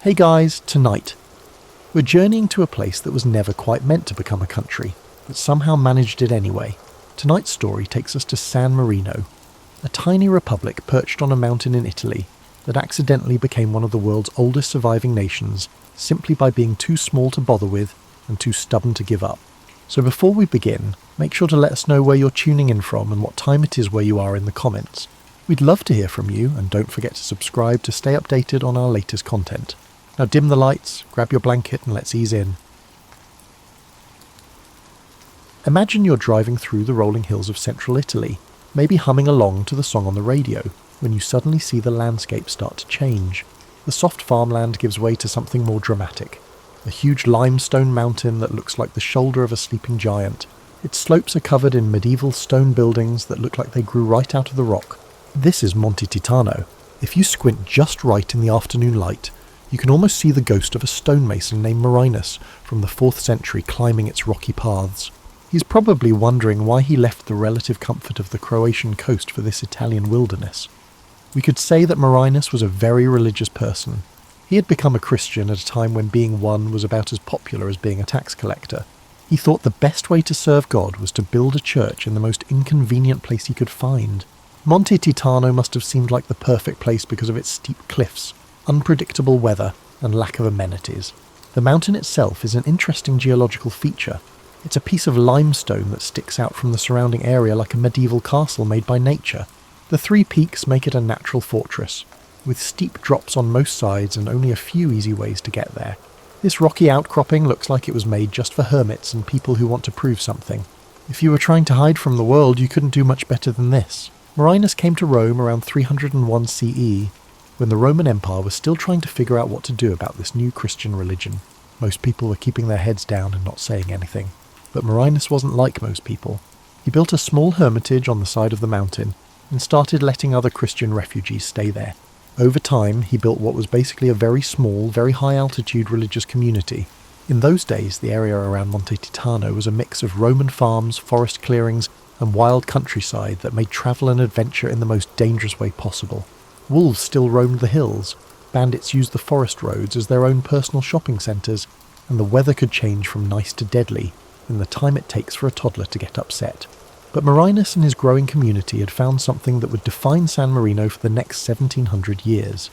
Hey guys, tonight, we're journeying to a place that was never quite meant to become a country, but somehow managed it anyway. Tonight's story takes us to San Marino, a tiny republic perched on a mountain in Italy that accidentally became one of the world's oldest surviving nations simply by being too small to bother with and too stubborn to give up. So before we begin, make sure to let us know where you're tuning in from and what time it is where you are in the comments. We'd love to hear from you, and don't forget to subscribe to stay updated on our latest content. Now dim the lights, grab your blanket and let's ease in. Imagine you're driving through the rolling hills of central Italy, maybe humming along to the song on the radio, when you suddenly see the landscape start to change. The soft farmland gives way to something more dramatic. A huge limestone mountain that looks like the shoulder of a sleeping giant. Its slopes are covered in medieval stone buildings that look like they grew right out of the rock. This is Monte Titano. If you squint just right in the afternoon light, you can almost see the ghost of a stonemason named Marinus from the 4th century climbing its rocky paths. He's probably wondering why he left the relative comfort of the Croatian coast for this Italian wilderness. We could say that Marinus was a very religious person. He had become a Christian at a time when being one was about as popular as being a tax collector. He thought the best way to serve God was to build a church in the most inconvenient place he could find. Monte Titano must have seemed like the perfect place because of its steep cliffs, unpredictable weather, and lack of amenities. The mountain itself is an interesting geological feature. It's a piece of limestone that sticks out from the surrounding area like a medieval castle made by nature. The 3 peaks make it a natural fortress, with steep drops on most sides and only a few easy ways to get there. This rocky outcropping looks like it was made just for hermits and people who want to prove something. If you were trying to hide from the world, you couldn't do much better than this. Marinus came to Rome around 301 CE, when the Roman Empire was still trying to figure out what to do about this new Christian religion. Most people were keeping their heads down and not saying anything. But Marinus wasn't like most people. He built a small hermitage on the side of the mountain and started letting other Christian refugees stay there. Over time, he built what was basically a very small, very high-altitude religious community. In those days, the area around Monte Titano was a mix of Roman farms, forest clearings, and wild countryside that made travel and adventure in the most dangerous way possible. Wolves still roamed the hills, bandits used the forest roads as their own personal shopping centres, and the weather could change from nice to deadly in the time it takes for a toddler to get upset. But Marinus and his growing community had found something that would define San Marino for the next 1700 years.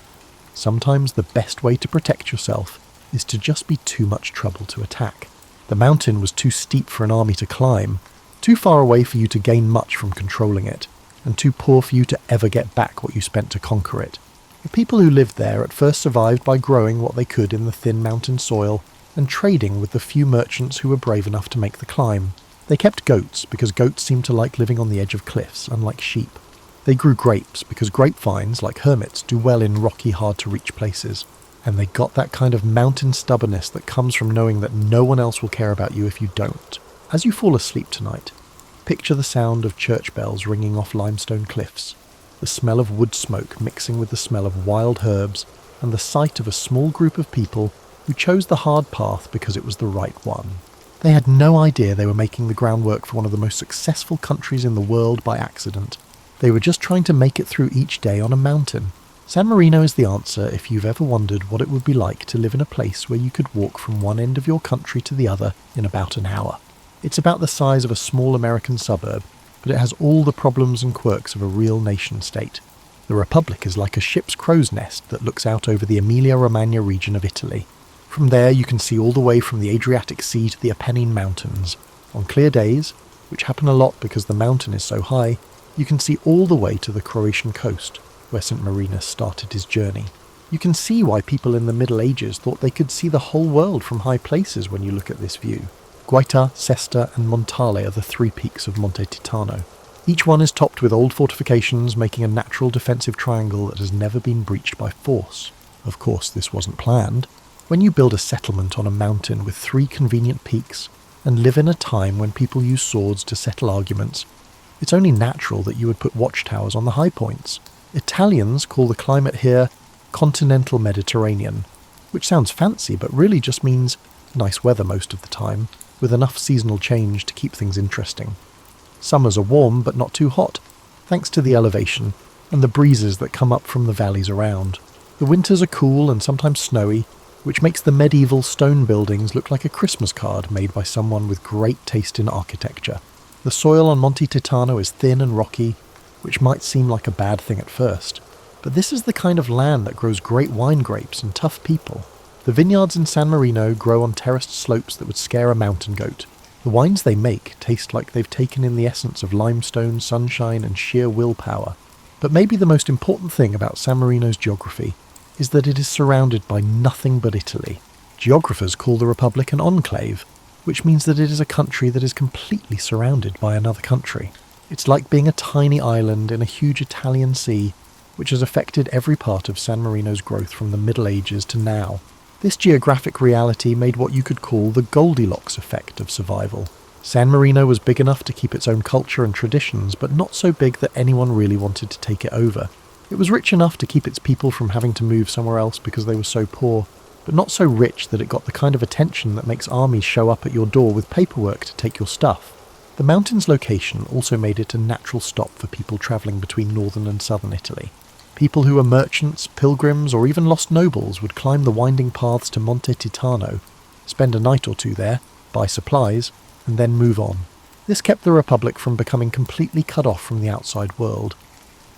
Sometimes the best way to protect yourself is to just be too much trouble to attack. The mountain was too steep for an army to climb, too far away for you to gain much from controlling it, and too poor for you to ever get back what you spent to conquer it. The people who lived there at first survived by growing what they could in the thin mountain soil and trading with the few merchants who were brave enough to make the climb. They kept goats because goats seemed to like living on the edge of cliffs, unlike sheep. They grew grapes because grapevines, like hermits, do well in rocky, hard-to-reach places. And they got that kind of mountain stubbornness that comes from knowing that no one else will care about you if you don't. As you fall asleep tonight, picture the sound of church bells ringing off limestone cliffs, the smell of wood smoke mixing with the smell of wild herbs, and the sight of a small group of people who chose the hard path because it was the right one. They had no idea they were making the groundwork for one of the most successful countries in the world by accident. They were just trying to make it through each day on a mountain. San Marino is the answer if you've ever wondered what it would be like to live in a place where you could walk from one end of your country to the other in about an hour. It's about the size of a small American suburb, but it has all the problems and quirks of a real nation-state. The Republic is like a ship's crow's nest that looks out over the Emilia-Romagna region of Italy. From there you can see all the way from the Adriatic Sea to the Apennine Mountains. On clear days, which happen a lot because the mountain is so high, you can see all the way to the Croatian coast, where St. Marinus started his journey. You can see why people in the Middle Ages thought they could see the whole world from high places when you look at this view. Guaita, Sesta and Montale are the 3 peaks of Monte Titano. Each one is topped with old fortifications, making a natural defensive triangle that has never been breached by force. Of course, this wasn't planned. When you build a settlement on a mountain with 3 convenient peaks and live in a time when people use swords to settle arguments, it's only natural that you would put watchtowers on the high points. Italians call the climate here continental Mediterranean, which sounds fancy but really just means nice weather most of the time, with enough seasonal change to keep things interesting. Summers are warm but not too hot, thanks to the elevation and the breezes that come up from the valleys around. The winters are cool and sometimes snowy, which makes the medieval stone buildings look like a Christmas card made by someone with great taste in architecture. The soil on Monte Titano is thin and rocky, which might seem like a bad thing at first. But this is the kind of land that grows great wine grapes and tough people. The vineyards in San Marino grow on terraced slopes that would scare a mountain goat. The wines they make taste like they've taken in the essence of limestone, sunshine, and sheer willpower. But maybe the most important thing about San Marino's geography is that it is surrounded by nothing but Italy. Geographers call the Republic an enclave, which means that it is a country that is completely surrounded by another country. It's like being a tiny island in a huge Italian sea, which has affected every part of San Marino's growth from the Middle Ages to now. This geographic reality made what you could call the Goldilocks effect of survival. San Marino was big enough to keep its own culture and traditions, but not so big that anyone really wanted to take it over. It was rich enough to keep its people from having to move somewhere else because they were so poor, but not so rich that it got the kind of attention that makes armies show up at your door with paperwork to take your stuff. The mountain's location also made it a natural stop for people travelling between northern and southern Italy. People who were merchants, pilgrims, or even lost nobles would climb the winding paths to Monte Titano, spend a night or two there, buy supplies, and then move on. This kept the Republic from becoming completely cut off from the outside world,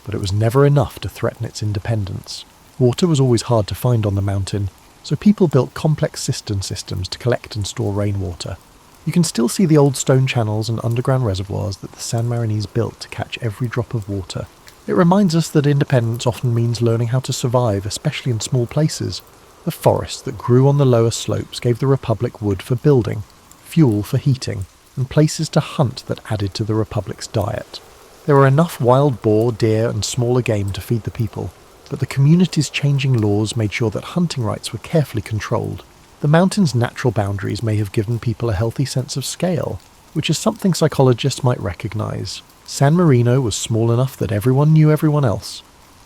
but it was never enough to threaten its independence. Water was always hard to find on the mountain, so people built complex cistern systems to collect and store rainwater. You can still see the old stone channels and underground reservoirs that the San Marinese built to catch every drop of water. It reminds us that independence often means learning how to survive, especially in small places. The forests that grew on the lower slopes gave the Republic wood for building, fuel for heating, and places to hunt that added to the Republic's diet. There were enough wild boar, deer, and smaller game to feed the people, but the community's changing laws made sure that hunting rights were carefully controlled. The mountain's natural boundaries may have given people a healthy sense of scale, which is something psychologists might recognise. San Marino was small enough that everyone knew everyone else,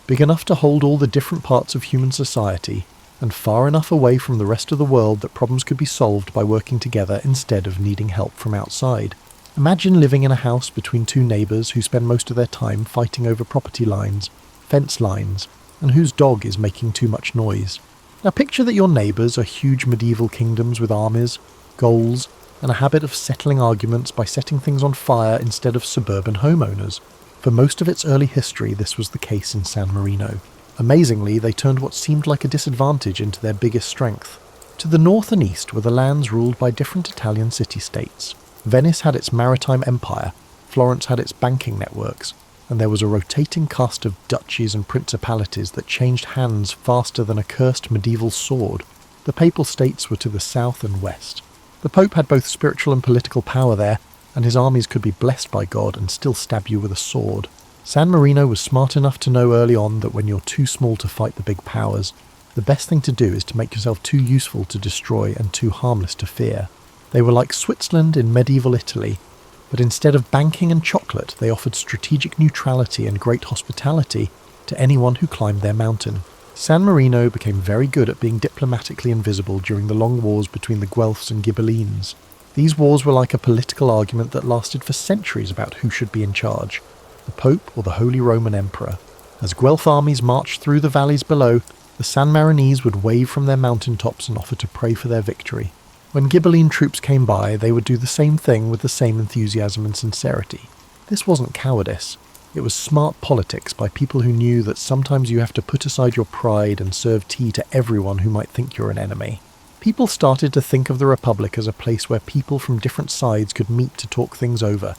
big enough to hold all the different parts of human society, and far enough away from the rest of the world that problems could be solved by working together instead of needing help from outside. Imagine living in a house between two neighbours who spend most of their time fighting over property lines, fence lines, and whose dog is making too much noise. Now picture that your neighbours are huge medieval kingdoms with armies, goals, and a habit of settling arguments by setting things on fire instead of suburban homeowners. For most of its early history, this was the case in San Marino. Amazingly, they turned what seemed like a disadvantage into their biggest strength. To the north and east were the lands ruled by different Italian city-states. Venice had its maritime empire, Florence had its banking networks, and there was a rotating cast of duchies and principalities that changed hands faster than a cursed medieval sword. The papal states were to the south and west. The Pope had both spiritual and political power there, and his armies could be blessed by God and still stab you with a sword. San Marino was smart enough to know early on that when you're too small to fight the big powers, the best thing to do is to make yourself too useful to destroy and too harmless to fear. They were like Switzerland in medieval Italy, but instead of banking and chocolate, they offered strategic neutrality and great hospitality to anyone who climbed their mountain. San Marino became very good at being diplomatically invisible during the long wars between the Guelphs and Ghibellines. These wars were like a political argument that lasted for centuries about who should be in charge, the Pope or the Holy Roman Emperor. As Guelph armies marched through the valleys below, the San Marinese would wave from their mountaintops and offer to pray for their victory. When Ghibelline troops came by, they would do the same thing with the same enthusiasm and sincerity. This wasn't cowardice. It was smart politics by people who knew that sometimes you have to put aside your pride and serve tea to everyone who might think you're an enemy. People started to think of the Republic as a place where people from different sides could meet to talk things over,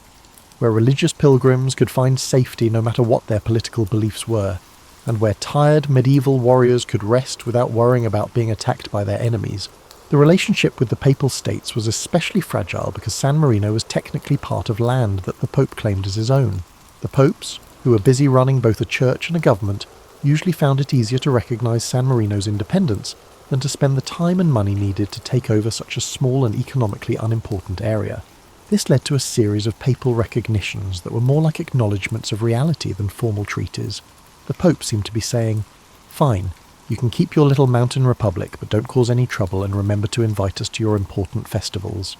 where religious pilgrims could find safety no matter what their political beliefs were, and where tired medieval warriors could rest without worrying about being attacked by their enemies. The relationship with the Papal States was especially fragile because San Marino was technically part of land that the Pope claimed as his own. The popes, who were busy running both a church and a government, usually found it easier to recognise San Marino's independence than to spend the time and money needed to take over such a small and economically unimportant area. This led to a series of papal recognitions that were more like acknowledgements of reality than formal treaties. The Pope seemed to be saying, "Fine, you can keep your little mountain republic, but don't cause any trouble and remember to invite us to your important festivals."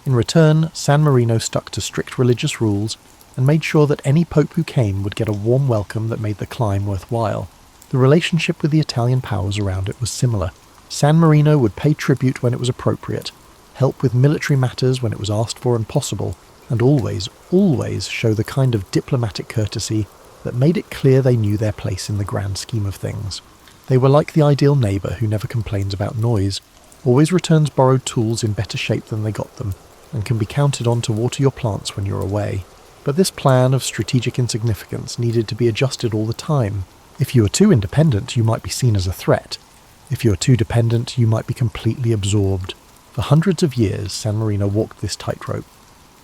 In return, San Marino stuck to strict religious rules and made sure that any pope who came would get a warm welcome that made the climb worthwhile. The relationship with the Italian powers around it was similar. San Marino would pay tribute when it was appropriate, help with military matters when it was asked for and possible, and always, always show the kind of diplomatic courtesy that made it clear they knew their place in the grand scheme of things. They were like the ideal neighbour who never complains about noise, always returns borrowed tools in better shape than they got them, and can be counted on to water your plants when you're away. But this plan of strategic insignificance needed to be adjusted all the time. If you were too independent, you might be seen as a threat. If you were too dependent, you might be completely absorbed. For hundreds of years, San Marino walked this tightrope,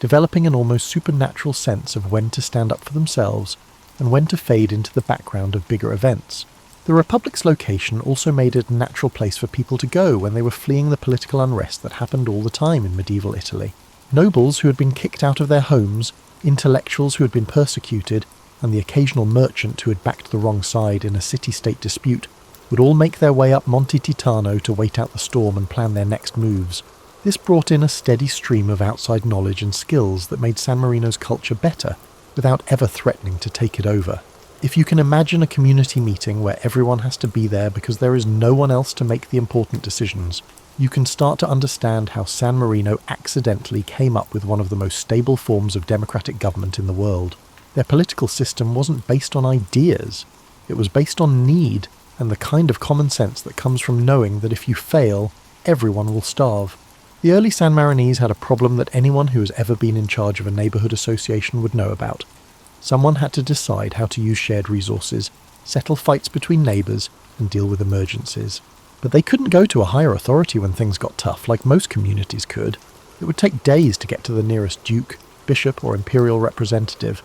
developing an almost supernatural sense of when to stand up for themselves and when to fade into the background of bigger events. The Republic's location also made it a natural place for people to go when they were fleeing the political unrest that happened all the time in medieval Italy. Nobles who had been kicked out of their homes, intellectuals who had been persecuted, and the occasional merchant who had backed the wrong side in a city-state dispute would all make their way up Monte Titano to wait out the storm and plan their next moves. This brought in a steady stream of outside knowledge and skills that made San Marino's culture better, without ever threatening to take it over. If you can imagine a community meeting where everyone has to be there because there is no one else to make the important decisions, you can start to understand how San Marino accidentally came up with one of the most stable forms of democratic government in the world. Their political system wasn't based on ideas, it was based on need and the kind of common sense that comes from knowing that if you fail, everyone will starve. The early San Marinese had a problem that anyone who has ever been in charge of a neighbourhood association would know about. Someone had to decide how to use shared resources, settle fights between neighbours, and deal with emergencies. But they couldn't go to a higher authority when things got tough, like most communities could. It would take days to get to the nearest duke, bishop, or imperial representative,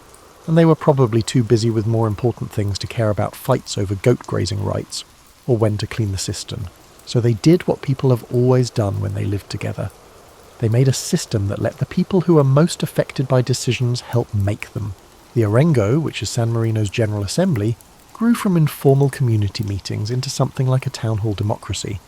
and they were probably too busy with more important things to care about fights over goat grazing rights, or when to clean the cistern. So they did what people have always done when they lived together. They made a system that let the people who are most affected by decisions help make them. The Orengo, which is San Marino's General Assembly, grew from informal community meetings into something like a town hall democracy.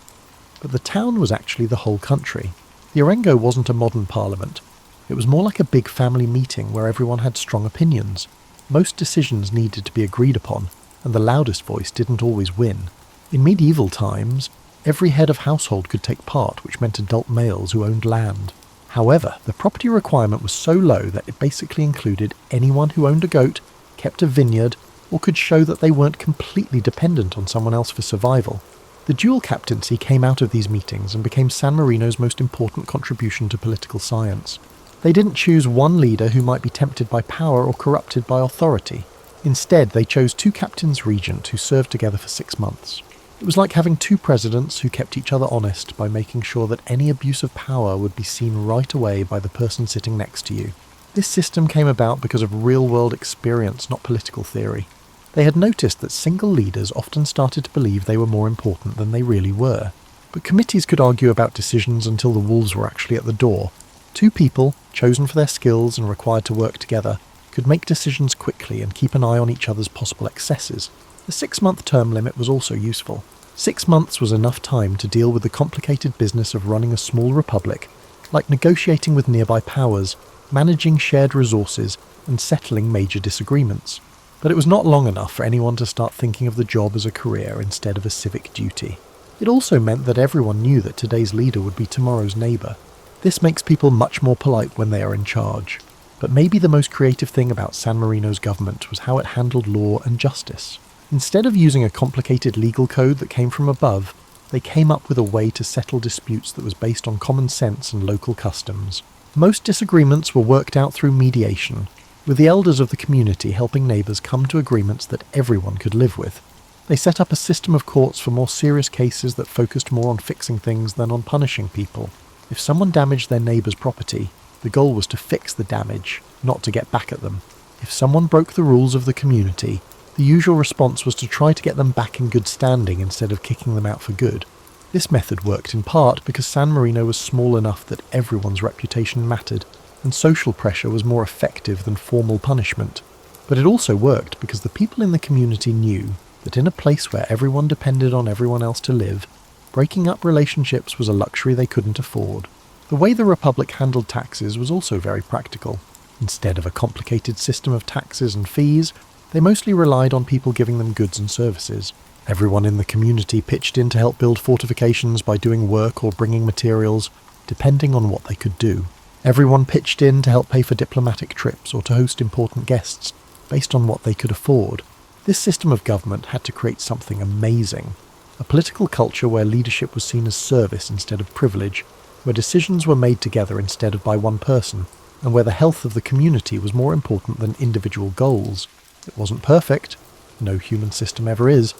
But the town was actually the whole country. The Orengo wasn't a modern parliament. It was more like a big family meeting where everyone had strong opinions. Most decisions needed to be agreed upon, and the loudest voice didn't always win. In medieval times, every head of household could take part, which meant adult males who owned land. However, the property requirement was so low that it basically included anyone who owned a goat, kept a vineyard, or could show that they weren't completely dependent on someone else for survival. The dual captaincy came out of these meetings and became San Marino's most important contribution to political science. They didn't choose one leader who might be tempted by power or corrupted by authority. Instead, they chose two captains regent who served together for 6 months. It was like having two presidents who kept each other honest by making sure that any abuse of power would be seen right away by the person sitting next to you. This system came about because of real-world experience, not political theory. They had noticed that single leaders often started to believe they were more important than they really were. But committees could argue about decisions until the wolves were actually at the door. Two people, chosen for their skills and required to work together, could make decisions quickly and keep an eye on each other's possible excesses. The 6-month term limit was also useful. 6 months was enough time to deal with the complicated business of running a small republic, like negotiating with nearby powers, managing shared resources, and settling major disagreements. But it was not long enough for anyone to start thinking of the job as a career instead of a civic duty. It also meant that everyone knew that today's leader would be tomorrow's neighbour. This makes people much more polite when they are in charge. But maybe the most creative thing about San Marino's government was how it handled law and justice. Instead of using a complicated legal code that came from above, they came up with a way to settle disputes that was based on common sense and local customs. Most disagreements were worked out through mediation, with the elders of the community helping neighbours come to agreements that everyone could live with. They set up a system of courts for more serious cases that focused more on fixing things than on punishing people. If someone damaged their neighbour's property, the goal was to fix the damage, not to get back at them. If someone broke the rules of the community, the usual response was to try to get them back in good standing instead of kicking them out for good. This method worked in part because San Marino was small enough that everyone's reputation mattered, and social pressure was more effective than formal punishment. But it also worked because the people in the community knew that in a place where everyone depended on everyone else to live, breaking up relationships was a luxury they couldn't afford. The way the Republic handled taxes was also very practical. Instead of a complicated system of taxes and fees, they mostly relied on people giving them goods and services. Everyone in the community pitched in to help build fortifications by doing work or bringing materials, depending on what they could do. Everyone pitched in to help pay for diplomatic trips or to host important guests, based on what they could afford. This system of government had to create something amazing. A political culture where leadership was seen as service instead of privilege, where decisions were made together instead of by one person, and where the health of the community was more important than individual goals. It wasn't perfect, no human system ever is,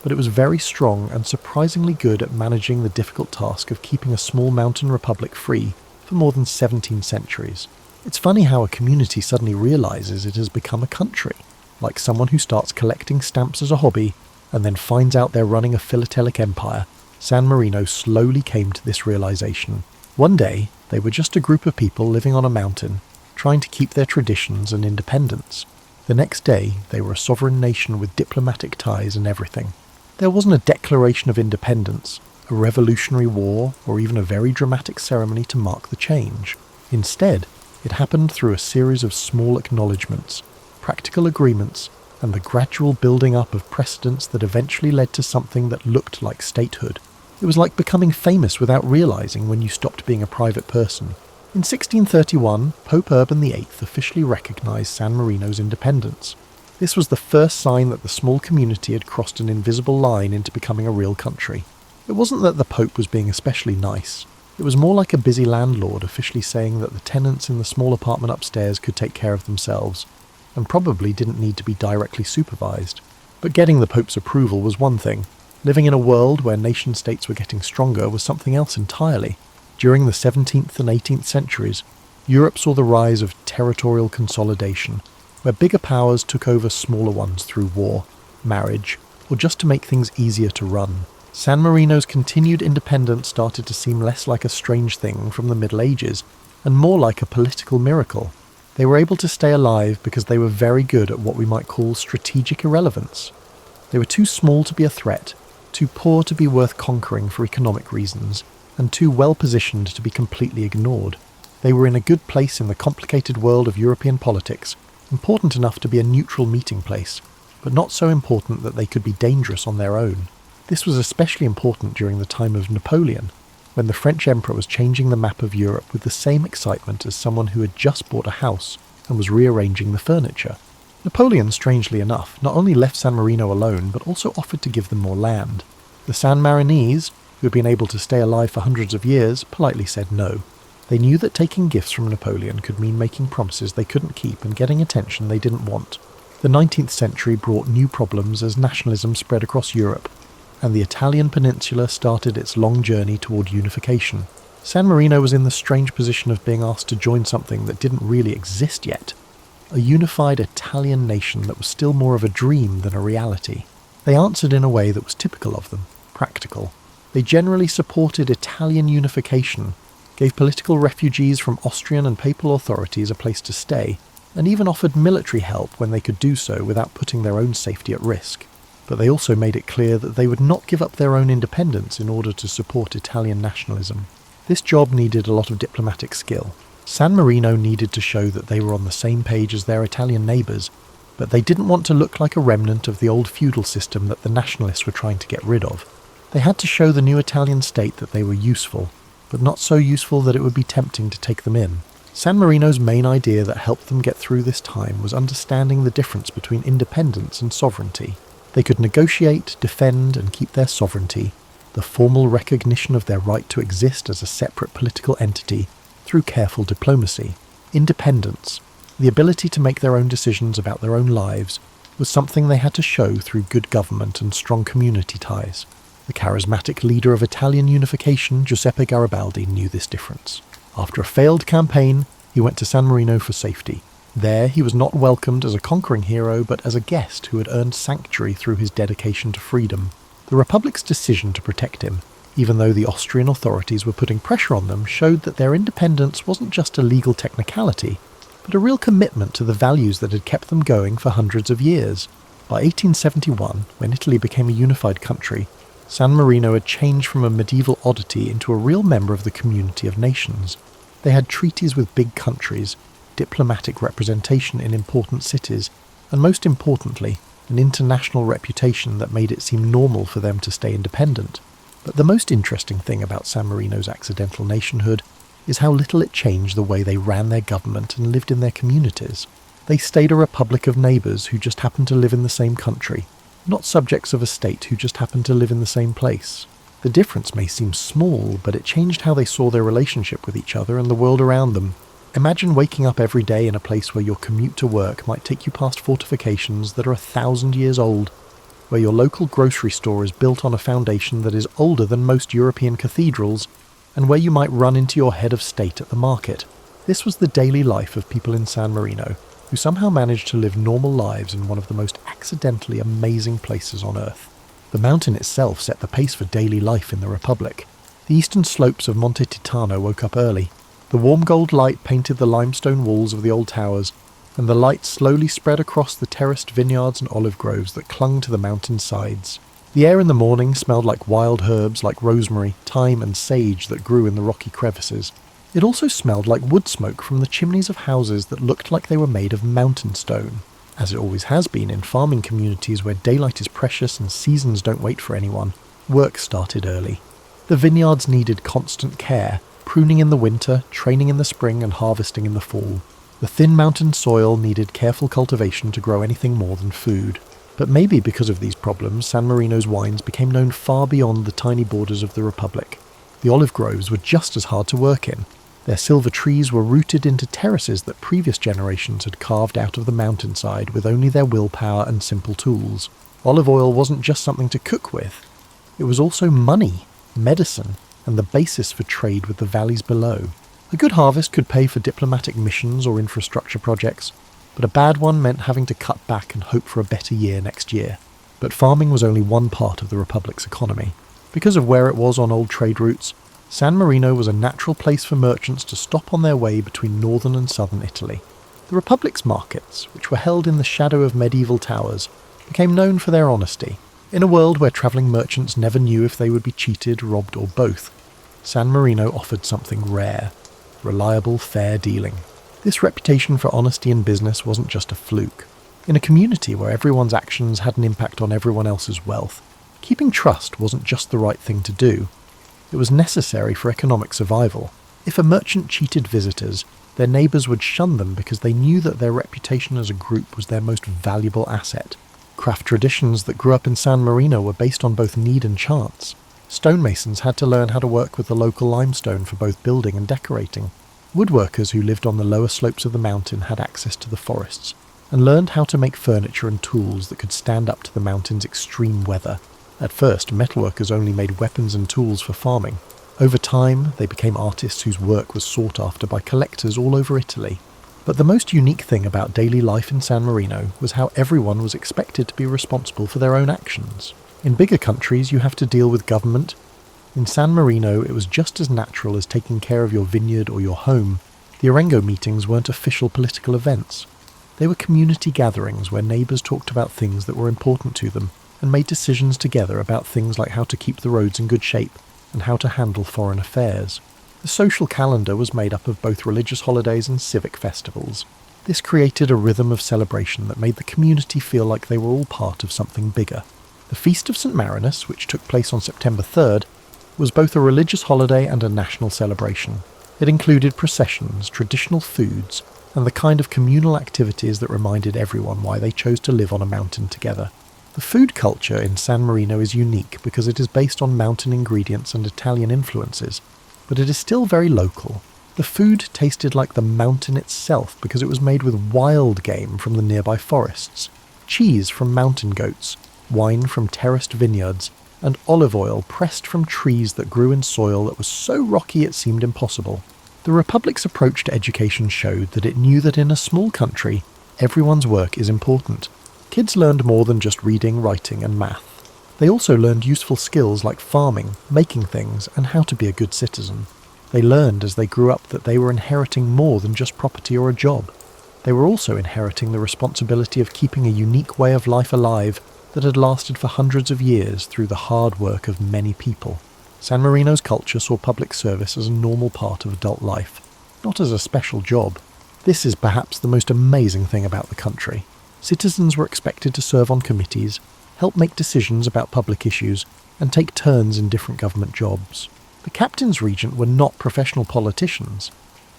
but it was very strong and surprisingly good at managing the difficult task of keeping a small mountain republic free for more than 17 centuries. It's funny how a community suddenly realizes it has become a country, like someone who starts collecting stamps as a hobby and then finds out they're running a philatelic empire. San Marino slowly came to this realization. One day, they were just a group of people living on a mountain, trying to keep their traditions and independence. The next day, they were a sovereign nation with diplomatic ties and everything. There wasn't a declaration of independence, a revolutionary war, or even a very dramatic ceremony to mark the change. Instead, it happened through a series of small acknowledgements, practical agreements, and the gradual building up of precedents that eventually led to something that looked like statehood. It was like becoming famous without realizing when you stopped being a private person. In 1631, Pope Urban VIII officially recognized San Marino's independence. This was the first sign that the small community had crossed an invisible line into becoming a real country. It wasn't that the Pope was being especially nice. It was more like a busy landlord officially saying that the tenants in the small apartment upstairs could take care of themselves, and probably didn't need to be directly supervised. But getting the Pope's approval was one thing. Living in a world where nation-states were getting stronger was something else entirely. During the 17th and 18th centuries, Europe saw the rise of territorial consolidation, where bigger powers took over smaller ones through war, marriage, or just to make things easier to run. San Marino's continued independence started to seem less like a strange thing from the Middle Ages, and more like a political miracle. They were able to stay alive because they were very good at what we might call strategic irrelevance. They were too small to be a threat, too poor to be worth conquering for economic reasons, and too well positioned to be completely ignored. They were in a good place in the complicated world of European politics, important enough to be a neutral meeting place, but not so important that they could be dangerous on their own. This was especially important during the time of Napoleon, when the French emperor was changing the map of Europe with the same excitement as someone who had just bought a house and was rearranging the furniture. Napoleon, strangely enough, not only left San Marino alone, but also offered to give them more land. The San Marinese, who had been able to stay alive for hundreds of years, politely said no. They knew that taking gifts from Napoleon could mean making promises they couldn't keep and getting attention they didn't want. The 19th century brought new problems as nationalism spread across Europe, and the Italian peninsula started its long journey toward unification. San Marino was in the strange position of being asked to join something that didn't really exist yet. A unified Italian nation that was still more of a dream than a reality. They answered in a way that was typical of them, practical. They generally supported Italian unification, gave political refugees from Austrian and papal authorities a place to stay, and even offered military help when they could do so without putting their own safety at risk. But they also made it clear that they would not give up their own independence in order to support Italian nationalism. This job needed a lot of diplomatic skill. San Marino needed to show that they were on the same page as their Italian neighbours, but they didn't want to look like a remnant of the old feudal system that the nationalists were trying to get rid of. They had to show the new Italian state that they were useful, but not so useful that it would be tempting to take them in. San Marino's main idea that helped them get through this time was understanding the difference between independence and sovereignty. They could negotiate, defend, and keep their sovereignty, the formal recognition of their right to exist as a separate political entity, through careful diplomacy. Independence, the ability to make their own decisions about their own lives, was something they had to show through good government and strong community ties. The charismatic leader of Italian unification, Giuseppe Garibaldi, knew this difference. After a failed campaign, he went to San Marino for safety. There, he was not welcomed as a conquering hero, but as a guest who had earned sanctuary through his dedication to freedom. The Republic's decision to protect him, even though the Austrian authorities were putting pressure on them, showed that their independence wasn't just a legal technicality, but a real commitment to the values that had kept them going for hundreds of years. By 1871, when Italy became a unified country, San Marino had changed from a medieval oddity into a real member of the community of nations. They had treaties with big countries, diplomatic representation in important cities, and most importantly, an international reputation that made it seem normal for them to stay independent. But the most interesting thing about San Marino's accidental nationhood is how little it changed the way they ran their government and lived in their communities. They stayed a republic of neighbours who just happened to live in the same country, not subjects of a state who just happened to live in the same place. The difference may seem small, but it changed how they saw their relationship with each other and the world around them. Imagine waking up every day in a place where your commute to work might take you past fortifications that are 1,000 years old, where your local grocery store is built on a foundation that is older than most European cathedrals, and where you might run into your head of state at the market. This was the daily life of people in San Marino, who somehow managed to live normal lives in one of the most accidentally amazing places on Earth. The mountain itself set the pace for daily life in the Republic. The eastern slopes of Monte Titano woke up early. The warm gold light painted the limestone walls of the old towers, and the light slowly spread across the terraced vineyards and olive groves that clung to the mountain sides. The air in the morning smelled like wild herbs like rosemary, thyme and sage that grew in the rocky crevices. It also smelled like wood smoke from the chimneys of houses that looked like they were made of mountain stone. As it always has been in farming communities where daylight is precious and seasons don't wait for anyone, work started early. The vineyards needed constant care, pruning in the winter, training in the spring and harvesting in the fall. The thin mountain soil needed careful cultivation to grow anything more than food. But maybe because of these problems, San Marino's wines became known far beyond the tiny borders of the Republic. The olive groves were just as hard to work in. Their silver trees were rooted into terraces that previous generations had carved out of the mountainside with only their willpower and simple tools. Olive oil wasn't just something to cook with. It was also money, medicine, and the basis for trade with the valleys below. A good harvest could pay for diplomatic missions or infrastructure projects, but a bad one meant having to cut back and hope for a better year next year. But farming was only one part of the Republic's economy. Because of where it was on old trade routes, San Marino was a natural place for merchants to stop on their way between northern and southern Italy. The Republic's markets, which were held in the shadow of medieval towers, became known for their honesty. In a world where travelling merchants never knew if they would be cheated, robbed or both, San Marino offered something rare: reliable, fair dealing. This reputation for honesty in business wasn't just a fluke. In a community where everyone's actions had an impact on everyone else's wealth, keeping trust wasn't just the right thing to do. It was necessary for economic survival. If a merchant cheated visitors, their neighbours would shun them because they knew that their reputation as a group was their most valuable asset. Craft traditions that grew up in San Marino were based on both need and chance. Stonemasons had to learn how to work with the local limestone for both building and decorating. Woodworkers who lived on the lower slopes of the mountain had access to the forests, and learned how to make furniture and tools that could stand up to the mountain's extreme weather. At first, metalworkers only made weapons and tools for farming. Over time, they became artists whose work was sought after by collectors all over Italy. But the most unique thing about daily life in San Marino was how everyone was expected to be responsible for their own actions. In bigger countries, you have to deal with government. In San Marino, it was just as natural as taking care of your vineyard or your home. The Orengo meetings weren't official political events. They were community gatherings where neighbours talked about things that were important to them and made decisions together about things like how to keep the roads in good shape and how to handle foreign affairs. The social calendar was made up of both religious holidays and civic festivals. This created a rhythm of celebration that made the community feel like they were all part of something bigger. The Feast of St. Marinus, which took place on September 3rd, was both a religious holiday and a national celebration. It included processions, traditional foods, and the kind of communal activities that reminded everyone why they chose to live on a mountain together. The food culture in San Marino is unique because it is based on mountain ingredients and Italian influences, but it is still very local. The food tasted like the mountain itself because it was made with wild game from the nearby forests, cheese from mountain goats, wine from terraced vineyards, and olive oil pressed from trees that grew in soil that was so rocky it seemed impossible. The Republic's approach to education showed that it knew that in a small country, everyone's work is important. Kids learned more than just reading, writing, and math. They also learned useful skills like farming, making things, and how to be a good citizen. They learned as they grew up that they were inheriting more than just property or a job. They were also inheriting the responsibility of keeping a unique way of life alive that had lasted for hundreds of years through the hard work of many people. San Marino's culture saw public service as a normal part of adult life, not as a special job. This is perhaps the most amazing thing about the country. Citizens were expected to serve on committees, help make decisions about public issues, and take turns in different government jobs. The captain's regent were not professional politicians.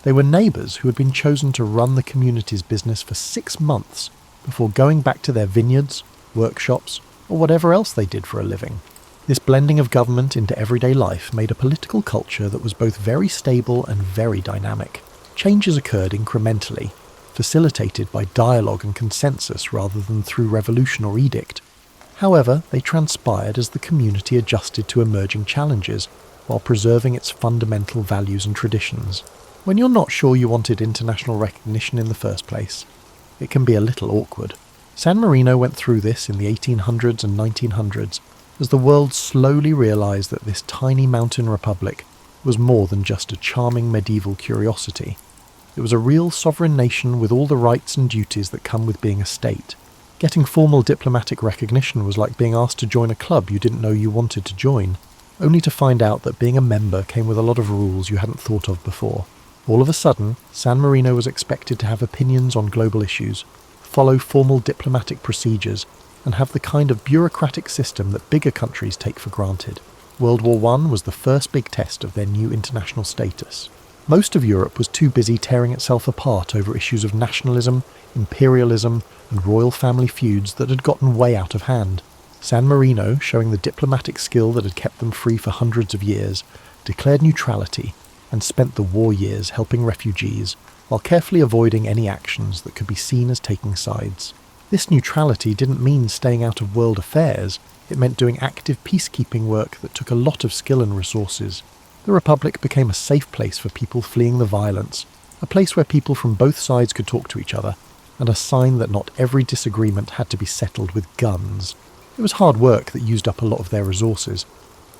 They were neighbours who had been chosen to run the community's business for 6 months before going back to their vineyards, workshops, or whatever else they did for a living. This blending of government into everyday life made a political culture that was both very stable and very dynamic. Changes occurred incrementally, facilitated by dialogue and consensus rather than through revolution or edict. However, they transpired as the community adjusted to emerging challenges while preserving its fundamental values and traditions. When you're not sure you wanted international recognition in the first place, it can be a little awkward. San Marino went through this in the 1800s and 1900s as the world slowly realised that this tiny mountain republic was more than just a charming medieval curiosity. It was a real sovereign nation with all the rights and duties that come with being a state. Getting formal diplomatic recognition was like being asked to join a club you didn't know you wanted to join, only to find out that being a member came with a lot of rules you hadn't thought of before. All of a sudden, San Marino was expected to have opinions on global issues, follow formal diplomatic procedures, and have the kind of bureaucratic system that bigger countries take for granted. World War I was the first big test of their new international status. Most of Europe was too busy tearing itself apart over issues of nationalism, imperialism, and royal family feuds that had gotten way out of hand. San Marino, showing the diplomatic skill that had kept them free for hundreds of years, declared neutrality and spent the war years helping refugees, while carefully avoiding any actions that could be seen as taking sides. This neutrality didn't mean staying out of world affairs, it meant doing active peacekeeping work that took a lot of skill and resources. The Republic became a safe place for people fleeing the violence, a place where people from both sides could talk to each other, and a sign that not every disagreement had to be settled with guns. It was hard work that used up a lot of their resources,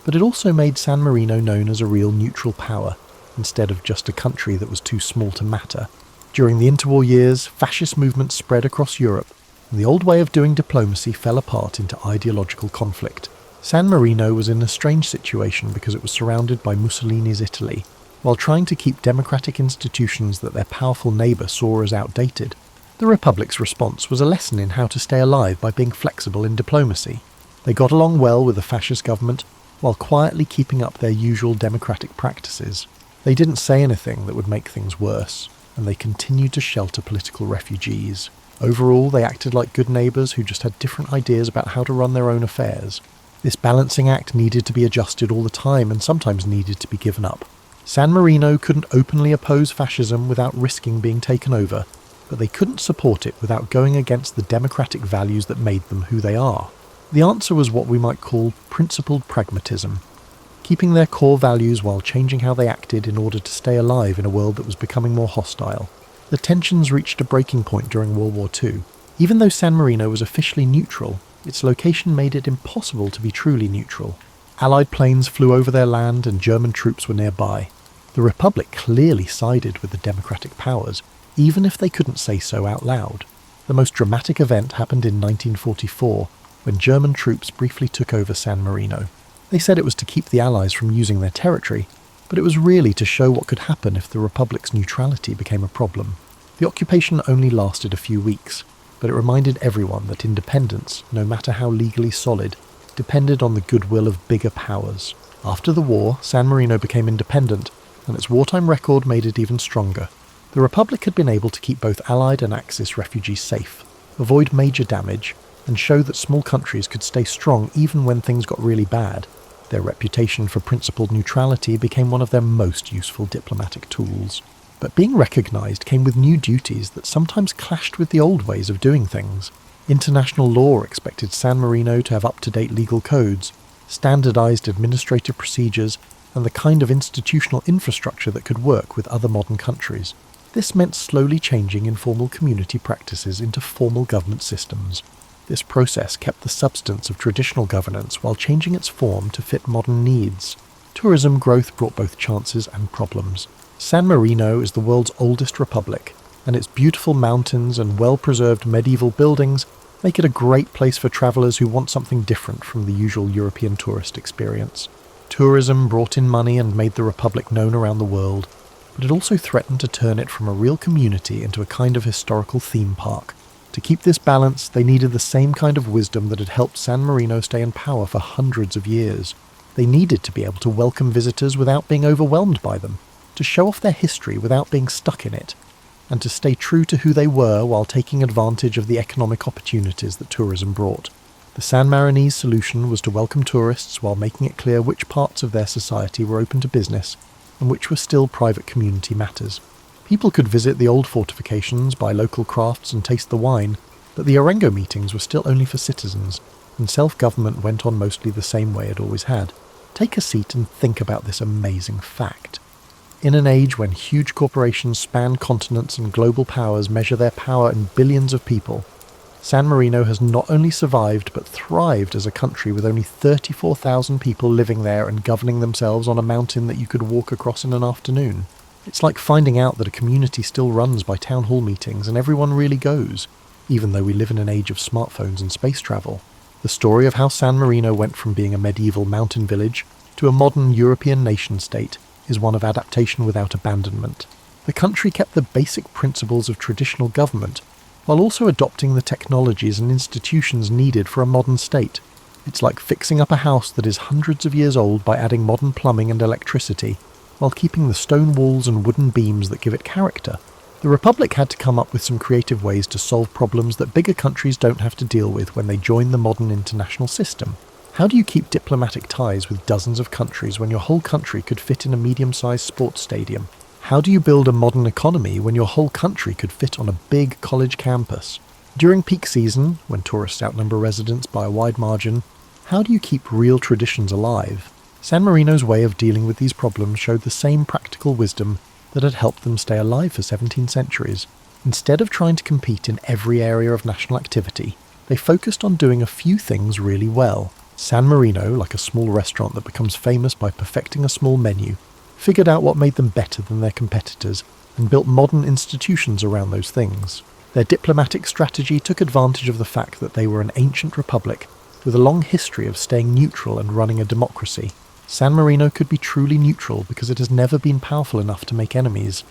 but it also made San Marino known as a real neutral power, instead of just a country that was too small to matter. During the interwar years, fascist movements spread across Europe, and the old way of doing diplomacy fell apart into ideological conflict. San Marino was in a strange situation because it was surrounded by Mussolini's Italy, while trying to keep democratic institutions that their powerful neighbour saw as outdated. The Republic's response was a lesson in how to stay alive by being flexible in diplomacy. They got along well with the fascist government, while quietly keeping up their usual democratic practices. They didn't say anything that would make things worse, and they continued to shelter political refugees. Overall, they acted like good neighbours who just had different ideas about how to run their own affairs. This balancing act needed to be adjusted all the time and sometimes needed to be given up. San Marino couldn't openly oppose fascism without risking being taken over, but they couldn't support it without going against the democratic values that made them who they are. The answer was what we might call principled pragmatism, keeping their core values while changing how they acted in order to stay alive in a world that was becoming more hostile. The tensions reached a breaking point during World War II. Even though San Marino was officially neutral, its location made it impossible to be truly neutral. Allied planes flew over their land and German troops were nearby. The Republic clearly sided with the democratic powers, even if they couldn't say so out loud. The most dramatic event happened in 1944, when German troops briefly took over San Marino. They said it was to keep the Allies from using their territory, but it was really to show what could happen if the Republic's neutrality became a problem. The occupation only lasted a few weeks, but it reminded everyone that independence, no matter how legally solid, depended on the goodwill of bigger powers. After the war, San Marino became independent, and its wartime record made it even stronger. The Republic had been able to keep both Allied and Axis refugees safe, avoid major damage, and show that small countries could stay strong even when things got really bad. Their reputation for principled neutrality became one of their most useful diplomatic tools. But being recognised came with new duties that sometimes clashed with the old ways of doing things. International law expected San Marino to have up-to-date legal codes, standardised administrative procedures, and the kind of institutional infrastructure that could work with other modern countries. This meant slowly changing informal community practices into formal government systems. This process kept the substance of traditional governance while changing its form to fit modern needs. Tourism growth brought both chances and problems. San Marino is the world's oldest republic, and its beautiful mountains and well-preserved medieval buildings make it a great place for travellers who want something different from the usual European tourist experience. Tourism brought in money and made the republic known around the world, but it also threatened to turn it from a real community into a kind of historical theme park. To keep this balance, they needed the same kind of wisdom that had helped San Marino stay in power for hundreds of years. They needed to be able to welcome visitors without being overwhelmed by them, to show off their history without being stuck in it, and to stay true to who they were while taking advantage of the economic opportunities that tourism brought. The San Marinese solution was to welcome tourists while making it clear which parts of their society were open to business and which were still private community matters. People could visit the old fortifications, buy local crafts and taste the wine, but the Orengo meetings were still only for citizens, and self-government went on mostly the same way it always had. Take a seat and think about this amazing fact. In an age when huge corporations span continents and global powers measure their power in billions of people, San Marino has not only survived but thrived as a country with only 34,000 people living there and governing themselves on a mountain that you could walk across in an afternoon. It's like finding out that a community still runs by town hall meetings and everyone really goes, even though we live in an age of smartphones and space travel. The story of how San Marino went from being a medieval mountain village to a modern European nation-state is one of adaptation without abandonment. The country kept the basic principles of traditional government, while also adopting the technologies and institutions needed for a modern state. It's like fixing up a house that is hundreds of years old by adding modern plumbing and electricity, while keeping the stone walls and wooden beams that give it character. The Republic had to come up with some creative ways to solve problems that bigger countries don't have to deal with when they join the modern international system. How do you keep diplomatic ties with dozens of countries when your whole country could fit in a medium-sized sports stadium? How do you build a modern economy when your whole country could fit on a big college campus? During peak season, when tourists outnumber residents by a wide margin, how do you keep real traditions alive? San Marino's way of dealing with these problems showed the same practical wisdom that had helped them stay alive for 17 centuries. Instead of trying to compete in every area of national activity, they focused on doing a few things really well. San Marino, like a small restaurant that becomes famous by perfecting a small menu, figured out what made them better than their competitors and built modern institutions around those things. Their diplomatic strategy took advantage of the fact that they were an ancient republic with a long history of staying neutral and running a democracy. San Marino could be truly neutral because it has never been powerful enough to make enemies,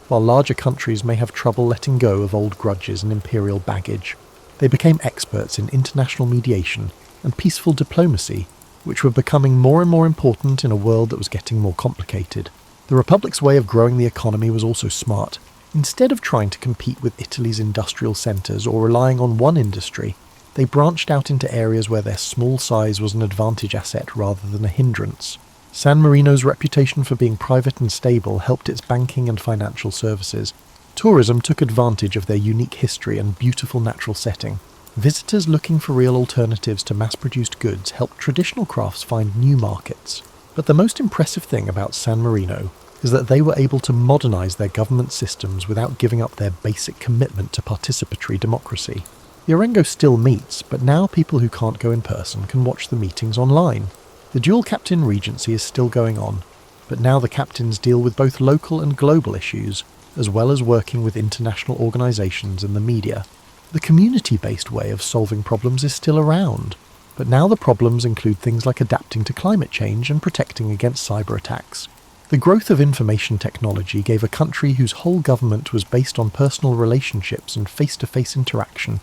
while larger countries may have trouble letting go of old grudges and imperial baggage. They became experts in international mediation and peaceful diplomacy, which were becoming more and more important in a world that was getting more complicated. The Republic's way of growing the economy was also smart. Instead of trying to compete with Italy's industrial centres or relying on one industry, they branched out into areas where their small size was an advantage asset rather than a hindrance. San Marino's reputation for being private and stable helped its banking and financial services. Tourism took advantage of their unique history and beautiful natural setting. Visitors looking for real alternatives to mass-produced goods helped traditional crafts find new markets. But the most impressive thing about San Marino is that they were able to modernize their government systems without giving up their basic commitment to participatory democracy. The Orengo still meets, but now people who can't go in person can watch the meetings online. The dual captain regency is still going on, but now the captains deal with both local and global issues, as well as working with international organizations and the media. The community-based way of solving problems is still around, but now the problems include things like adapting to climate change and protecting against cyber attacks. The growth of information technology gave a country whose whole government was based on personal relationships and face-to-face interaction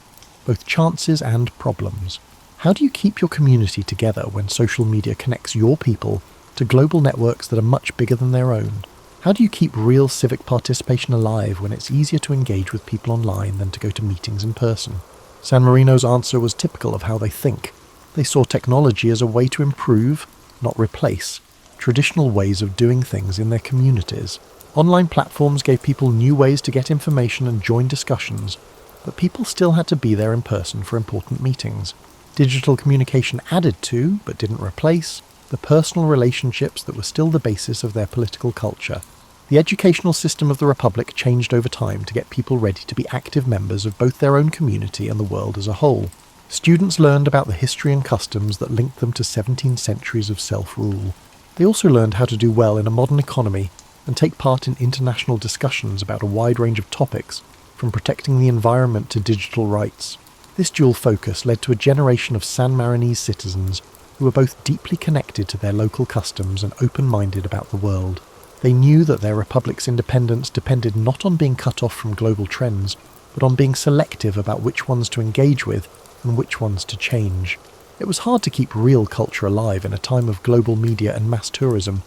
both chances and problems. How do you keep your community together when social media connects your people to global networks that are much bigger than their own? How do you keep real civic participation alive when it's easier to engage with people online than to go to meetings in person? San Marino's answer was typical of how they think. They saw technology as a way to improve, not replace, traditional ways of doing things in their communities. Online platforms gave people new ways to get information and join discussions, but people still had to be there in person for important meetings. Digital communication added to, but didn't replace, the personal relationships that were still the basis of their political culture. The educational system of the Republic changed over time to get people ready to be active members of both their own community and the world as a whole. Students learned about the history and customs that linked them to 17 centuries of self-rule. They also learned how to do well in a modern economy and take part in international discussions about a wide range of topics, from protecting the environment to digital rights. This dual focus led to a generation of San Marinese citizens who were both deeply connected to their local customs and open-minded about the world. They knew that their republic's independence depended not on being cut off from global trends, but on being selective about which ones to engage with and which ones to change. It was hard to keep real culture alive in a time of global media and mass tourism,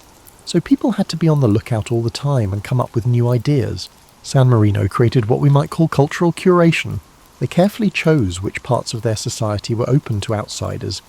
so people had to be on the lookout all the time and come up with new ideas. San Marino created what we might call cultural curation. They carefully chose which parts of their society were open to outsiders,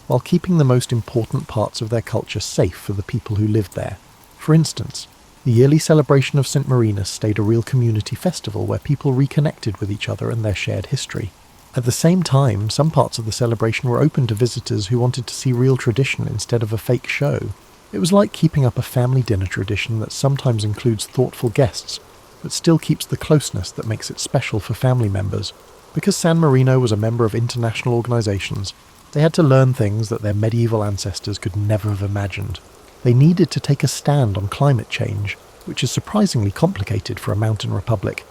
while keeping the most important parts of their culture safe for the people who lived there. For instance, the yearly celebration of St. Marinus stayed a real community festival where people reconnected with each other and their shared history. At the same time, some parts of the celebration were open to visitors who wanted to see real tradition instead of a fake show. It was like keeping up a family dinner tradition that sometimes includes thoughtful guests, but still keeps the closeness that makes it special for family members. Because San Marino was a member of international organisations, they had to learn things that their medieval ancestors could never have imagined. They needed to take a stand on climate change, which is surprisingly complicated for a mountain republic,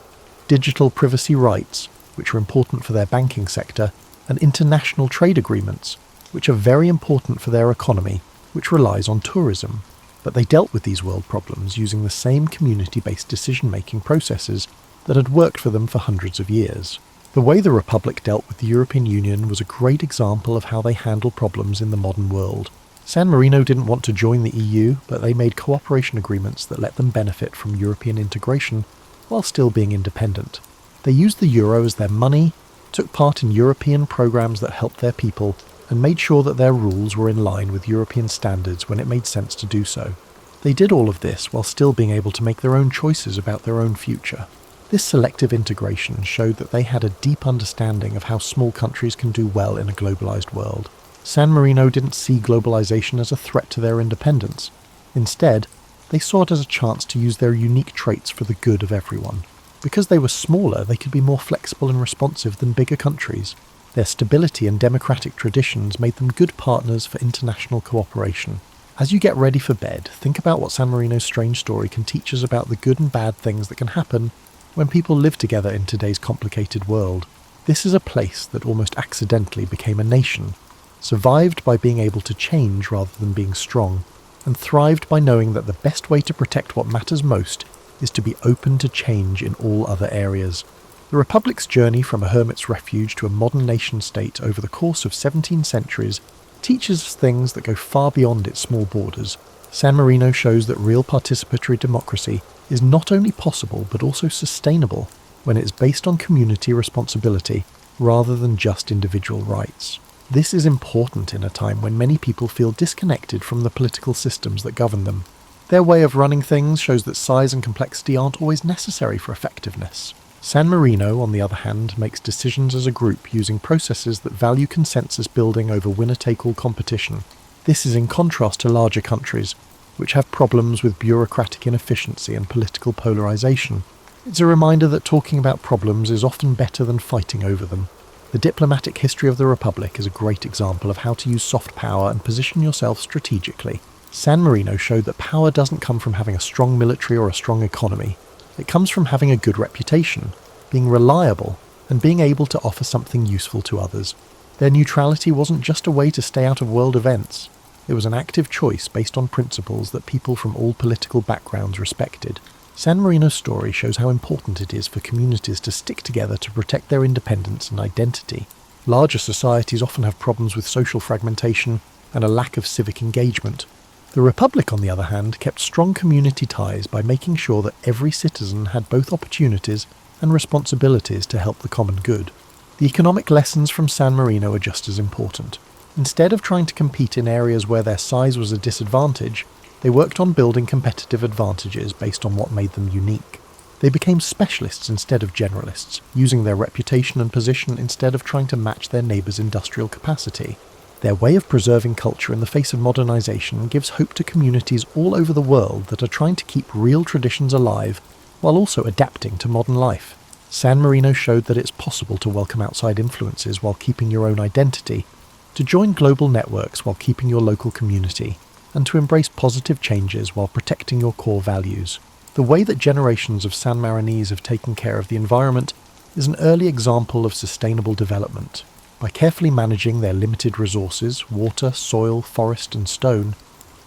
digital privacy rights, which are important for their banking sector, and international trade agreements, which are very important for their economy, which relies on tourism. But they dealt with these world problems using the same community-based decision-making processes that had worked for them for hundreds of years. The way the Republic dealt with the European Union was a great example of how they handle problems in the modern world. San Marino didn't want to join the EU, but they made cooperation agreements that let them benefit from European integration while still being independent. They used the euro as their money, took part in European programs that helped their people, and made sure that their rules were in line with European standards when it made sense to do so. They did all of this while still being able to make their own choices about their own future. This selective integration showed that they had a deep understanding of how small countries can do well in a globalized world. San Marino didn't see globalization as a threat to their independence. Instead, they saw it as a chance to use their unique traits for the good of everyone. Because they were smaller, they could be more flexible and responsive than bigger countries. Their stability and democratic traditions made them good partners for international cooperation. As you get ready for bed, think about what San Marino's strange story can teach us about the good and bad things that can happen when people live together in today's complicated world. This is a place that almost accidentally became a nation, survived by being able to change rather than being strong, and thrived by knowing that the best way to protect what matters most is to be open to change in all other areas. The Republic's journey from a hermit's refuge to a modern nation-state over the course of 17 centuries teaches us things that go far beyond its small borders. San Marino shows that real participatory democracy is not only possible but also sustainable when it is based on community responsibility rather than just individual rights. This is important in a time when many people feel disconnected from the political systems that govern them. Their way of running things shows that size and complexity aren't always necessary for effectiveness. San Marino, on the other hand, makes decisions as a group using processes that value consensus building over winner-take-all competition. This is in contrast to larger countries, which have problems with bureaucratic inefficiency and political polarization. It's a reminder that talking about problems is often better than fighting over them. The diplomatic history of the Republic is a great example of how to use soft power and position yourself strategically. San Marino showed that power doesn't come from having a strong military or a strong economy. It comes from having a good reputation, being reliable, and being able to offer something useful to others. Their neutrality wasn't just a way to stay out of world events. It was an active choice based on principles that people from all political backgrounds respected. San Marino's story shows how important it is for communities to stick together to protect their independence and identity. Larger societies often have problems with social fragmentation and a lack of civic engagement. The Republic, on the other hand, kept strong community ties by making sure that every citizen had both opportunities and responsibilities to help the common good. The economic lessons from San Marino are just as important. Instead of trying to compete in areas where their size was a disadvantage, they worked on building competitive advantages based on what made them unique. They became specialists instead of generalists, using their reputation and position instead of trying to match their neighbours' industrial capacity. Their way of preserving culture in the face of modernization gives hope to communities all over the world that are trying to keep real traditions alive while also adapting to modern life. San Marino showed that it's possible to welcome outside influences while keeping your own identity, to join global networks while keeping your local community, and to embrace positive changes while protecting your core values. The way that generations of San Marinese have taken care of the environment is an early example of sustainable development. By carefully managing their limited resources, water, soil, forest and stone,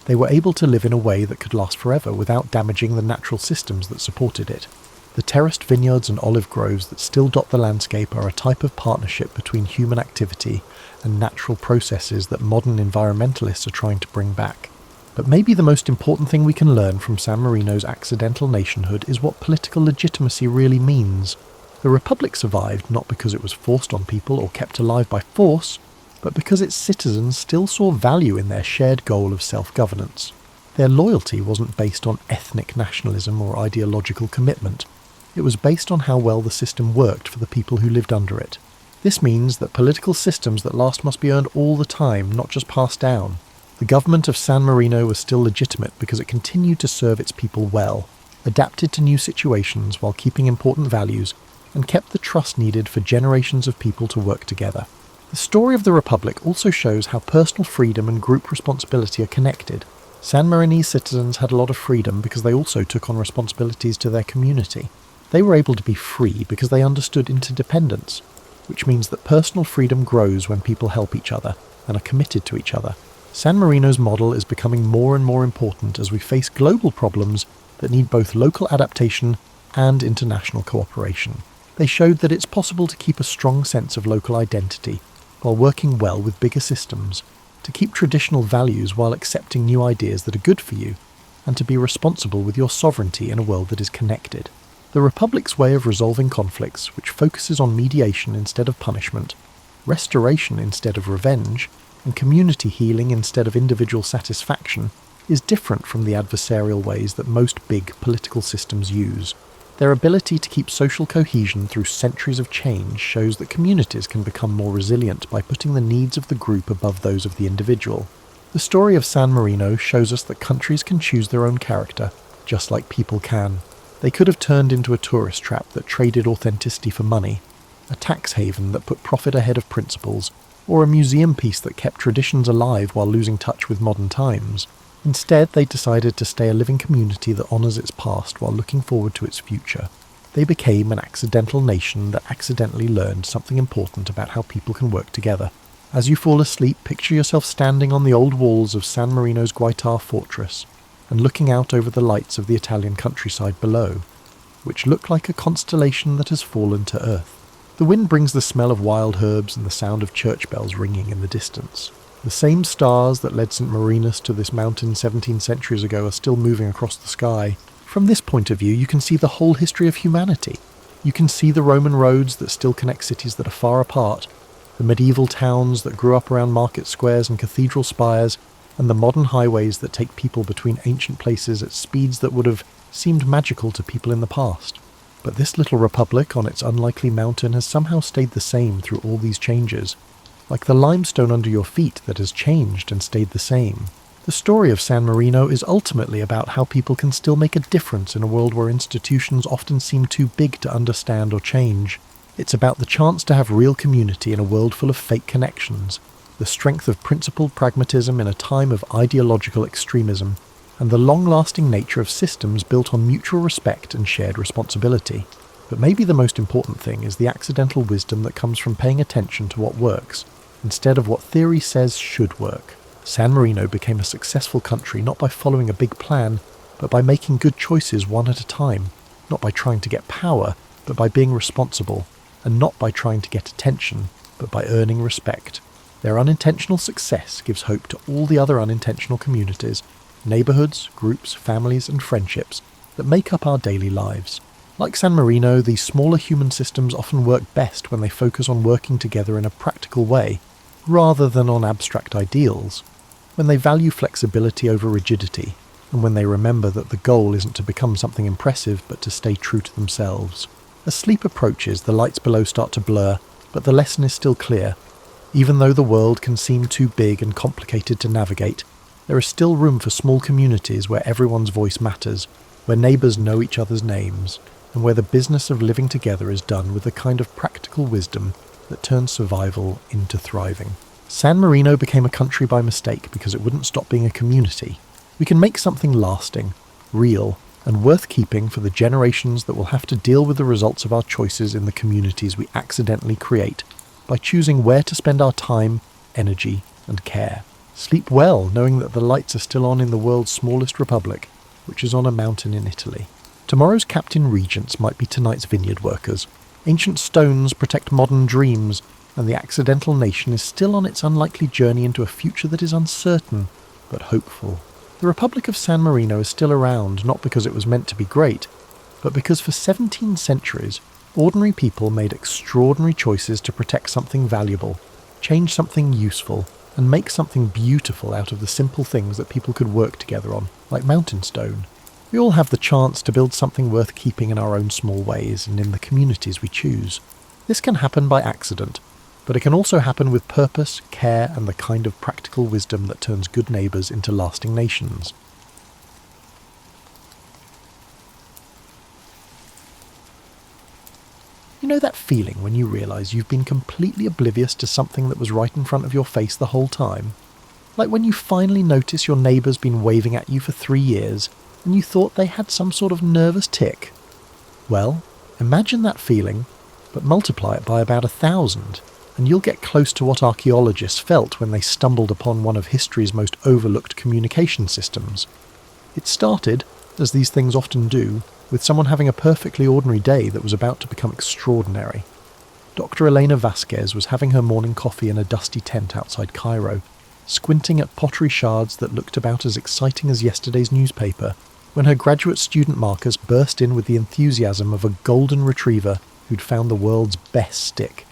they were able to live in a way that could last forever without damaging the natural systems that supported it. The terraced vineyards and olive groves that still dot the landscape are a type of partnership between human activity and natural processes that modern environmentalists are trying to bring back. But maybe the most important thing we can learn from San Marino's accidental nationhood is what political legitimacy really means. The Republic survived not because it was forced on people or kept alive by force, but because its citizens still saw value in their shared goal of self-governance. Their loyalty wasn't based on ethnic nationalism or ideological commitment. It was based on how well the system worked for the people who lived under it. This means that political systems that last must be earned all the time, not just passed down. The government of San Marino was still legitimate because it continued to serve its people well, adapted to new situations while keeping important values, and kept the trust needed for generations of people to work together. The story of the Republic also shows how personal freedom and group responsibility are connected. San Marinese citizens had a lot of freedom because they also took on responsibilities to their community. They were able to be free because they understood interdependence, which means that personal freedom grows when people help each other and are committed to each other. San Marino's model is becoming more and more important as we face global problems that need both local adaptation and international cooperation. They showed that it's possible to keep a strong sense of local identity while working well with bigger systems, to keep traditional values while accepting new ideas that are good for you, and to be responsible with your sovereignty in a world that is connected. The Republic's way of resolving conflicts, which focuses on mediation instead of punishment, restoration instead of revenge, and community healing instead of individual satisfaction, is different from the adversarial ways that most big political systems use. Their ability to keep social cohesion through centuries of change shows that communities can become more resilient by putting the needs of the group above those of the individual. The story of San Marino shows us that countries can choose their own character, just like people can. They could have turned into a tourist trap that traded authenticity for money, a tax haven that put profit ahead of principles, or a museum piece that kept traditions alive while losing touch with modern times. Instead, they decided to stay a living community that honours its past while looking forward to its future. They became an accidental nation that accidentally learned something important about how people can work together. As you fall asleep, picture yourself standing on the old walls of San Marino's Guaitar fortress and looking out over the lights of the Italian countryside below, which look like a constellation that has fallen to earth. The wind brings the smell of wild herbs and the sound of church bells ringing in the distance. The same stars that led St. Marinus to this mountain 17 centuries ago are still moving across the sky. From this point of view, you can see the whole history of humanity. You can see the Roman roads that still connect cities that are far apart, the medieval towns that grew up around market squares and cathedral spires, and the modern highways that take people between ancient places at speeds that would have seemed magical to people in the past. But this little republic on its unlikely mountain has somehow stayed the same through all these changes, like the limestone under your feet that has changed and stayed the same. The story of San Marino is ultimately about how people can still make a difference in a world where institutions often seem too big to understand or change. It's about the chance to have real community in a world full of fake connections, the strength of principled pragmatism in a time of ideological extremism, and the long-lasting nature of systems built on mutual respect and shared responsibility. But maybe the most important thing is the accidental wisdom that comes from paying attention to what works, instead of what theory says should work. San Marino became a successful country not by following a big plan, but by making good choices one at a time, not by trying to get power, but by being responsible, and not by trying to get attention, but by earning respect. Their unintentional success gives hope to all the other unintentional communities, neighbourhoods, groups, families, and friendships that make up our daily lives. Like San Marino, these smaller human systems often work best when they focus on working together in a practical way, rather than on abstract ideals, when they value flexibility over rigidity, and when they remember that the goal isn't to become something impressive but to stay true to themselves. As sleep approaches, the lights below start to blur, but the lesson is still clear. Even though the world can seem too big and complicated to navigate, there is still room for small communities where everyone's voice matters, where neighbours know each other's names, and where the business of living together is done with the kind of practical wisdom that turns survival into thriving. San Marino became a country by mistake because it wouldn't stop being a community. We can make something lasting, real, and worth keeping for the generations that will have to deal with the results of our choices in the communities we accidentally create by choosing where to spend our time, energy, and care. Sleep well, knowing that the lights are still on in the world's smallest republic, which is on a mountain in Italy. Tomorrow's Captain Regents might be tonight's vineyard workers. Ancient stones protect modern dreams, and the accidental nation is still on its unlikely journey into a future that is uncertain, but hopeful. The Republic of San Marino is still around, not because it was meant to be great, but because for 17 centuries, ordinary people made extraordinary choices to protect something valuable, change something useful, and make something beautiful out of the simple things that people could work together on, like mountain stone. We all have the chance to build something worth keeping in our own small ways and in the communities we choose. This can happen by accident, but it can also happen with purpose, care, and the kind of practical wisdom that turns good neighbours into lasting nations. You know that feeling when you realise you've been completely oblivious to something that was right in front of your face the whole time? Like when you finally notice your neighbour's been waving at you for 3 years, and you thought they had some sort of nervous tic. Well, imagine that feeling, but multiply it by about 1,000, and you'll get close to what archaeologists felt when they stumbled upon one of history's most overlooked communication systems. It started, as these things often do, with someone having a perfectly ordinary day that was about to become extraordinary. Dr. Elena Vasquez was having her morning coffee in a dusty tent outside Cairo, squinting at pottery shards that looked about as exciting as yesterday's newspaper, when her graduate student Marcus burst in with the enthusiasm of a golden retriever who'd found the world's best stick.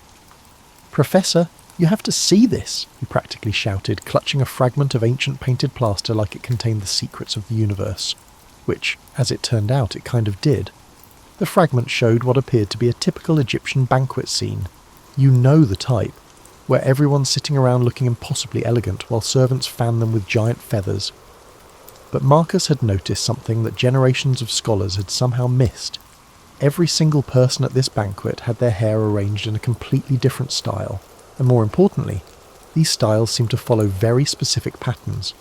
"Professor, you have to see this," he practically shouted, clutching a fragment of ancient painted plaster like it contained the secrets of the universe. Which, as it turned out, it kind of did. The fragment showed what appeared to be a typical Egyptian banquet scene. You know the type, where everyone's sitting around looking impossibly elegant while servants fan them with giant feathers. But Marcus had noticed something that generations of scholars had somehow missed. Every single person at this banquet had their hair arranged in a completely different style, and more importantly, these styles seemed to follow very specific patterns.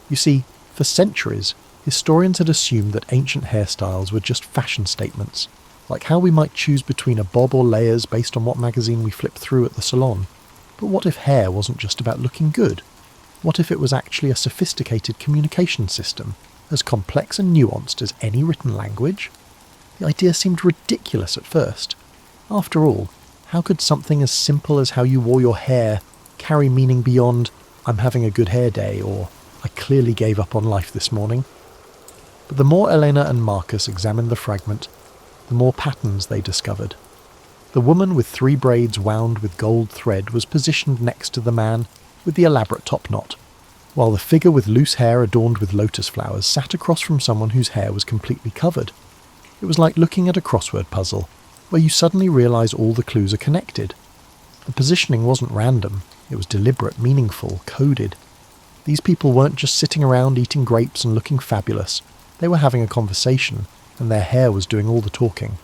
You see, for centuries, historians had assumed that ancient hairstyles were just fashion statements, like how we might choose between a bob or layers based on what magazine we flipped through at the salon. But what if hair wasn't just about looking good? What if it was actually a sophisticated communication system, as complex and nuanced as any written language? The idea seemed ridiculous at first. After all, how could something as simple as how you wore your hair carry meaning beyond "I'm having a good hair day" or "I clearly gave up on life this morning"? But the more Elena and Marcus examined the fragment, the more patterns they discovered. The woman with 3 braids wound with gold thread was positioned next to the man with the elaborate top knot, while the figure with loose hair adorned with lotus flowers sat across from someone whose hair was completely covered. It was like looking at a crossword puzzle, where you suddenly realise all the clues are connected. The positioning wasn't random, it was deliberate, meaningful, coded. These people weren't just sitting around eating grapes and looking fabulous, they were having a conversation, and their hair was doing all the talking.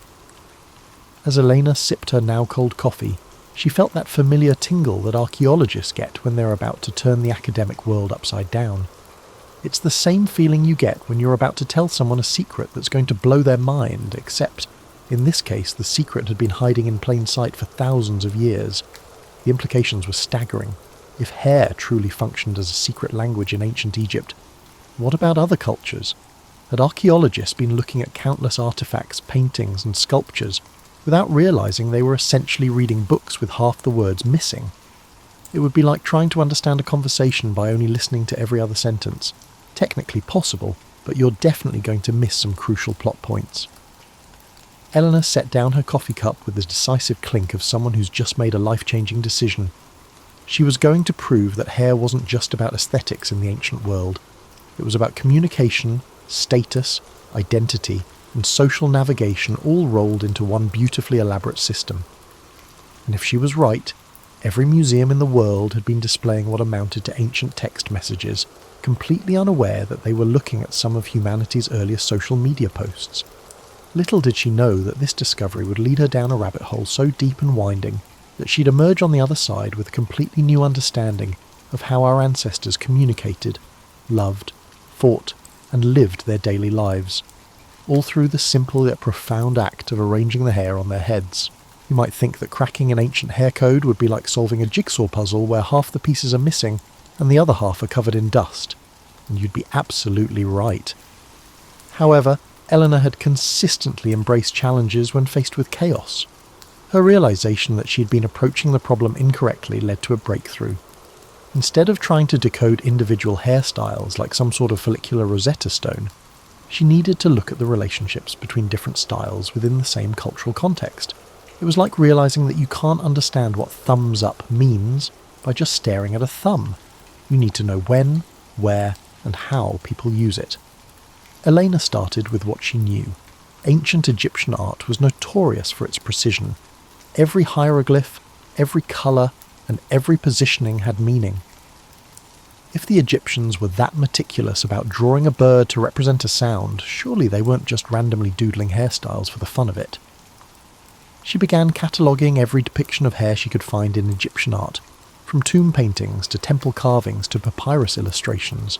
As Elena sipped her now-cold coffee, she felt that familiar tingle that archaeologists get when they're about to turn the academic world upside down. It's the same feeling you get when you're about to tell someone a secret that's going to blow their mind, except, in this case, the secret had been hiding in plain sight for thousands of years. The implications were staggering. If hair truly functioned as a secret language in ancient Egypt, what about other cultures? Had archaeologists been looking at countless artifacts, paintings, and sculptures without realising they were essentially reading books with half the words missing? It would be like trying to understand a conversation by only listening to every other sentence. Technically possible, but you're definitely going to miss some crucial plot points. Eleanor set down her coffee cup with the decisive clink of someone who's just made a life-changing decision. She was going to prove that hair wasn't just about aesthetics in the ancient world. It was about communication, status, identity, and social navigation all rolled into one beautifully elaborate system. And if she was right, every museum in the world had been displaying what amounted to ancient text messages, completely unaware that they were looking at some of humanity's earliest social media posts. Little did she know that this discovery would lead her down a rabbit hole so deep and winding that she'd emerge on the other side with a completely new understanding of how our ancestors communicated, loved, fought, and lived their daily lives, all through the simple yet profound act of arranging the hair on their heads. You might think that cracking an ancient hair code would be like solving a jigsaw puzzle where half the pieces are missing and the other half are covered in dust, and you'd be absolutely right. However, Eleanor had consistently embraced challenges when faced with chaos. Her realization that she had been approaching the problem incorrectly led to a breakthrough. Instead of trying to decode individual hairstyles like some sort of follicular Rosetta Stone, she needed to look at the relationships between different styles within the same cultural context. It was like realizing that you can't understand what thumbs up means by just staring at a thumb. You need to know when, where, and how people use it. Elena started with what she knew. Ancient Egyptian art was notorious for its precision. Every hieroglyph, every colour, and every positioning had meaning. If the Egyptians were that meticulous about drawing a bird to represent a sound, surely they weren't just randomly doodling hairstyles for the fun of it. She began cataloguing every depiction of hair she could find in Egyptian art, from tomb paintings to temple carvings to papyrus illustrations.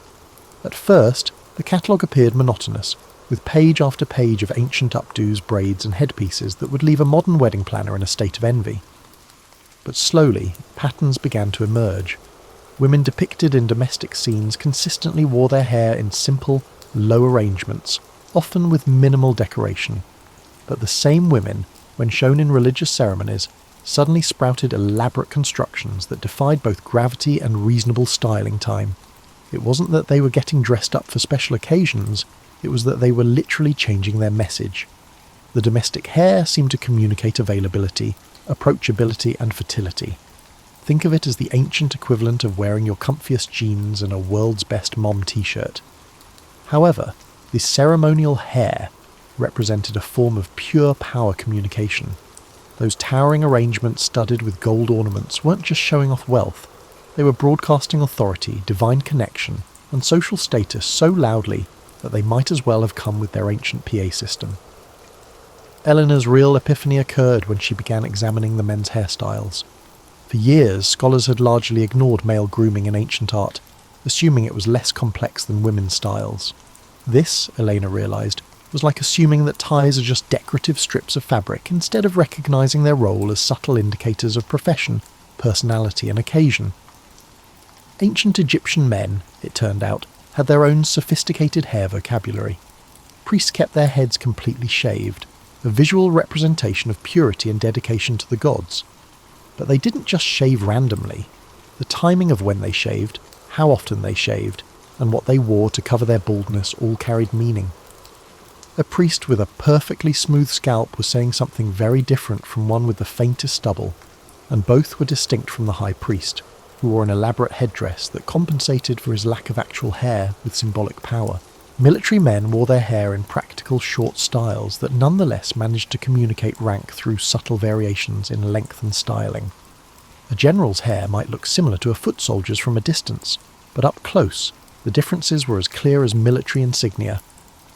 At first, the catalogue appeared monotonous, with page after page of ancient updos, braids and headpieces that would leave a modern wedding planner in a state of envy. But slowly, patterns began to emerge. Women depicted in domestic scenes consistently wore their hair in simple, low arrangements, often with minimal decoration. But the same women, when shown in religious ceremonies, suddenly sprouted elaborate constructions that defied both gravity and reasonable styling time. It wasn't that they were getting dressed up for special occasions, it was that they were literally changing their message. The domestic hair seemed to communicate availability, approachability and fertility. Think of it as the ancient equivalent of wearing your comfiest jeans and a world's best mom t-shirt. However, the ceremonial hair represented a form of pure power communication. Those towering arrangements studded with gold ornaments weren't just showing off wealth, they were broadcasting authority, divine connection, and social status so loudly that they might as well have come with their ancient PA system. Eleanor's real epiphany occurred when she began examining the men's hairstyles. For years, scholars had largely ignored male grooming in ancient art, assuming it was less complex than women's styles. This, Elena realised, was like assuming that ties are just decorative strips of fabric instead of recognising their role as subtle indicators of profession, personality and occasion. Ancient Egyptian men, it turned out, had their own sophisticated hair vocabulary. Priests kept their heads completely shaved, a visual representation of purity and dedication to the gods. But they didn't just shave randomly. The timing of when they shaved, how often they shaved, and what they wore to cover their baldness all carried meaning. A priest with a perfectly smooth scalp was saying something very different from one with the faintest stubble, and both were distinct from the high priest, who wore an elaborate headdress that compensated for his lack of actual hair with symbolic power. Military men wore their hair in practical short styles that nonetheless managed to communicate rank through subtle variations in length and styling. A general's hair might look similar to a foot soldier's from a distance, but up close, the differences were as clear as military insignia.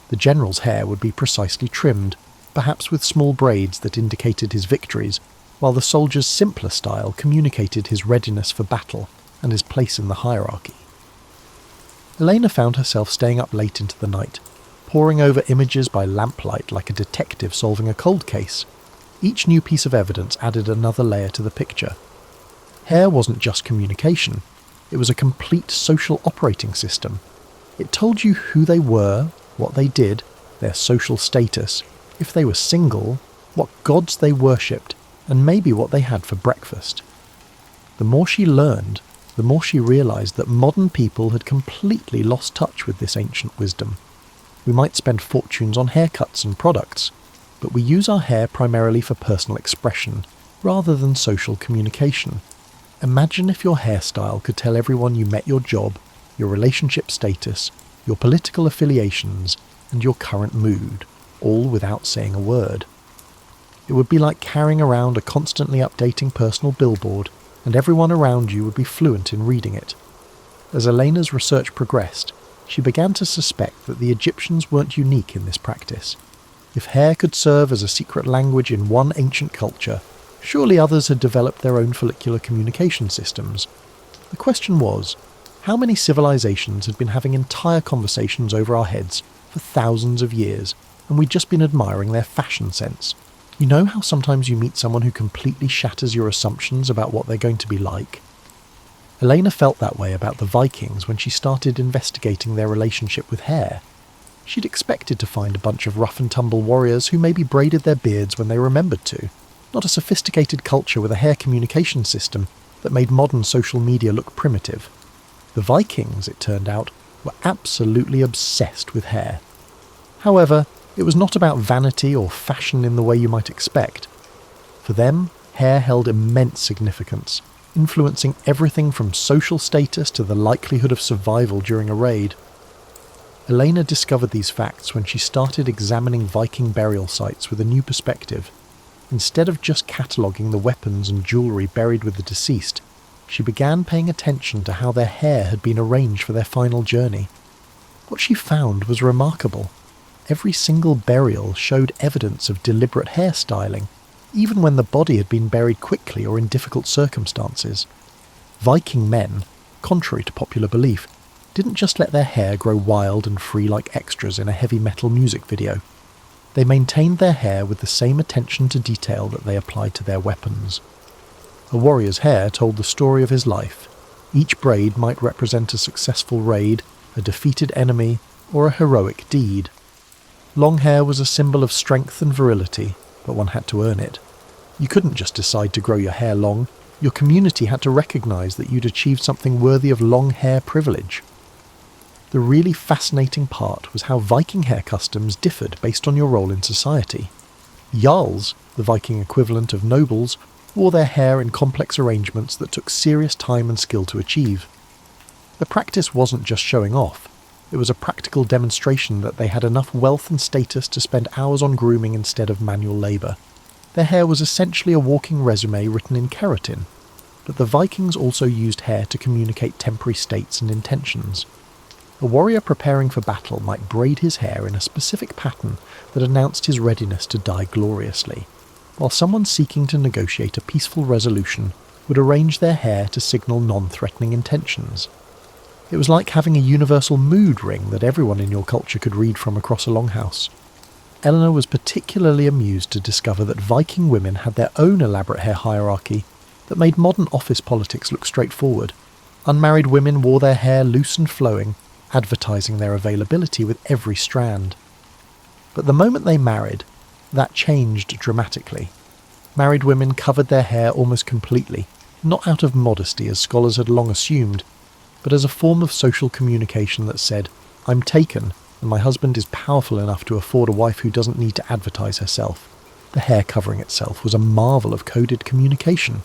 The general's hair would be precisely trimmed, perhaps with small braids that indicated his victories, while the soldier's simpler style communicated his readiness for battle and his place in the hierarchy. Elena found herself staying up late into the night, poring over images by lamplight like a detective solving a cold case. Each new piece of evidence added another layer to the picture. Hair wasn't just communication, it was a complete social operating system. It told you who they were, what they did, their social status, if they were single, what gods they worshipped, and maybe what they had for breakfast. The more she learned, the more she realised that modern people had completely lost touch with this ancient wisdom. We might spend fortunes on haircuts and products, but we use our hair primarily for personal expression, rather than social communication. Imagine if your hairstyle could tell everyone you met your job, your relationship status, your political affiliations, and your current mood, all without saying a word. It would be like carrying around a constantly updating personal billboard, and everyone around you would be fluent in reading it. As Elena's research progressed, she began to suspect that the Egyptians weren't unique in this practice. If hair could serve as a secret language in one ancient culture, surely others had developed their own follicular communication systems. The question was, how many civilizations had been having entire conversations over our heads for thousands of years, and we'd just been admiring their fashion sense? You know how sometimes you meet someone who completely shatters your assumptions about what they're going to be like? Elena felt that way about the Vikings when she started investigating their relationship with hair. She'd expected to find a bunch of rough-and-tumble warriors who maybe braided their beards when they remembered to, not a sophisticated culture with a hair communication system that made modern social media look primitive. The Vikings, it turned out, were absolutely obsessed with hair. However, it was not about vanity or fashion in the way you might expect. For them, hair held immense significance, influencing everything from social status to the likelihood of survival during a raid. Elena discovered these facts when she started examining Viking burial sites with a new perspective. Instead of just cataloguing the weapons and jewellery buried with the deceased, she began paying attention to how their hair had been arranged for their final journey. What she found was remarkable. Every single burial showed evidence of deliberate hairstyling, even when the body had been buried quickly or in difficult circumstances. Viking men, contrary to popular belief, didn't just let their hair grow wild and free like extras in a heavy metal music video. They maintained their hair with the same attention to detail that they applied to their weapons. A warrior's hair told the story of his life. Each braid might represent a successful raid, a defeated enemy, or a heroic deed. Long hair was a symbol of strength and virility, but one had to earn it. You couldn't just decide to grow your hair long. Your community had to recognise that you'd achieved something worthy of long hair privilege. The really fascinating part was how Viking hair customs differed based on your role in society. Jarls, the Viking equivalent of nobles, wore their hair in complex arrangements that took serious time and skill to achieve. The practice wasn't just showing off. It was a practical demonstration that they had enough wealth and status to spend hours on grooming instead of manual labour. Their hair was essentially a walking resume written in keratin, but the Vikings also used hair to communicate temporary states and intentions. A warrior preparing for battle might braid his hair in a specific pattern that announced his readiness to die gloriously, while someone seeking to negotiate a peaceful resolution would arrange their hair to signal non-threatening intentions. It was like having a universal mood ring that everyone in your culture could read from across a longhouse. Eleanor was particularly amused to discover that Viking women had their own elaborate hair hierarchy that made modern office politics look straightforward. Unmarried women wore their hair loose and flowing, advertising their availability with every strand. But the moment they married, that changed dramatically. Married women covered their hair almost completely, not out of modesty as scholars had long assumed, but as a form of social communication that said, "I'm taken, and my husband is powerful enough to afford a wife who doesn't need to advertise herself." The hair covering itself was a marvel of coded communication.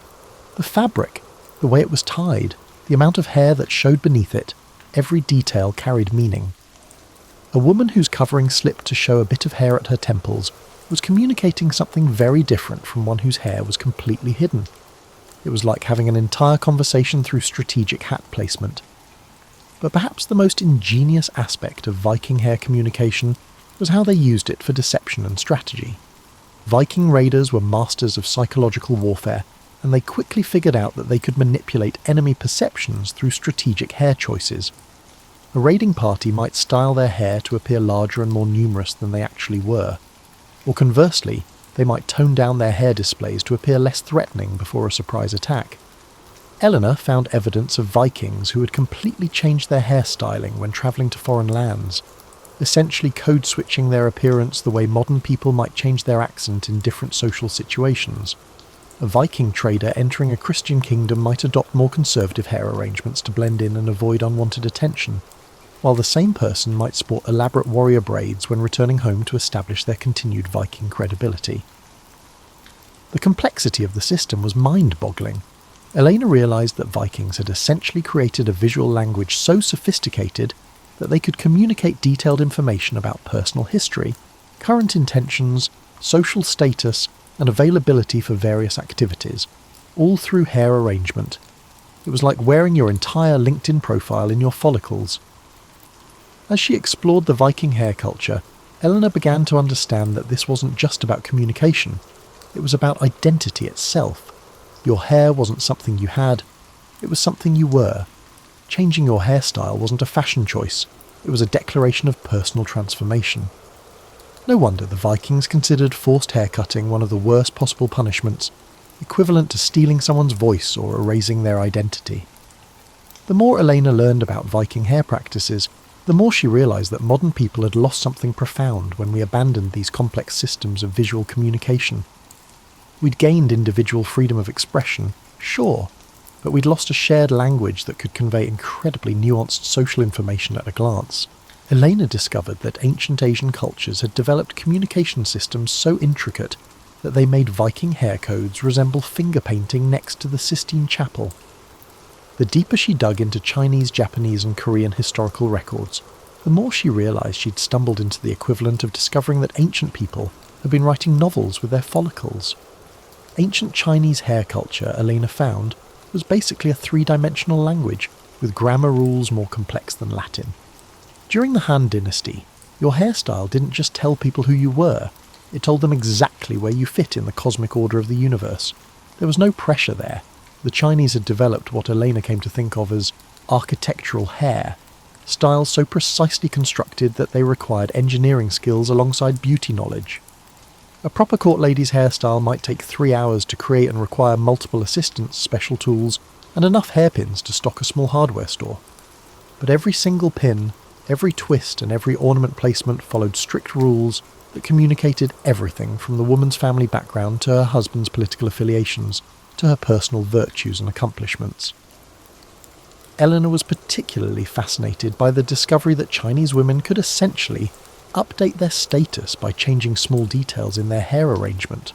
The fabric, the way it was tied, the amount of hair that showed beneath it, every detail carried meaning. A woman whose covering slipped to show a bit of hair at her temples was communicating something very different from one whose hair was completely hidden. It was like having an entire conversation through strategic hat placement. But perhaps the most ingenious aspect of Viking hair communication was how they used it for deception and strategy. Viking raiders were masters of psychological warfare, and they quickly figured out that they could manipulate enemy perceptions through strategic hair choices. A raiding party might style their hair to appear larger and more numerous than they actually were, or conversely, they might tone down their hair displays to appear less threatening before a surprise attack. Eleanor found evidence of Vikings who had completely changed their hairstyling when travelling to foreign lands, essentially code-switching their appearance the way modern people might change their accent in different social situations. A Viking trader entering a Christian kingdom might adopt more conservative hair arrangements to blend in and avoid unwanted attention, while the same person might sport elaborate warrior braids when returning home to establish their continued Viking credibility. The complexity of the system was mind-boggling. Elena realised that Vikings had essentially created a visual language so sophisticated that they could communicate detailed information about personal history, current intentions, social status, and availability for various activities, all through hair arrangement. It was like wearing your entire LinkedIn profile in your follicles. As she explored the Viking hair culture, Eleanor began to understand that this wasn't just about communication, it was about identity itself. Your hair wasn't something you had, it was something you were. Changing your hairstyle wasn't a fashion choice, it was a declaration of personal transformation. No wonder the Vikings considered forced haircutting one of the worst possible punishments, equivalent to stealing someone's voice or erasing their identity. The more Elena learned about Viking hair practices, The more she realised that modern people had lost something profound when we abandoned these complex systems of visual communication. We'd gained individual freedom of expression, sure, but we'd lost a shared language that could convey incredibly nuanced social information at a glance. Elena discovered that ancient Asian cultures had developed communication systems so intricate that they made Viking hair codes resemble finger painting next to the Sistine Chapel. The deeper she dug into Chinese, Japanese and Korean historical records, the more she realised she'd stumbled into the equivalent of discovering that ancient people had been writing novels with their follicles. Ancient Chinese hair culture, Elena found, was basically a three-dimensional language, with grammar rules more complex than Latin. During the Han Dynasty, your hairstyle didn't just tell people who you were, it told them exactly where you fit in the cosmic order of the universe. There was no pressure there. The Chinese had developed what Elena came to think of as architectural hair, styles so precisely constructed that they required engineering skills alongside beauty knowledge. A proper court lady's hairstyle might take 3 hours to create and require multiple assistants, special tools, and enough hairpins to stock a small hardware store. But every single pin, every twist and every ornament placement followed strict rules that communicated everything from the woman's family background to her husband's political affiliations, to her personal virtues and accomplishments. Eleanor was particularly fascinated by the discovery that Chinese women could essentially update their status by changing small details in their hair arrangement.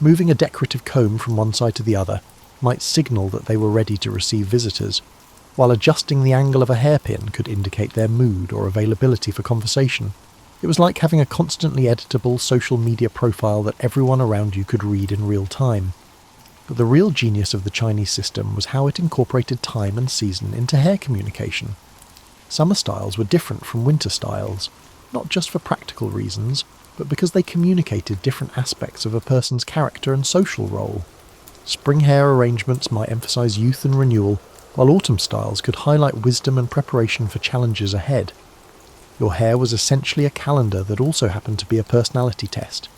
Moving a decorative comb from one side to the other might signal that they were ready to receive visitors, while adjusting the angle of a hairpin could indicate their mood or availability for conversation. It was like having a constantly editable social media profile that everyone around you could read in real time. But the real genius of the Chinese system was how it incorporated time and season into hair communication. Summer styles were different from winter styles, not just for practical reasons, but because they communicated different aspects of a person's character and social role. Spring hair arrangements might emphasize youth and renewal, while autumn styles could highlight wisdom and preparation for challenges ahead. Your hair was essentially a calendar that also happened to be a personality test.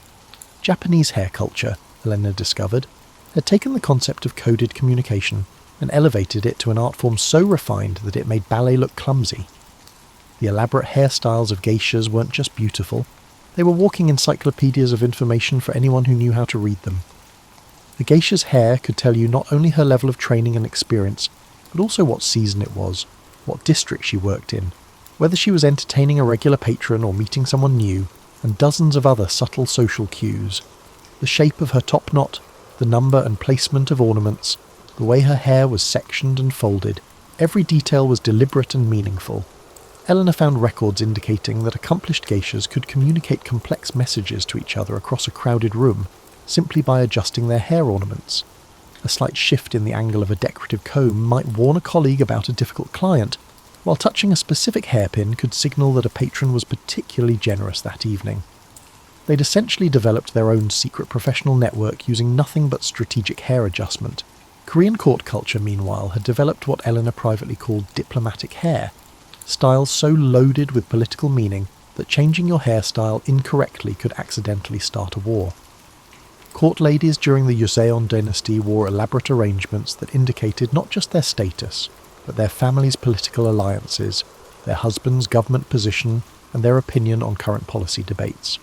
Japanese hair culture, Elena discovered, had taken the concept of coded communication and elevated it to an art form so refined that it made ballet look clumsy. The elaborate hairstyles of geishas weren't just beautiful, they were walking encyclopedias of information for anyone who knew how to read them. The geisha's hair could tell you not only her level of training and experience, but also what season it was, what district she worked in, whether she was entertaining a regular patron or meeting someone new, and dozens of other subtle social cues. The shape of her top knot, the number and placement of ornaments, the way her hair was sectioned and folded, every detail was deliberate and meaningful. Eleanor found records indicating that accomplished geishas could communicate complex messages to each other across a crowded room, simply by adjusting their hair ornaments. A slight shift in the angle of a decorative comb might warn a colleague about a difficult client, while touching a specific hairpin could signal that a patron was particularly generous that evening. They'd essentially developed their own secret professional network using nothing but strategic hair adjustment. Korean court culture, meanwhile, had developed what Eleanor privately called diplomatic hair, styles so loaded with political meaning that changing your hairstyle incorrectly could accidentally start a war. Court ladies during the Joseon dynasty wore elaborate arrangements that indicated not just their status, but their family's political alliances, their husband's government position, and their opinion on current policy debates.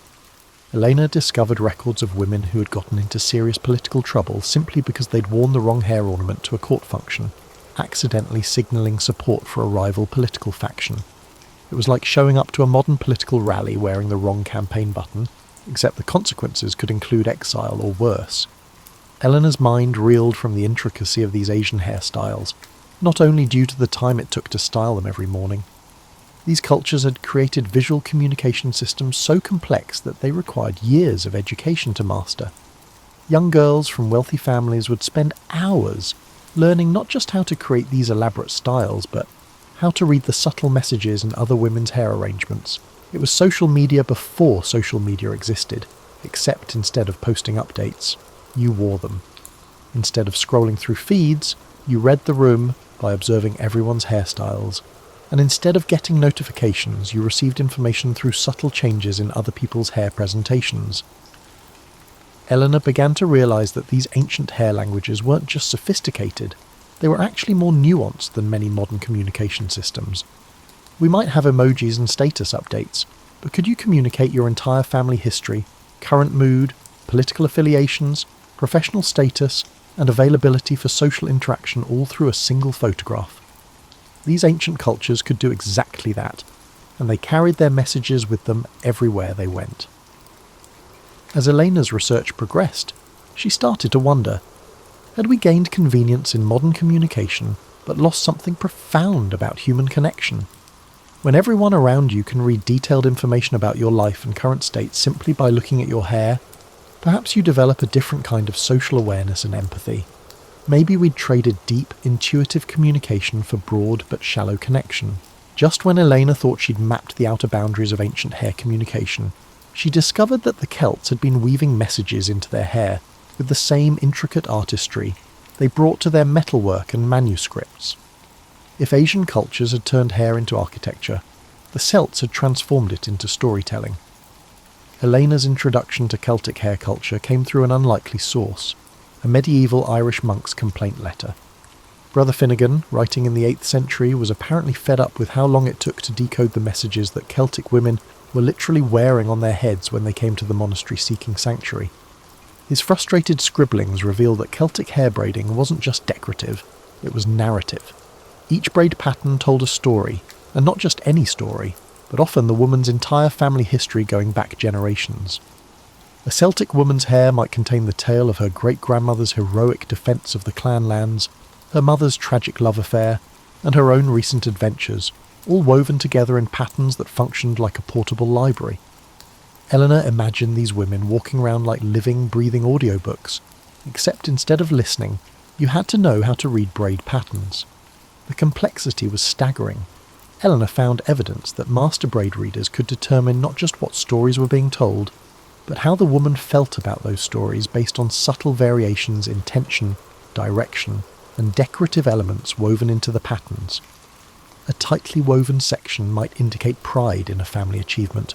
Elena discovered records of women who had gotten into serious political trouble simply because they'd worn the wrong hair ornament to a court function, accidentally signalling support for a rival political faction. It was like showing up to a modern political rally wearing the wrong campaign button, except the consequences could include exile or worse. Eleanor's mind reeled from the intricacy of these Asian hairstyles, not only due to the time it took to style them every morning. These cultures had created visual communication systems so complex that they required years of education to master. Young girls from wealthy families would spend hours learning not just how to create these elaborate styles, but how to read the subtle messages in other women's hair arrangements. It was social media before social media existed, except instead of posting updates, you wore them. Instead of scrolling through feeds, you read the room by observing everyone's hairstyles. And instead of getting notifications, you received information through subtle changes in other people's hair presentations. Eleanor began to realise that these ancient hair languages weren't just sophisticated, they were actually more nuanced than many modern communication systems. We might have emojis and status updates, but could you communicate your entire family history, current mood, political affiliations, professional status, and availability for social interaction all through a single photograph? These ancient cultures could do exactly that, and they carried their messages with them everywhere they went. As Elena's research progressed, she started to wonder, had we gained convenience in modern communication but lost something profound about human connection? When everyone around you can read detailed information about your life and current state simply by looking at your hair, perhaps you develop a different kind of social awareness and empathy. Maybe we'd traded deep, intuitive communication for broad but shallow connection. Just when Elena thought she'd mapped the outer boundaries of ancient hair communication, she discovered that the Celts had been weaving messages into their hair with the same intricate artistry they brought to their metalwork and manuscripts. If Asian cultures had turned hair into architecture, the Celts had transformed it into storytelling. Elena's introduction to Celtic hair culture came through an unlikely source, a medieval Irish monk's complaint letter. Brother Finnegan, writing in the 8th century, was apparently fed up with how long it took to decode the messages that Celtic women were literally wearing on their heads when they came to the monastery seeking sanctuary. His frustrated scribblings reveal that Celtic hair braiding wasn't just decorative, it was narrative. Each braid pattern told a story, and not just any story, but often the woman's entire family history going back generations. A Celtic woman's hair might contain the tale of her great-grandmother's heroic defence of the clan lands, her mother's tragic love affair, and her own recent adventures, all woven together in patterns that functioned like a portable library. Eleanor imagined these women walking around like living, breathing audiobooks, except instead of listening, you had to know how to read braid patterns. The complexity was staggering. Eleanor found evidence that master braid readers could determine not just what stories were being told, but how the woman felt about those stories based on subtle variations in tension, direction, and decorative elements woven into the patterns. A tightly woven section might indicate pride in a family achievement,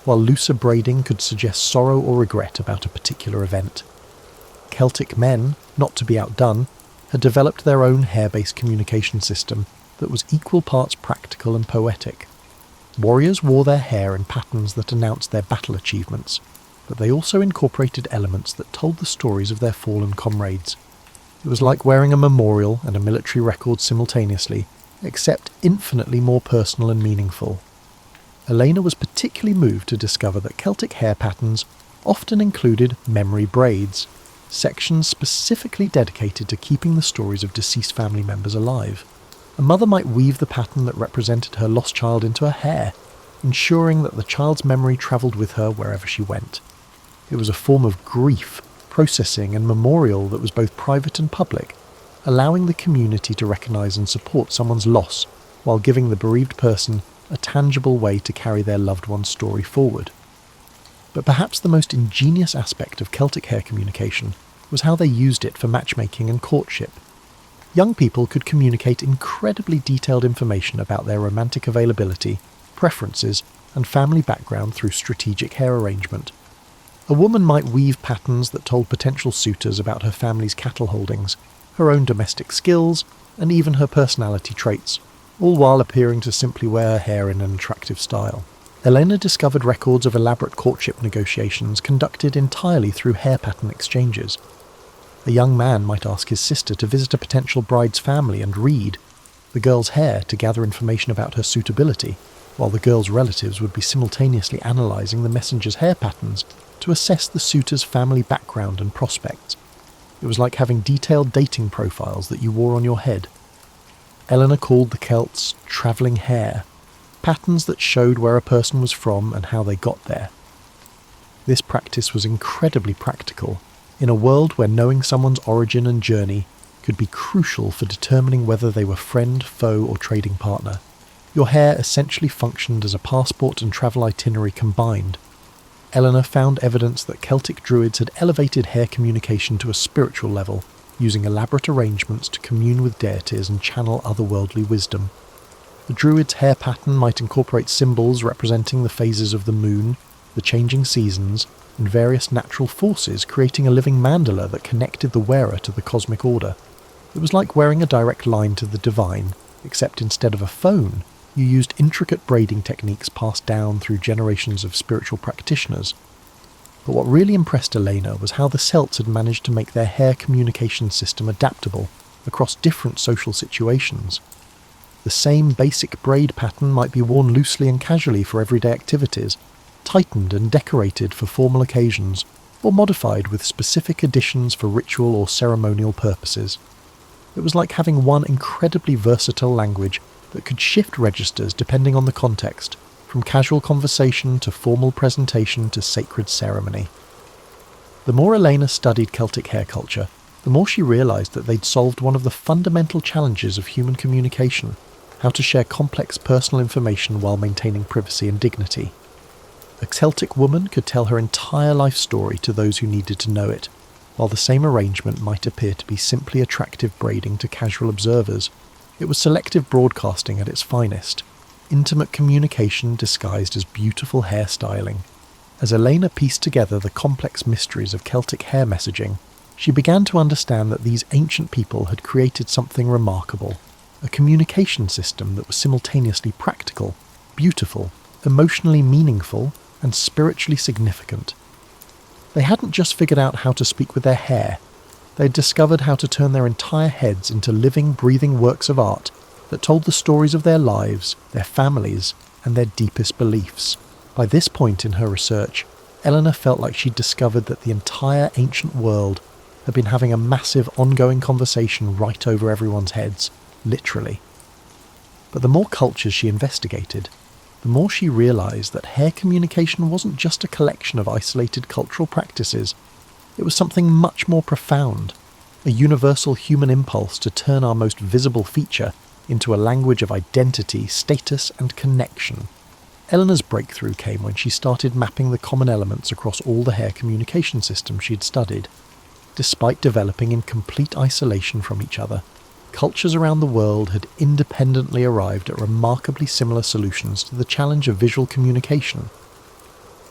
while looser braiding could suggest sorrow or regret about a particular event. Celtic men, not to be outdone, had developed their own hair-based communication system that was equal parts practical and poetic. Warriors wore their hair in patterns that announced their battle achievements, but they also incorporated elements that told the stories of their fallen comrades. It was like wearing a memorial and a military record simultaneously, except infinitely more personal and meaningful. Elena was particularly moved to discover that Celtic hair patterns often included memory braids, sections specifically dedicated to keeping the stories of deceased family members alive. A mother might weave the pattern that represented her lost child into her hair, ensuring that the child's memory travelled with her wherever she went. It was a form of grief, processing and memorial that was both private and public, allowing the community to recognise and support someone's loss while giving the bereaved person a tangible way to carry their loved one's story forward. But perhaps the most ingenious aspect of Celtic hair communication was how they used it for matchmaking and courtship. Young people could communicate incredibly detailed information about their romantic availability, preferences, and family background through strategic hair arrangement. A woman might weave patterns that told potential suitors about her family's cattle holdings, her own domestic skills, and even her personality traits, all while appearing to simply wear her hair in an attractive style. Elena discovered records of elaborate courtship negotiations conducted entirely through hair pattern exchanges. A young man might ask his sister to visit a potential bride's family and read the girl's hair to gather information about her suitability, while the girl's relatives would be simultaneously analysing the messenger's hair patterns to assess the suitor's family background and prospects. It was like having detailed dating profiles that you wore on your head. Eleanor called the Celts travelling hair, patterns that showed where a person was from and how they got there. This practice was incredibly practical, in a world where knowing someone's origin and journey could be crucial for determining whether they were friend, foe, or trading partner. Your hair essentially functioned as a passport and travel itinerary combined. Eleanor found evidence that Celtic druids had elevated hair communication to a spiritual level, using elaborate arrangements to commune with deities and channel otherworldly wisdom. The druid's hair pattern might incorporate symbols representing the phases of the moon, the changing seasons, and various natural forces, creating a living mandala that connected the wearer to the cosmic order. It was like wearing a direct line to the divine, except instead of a phone, you used intricate braiding techniques passed down through generations of spiritual practitioners. But what really impressed Elena was how the Celts had managed to make their hair communication system adaptable across different social situations. The same basic braid pattern might be worn loosely and casually for everyday activities, tightened and decorated for formal occasions, or modified with specific additions for ritual or ceremonial purposes. It was like having one incredibly versatile language that could shift registers depending on the context, from casual conversation to formal presentation to sacred ceremony. The more Elena studied Celtic hair culture, the more she realised that they'd solved one of the fundamental challenges of human communication: how to share complex personal information while maintaining privacy and dignity. A Celtic woman could tell her entire life story to those who needed to know it, while the same arrangement might appear to be simply attractive braiding to casual observers. It was selective broadcasting at its finest, intimate communication disguised as beautiful hairstyling. As Elena pieced together the complex mysteries of Celtic hair messaging, she began to understand that these ancient people had created something remarkable, a communication system that was simultaneously practical, beautiful, emotionally meaningful, and spiritually significant. They hadn't just figured out how to speak with their hair, they'd discovered how to turn their entire heads into living, breathing works of art that told the stories of their lives, their families, and their deepest beliefs. By this point in her research, Eleanor felt like she'd discovered that the entire ancient world had been having a massive ongoing conversation right over everyone's heads, literally. But the more cultures she investigated, the more she realised that hair communication wasn't just a collection of isolated cultural practices. It was something much more profound, a universal human impulse to turn our most visible feature into a language of identity, status, and connection. Eleanor's breakthrough came when she started mapping the common elements across all the hair communication systems she'd studied. Despite developing in complete isolation from each other, cultures around the world had independently arrived at remarkably similar solutions to the challenge of visual communication.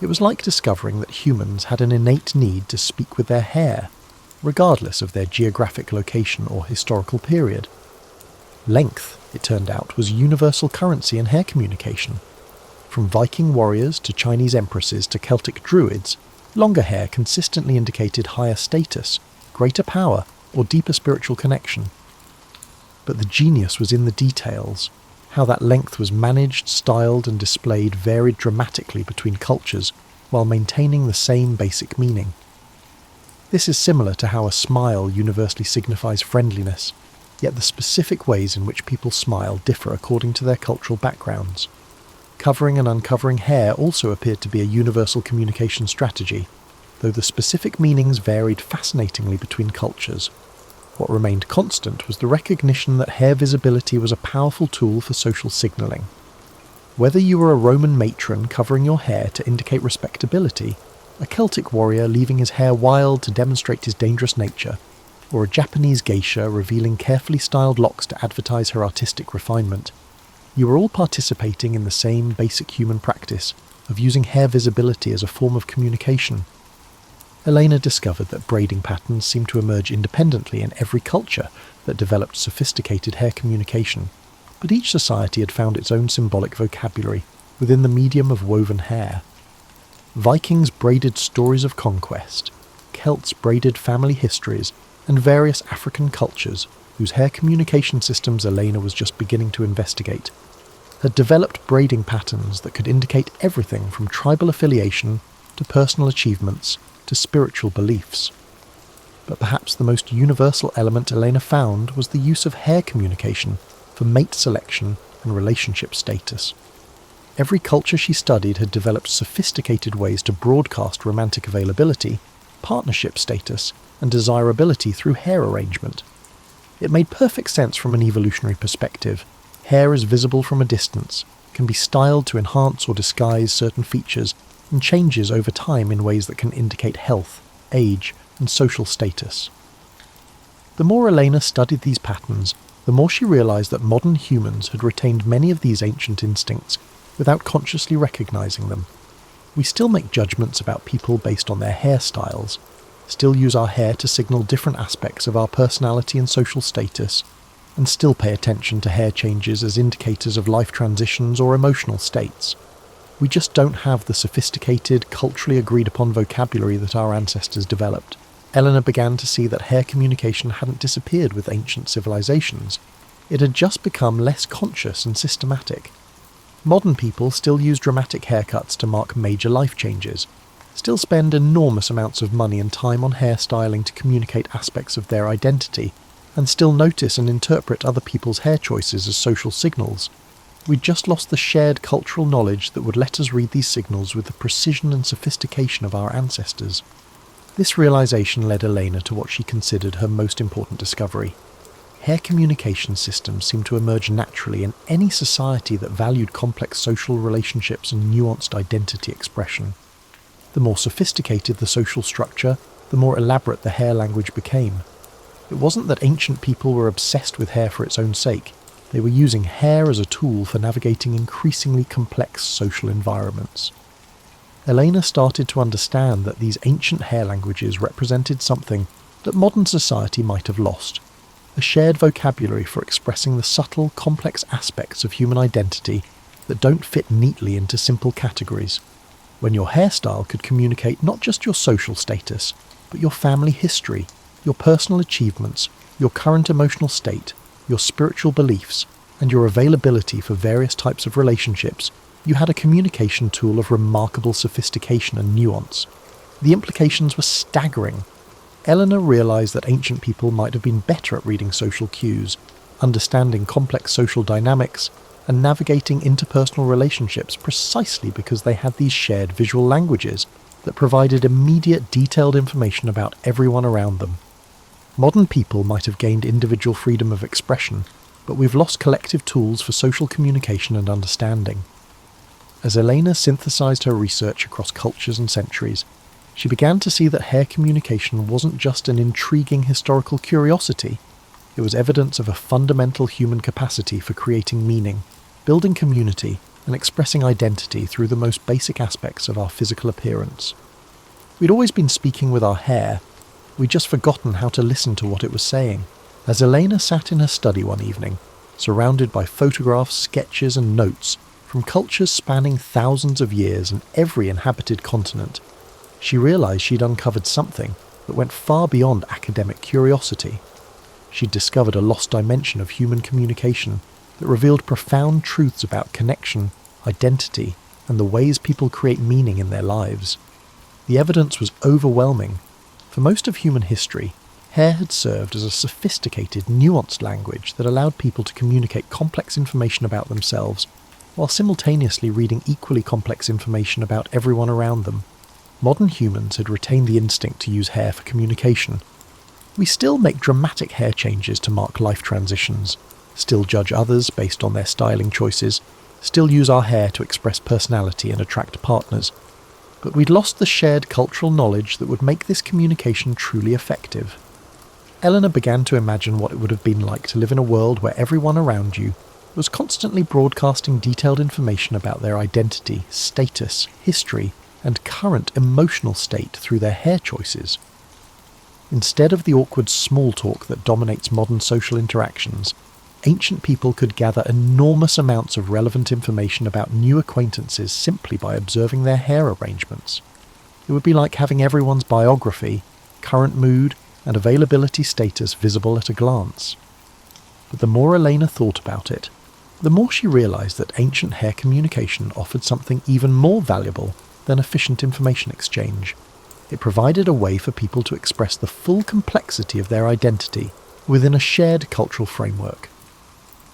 It was like discovering that humans had an innate need to speak with their hair, regardless of their geographic location or historical period. Length, it turned out, was universal currency in hair communication. From Viking warriors to Chinese empresses to Celtic druids, longer hair consistently indicated higher status, greater power, or deeper spiritual connection. But the genius was in the details. How that length was managed, styled, and displayed varied dramatically between cultures, while maintaining the same basic meaning. This is similar to how a smile universally signifies friendliness, yet the specific ways in which people smile differ according to their cultural backgrounds. Covering and uncovering hair also appeared to be a universal communication strategy, though the specific meanings varied fascinatingly between cultures. What remained constant was the recognition that hair visibility was a powerful tool for social signalling. Whether you were a Roman matron covering your hair to indicate respectability, a Celtic warrior leaving his hair wild to demonstrate his dangerous nature, or a Japanese geisha revealing carefully styled locks to advertise her artistic refinement, you were all participating in the same basic human practice of using hair visibility as a form of communication. Elena discovered that braiding patterns seemed to emerge independently in every culture that developed sophisticated hair communication, but each society had found its own symbolic vocabulary within the medium of woven hair. Vikings braided stories of conquest, Celts braided family histories, and various African cultures, whose hair communication systems Elena was just beginning to investigate, had developed braiding patterns that could indicate everything from tribal affiliation to personal achievements to spiritual beliefs. But perhaps the most universal element Elena found was the use of hair communication for mate selection and relationship status. Every culture she studied had developed sophisticated ways to broadcast romantic availability, partnership status, and desirability through hair arrangement. It made perfect sense from an evolutionary perspective. Hair is visible from a distance, can be styled to enhance or disguise certain features, and changes over time in ways that can indicate health, age, and social status. The more Elena studied these patterns, the more she realized that modern humans had retained many of these ancient instincts without consciously recognizing them. We still make judgments about people based on their hairstyles, still use our hair to signal different aspects of our personality and social status, and still pay attention to hair changes as indicators of life transitions or emotional states. We just don't have the sophisticated, culturally agreed upon vocabulary that our ancestors developed. Eleanor began to see that hair communication hadn't disappeared with ancient civilizations. It had just become less conscious and systematic. Modern people still use dramatic haircuts to mark major life changes, still spend enormous amounts of money and time on hairstyling to communicate aspects of their identity, and still notice and interpret other people's hair choices as social signals. We'd just lost the shared cultural knowledge that would let us read these signals with the precision and sophistication of our ancestors. This realization led Elena to what she considered her most important discovery. Hair communication systems seem to emerge naturally in any society that valued complex social relationships and nuanced identity expression. The more sophisticated the social structure, the more elaborate the hair language became. It wasn't that ancient people were obsessed with hair for its own sake. They were using hair as a tool for navigating increasingly complex social environments. Elena started to understand that these ancient hair languages represented something that modern society might have lost, a shared vocabulary for expressing the subtle, complex aspects of human identity that don't fit neatly into simple categories. When your hairstyle could communicate not just your social status, but your family history, your personal achievements, your current emotional state, your spiritual beliefs, and your availability for various types of relationships, you had a communication tool of remarkable sophistication and nuance. The implications were staggering. Eleanor realized that ancient people might have been better at reading social cues, understanding complex social dynamics, and navigating interpersonal relationships precisely because they had these shared visual languages that provided immediate, detailed information about everyone around them. Modern people might have gained individual freedom of expression, but we've lost collective tools for social communication and understanding. As Elena synthesized her research across cultures and centuries, she began to see that hair communication wasn't just an intriguing historical curiosity. It was evidence of a fundamental human capacity for creating meaning, building community, and expressing identity through the most basic aspects of our physical appearance. We'd always been speaking with our hair. We'd just forgotten how to listen to what it was saying. As Elena sat in her study one evening, surrounded by photographs, sketches, and notes from cultures spanning thousands of years and every inhabited continent, she realized she'd uncovered something that went far beyond academic curiosity. She'd discovered a lost dimension of human communication that revealed profound truths about connection, identity, and the ways people create meaning in their lives. The evidence was overwhelming. For most of human history, hair had served as a sophisticated, nuanced language that allowed people to communicate complex information about themselves, while simultaneously reading equally complex information about everyone around them. Modern humans had retained the instinct to use hair for communication. We still make dramatic hair changes to mark life transitions, still judge others based on their styling choices, still use our hair to express personality and attract partners. But we'd lost the shared cultural knowledge that would make this communication truly effective. Eleanor began to imagine what it would have been like to live in a world where everyone around you was constantly broadcasting detailed information about their identity, status, history, and current emotional state through their hair choices. Instead of the awkward small talk that dominates modern social interactions, ancient people could gather enormous amounts of relevant information about new acquaintances simply by observing their hair arrangements. It would be like having everyone's biography, current mood, and availability status visible at a glance. But the more Elena thought about it, the more she realized that ancient hair communication offered something even more valuable than efficient information exchange. It provided a way for people to express the full complexity of their identity within a shared cultural framework.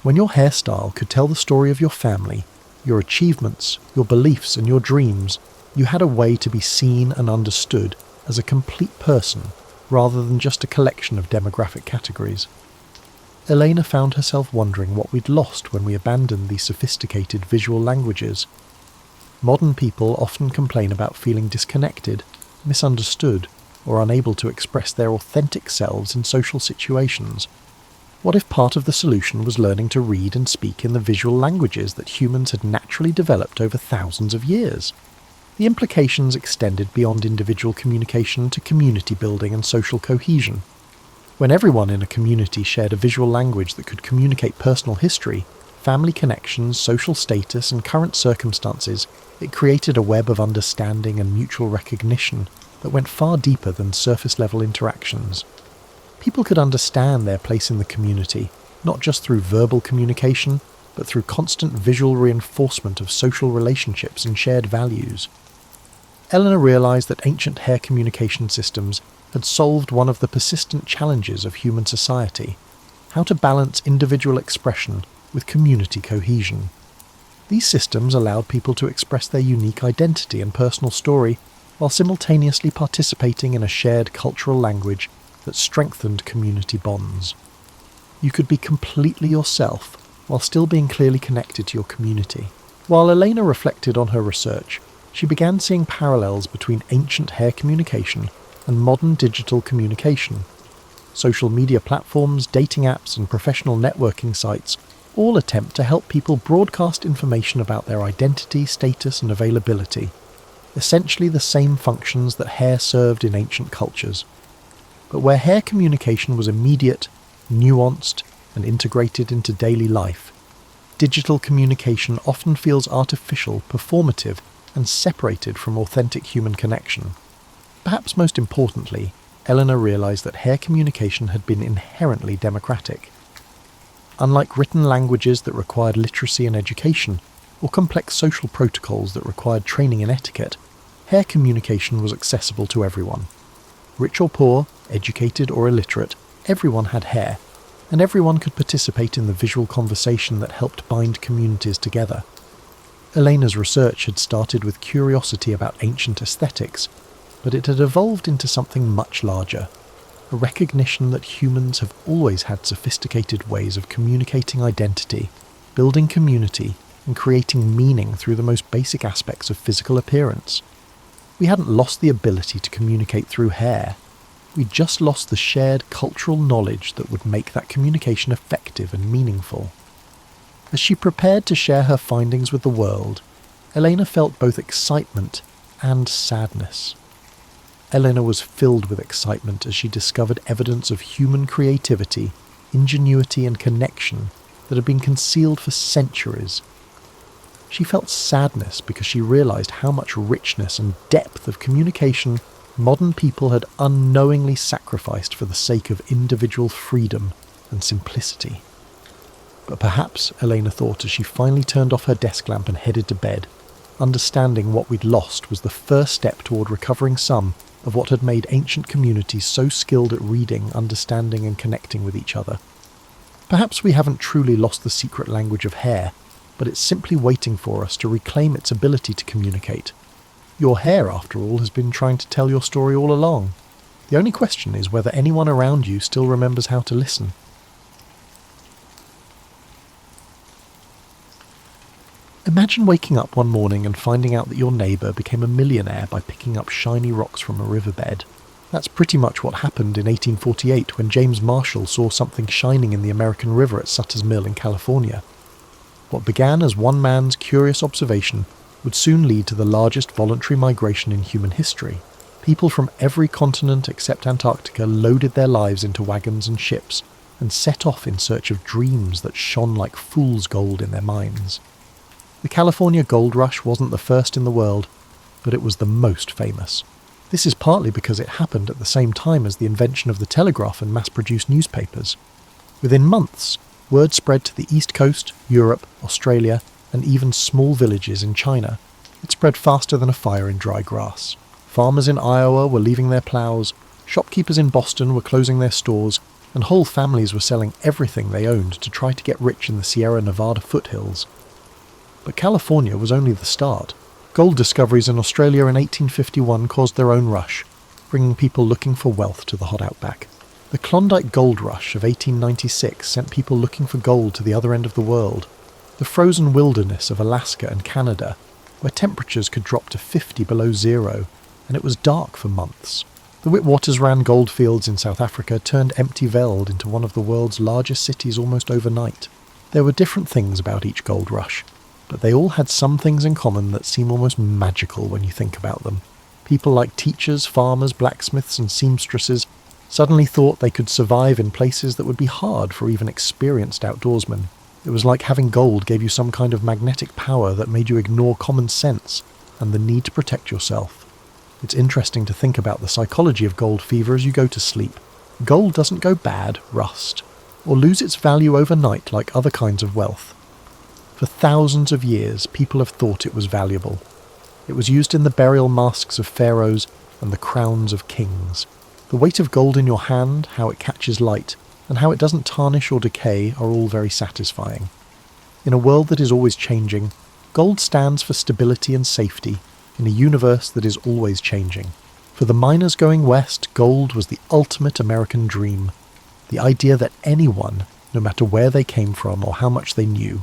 When your hairstyle could tell the story of your family, your achievements, your beliefs, and your dreams, you had a way to be seen and understood as a complete person rather than just a collection of demographic categories. Elena found herself wondering what we'd lost when we abandoned these sophisticated visual languages. Modern people often complain about feeling disconnected, misunderstood, or unable to express their authentic selves in social situations. What if part of the solution was learning to read and speak in the visual languages that humans had naturally developed over thousands of years? The implications extended beyond individual communication to community building and social cohesion. When everyone in a community shared a visual language that could communicate personal history, family connections, social status, and current circumstances, it created a web of understanding and mutual recognition that went far deeper than surface-level interactions. People could understand their place in the community, not just through verbal communication, but through constant visual reinforcement of social relationships and shared values. Eleanor realised that ancient hair communication systems had solved one of the persistent challenges of human society: how to balance individual expression with community cohesion. These systems allowed people to express their unique identity and personal story while simultaneously participating in a shared cultural language that strengthened community bonds. You could be completely yourself while still being clearly connected to your community. While Elena reflected on her research, she began seeing parallels between ancient hair communication and modern digital communication. Social media platforms, dating apps, and professional networking sites all attempt to help people broadcast information about their identity, status, and availability, essentially the same functions that hair served in ancient cultures. But where hair communication was immediate, nuanced, and integrated into daily life, digital communication often feels artificial, performative, and separated from authentic human connection. Perhaps most importantly, Eleanor realised that hair communication had been inherently democratic. Unlike written languages that required literacy and education, or complex social protocols that required training and etiquette, hair communication was accessible to everyone. Rich or poor, educated or illiterate, everyone had hair, and everyone could participate in the visual conversation that helped bind communities together. Elena's research had started with curiosity about ancient aesthetics, but it had evolved into something much larger: a recognition that humans have always had sophisticated ways of communicating identity, building community, and creating meaning through the most basic aspects of physical appearance. We hadn't lost the ability to communicate through hair. We just lost the shared cultural knowledge that would make that communication effective and meaningful. As she prepared to share her findings with the world, Elena felt both excitement and sadness. Eleanor was filled with excitement as she discovered evidence of human creativity, ingenuity, and connection that had been concealed for centuries. She felt sadness because she realized how much richness and depth of communication modern people had unknowingly sacrificed for the sake of individual freedom and simplicity. But perhaps, Elena thought as she finally turned off her desk lamp and headed to bed, understanding what we'd lost was the first step toward recovering some of what had made ancient communities so skilled at reading, understanding, and connecting with each other. Perhaps we haven't truly lost the secret language of hair, but it's simply waiting for us to reclaim its ability to communicate. Your hair, after all, has been trying to tell your story all along. The only question is whether anyone around you still remembers how to listen. Imagine waking up one morning and finding out that your neighbour became a millionaire by picking up shiny rocks from a riverbed. That's pretty much what happened in 1848 when James Marshall saw something shining in the American River at Sutter's Mill in California. What began as one man's curious observation would soon lead to the largest voluntary migration in human history. People from every continent except Antarctica loaded their lives into wagons and ships and set off in search of dreams that shone like fool's gold in their minds. The California gold rush wasn't the first in the world, but it was the most famous. This is partly because it happened at the same time as the invention of the telegraph and mass-produced newspapers. Within months, word spread to the East Coast, Europe, Australia, and even small villages in China. It spread faster than a fire in dry grass. Farmers in Iowa were leaving their plows, shopkeepers in Boston were closing their stores, and whole families were selling everything they owned to try to get rich in the Sierra Nevada foothills. But California was only the start. Gold discoveries in Australia in 1851 caused their own rush, bringing people looking for wealth to the hot outback. The Klondike Gold Rush of 1896 sent people looking for gold to the other end of the world. The frozen wilderness of Alaska and Canada, where temperatures could drop to 50 below zero, and it was dark for months. The Witwatersrand goldfields in South Africa turned empty Veld into one of the world's largest cities almost overnight. There were different things about each gold rush, but they all had some things in common that seem almost magical when you think about them. People like teachers, farmers, blacksmiths, and seamstresses suddenly thought they could survive in places that would be hard for even experienced outdoorsmen. It was like having gold gave you some kind of magnetic power that made you ignore common sense and the need to protect yourself. It's interesting to think about the psychology of gold fever as you go to sleep. Gold doesn't go bad, rust, or lose its value overnight like other kinds of wealth. For thousands of years, people have thought it was valuable. It was used in the burial masks of pharaohs and the crowns of kings. The weight of gold in your hand, how it catches light, and how it doesn't tarnish or decay are all very satisfying. In a world that is always changing, gold stands for stability and safety in a universe that is always changing. For the miners going west, gold was the ultimate American dream. The idea that anyone, no matter where they came from or how much they knew,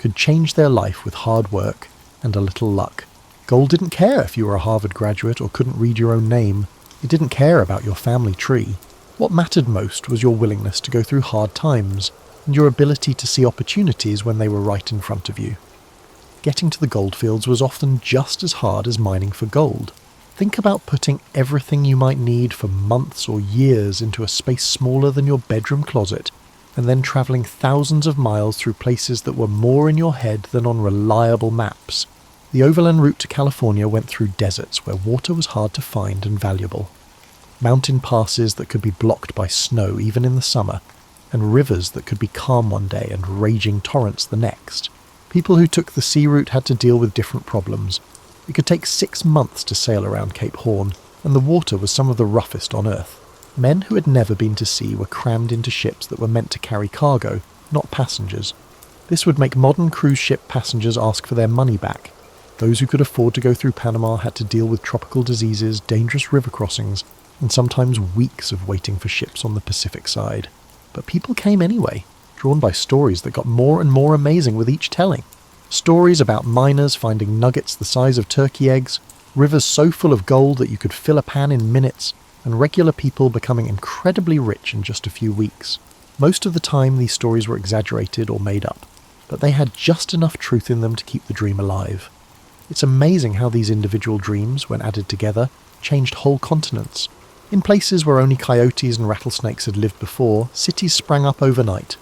could change their life with hard work and a little luck. Gold didn't care if you were a Harvard graduate or couldn't read your own name. It didn't care about your family tree. What mattered most was your willingness to go through hard times and your ability to see opportunities when they were right in front of you. Getting to the goldfields was often just as hard as mining for gold. Think about putting everything you might need for months or years into a space smaller than your bedroom closet, and then travelling thousands of miles through places that were more in your head than on reliable maps. The overland route to California went through deserts where water was hard to find and valuable, mountain passes that could be blocked by snow even in the summer, and rivers that could be calm one day and raging torrents the next. People who took the sea route had to deal with different problems. It could take 6 months to sail around Cape Horn, and the water was some of the roughest on Earth. Men who had never been to sea were crammed into ships that were meant to carry cargo, not passengers. This would make modern cruise ship passengers ask for their money back. Those who could afford to go through Panama had to deal with tropical diseases, dangerous river crossings, and sometimes weeks of waiting for ships on the Pacific side. But people came anyway, drawn by stories that got more and more amazing with each telling. Stories about miners finding nuggets the size of turkey eggs, rivers so full of gold that you could fill a pan in minutes, and regular people becoming incredibly rich in just a few weeks. Most of the time these stories were exaggerated or made up, but they had just enough truth in them to keep the dream alive. It's amazing how these individual dreams, when added together, changed whole continents. In places where only coyotes and rattlesnakes had lived before, cities sprang up overnight.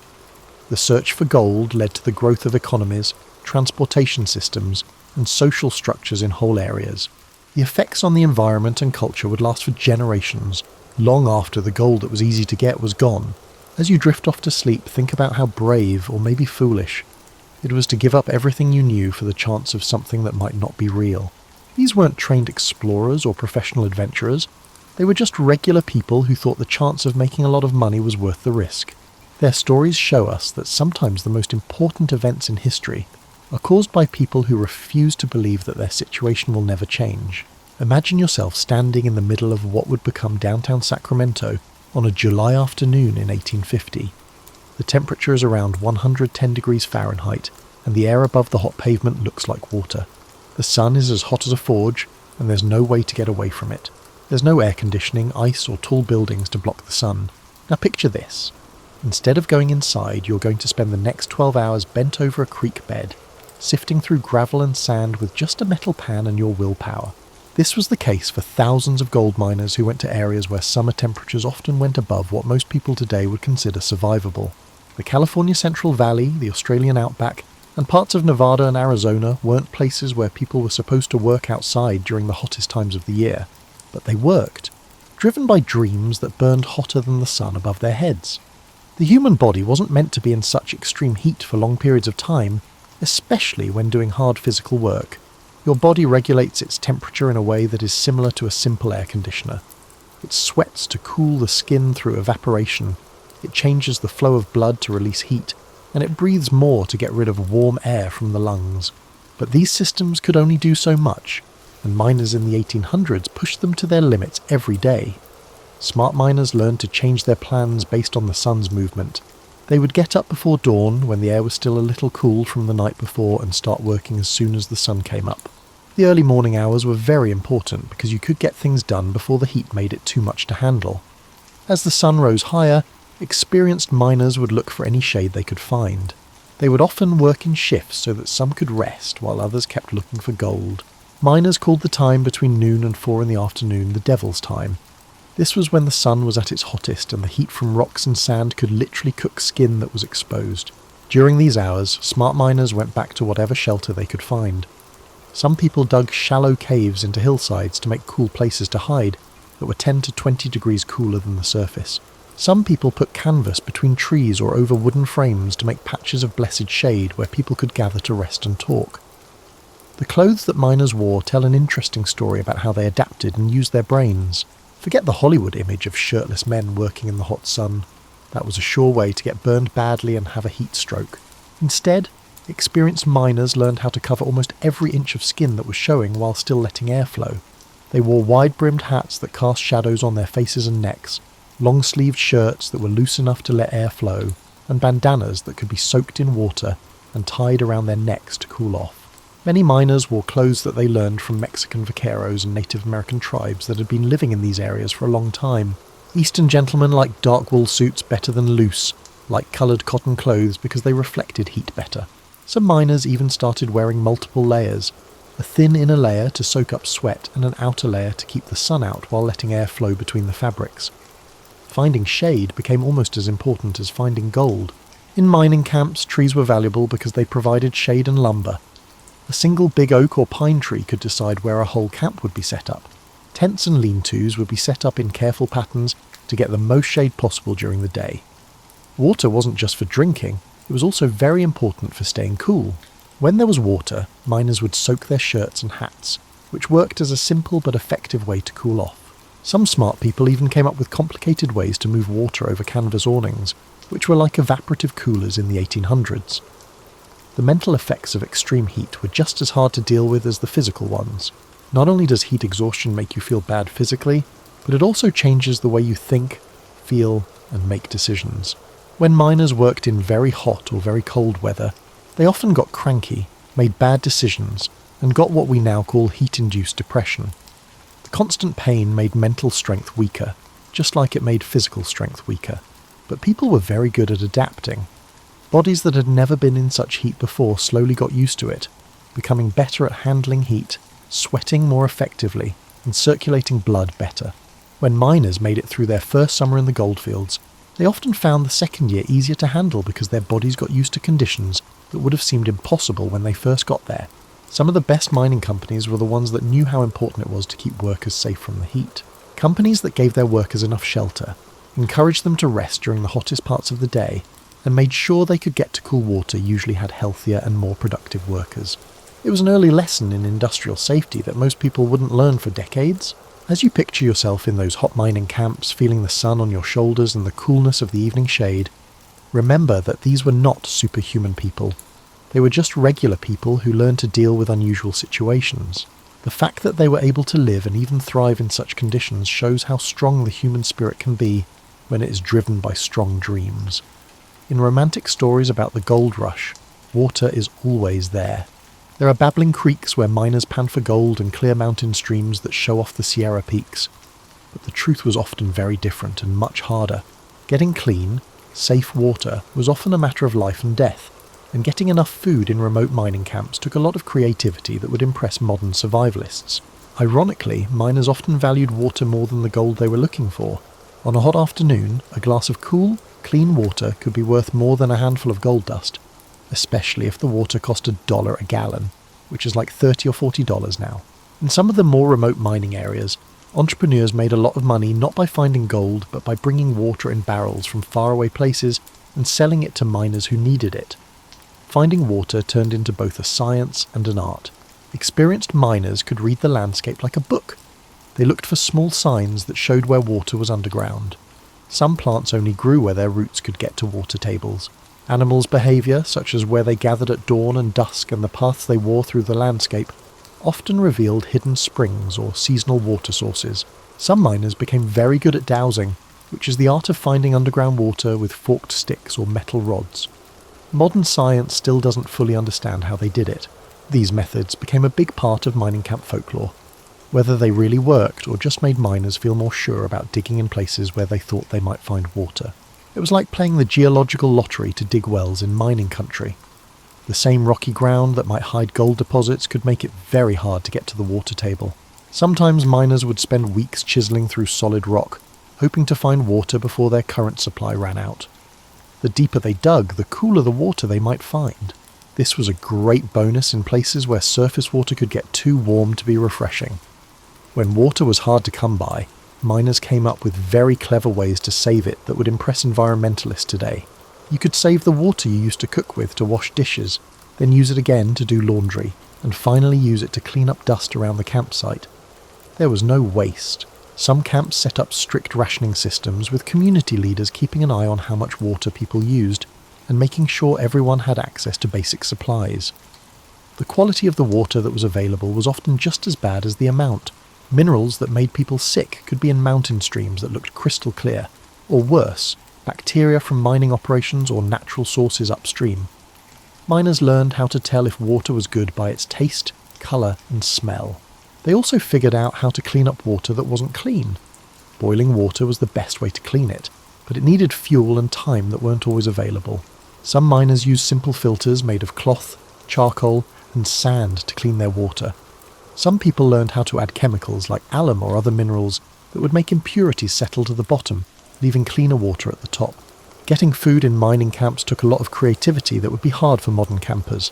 The search for gold led to the growth of economies, transportation systems, and social structures in whole areas. The effects on the environment and culture would last for generations, long after the gold that was easy to get was gone. As you drift off to sleep, think about how brave, or maybe foolish, it was to give up everything you knew for the chance of something that might not be real. These weren't trained explorers or professional adventurers. They were just regular people who thought the chance of making a lot of money was worth the risk. Their stories show us that sometimes the most important events in history are caused by people who refuse to believe that their situation will never change. Imagine yourself standing in the middle of what would become downtown Sacramento on a July afternoon in 1850. The temperature is around 110 degrees Fahrenheit, and the air above the hot pavement looks like water. The sun is as hot as a forge, and there's no way to get away from it. There's no air conditioning, ice, or tall buildings to block the sun. Now picture this. Instead of going inside, you're going to spend the next 12 hours bent over a creek bed, sifting through gravel and sand with just a metal pan and your willpower. This was the case for thousands of gold miners who went to areas where summer temperatures often went above what most people today would consider survivable. The California Central Valley, the Australian outback, and parts of Nevada and Arizona weren't places where people were supposed to work outside during the hottest times of the year, but they worked, driven by dreams that burned hotter than the sun above their heads. The human body wasn't meant to be in such extreme heat for long periods of time, especially when doing hard physical work. Your body regulates its temperature in a way that is similar to a simple air conditioner. It sweats to cool the skin through evaporation, it changes the flow of blood to release heat, and it breathes more to get rid of warm air from the lungs. But these systems could only do so much, and miners in the 1800s pushed them to their limits every day. Smart miners learned to change their plans based on the sun's movement. They would get up before dawn when the air was still a little cool from the night before and start working as soon as the sun came up. The early morning hours were very important because you could get things done before the heat made it too much to handle. As the sun rose higher, experienced miners would look for any shade they could find. They would often work in shifts so that some could rest while others kept looking for gold. Miners called the time between noon and 4 in the afternoon the devil's time. This was when the sun was at its hottest and the heat from rocks and sand could literally cook skin that was exposed. During these hours, smart miners went back to whatever shelter they could find. Some people dug shallow caves into hillsides to make cool places to hide that were 10 to 20 degrees cooler than the surface. Some people put canvas between trees or over wooden frames to make patches of blessed shade where people could gather to rest and talk. The clothes that miners wore tell an interesting story about how they adapted and used their brains. Forget the Hollywood image of shirtless men working in the hot sun. That was a sure way to get burned badly and have a heat stroke. Instead, experienced miners learned how to cover almost every inch of skin that was showing while still letting air flow. They wore wide-brimmed hats that cast shadows on their faces and necks, long-sleeved shirts that were loose enough to let air flow, and bandanas that could be soaked in water and tied around their necks to cool off. Many miners wore clothes that they learned from Mexican vaqueros and Native American tribes that had been living in these areas for a long time. Eastern gentlemen liked dark wool suits better than loose, light-coloured cotton clothes because they reflected heat better. Some miners even started wearing multiple layers, a thin inner layer to soak up sweat and an outer layer to keep the sun out while letting air flow between the fabrics. Finding shade became almost as important as finding gold. In mining camps, trees were valuable because they provided shade and lumber. A single big oak or pine tree could decide where a whole camp would be set up. Tents and lean-tos would be set up in careful patterns to get the most shade possible during the day. Water wasn't just for drinking, it was also very important for staying cool. When there was water, miners would soak their shirts and hats, which worked as a simple but effective way to cool off. Some smart people even came up with complicated ways to move water over canvas awnings, which were like evaporative coolers in the 1800s. The mental effects of extreme heat were just as hard to deal with as the physical ones. Not only does heat exhaustion make you feel bad physically, but it also changes the way you think, feel, and make decisions. When miners worked in very hot or very cold weather, they often got cranky, made bad decisions, and got what we now call heat-induced depression. The constant pain made mental strength weaker, just like it made physical strength weaker. But people were very good at adapting. Bodies that had never been in such heat before slowly got used to it, becoming better at handling heat, sweating more effectively, and circulating blood better. When miners made it through their first summer in the goldfields, they often found the second year easier to handle because their bodies got used to conditions that would have seemed impossible when they first got there. Some of the best mining companies were the ones that knew how important it was to keep workers safe from the heat. Companies that gave their workers enough shelter, encouraged them to rest during the hottest parts of the day, and made sure they could get to cool water usually had healthier and more productive workers. It was an early lesson in industrial safety that most people wouldn't learn for decades. As you picture yourself in those hot mining camps, feeling the sun on your shoulders and the coolness of the evening shade, remember that these were not superhuman people. They were just regular people who learned to deal with unusual situations. The fact that they were able to live and even thrive in such conditions shows how strong the human spirit can be when it is driven by strong dreams. In romantic stories about the gold rush, water is always there. There are babbling creeks where miners pan for gold and clear mountain streams that show off the Sierra peaks. But the truth was often very different and much harder. Getting clean, safe water was often a matter of life and death, and getting enough food in remote mining camps took a lot of creativity that would impress modern survivalists. Ironically, miners often valued water more than the gold they were looking for. On a hot afternoon, a glass of cool, clean water could be worth more than a handful of gold dust, especially if the water cost $1 a gallon, which is like $30 or $40 now. In some of the more remote mining areas, entrepreneurs made a lot of money not by finding gold, but by bringing water in barrels from faraway places and selling it to miners who needed it. Finding water turned into both a science and an art. Experienced miners could read the landscape like a book. They looked for small signs that showed where water was underground. Some plants only grew where their roots could get to water tables. Animals' behaviour, such as where they gathered at dawn and dusk and the paths they wore through the landscape, often revealed hidden springs or seasonal water sources. Some miners became very good at dowsing, which is the art of finding underground water with forked sticks or metal rods. Modern science still doesn't fully understand how they did it. These methods became a big part of mining camp folklore. Whether they really worked or just made miners feel more sure about digging in places where they thought they might find water. It was like playing the geological lottery to dig wells in mining country. The same rocky ground that might hide gold deposits could make it very hard to get to the water table. Sometimes miners would spend weeks chiseling through solid rock, hoping to find water before their current supply ran out. The deeper they dug, the cooler the water they might find. This was a great bonus in places where surface water could get too warm to be refreshing. When water was hard to come by, miners came up with very clever ways to save it that would impress environmentalists today. You could save the water you used to cook with to wash dishes, then use it again to do laundry, and finally use it to clean up dust around the campsite. There was no waste. Some camps set up strict rationing systems with community leaders keeping an eye on how much water people used and making sure everyone had access to basic supplies. The quality of the water that was available was often just as bad as the amount. Minerals that made people sick could be in mountain streams that looked crystal clear, or worse, bacteria from mining operations or natural sources upstream. Miners learned how to tell if water was good by its taste, colour and smell. They also figured out how to clean up water that wasn't clean. Boiling water was the best way to clean it, but it needed fuel and time that weren't always available. Some miners used simple filters made of cloth, charcoal and sand to clean their water. Some people learned how to add chemicals like alum or other minerals that would make impurities settle to the bottom, leaving cleaner water at the top. Getting food in mining camps took a lot of creativity that would be hard for modern campers.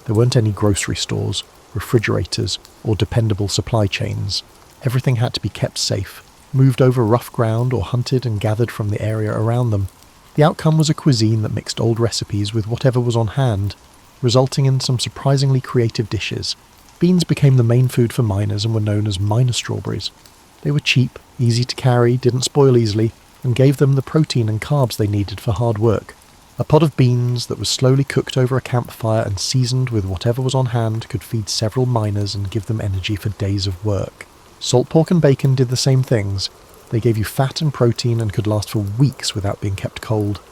There weren't any grocery stores, refrigerators, or dependable supply chains. Everything had to be kept safe, moved over rough ground or hunted and gathered from the area around them. The outcome was a cuisine that mixed old recipes with whatever was on hand, resulting in some surprisingly creative dishes. Beans became the main food for miners and were known as miner strawberries. They were cheap, easy to carry, didn't spoil easily, and gave them the protein and carbs they needed for hard work. A pot of beans that was slowly cooked over a campfire and seasoned with whatever was on hand could feed several miners and give them energy for days of work. Salt pork and bacon did the same things. They gave you fat and protein and could last for weeks without being kept cold.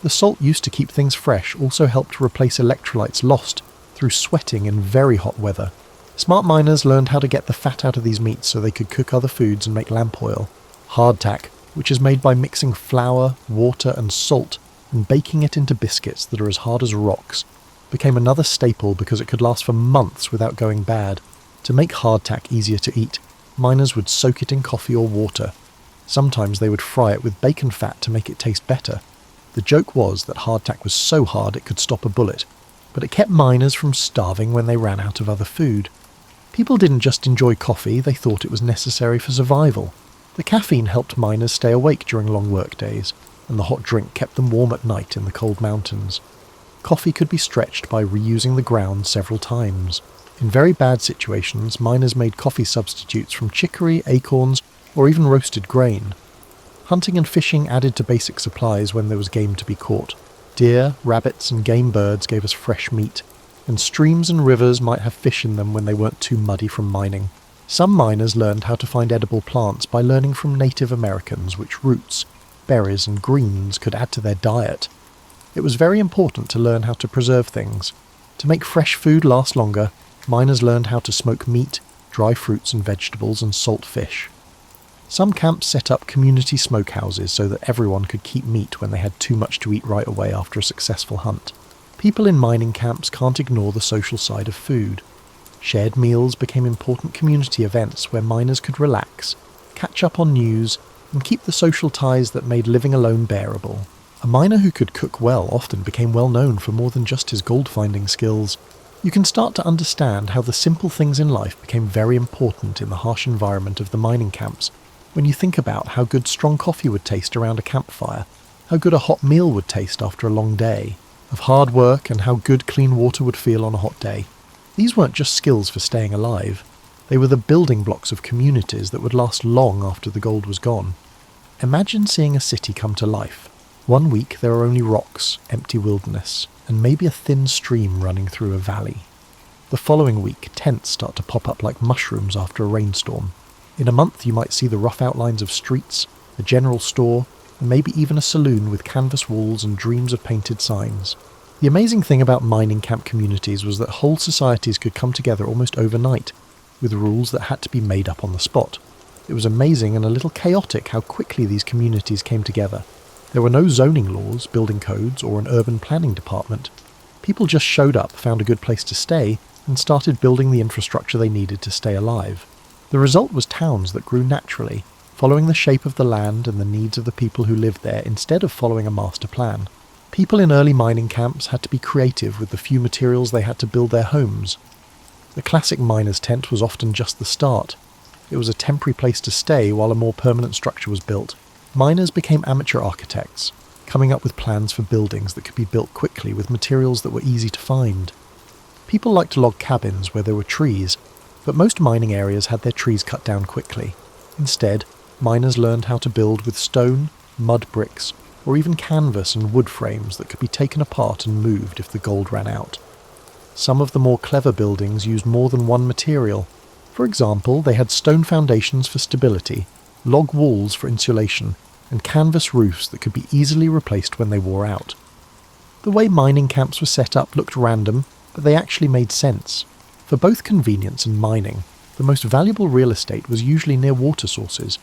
The salt used to keep things fresh also helped to replace electrolytes lost through sweating in very hot weather. Smart miners learned how to get the fat out of these meats so they could cook other foods and make lamp oil. Hardtack, which is made by mixing flour, water and salt and baking it into biscuits that are as hard as rocks, became another staple because it could last for months without going bad. To make hardtack easier to eat, miners would soak it in coffee or water. Sometimes they would fry it with bacon fat to make it taste better. The joke was that hardtack was so hard it could stop a bullet, but it kept miners from starving when they ran out of other food. People didn't just enjoy coffee, they thought it was necessary for survival. The caffeine helped miners stay awake during long work days, and the hot drink kept them warm at night in the cold mountains. Coffee could be stretched by reusing the ground several times. In very bad situations, miners made coffee substitutes from chicory, acorns, or even roasted grain. Hunting and fishing added to basic supplies when there was game to be caught. Deer, rabbits, and game birds gave us fresh meat, and streams and rivers might have fish in them when they weren't too muddy from mining. Some miners learned how to find edible plants by learning from Native Americans which roots, berries, and greens could add to their diet. It was very important to learn how to preserve things. To make fresh food last longer, miners learned how to smoke meat, dry fruits and vegetables, and salt fish. Some camps set up community smokehouses so that everyone could keep meat when they had too much to eat right away after a successful hunt. People in mining camps can't ignore the social side of food. Shared meals became important community events where miners could relax, catch up on news, and keep the social ties that made living alone bearable. A miner who could cook well often became well known for more than just his gold-finding skills. You can start to understand how the simple things in life became very important in the harsh environment of the mining camps when you think about how good strong coffee would taste around a campfire, how good a hot meal would taste after a long day of hard work, and how good clean water would feel on a hot day. These weren't just skills for staying alive. They were the building blocks of communities that would last long after the gold was gone. Imagine seeing a city come to life. One week there are only rocks, empty wilderness, and maybe a thin stream running through a valley. The following week, tents start to pop up like mushrooms after a rainstorm. In a month you might see the rough outlines of streets, a general store, and maybe even a saloon with canvas walls and dreams of painted signs. The amazing thing about mining camp communities was that whole societies could come together almost overnight, with rules that had to be made up on the spot. It was amazing and a little chaotic how quickly these communities came together. There were no zoning laws, building codes, or an urban planning department. People just showed up, found a good place to stay, and started building the infrastructure they needed to stay alive. The result was towns that grew naturally. following the shape of the land and the needs of the people who lived there instead of following a master plan. People in early mining camps had to be creative with the few materials they had to build their homes. The classic miner's tent was often just the start. It was a temporary place to stay while a more permanent structure was built. Miners became amateur architects, coming up with plans for buildings that could be built quickly with materials that were easy to find. People liked log cabins where there were trees, but most mining areas had their trees cut down quickly. Instead, miners learned how to build with stone, mud bricks, or even canvas and wood frames that could be taken apart and moved if the gold ran out. Some of the more clever buildings used more than one material. For example, they had stone foundations for stability, log walls for insulation, and canvas roofs that could be easily replaced when they wore out. The way mining camps were set up looked random, but they actually made sense. For both convenience and mining, the most valuable real estate was usually near water sources.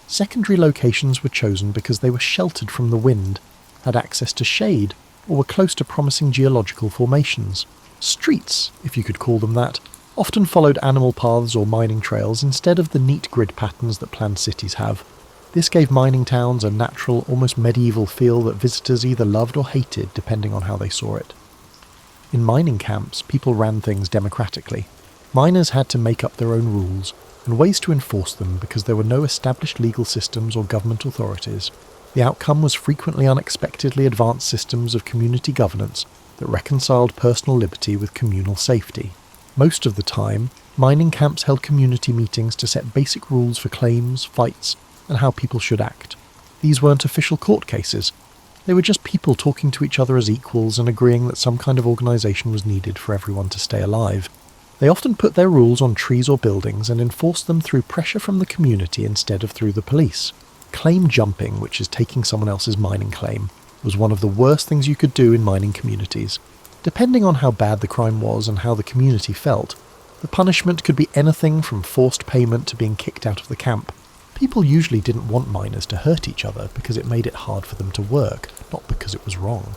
Secondary locations were chosen because they were sheltered from the wind, had access to shade, or were close to promising geological formations. Streets, if you could call them that, often followed animal paths or mining trails instead of the neat grid patterns that planned cities have. This gave mining towns a natural, almost medieval feel that visitors either loved or hated depending on how they saw it. In mining camps, people ran things democratically. Miners had to make up their own rules and ways to enforce them because there were no established legal systems or government authorities. The outcome was frequently unexpectedly advanced systems of community governance that reconciled personal liberty with communal safety. Most of the time, mining camps held community meetings to set basic rules for claims, fights, and how people should act. These weren't official court cases. They were just people talking to each other as equals and agreeing that some kind of organisation was needed for everyone to stay alive. They often put their rules on trees or buildings and enforced them through pressure from the community instead of through the police. Claim jumping, which is taking someone else's mining claim, was one of the worst things you could do in mining communities. Depending on how bad the crime was and how the community felt, the punishment could be anything from forced payment to being kicked out of the camp. People usually didn't want miners to hurt each other because it made it hard for them to work, not because it was wrong.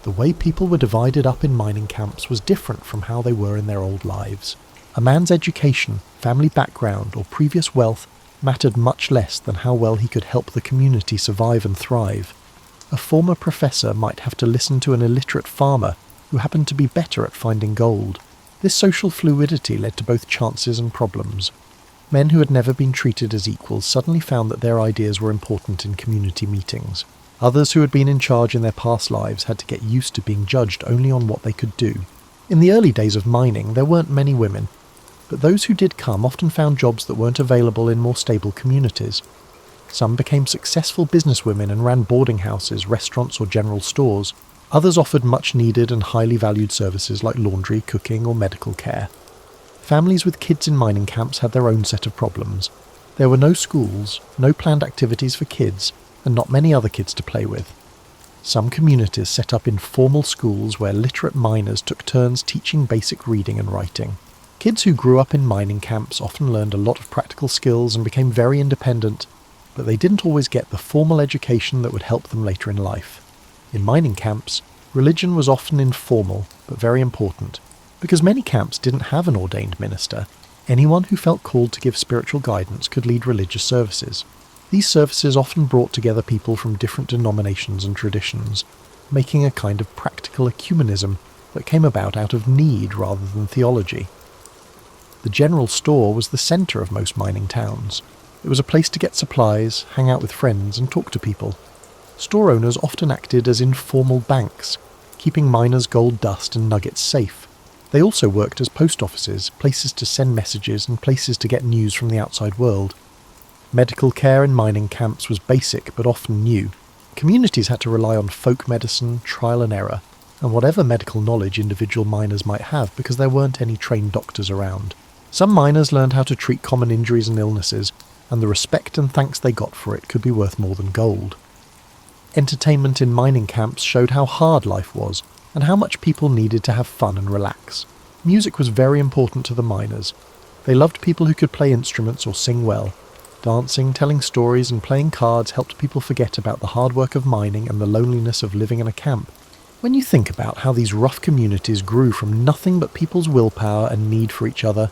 The way people were divided up in mining camps was different from how they were in their old lives. A man's education, family background, or previous wealth mattered much less than how well he could help the community survive and thrive. A former professor might have to listen to an illiterate farmer who happened to be better at finding gold. This social fluidity led to both chances and problems. Men who had never been treated as equals suddenly found that their ideas were important in community meetings. Others who had been in charge in their past lives had to get used to being judged only on what they could do. In the early days of mining, there weren't many women, but those who did come often found jobs that weren't available in more stable communities. Some became successful businesswomen and ran boarding houses, restaurants, or general stores. Others offered much-needed and highly valued services like laundry, cooking, or medical care. Families with kids in mining camps had their own set of problems. There were no schools, no planned activities for kids, and not many other kids to play with. Some communities set up informal schools where literate miners took turns teaching basic reading and writing. Kids who grew up in mining camps often learned a lot of practical skills and became very independent, but they didn't always get the formal education that would help them later in life. In mining camps, religion was often informal, but very important. Because many camps didn't have an ordained minister, anyone who felt called to give spiritual guidance could lead religious services. These services often brought together people from different denominations and traditions, making a kind of practical ecumenism that came about out of need rather than theology. The general store was the centre of most mining towns. It was a place to get supplies, hang out with friends, and talk to people. Store owners often acted as informal banks, keeping miners' gold dust and nuggets safe. They also worked as post offices, places to send messages and places to get news from the outside world. Medical care in mining camps was basic but often new. Communities had to rely on folk medicine, trial and error, and whatever medical knowledge individual miners might have because there weren't any trained doctors around. Some miners learned how to treat common injuries and illnesses, and the respect and thanks they got for it could be worth more than gold. Entertainment in mining camps showed how hard life was, and how much people needed to have fun and relax. Music was very important to the miners. They loved people who could play instruments or sing well. Dancing, telling stories, and playing cards helped people forget about the hard work of mining and the loneliness of living in a camp. When you think about how these rough communities grew from nothing but people's willpower and need for each other,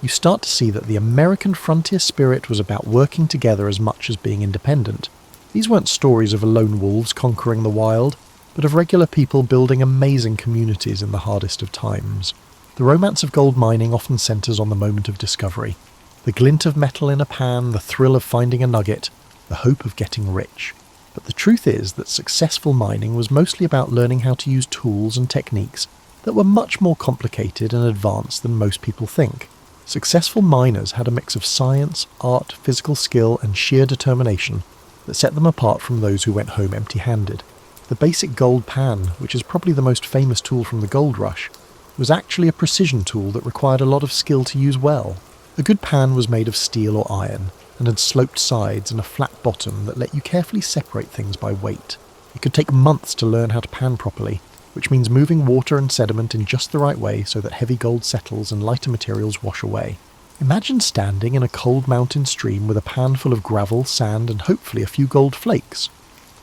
you start to see that the American frontier spirit was about working together as much as being independent. These weren't stories of lone wolves conquering the wild, but of regular people building amazing communities in the hardest of times. The romance of gold mining often centres on the moment of discovery. The glint of metal in a pan, the thrill of finding a nugget, the hope of getting rich. But the truth is that successful mining was mostly about learning how to use tools and techniques that were much more complicated and advanced than most people think. Successful miners had a mix of science, art, physical skill and sheer determination that set them apart from those who went home empty-handed. The basic gold pan, which is probably the most famous tool from the gold rush, was actually a precision tool that required a lot of skill to use well. A good pan was made of steel or iron, and had sloped sides and a flat bottom that let you carefully separate things by weight. It could take months to learn how to pan properly, which means moving water and sediment in just the right way so that heavy gold settles and lighter materials wash away. Imagine standing in a cold mountain stream with a pan full of gravel, sand and hopefully a few gold flakes.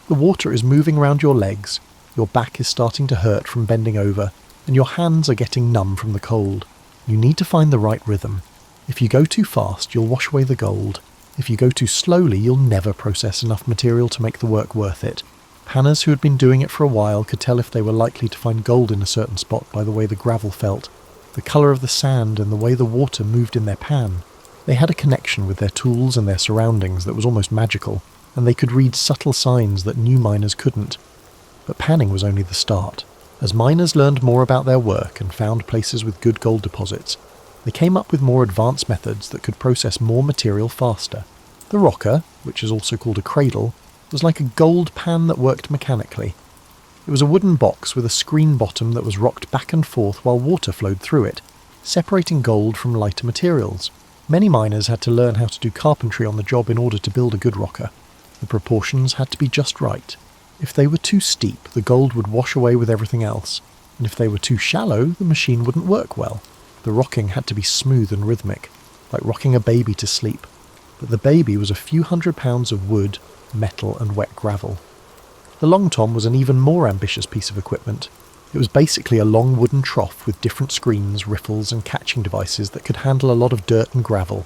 The water is moving around your legs, your back is starting to hurt from bending over, and your hands are getting numb from the cold. You need to find the right rhythm. If you go too fast, you'll wash away the gold. If you go too slowly, you'll never process enough material to make the work worth it. Panners who had been doing it for a while could tell if they were likely to find gold in a certain spot by the way the gravel felt, the colour of the sand and the way the water moved in their pan. They had a connection with their tools and their surroundings that was almost magical, and they could read subtle signs that new miners couldn't. But panning was only the start. As miners learned more about their work and found places with good gold deposits, they came up with more advanced methods that could process more material faster. The rocker, which is also called a cradle, was like a gold pan that worked mechanically. It was a wooden box with a screen bottom that was rocked back and forth while water flowed through it, separating gold from lighter materials. Many miners had to learn how to do carpentry on the job in order to build a good rocker. The proportions had to be just right. If they were too steep, the gold would wash away with everything else, and if they were too shallow, the machine wouldn't work well. The rocking had to be smooth and rhythmic, like rocking a baby to sleep. But the baby was a few hundred pounds of wood, metal and wet gravel. The long tom was an even more ambitious piece of equipment. It was basically a long wooden trough with different screens, riffles and catching devices that could handle a lot of dirt and gravel.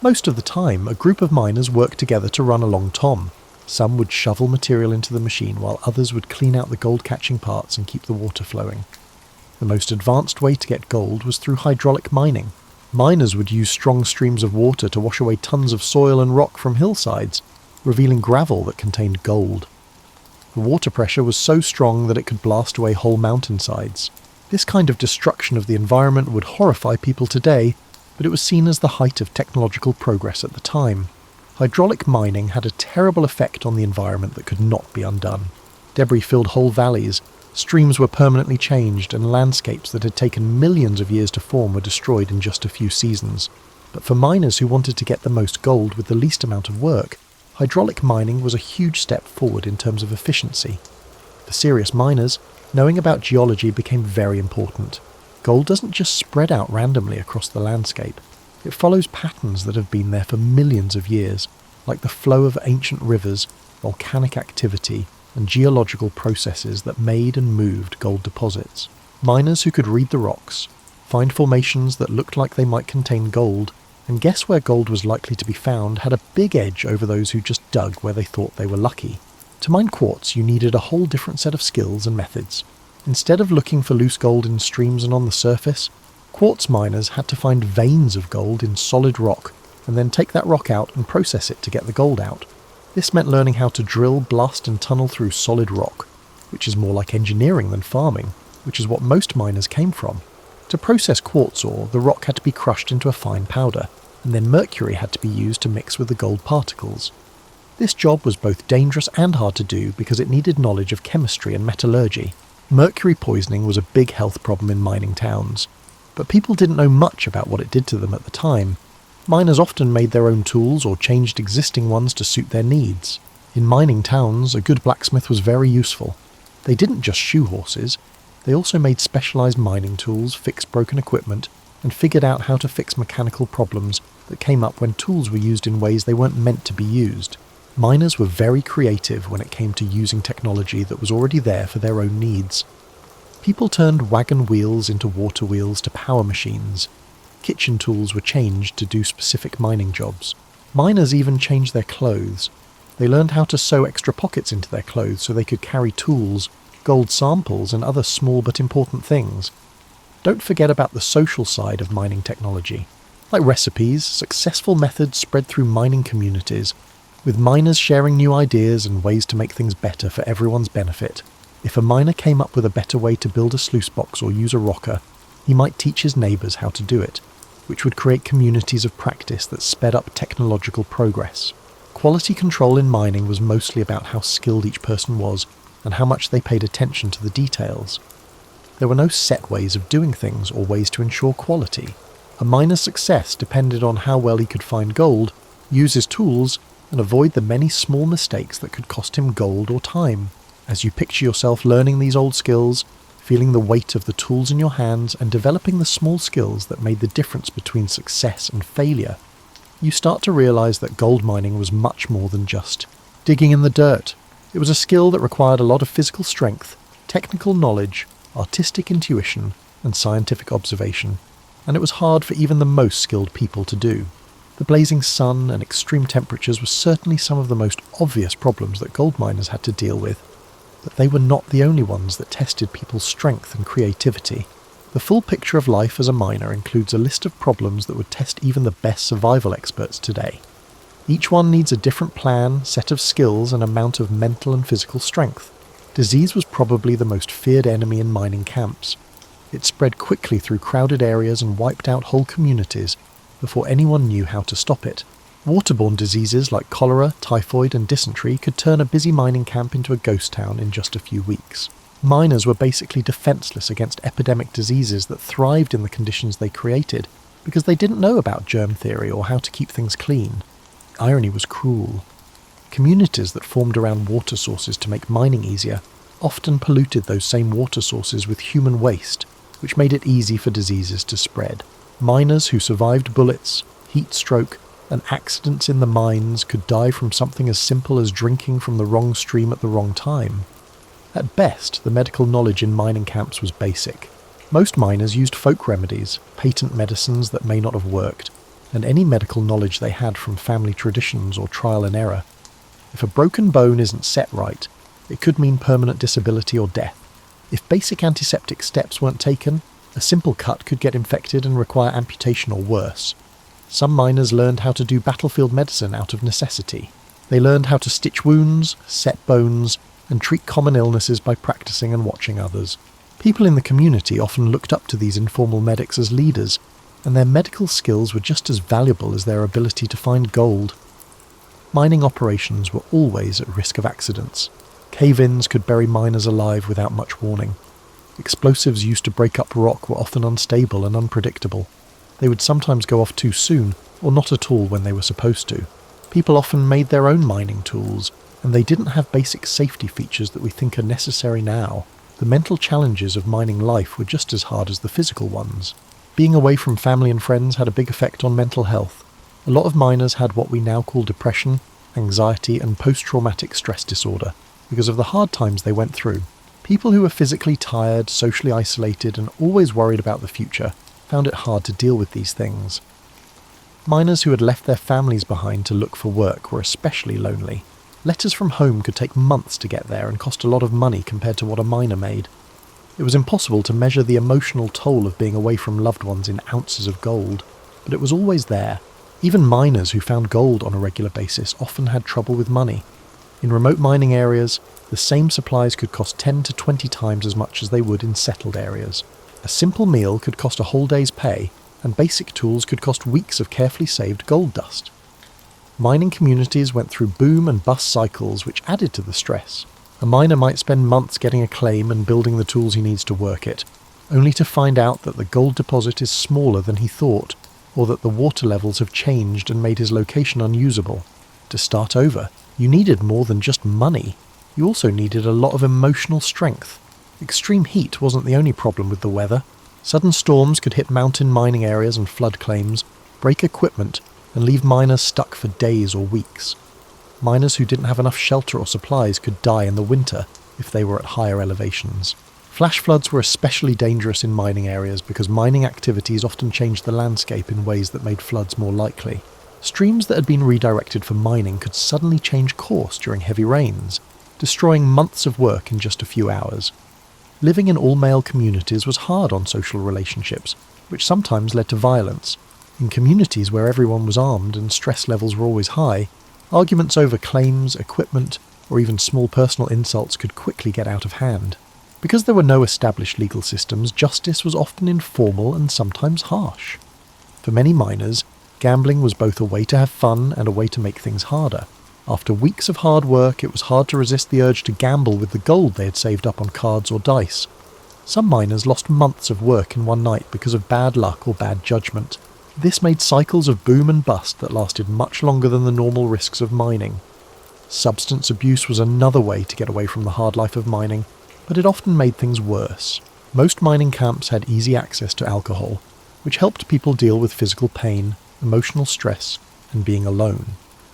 Most of the time, a group of miners worked together to run a long tom. Some would shovel material into the machine while others would clean out the gold-catching parts and keep the water flowing. The most advanced way to get gold was through hydraulic mining. Miners would use strong streams of water to wash away tons of soil and rock from hillsides, revealing gravel that contained gold. The water pressure was so strong that it could blast away whole mountainsides. This kind of destruction of the environment would horrify people today, but it was seen as the height of technological progress at the time. Hydraulic mining had a terrible effect on the environment that could not be undone. Debris filled whole valleys, streams were permanently changed, and landscapes that had taken millions of years to form were destroyed in just a few seasons. But for miners who wanted to get the most gold with the least amount of work, hydraulic mining was a huge step forward in terms of efficiency. For serious miners, knowing about geology became very important. Gold doesn't just spread out randomly across the landscape. It follows patterns that have been there for millions of years, like the flow of ancient rivers, volcanic activity, and geological processes that made and moved gold deposits. Miners who could read the rocks, find formations that looked like they might contain gold, and guess where gold was likely to be found had a big edge over those who just dug where they thought they were lucky. To mine quartz, you needed a whole different set of skills and methods. Instead of looking for loose gold in streams and on the surface, quartz miners had to find veins of gold in solid rock, and then take that rock out and process it to get the gold out. This meant learning how to drill, blast and tunnel through solid rock, which is more like engineering than farming, which is what most miners came from. To process quartz ore, the rock had to be crushed into a fine powder, and then mercury had to be used to mix with the gold particles. This job was both dangerous and hard to do because it needed knowledge of chemistry and metallurgy. Mercury poisoning was a big health problem in mining towns, but people didn't know much about what it did to them at the time. Miners often made their own tools or changed existing ones to suit their needs. In mining towns, a good blacksmith was very useful. They didn't just shoe horses, they also made specialised mining tools, fixed broken equipment, and figured out how to fix mechanical problems that came up when tools were used in ways they weren't meant to be used. Miners were very creative when it came to using technology that was already there for their own needs. People turned wagon wheels into water wheels to power machines. Kitchen tools were changed to do specific mining jobs. Miners even changed their clothes. They learned how to sew extra pockets into their clothes so they could carry tools, gold samples, and other small but important things. Don't forget about the social side of mining technology. Like recipes, successful methods spread through mining communities, with miners sharing new ideas and ways to make things better for everyone's benefit. If a miner came up with a better way to build a sluice box or use a rocker, he might teach his neighbours how to do it, which would create communities of practice that sped up technological progress. Quality control in mining was mostly about how skilled each person was and how much they paid attention to the details. There were no set ways of doing things or ways to ensure quality. A miner's success depended on how well he could find gold, use his tools, and avoid the many small mistakes that could cost him gold or time. As you picture yourself learning these old skills, feeling the weight of the tools in your hands and developing the small skills that made the difference between success and failure, you start to realize that gold mining was much more than just digging in the dirt. It was a skill that required a lot of physical strength, technical knowledge, artistic intuition, and scientific observation, and it was hard for even the most skilled people to do. The blazing sun and extreme temperatures were certainly some of the most obvious problems that gold miners had to deal with, but they were not the only ones that tested people's strength and creativity. The full picture of life as a miner includes a list of problems that would test even the best survival experts today. Each one needs a different plan, set of skills, and amount of mental and physical strength. Disease was probably the most feared enemy in mining camps. It spread quickly through crowded areas and wiped out whole communities before anyone knew how to stop it. Waterborne diseases like cholera, typhoid, and dysentery could turn a busy mining camp into a ghost town in just a few weeks. Miners were basically defenseless against epidemic diseases that thrived in the conditions they created because they didn't know about germ theory or how to keep things clean. The irony was cruel. Communities that formed around water sources to make mining easier often polluted those same water sources with human waste, which made it easy for diseases to spread. Miners who survived bullets, heat stroke, and accidents in the mines could die from something as simple as drinking from the wrong stream at the wrong time. At best, the medical knowledge in mining camps was basic. Most miners used folk remedies, patent medicines that may not have worked, and any medical knowledge they had from family traditions or trial and error. If a broken bone isn't set right, it could mean permanent disability or death. If basic antiseptic steps weren't taken, a simple cut could get infected and require amputation or worse. Some miners learned how to do battlefield medicine out of necessity. They learned how to stitch wounds, set bones, and treat common illnesses by practicing and watching others. People in the community often looked up to these informal medics as leaders, and their medical skills were just as valuable as their ability to find gold. Mining operations were always at risk of accidents. Cave-ins could bury miners alive without much warning. Explosives used to break up rock were often unstable and unpredictable. They would sometimes go off too soon, or not at all when they were supposed to. People often made their own mining tools, and they didn't have basic safety features that we think are necessary now. The mental challenges of mining life were just as hard as the physical ones. Being away from family and friends had a big effect on mental health. A lot of miners had what we now call depression, anxiety, and post-traumatic stress disorder, because of the hard times they went through. People who were physically tired, socially isolated, and always worried about the future found it hard to deal with these things. Miners who had left their families behind to look for work were especially lonely. Letters from home could take months to get there and cost a lot of money compared to what a miner made. It was impossible to measure the emotional toll of being away from loved ones in ounces of gold, but it was always there. Even miners who found gold on a regular basis often had trouble with money. In remote mining areas, the same supplies could cost 10 to 20 times as much as they would in settled areas. A simple meal could cost a whole day's pay, and basic tools could cost weeks of carefully saved gold dust. Mining communities went through boom and bust cycles which added to the stress. A miner might spend months getting a claim and building the tools he needs to work it, only to find out that the gold deposit is smaller than he thought, or that the water levels have changed and made his location unusable. To start over, you needed more than just money. You also needed a lot of emotional strength. Extreme heat wasn't the only problem with the weather. Sudden storms could hit mountain mining areas and flood claims, break equipment, and leave miners stuck for days or weeks. Miners who didn't have enough shelter or supplies could die in the winter if they were at higher elevations. Flash floods were especially dangerous in mining areas because mining activities often changed the landscape in ways that made floods more likely. Streams that had been redirected for mining could suddenly change course during heavy rains, destroying months of work in just a few hours. Living in all-male communities was hard on social relationships, which sometimes led to violence. In communities where everyone was armed and stress levels were always high, arguments over claims, equipment, or even small personal insults could quickly get out of hand. Because there were no established legal systems, justice was often informal and sometimes harsh. For many miners, gambling was both a way to have fun and a way to make things harder. After weeks of hard work, it was hard to resist the urge to gamble with the gold they had saved up on cards or dice. Some miners lost months of work in one night because of bad luck or bad judgment. This made cycles of boom and bust that lasted much longer than the normal risks of mining. Substance abuse was another way to get away from the hard life of mining, but it often made things worse. Most mining camps had easy access to alcohol, which helped people deal with physical pain, emotional stress, and being alone.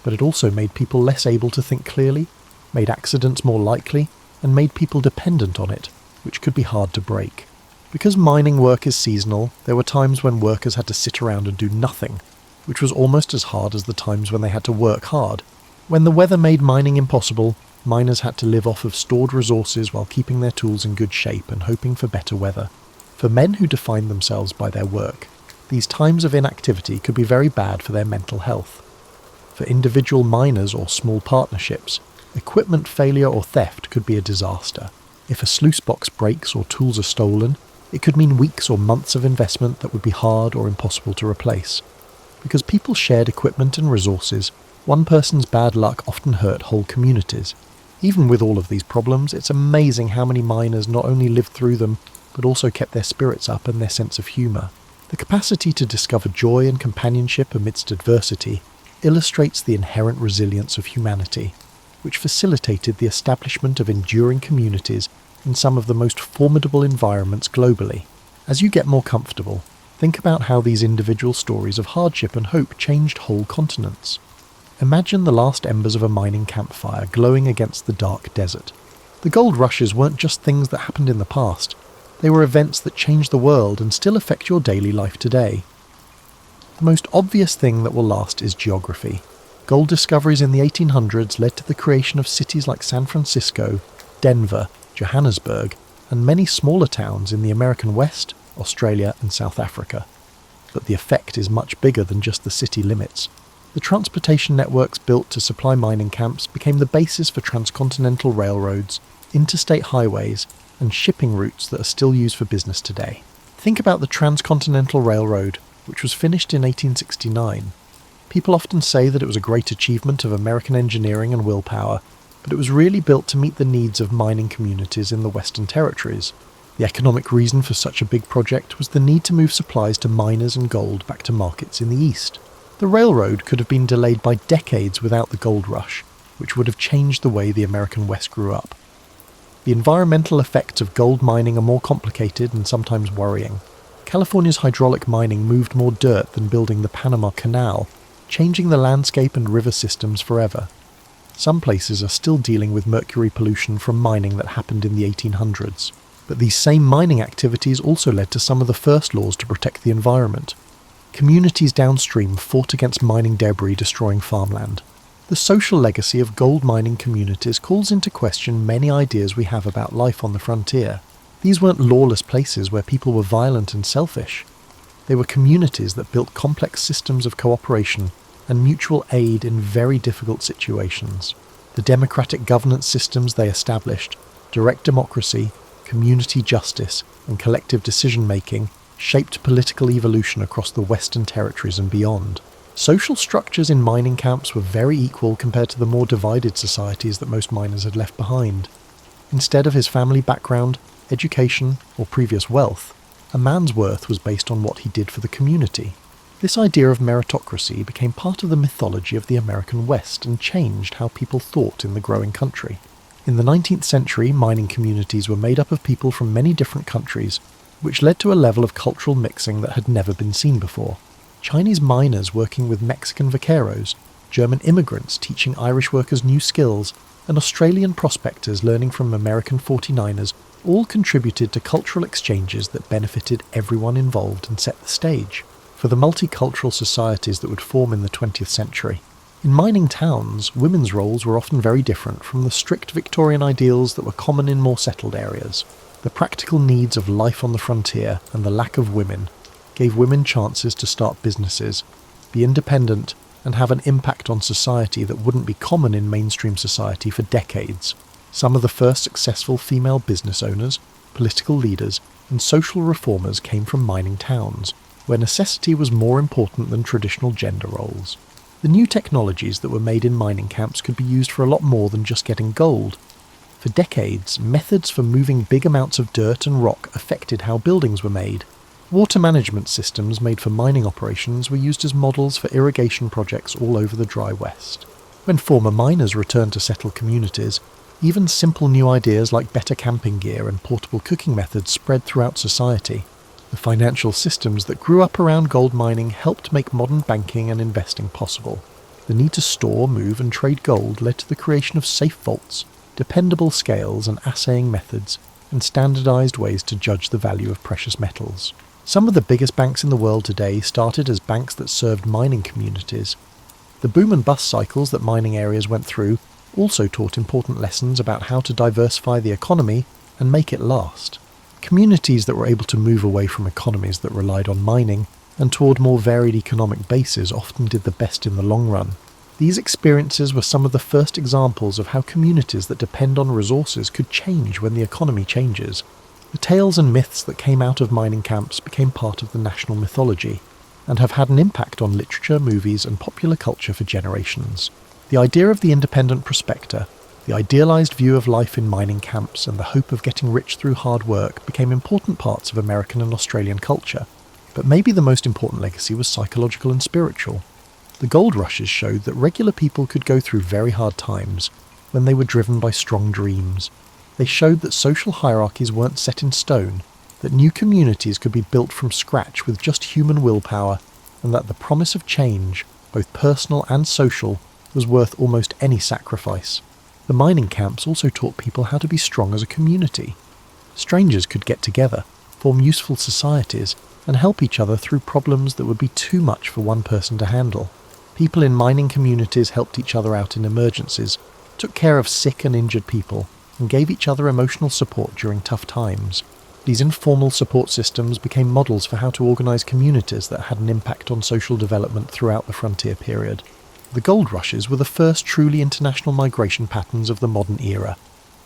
But it also made people less able to think clearly, made accidents more likely, and made people dependent on it, which could be hard to break. Because mining work is seasonal, there were times when workers had to sit around and do nothing, which was almost as hard as the times when they had to work hard. When the weather made mining impossible, miners had to live off of stored resources while keeping their tools in good shape and hoping for better weather. For men who defined themselves by their work, these times of inactivity could be very bad for their mental health. For individual miners or small partnerships, equipment failure or theft could be a disaster. If a sluice box breaks or tools are stolen, it could mean weeks or months of investment that would be hard or impossible to replace. Because people shared equipment and resources, one person's bad luck often hurt whole communities. Even with all of these problems, it's amazing how many miners not only lived through them, but also kept their spirits up and their sense of humour. The capacity to discover joy and companionship amidst adversity illustrates the inherent resilience of humanity, which facilitated the establishment of enduring communities in some of the most formidable environments globally. As you get more comfortable, think about how these individual stories of hardship and hope changed whole continents. Imagine the last embers of a mining campfire glowing against the dark desert. The gold rushes weren't just things that happened in the past, they were events that changed the world and still affect your daily life today. The most obvious thing that will last is geography. Gold discoveries in the 1800s led to the creation of cities like San Francisco, Denver, Johannesburg, and many smaller towns in the American West, Australia, and South Africa. But the effect is much bigger than just the city limits. The transportation networks built to supply mining camps became the basis for transcontinental railroads, interstate highways, and shipping routes that are still used for business today. Think about the Transcontinental Railroad, which was finished in 1869. People often say that it was a great achievement of American engineering and willpower, but it was really built to meet the needs of mining communities in the Western Territories. The economic reason for such a big project was the need to move supplies to miners and gold back to markets in the East. The railroad could have been delayed by decades without the gold rush, which would have changed the way the American West grew up. The environmental effects of gold mining are more complicated and sometimes worrying. California's hydraulic mining moved more dirt than building the Panama Canal, changing the landscape and river systems forever. Some places are still dealing with mercury pollution from mining that happened in the 1800s. But these same mining activities also led to some of the first laws to protect the environment. Communities downstream fought against mining debris destroying farmland. The social legacy of gold mining communities calls into question many ideas we have about life on the frontier. These weren't lawless places where people were violent and selfish. They were communities that built complex systems of cooperation and mutual aid in very difficult situations. The democratic governance systems they established, direct democracy, community justice, and collective decision-making shaped political evolution across the Western Territories and beyond. Social structures in mining camps were very equal compared to the more divided societies that most miners had left behind. Instead of his family background, education, or previous wealth, a man's worth was based on what he did for the community. This idea of meritocracy became part of the mythology of the American West and changed how people thought in the growing country. In the 19th century, mining communities were made up of people from many different countries, which led to a level of cultural mixing that had never been seen before. Chinese miners working with Mexican vaqueros, German immigrants teaching Irish workers new skills, and Australian prospectors learning from American 49ers all contributed to cultural exchanges that benefited everyone involved and set the stage for the multicultural societies that would form in the 20th century. In mining towns, women's roles were often very different from the strict Victorian ideals that were common in more settled areas. The practical needs of life on the frontier and the lack of women gave women chances to start businesses, be independent, and have an impact on society that wouldn't be common in mainstream society for decades. Some of the first successful female business owners, political leaders, and social reformers came from mining towns, where necessity was more important than traditional gender roles. The new technologies that were made in mining camps could be used for a lot more than just getting gold. For decades, methods for moving big amounts of dirt and rock affected how buildings were made. Water management systems made for mining operations were used as models for irrigation projects all over the dry West. When former miners returned to settled communities, even simple new ideas like better camping gear and portable cooking methods spread throughout society. The financial systems that grew up around gold mining helped make modern banking and investing possible. The need to store, move, and trade gold led to the creation of safe vaults, dependable scales and assaying methods, and standardized ways to judge the value of precious metals. Some of the biggest banks in the world today started as banks that served mining communities. The boom and bust cycles that mining areas went through also taught important lessons about how to diversify the economy and make it last. Communities that were able to move away from economies that relied on mining and toward more varied economic bases often did the best in the long run. These experiences were some of the first examples of how communities that depend on resources could change when the economy changes. The tales and myths that came out of mining camps became part of the national mythology, and have had an impact on literature, movies, and popular culture for generations. The idea of the independent prospector, the idealized view of life in mining camps, and the hope of getting rich through hard work became important parts of American and Australian culture. But maybe the most important legacy was psychological and spiritual. The gold rushes showed that regular people could go through very hard times when they were driven by strong dreams. They showed that social hierarchies weren't set in stone, that new communities could be built from scratch with just human willpower, and that the promise of change, both personal and social, was worth almost any sacrifice. The mining camps also taught people how to be strong as a community. Strangers could get together, form useful societies, and help each other through problems that would be too much for one person to handle. People in mining communities helped each other out in emergencies, took care of sick and injured people, and gave each other emotional support during tough times. These informal support systems became models for how to organise communities that had an impact on social development throughout the frontier period. The gold rushes were the first truly international migration patterns of the modern era,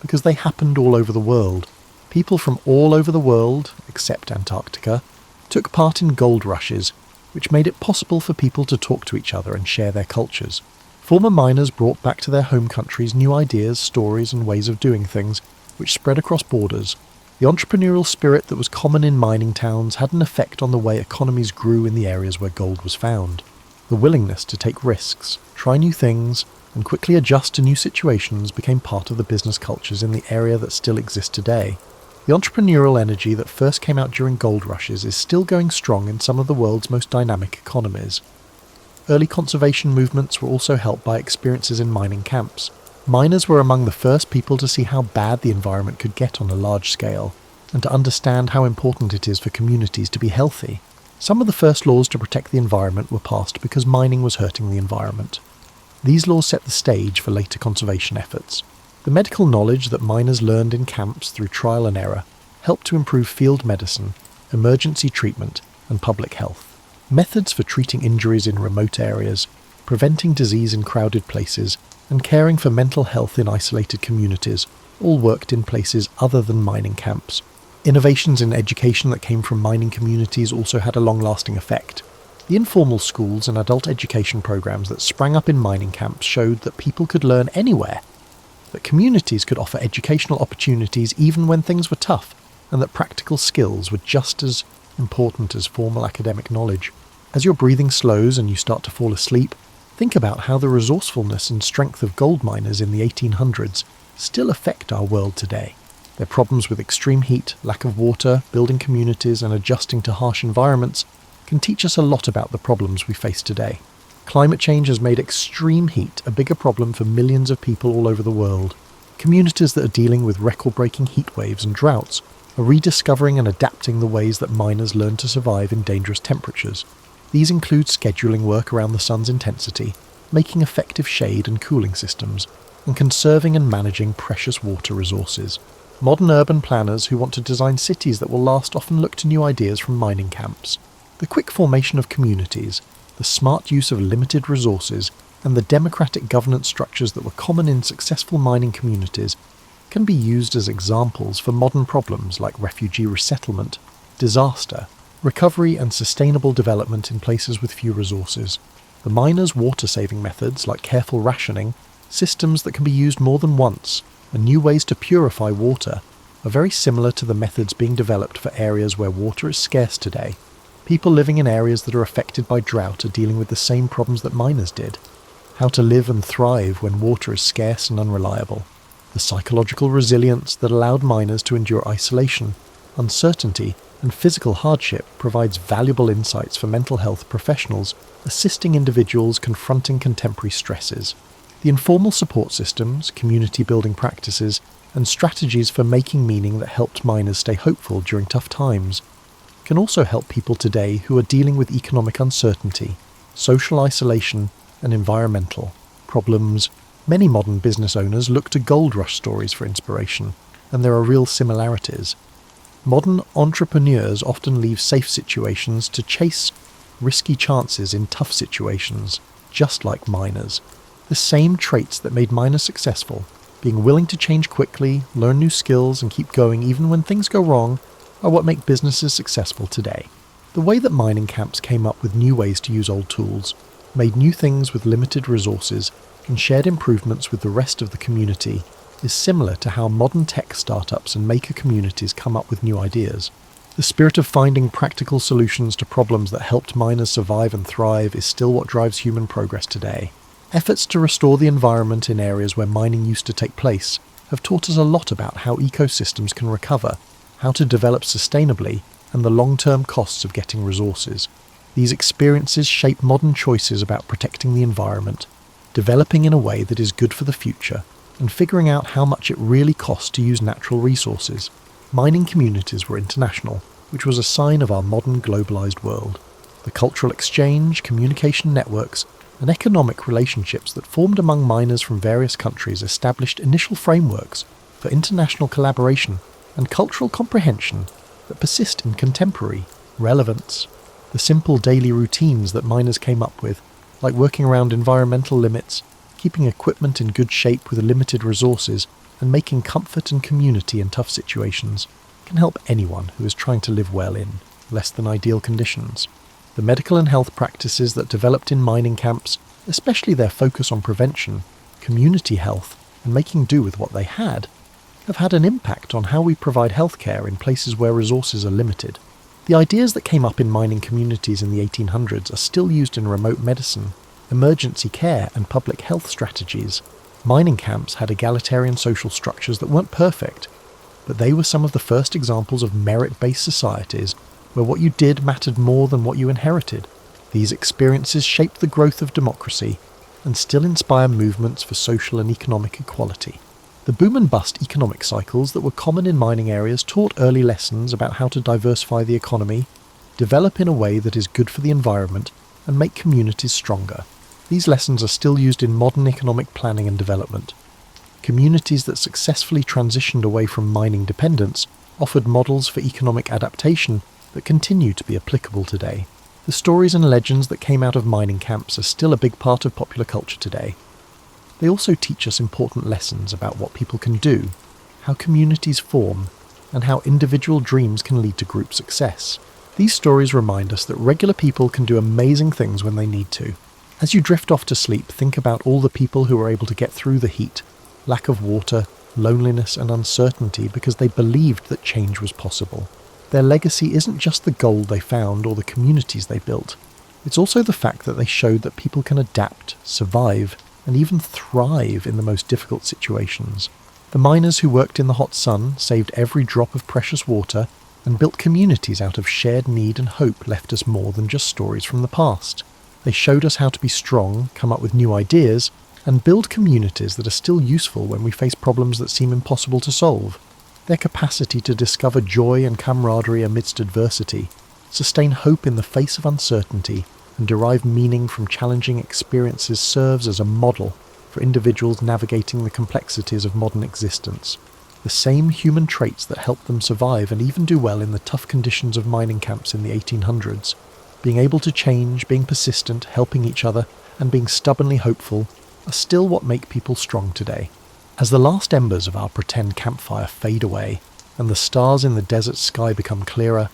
because they happened all over the world. People from all over the world, except Antarctica, took part in gold rushes, which made it possible for people to talk to each other and share their cultures. Former miners brought back to their home countries new ideas, stories, and ways of doing things, which spread across borders. The entrepreneurial spirit that was common in mining towns had an effect on the way economies grew in the areas where gold was found. The willingness to take risks, try new things, and quickly adjust to new situations became part of the business cultures in the area that still exist today. The entrepreneurial energy that first came out during gold rushes is still going strong in some of the world's most dynamic economies. Early conservation movements were also helped by experiences in mining camps. Miners were among the first people to see how bad the environment could get on a large scale, and to understand how important it is for communities to be healthy. Some of the first laws to protect the environment were passed because mining was hurting the environment. These laws set the stage for later conservation efforts. The medical knowledge that miners learned in camps through trial and error helped to improve field medicine, emergency treatment, and public health. Methods for treating injuries in remote areas, preventing disease in crowded places, and caring for mental health in isolated communities all worked in places other than mining camps. Innovations in education that came from mining communities also had a long-lasting effect. The informal schools and adult education programs that sprang up in mining camps showed that people could learn anywhere, that communities could offer educational opportunities even when things were tough, and that practical skills were just as important as formal academic knowledge. As your breathing slows and you start to fall asleep, think about how the resourcefulness and strength of gold miners in the 1800s still affect our world today. Their problems with extreme heat, lack of water, building communities, and adjusting to harsh environments can teach us a lot about the problems we face today. Climate change has made extreme heat a bigger problem for millions of people all over the world. Communities that are dealing with record-breaking heat waves and droughts are rediscovering and adapting the ways that miners learn to survive in dangerous temperatures. These include scheduling work around the sun's intensity, making effective shade and cooling systems, and conserving and managing precious water resources. Modern urban planners who want to design cities that will last often look to new ideas from mining camps. The quick formation of communities, the smart use of limited resources, and the democratic governance structures that were common in successful mining communities can be used as examples for modern problems like refugee resettlement, disaster, recovery and sustainable development in places with few resources. The miners' water-saving methods like careful rationing, systems that can be used more than once, and new ways to purify water are very similar to the methods being developed for areas where water is scarce today. People living in areas that are affected by drought are dealing with the same problems that miners did. How to live and thrive when water is scarce and unreliable. The psychological resilience that allowed miners to endure isolation, uncertainty, and physical hardship provides valuable insights for mental health professionals assisting individuals confronting contemporary stresses. The informal support systems, community building practices, and strategies for making meaning that helped miners stay hopeful during tough times can also help people today who are dealing with economic uncertainty, social isolation, and environmental problems. Many modern business owners look to gold rush stories for inspiration, and there are real similarities. Modern entrepreneurs often leave safe situations to chase risky chances in tough situations, just like miners. The same traits that made miners successful, being willing to change quickly, learn new skills, and keep going even when things go wrong, are what make businesses successful today. The way that mining camps came up with new ways to use old tools, made new things with limited resources, and shared improvements with the rest of the community is similar to how modern tech startups and maker communities come up with new ideas. The spirit of finding practical solutions to problems that helped miners survive and thrive is still what drives human progress today. Efforts to restore the environment in areas where mining used to take place have taught us a lot about how ecosystems can recover, how to develop sustainably, and the long-term costs of getting resources. These experiences shape modern choices about protecting the environment, developing in a way that is good for the future, and figuring out how much it really costs to use natural resources. Mining communities were international, which was a sign of our modern globalized world. The cultural exchange, communication networks, and economic relationships that formed among miners from various countries established initial frameworks for international collaboration and cultural comprehension that persist in contemporary relevance. The simple daily routines that miners came up with, like working around environmental limits, keeping equipment in good shape with limited resources, and making comfort and community in tough situations, can help anyone who is trying to live well in less than ideal conditions. The medical and health practices that developed in mining camps, especially their focus on prevention, community health, and making do with what they had, have had an impact on how we provide healthcare in places where resources are limited. The ideas that came up in mining communities in the 1800s are still used in remote medicine, emergency care, and public health strategies. Mining camps had egalitarian social structures that weren't perfect, but they were some of the first examples of merit-based societies where what you did mattered more than what you inherited. These experiences shaped the growth of democracy and still inspire movements for social and economic equality. The boom and bust economic cycles that were common in mining areas taught early lessons about how to diversify the economy, develop in a way that is good for the environment, and make communities stronger. These lessons are still used in modern economic planning and development. Communities that successfully transitioned away from mining dependence offered models for economic adaptation that continue to be applicable today. The stories and legends that came out of mining camps are still a big part of popular culture today. They also teach us important lessons about what people can do, how communities form, and how individual dreams can lead to group success. These stories remind us that regular people can do amazing things when they need to. As you drift off to sleep, think about all the people who were able to get through the heat, lack of water, loneliness, and uncertainty because they believed that change was possible. Their legacy isn't just the gold they found or the communities they built. It's also the fact that they showed that people can adapt, survive, and even thrive in the most difficult situations. The miners who worked in the hot sun, saved every drop of precious water, and built communities out of shared need and hope left us more than just stories from the past. They showed us how to be strong, come up with new ideas, and build communities that are still useful when we face problems that seem impossible to solve. Their capacity to discover joy and camaraderie amidst adversity, sustain hope in the face of uncertainty, and derive meaning from challenging experiences serves as a model for individuals navigating the complexities of modern existence. The same human traits that helped them survive and even do well in the tough conditions of mining camps in the 1800s. Being able to change, being persistent, helping each other, and being stubbornly hopeful are still what make people strong today. As the last embers of our pretend campfire fade away and the stars in the desert sky become clearer,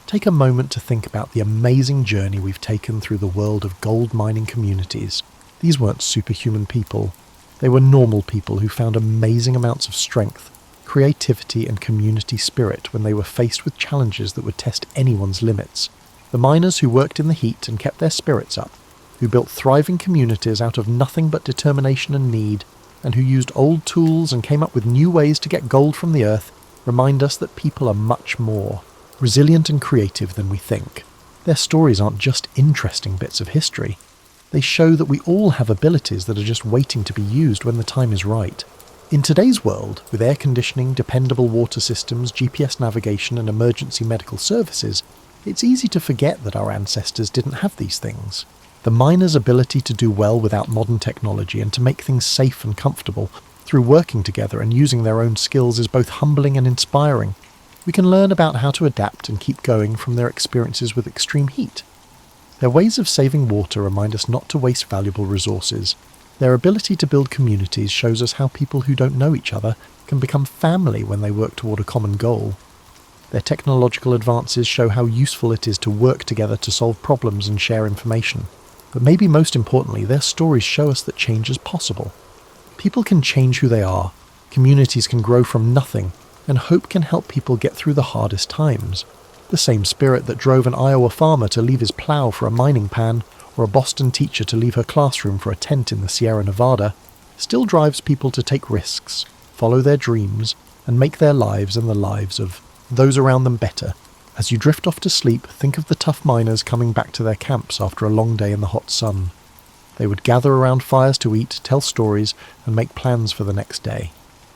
take a moment to think about the amazing journey we've taken through the world of gold mining communities. These weren't superhuman people. They were normal people who found amazing amounts of strength, creativity and community spirit when they were faced with challenges that would test anyone's limits. The miners who worked in the heat and kept their spirits up, who built thriving communities out of nothing but determination and need, and who used old tools and came up with new ways to get gold from the earth, remind us that people are much more resilient and creative than we think. Their stories aren't just interesting bits of history. They show that we all have abilities that are just waiting to be used when the time is right. In today's world, with air conditioning, dependable water systems, GPS navigation and emergency medical services, it's easy to forget that our ancestors didn't have these things. The miners' ability to do well without modern technology and to make things safe and comfortable through working together and using their own skills is both humbling and inspiring. We can learn about how to adapt and keep going from their experiences with extreme heat. Their ways of saving water remind us not to waste valuable resources. Their ability to build communities shows us how people who don't know each other can become family when they work toward a common goal. Their technological advances show how useful it is to work together to solve problems and share information. But maybe most importantly, their stories show us that change is possible. People can change who they are, communities can grow from nothing, and hope can help people get through the hardest times. The same spirit that drove an Iowa farmer to leave his plow for a mining pan, or a Boston teacher to leave her classroom for a tent in the Sierra Nevada, still drives people to take risks, follow their dreams, and make their lives and the lives of those around them better. As you drift off to sleep, think of the tough miners coming back to their camps after a long day in the hot sun. They would gather around fires to eat, tell stories, and make plans for the next day.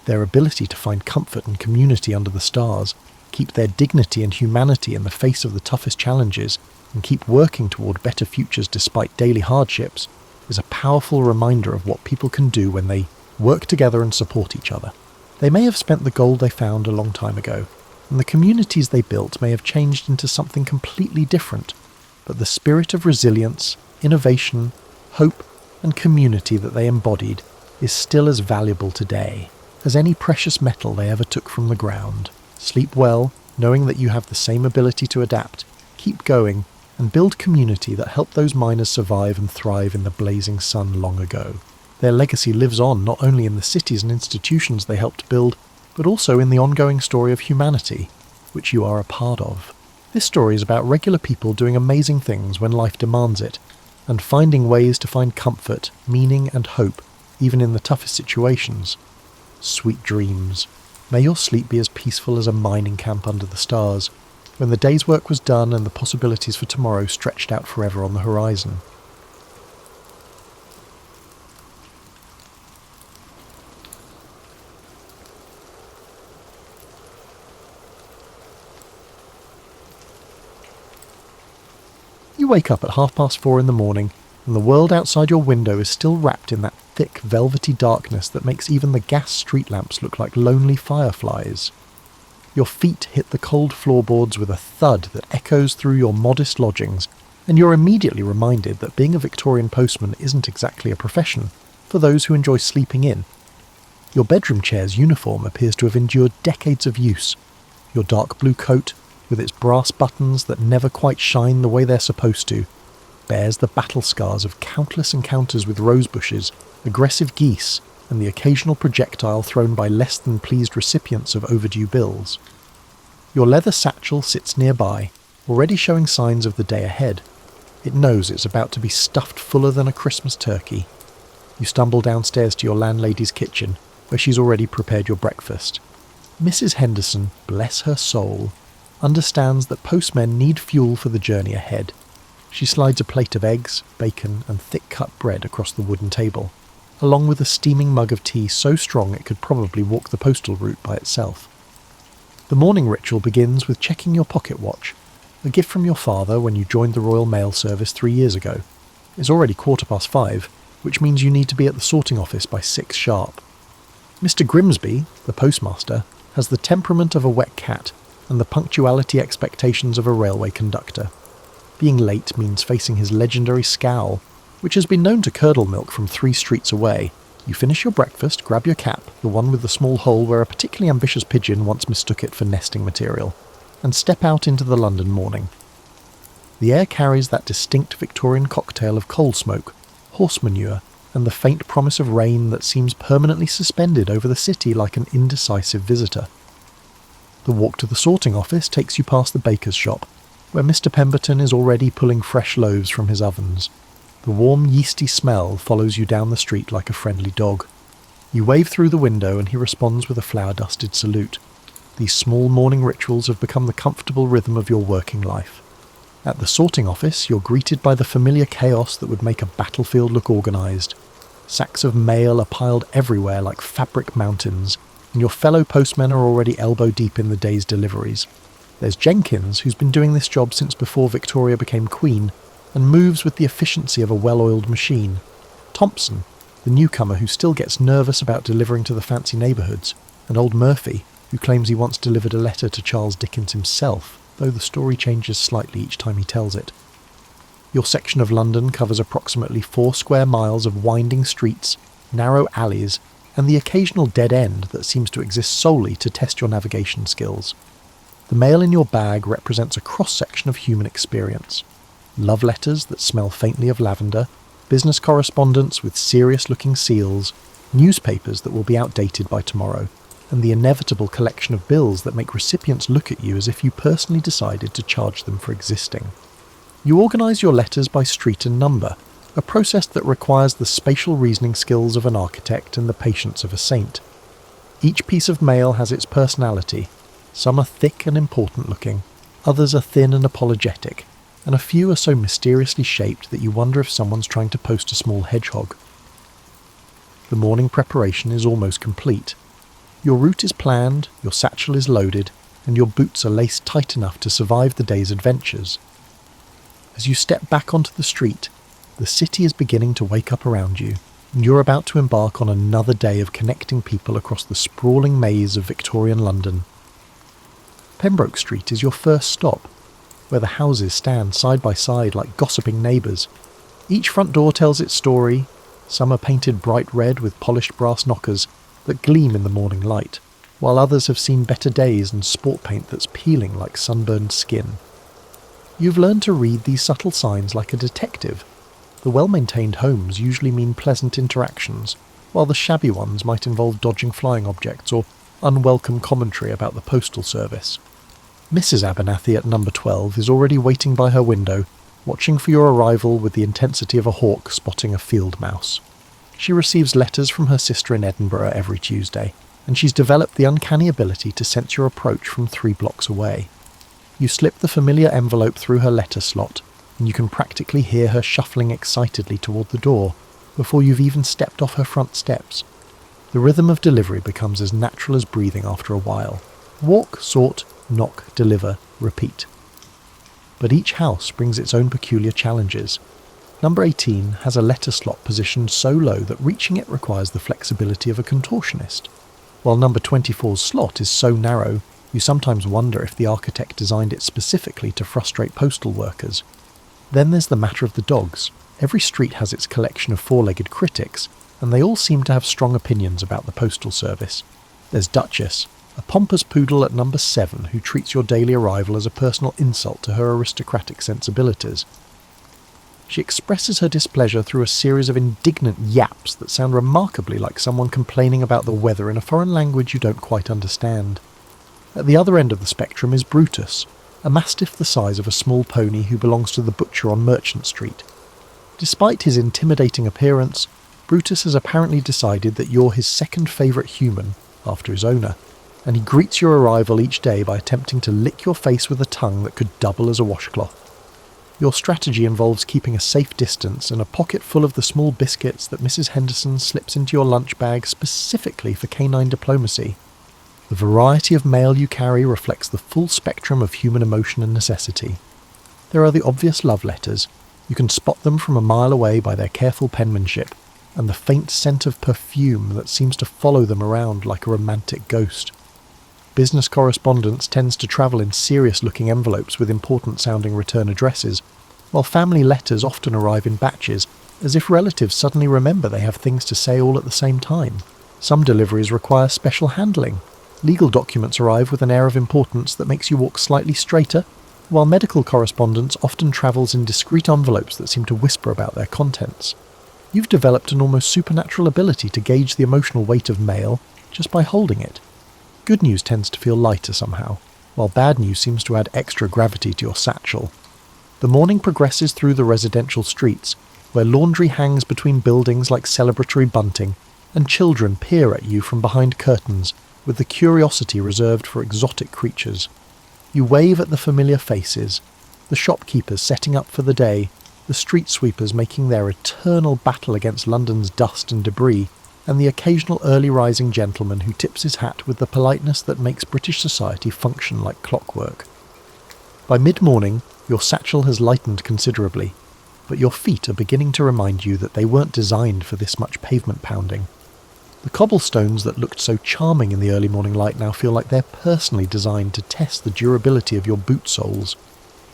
Their ability to find comfort and community under the stars, keep their dignity and humanity in the face of the toughest challenges, and keep working toward better futures despite daily hardships, is a powerful reminder of what people can do when they work together and support each other. They may have spent the gold they found a long time ago, and the communities they built may have changed into something completely different, but the spirit of resilience, innovation, hope, and community that they embodied is still as valuable today as any precious metal they ever took from the ground. Sleep well, knowing that you have the same ability to adapt, keep going, and build community that helped those miners survive and thrive in the blazing sun long ago. Their legacy lives on not only in the cities and institutions they helped build, but also in the ongoing story of humanity, which you are a part of. This story is about regular people doing amazing things when life demands it, and finding ways to find comfort, meaning and hope, even in the toughest situations. Sweet dreams. May your sleep be as peaceful as a mining camp under the stars, when the day's work was done and the possibilities for tomorrow stretched out forever on the horizon. You wake up at 4:30 in the morning, and the world outside your window is still wrapped in that thick, velvety darkness that makes even the gas street lamps look like lonely fireflies. Your feet hit the cold floorboards with a thud that echoes through your modest lodgings, and you're immediately reminded that being a Victorian postman isn't exactly a profession for those who enjoy sleeping in. Your bedroom chair's uniform appears to have endured decades of use. Your dark blue coat, with its brass buttons that never quite shine the way they're supposed to, bears the battle scars of countless encounters with rosebushes, aggressive geese, and the occasional projectile thrown by less than pleased recipients of overdue bills. Your leather satchel sits nearby, already showing signs of the day ahead. It knows it's about to be stuffed fuller than a Christmas turkey. You stumble downstairs to your landlady's kitchen, where she's already prepared your breakfast. Mrs. Henderson, bless her soul, understands that postmen need fuel for the journey ahead. She slides a plate of eggs, bacon, and thick-cut bread across the wooden table, along with a steaming mug of tea so strong it could probably walk the postal route by itself. The morning ritual begins with checking your pocket watch, a gift from your father when you joined the Royal Mail Service 3 years ago. It's already 5:15, which means you need to be at the sorting office by 6 sharp. Mr. Grimsby, the postmaster, has the temperament of a wet cat and the punctuality expectations of a railway conductor. Being late means facing his legendary scowl, which has been known to curdle milk from 3 streets away. You finish your breakfast, grab your cap, the one with the small hole where a particularly ambitious pigeon once mistook it for nesting material, and step out into the London morning. The air carries that distinct Victorian cocktail of coal smoke, horse manure, and the faint promise of rain that seems permanently suspended over the city like an indecisive visitor. The walk to the sorting office takes you past the baker's shop, where Mr. Pemberton is already pulling fresh loaves from his ovens. The warm, yeasty smell follows you down the street like a friendly dog. You wave through the window and he responds with a flour-dusted salute. These small morning rituals have become the comfortable rhythm of your working life. At the sorting office, you're greeted by the familiar chaos that would make a battlefield look organised. Sacks of mail are piled everywhere like fabric mountains, and your fellow postmen are already elbow-deep in the day's deliveries. There's Jenkins, who's been doing this job since before Victoria became Queen, and moves with the efficiency of a well-oiled machine. Thompson, the newcomer who still gets nervous about delivering to the fancy neighbourhoods, and old Murphy, who claims he once delivered a letter to Charles Dickens himself, though the story changes slightly each time he tells it. Your section of London covers approximately 4 square miles of winding streets, narrow alleys, and the occasional dead end that seems to exist solely to test your navigation skills. The mail in your bag represents a cross-section of human experience. Love letters that smell faintly of lavender, business correspondence with serious-looking seals, newspapers that will be outdated by tomorrow, and the inevitable collection of bills that make recipients look at you as if you personally decided to charge them for existing. You organise your letters by street and number, a process that requires the spatial reasoning skills of an architect and the patience of a saint. Each piece of mail has its personality. Some are thick and important-looking, others are thin and apologetic, and a few are so mysteriously shaped that you wonder if someone's trying to post a small hedgehog. The morning preparation is almost complete. Your route is planned, your satchel is loaded, and your boots are laced tight enough to survive the day's adventures. As you step back onto the street, the city is beginning to wake up around you, and you're about to embark on another day of connecting people across the sprawling maze of Victorian London. Pembroke Street is your first stop, where the houses stand side by side like gossiping neighbours. Each front door tells its story. Some are painted bright red with polished brass knockers that gleam in the morning light, while others have seen better days and sport paint that's peeling like sunburned skin. You've learned to read these subtle signs like a detective. The well-maintained homes usually mean pleasant interactions, while the shabby ones might involve dodging flying objects or unwelcome commentary about the postal service. Mrs. Abernathy at number 12 is already waiting by her window, watching for your arrival with the intensity of a hawk spotting a field mouse. She receives letters from her sister in Edinburgh every Tuesday, and she's developed the uncanny ability to sense your approach from 3 blocks away. You slip the familiar envelope through her letter slot, and you can practically hear her shuffling excitedly toward the door before you've even stepped off her front steps. The rhythm of delivery becomes as natural as breathing after a while. Walk, sort, knock, deliver, repeat. But each house brings its own peculiar challenges. Number 18 has a letter slot positioned so low that reaching it requires the flexibility of a contortionist, while number 24's slot is so narrow you sometimes wonder if the architect designed it specifically to frustrate postal workers. Then there's the matter of the dogs. Every street has its collection of 4-legged critics, and they all seem to have strong opinions about the postal service. There's Duchess, a pompous poodle at number 7 who treats your daily arrival as a personal insult to her aristocratic sensibilities. She expresses her displeasure through a series of indignant yaps that sound remarkably like someone complaining about the weather in a foreign language you don't quite understand. At the other end of the spectrum is Brutus, a mastiff the size of a small pony who belongs to the butcher on Merchant Street. Despite his intimidating appearance, Brutus has apparently decided that you're his second favourite human, after his owner, and he greets your arrival each day by attempting to lick your face with a tongue that could double as a washcloth. Your strategy involves keeping a safe distance and a pocket full of the small biscuits that Mrs. Henderson slips into your lunch bag specifically for canine diplomacy. The variety of mail you carry reflects the full spectrum of human emotion and necessity. There are the obvious love letters. You can spot them from a mile away by their careful penmanship, and the faint scent of perfume that seems to follow them around like a romantic ghost. Business correspondence tends to travel in serious-looking envelopes with important-sounding return addresses, while family letters often arrive in batches, as if relatives suddenly remember they have things to say all at the same time. Some deliveries require special handling. Legal documents arrive with an air of importance that makes you walk slightly straighter, while medical correspondence often travels in discreet envelopes that seem to whisper about their contents. You've developed an almost supernatural ability to gauge the emotional weight of mail just by holding it. Good news tends to feel lighter somehow, while bad news seems to add extra gravity to your satchel. The morning progresses through the residential streets, where laundry hangs between buildings like celebratory bunting, and children peer at you from behind curtains with the curiosity reserved for exotic creatures. You wave at the familiar faces, the shopkeepers setting up for the day, the street sweepers making their eternal battle against London's dust and debris, and the occasional early-rising gentleman who tips his hat with the politeness that makes British society function like clockwork. By mid-morning, your satchel has lightened considerably, but your feet are beginning to remind you that they weren't designed for this much pavement pounding. The cobblestones that looked so charming in the early morning light now feel like they're personally designed to test the durability of your boot soles.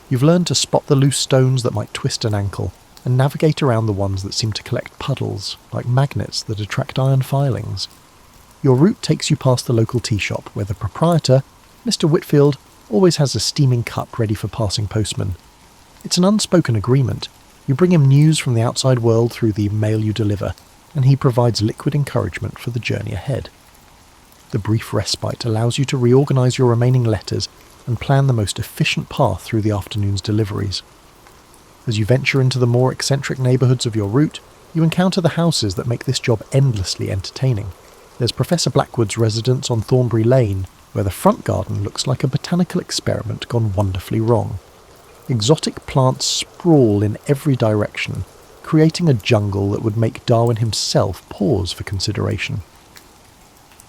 You've learned to spot the loose stones that might twist an ankle, and navigate around the ones that seem to collect puddles, like magnets that attract iron filings. Your route takes you past the local tea shop, where the proprietor, Mr. Whitfield, always has a steaming cup ready for passing postmen. It's an unspoken agreement. You bring him news from the outside world through the mail you deliver, and he provides liquid encouragement for the journey ahead. The brief respite allows you to reorganize your remaining letters and plan the most efficient path through the afternoon's deliveries. As you venture into the more eccentric neighbourhoods of your route, you encounter the houses that make this job endlessly entertaining. There's Professor Blackwood's residence on Thornbury Lane, where the front garden looks like a botanical experiment gone wonderfully wrong. Exotic plants sprawl in every direction, creating a jungle that would make Darwin himself pause for consideration.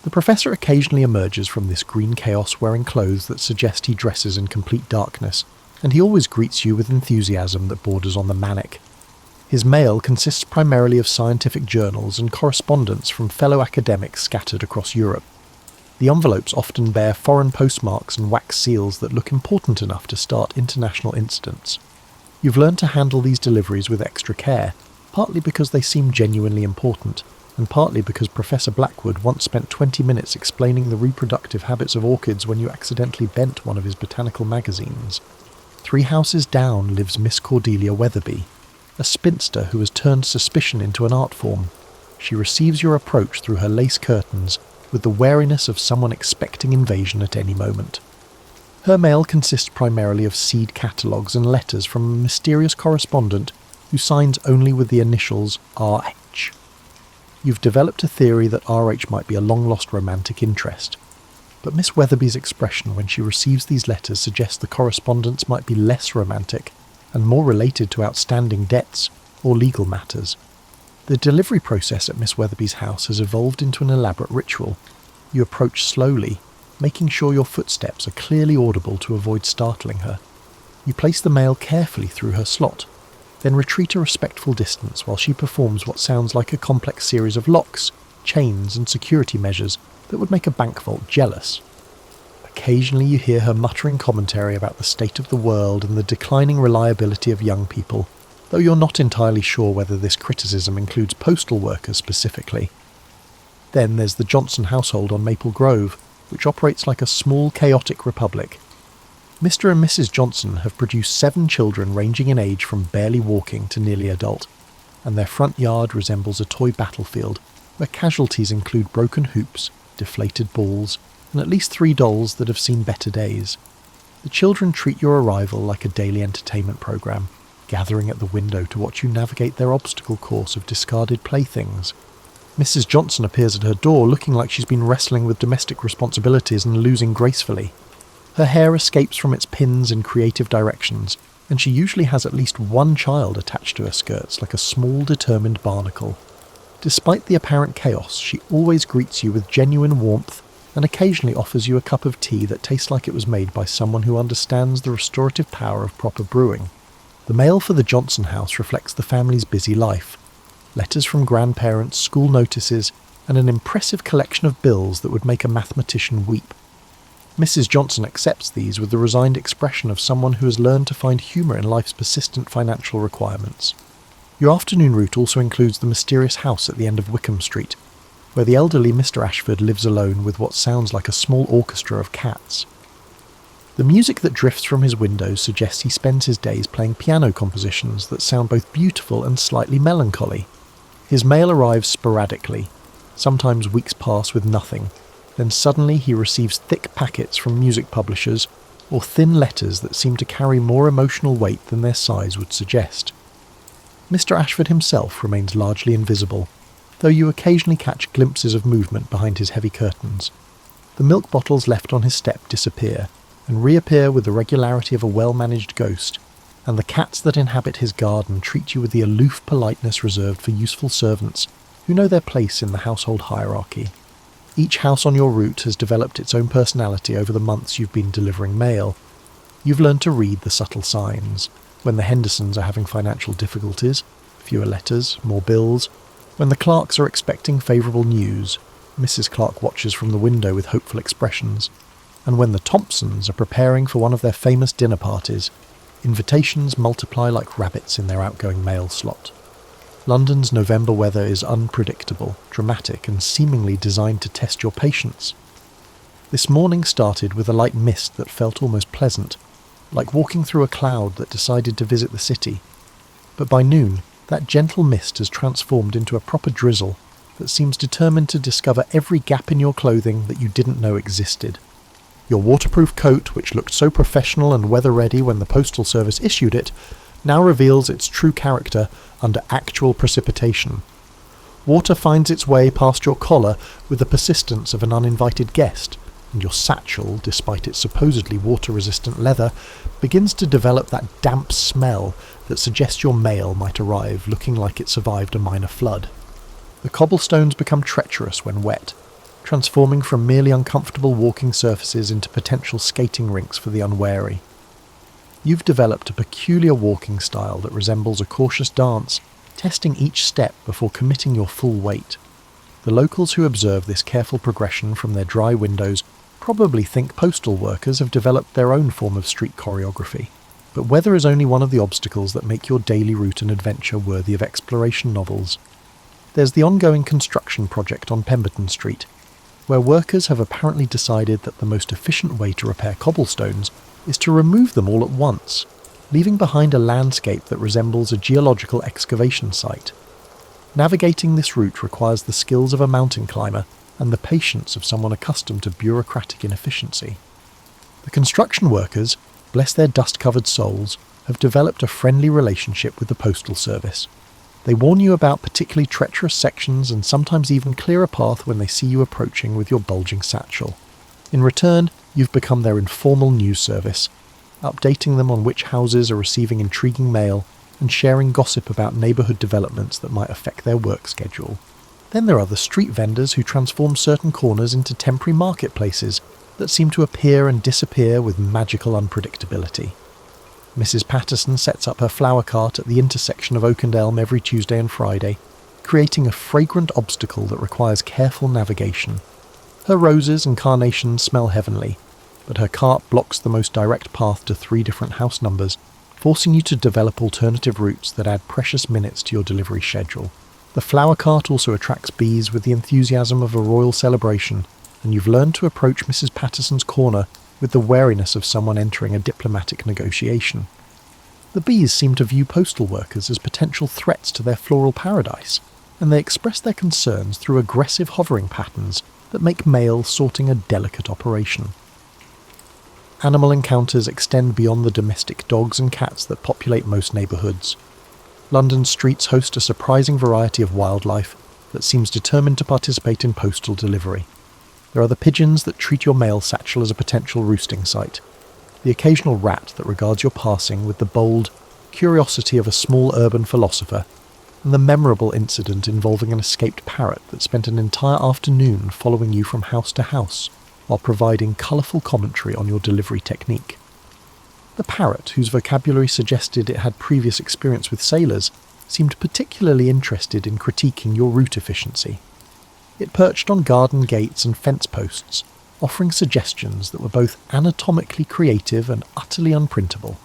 The Professor occasionally emerges from this green chaos wearing clothes that suggest he dresses in complete darkness, and he always greets you with enthusiasm that borders on the manic. His mail consists primarily of scientific journals and correspondence from fellow academics scattered across Europe. The envelopes often bear foreign postmarks and wax seals that look important enough to start international incidents. You've learned to handle these deliveries with extra care, partly because they seem genuinely important, and partly because Professor Blackwood once spent 20 minutes explaining the reproductive habits of orchids when you accidentally bent one of his botanical magazines. 3 houses down lives Miss Cordelia Weatherby, a spinster who has turned suspicion into an art form. She receives your approach through her lace curtains with the wariness of someone expecting invasion at any moment. Her mail consists primarily of seed catalogues and letters from a mysterious correspondent who signs only with the initials RH. You've developed a theory that RH might be a long-lost romantic interest. But Miss Weatherby's expression when she receives these letters suggests the correspondence might be less romantic and more related to outstanding debts or legal matters. The delivery process at Miss Weatherby's house has evolved into an elaborate ritual. You approach slowly, making sure your footsteps are clearly audible to avoid startling her. You place the mail carefully through her slot, then retreat a respectful distance while she performs what sounds like a complex series of locks, chains and security measures that would make a bank vault jealous. Occasionally you hear her muttering commentary about the state of the world and the declining reliability of young people, though you're not entirely sure whether this criticism includes postal workers specifically. Then there's the Johnson household on Maple Grove, which operates like a small chaotic republic. Mr. and Mrs. Johnson have produced 7 children ranging in age from barely walking to nearly adult, and their front yard resembles a toy battlefield where casualties include broken hoops, deflated balls, and at least 3 dolls that have seen better days. The children treat your arrival like a daily entertainment program, gathering at the window to watch you navigate their obstacle course of discarded playthings. Mrs. Johnson appears at her door looking like she's been wrestling with domestic responsibilities and losing gracefully. Her hair escapes from its pins in creative directions, and she usually has at least one child attached to her skirts like a small, determined barnacle. Despite the apparent chaos, she always greets you with genuine warmth and occasionally offers you a cup of tea that tastes like it was made by someone who understands the restorative power of proper brewing. The mail for the Johnson house reflects the family's busy life. Letters from grandparents, school notices, and an impressive collection of bills that would make a mathematician weep. Mrs. Johnson accepts these with the resigned expression of someone who has learned to find humour in life's persistent financial requirements. Your afternoon route also includes the mysterious house at the end of Wickham Street, where the elderly Mr. Ashford lives alone with what sounds like a small orchestra of cats. The music that drifts from his windows suggests he spends his days playing piano compositions that sound both beautiful and slightly melancholy. His mail arrives sporadically. Sometimes weeks pass with nothing. Then suddenly he receives thick packets from music publishers or thin letters that seem to carry more emotional weight than their size would suggest. Mr. Ashford himself remains largely invisible, though you occasionally catch glimpses of movement behind his heavy curtains. The milk bottles left on his step disappear, and reappear with the regularity of a well-managed ghost, and the cats that inhabit his garden treat you with the aloof politeness reserved for useful servants who know their place in the household hierarchy. Each house on your route has developed its own personality over the months you've been delivering mail. You've learned to read the subtle signs. When the Hendersons are having financial difficulties, fewer letters, more bills. When the Clarks are expecting favourable news, Mrs. Clark watches from the window with hopeful expressions. And when the Thompsons are preparing for one of their famous dinner parties, invitations multiply like rabbits in their outgoing mail slot. London's November weather is unpredictable, dramatic, and seemingly designed to test your patience. This morning started with a light mist that felt almost pleasant, like walking through a cloud that decided to visit the city. But by noon, that gentle mist has transformed into a proper drizzle that seems determined to discover every gap in your clothing that you didn't know existed. Your waterproof coat, which looked so professional and weather-ready when the Postal Service issued it, now reveals its true character under actual precipitation. Water finds its way past your collar with the persistence of an uninvited guest, and your satchel, despite its supposedly water-resistant leather, begins to develop that damp smell that suggests your mail might arrive looking like it survived a minor flood. The cobblestones become treacherous when wet, transforming from merely uncomfortable walking surfaces into potential skating rinks for the unwary. You've developed a peculiar walking style that resembles a cautious dance, testing each step before committing your full weight. The locals who observe this careful progression from their dry windows probably think postal workers have developed their own form of street choreography. But weather is only one of the obstacles that make your daily route an adventure worthy of exploration novels. There's the ongoing construction project on Pemberton Street, where workers have apparently decided that the most efficient way to repair cobblestones is to remove them all at once, leaving behind a landscape that resembles a geological excavation site. Navigating this route requires the skills of a mountain climber and the patience of someone accustomed to bureaucratic inefficiency. The construction workers, bless their dust-covered souls, have developed a friendly relationship with the Postal Service. They warn you about particularly treacherous sections and sometimes even clear a path when they see you approaching with your bulging satchel. In return, you've become their informal news service, updating them on which houses are receiving intriguing mail and sharing gossip about neighbourhood developments that might affect their work schedule. Then there are the street vendors who transform certain corners into temporary marketplaces that seem to appear and disappear with magical unpredictability. Mrs. Patterson sets up her flower cart at the intersection of Oak and Elm every Tuesday and Friday, creating a fragrant obstacle that requires careful navigation. Her roses and carnations smell heavenly, but her cart blocks the most direct path to 3 different house numbers, forcing you to develop alternative routes that add precious minutes to your delivery schedule. The flower cart also attracts bees with the enthusiasm of a royal celebration, and you've learned to approach Mrs. Patterson's corner with the wariness of someone entering a diplomatic negotiation. The bees seem to view postal workers as potential threats to their floral paradise, and they express their concerns through aggressive hovering patterns that make mail sorting a delicate operation. Animal encounters extend beyond the domestic dogs and cats that populate most neighbourhoods. London's streets host a surprising variety of wildlife that seems determined to participate in postal delivery. There are the pigeons that treat your mail satchel as a potential roosting site, the occasional rat that regards your passing with the bold curiosity of a small urban philosopher, and the memorable incident involving an escaped parrot that spent an entire afternoon following you from house to house while providing colourful commentary on your delivery technique. The parrot, whose vocabulary suggested it had previous experience with sailors, seemed particularly interested in critiquing your route efficiency. It perched on garden gates and fence posts, offering suggestions that were both anatomically creative and utterly unprintable.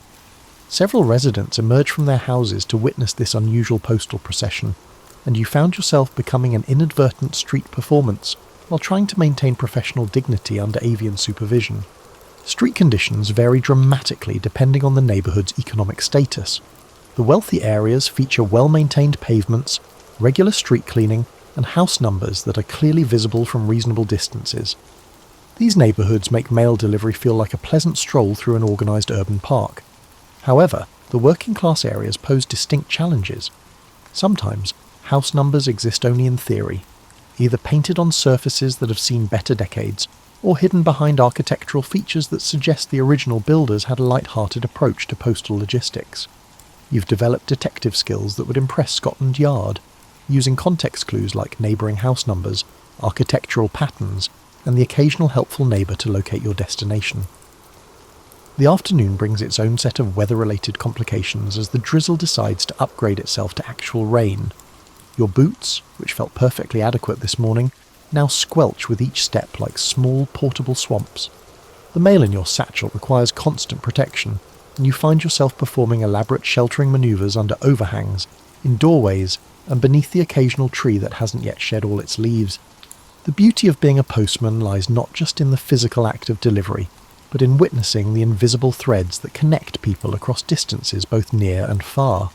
Several residents emerged from their houses to witness this unusual postal procession, and you found yourself becoming an inadvertent street performance while trying to maintain professional dignity under avian supervision. Street conditions vary dramatically depending on the neighbourhood's economic status. The wealthy areas feature well-maintained pavements, regular street cleaning, and house numbers that are clearly visible from reasonable distances. These neighbourhoods make mail delivery feel like a pleasant stroll through an organised urban park. However, the working-class areas pose distinct challenges. Sometimes, house numbers exist only in theory, either painted on surfaces that have seen better decades, or hidden behind architectural features that suggest the original builders had a light-hearted approach to postal logistics. You've developed detective skills that would impress Scotland Yard, using context clues like neighbouring house numbers, architectural patterns, and the occasional helpful neighbour to locate your destination. The afternoon brings its own set of weather-related complications as the drizzle decides to upgrade itself to actual rain. Your boots, which felt perfectly adequate this morning, now squelch with each step like small portable swamps. The mail in your satchel requires constant protection, and you find yourself performing elaborate sheltering manoeuvres under overhangs, in doorways, and beneath the occasional tree that hasn't yet shed all its leaves. The beauty of being a postman lies not just in the physical act of delivery, but in witnessing the invisible threads that connect people across distances both near and far.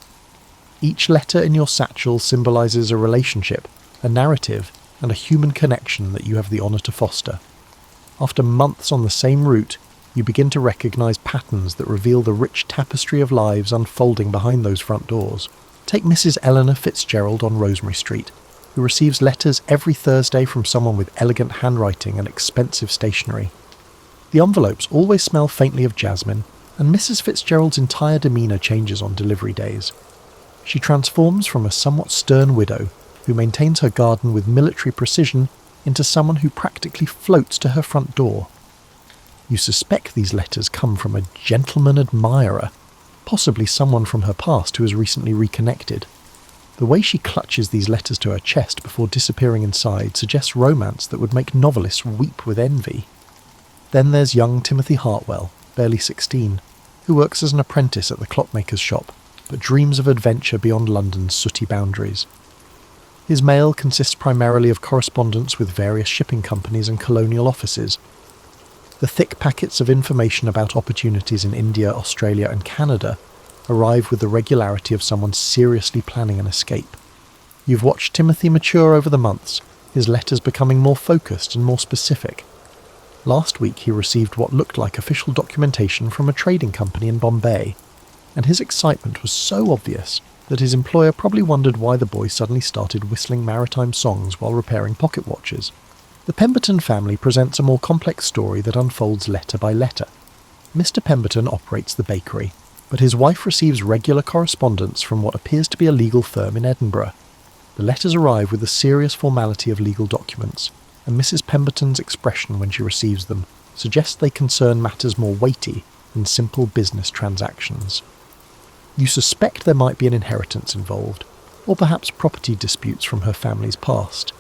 Each letter in your satchel symbolises a relationship, a narrative, and a human connection that you have the honour to foster. After months on the same route, you begin to recognise patterns that reveal the rich tapestry of lives unfolding behind those front doors. Take Mrs. Eleanor Fitzgerald on Rosemary Street, who receives letters every Thursday from someone with elegant handwriting and expensive stationery. The envelopes always smell faintly of jasmine, and Mrs. Fitzgerald's entire demeanour changes on delivery days. She transforms from a somewhat stern widow, who maintains her garden with military precision, into someone who practically floats to her front door. You suspect these letters come from a gentleman admirer, possibly someone from her past who has recently reconnected. The way she clutches these letters to her chest before disappearing inside suggests romance that would make novelists weep with envy. Then there's young Timothy Hartwell, barely 16, who works as an apprentice at the clockmaker's shop, but dreams of adventure beyond London's sooty boundaries. His mail consists primarily of correspondence with various shipping companies and colonial offices. The thick packets of information about opportunities in India, Australia and Canada arrive with the regularity of someone seriously planning an escape. You've watched Timothy mature over the months, his letters becoming more focused and more specific. Last week he received what looked like official documentation from a trading company in Bombay, and his excitement was so obvious that his employer probably wondered why the boy suddenly started whistling maritime songs while repairing pocket watches. The Pemberton family presents a more complex story that unfolds letter by letter. Mr. Pemberton operates the bakery, but his wife receives regular correspondence from what appears to be a legal firm in Edinburgh. The letters arrive with the serious formality of legal documents, and Mrs. Pemberton's expression when she receives them suggests they concern matters more weighty than simple business transactions. You suspect there might be an inheritance involved, or perhaps property disputes from her family's past.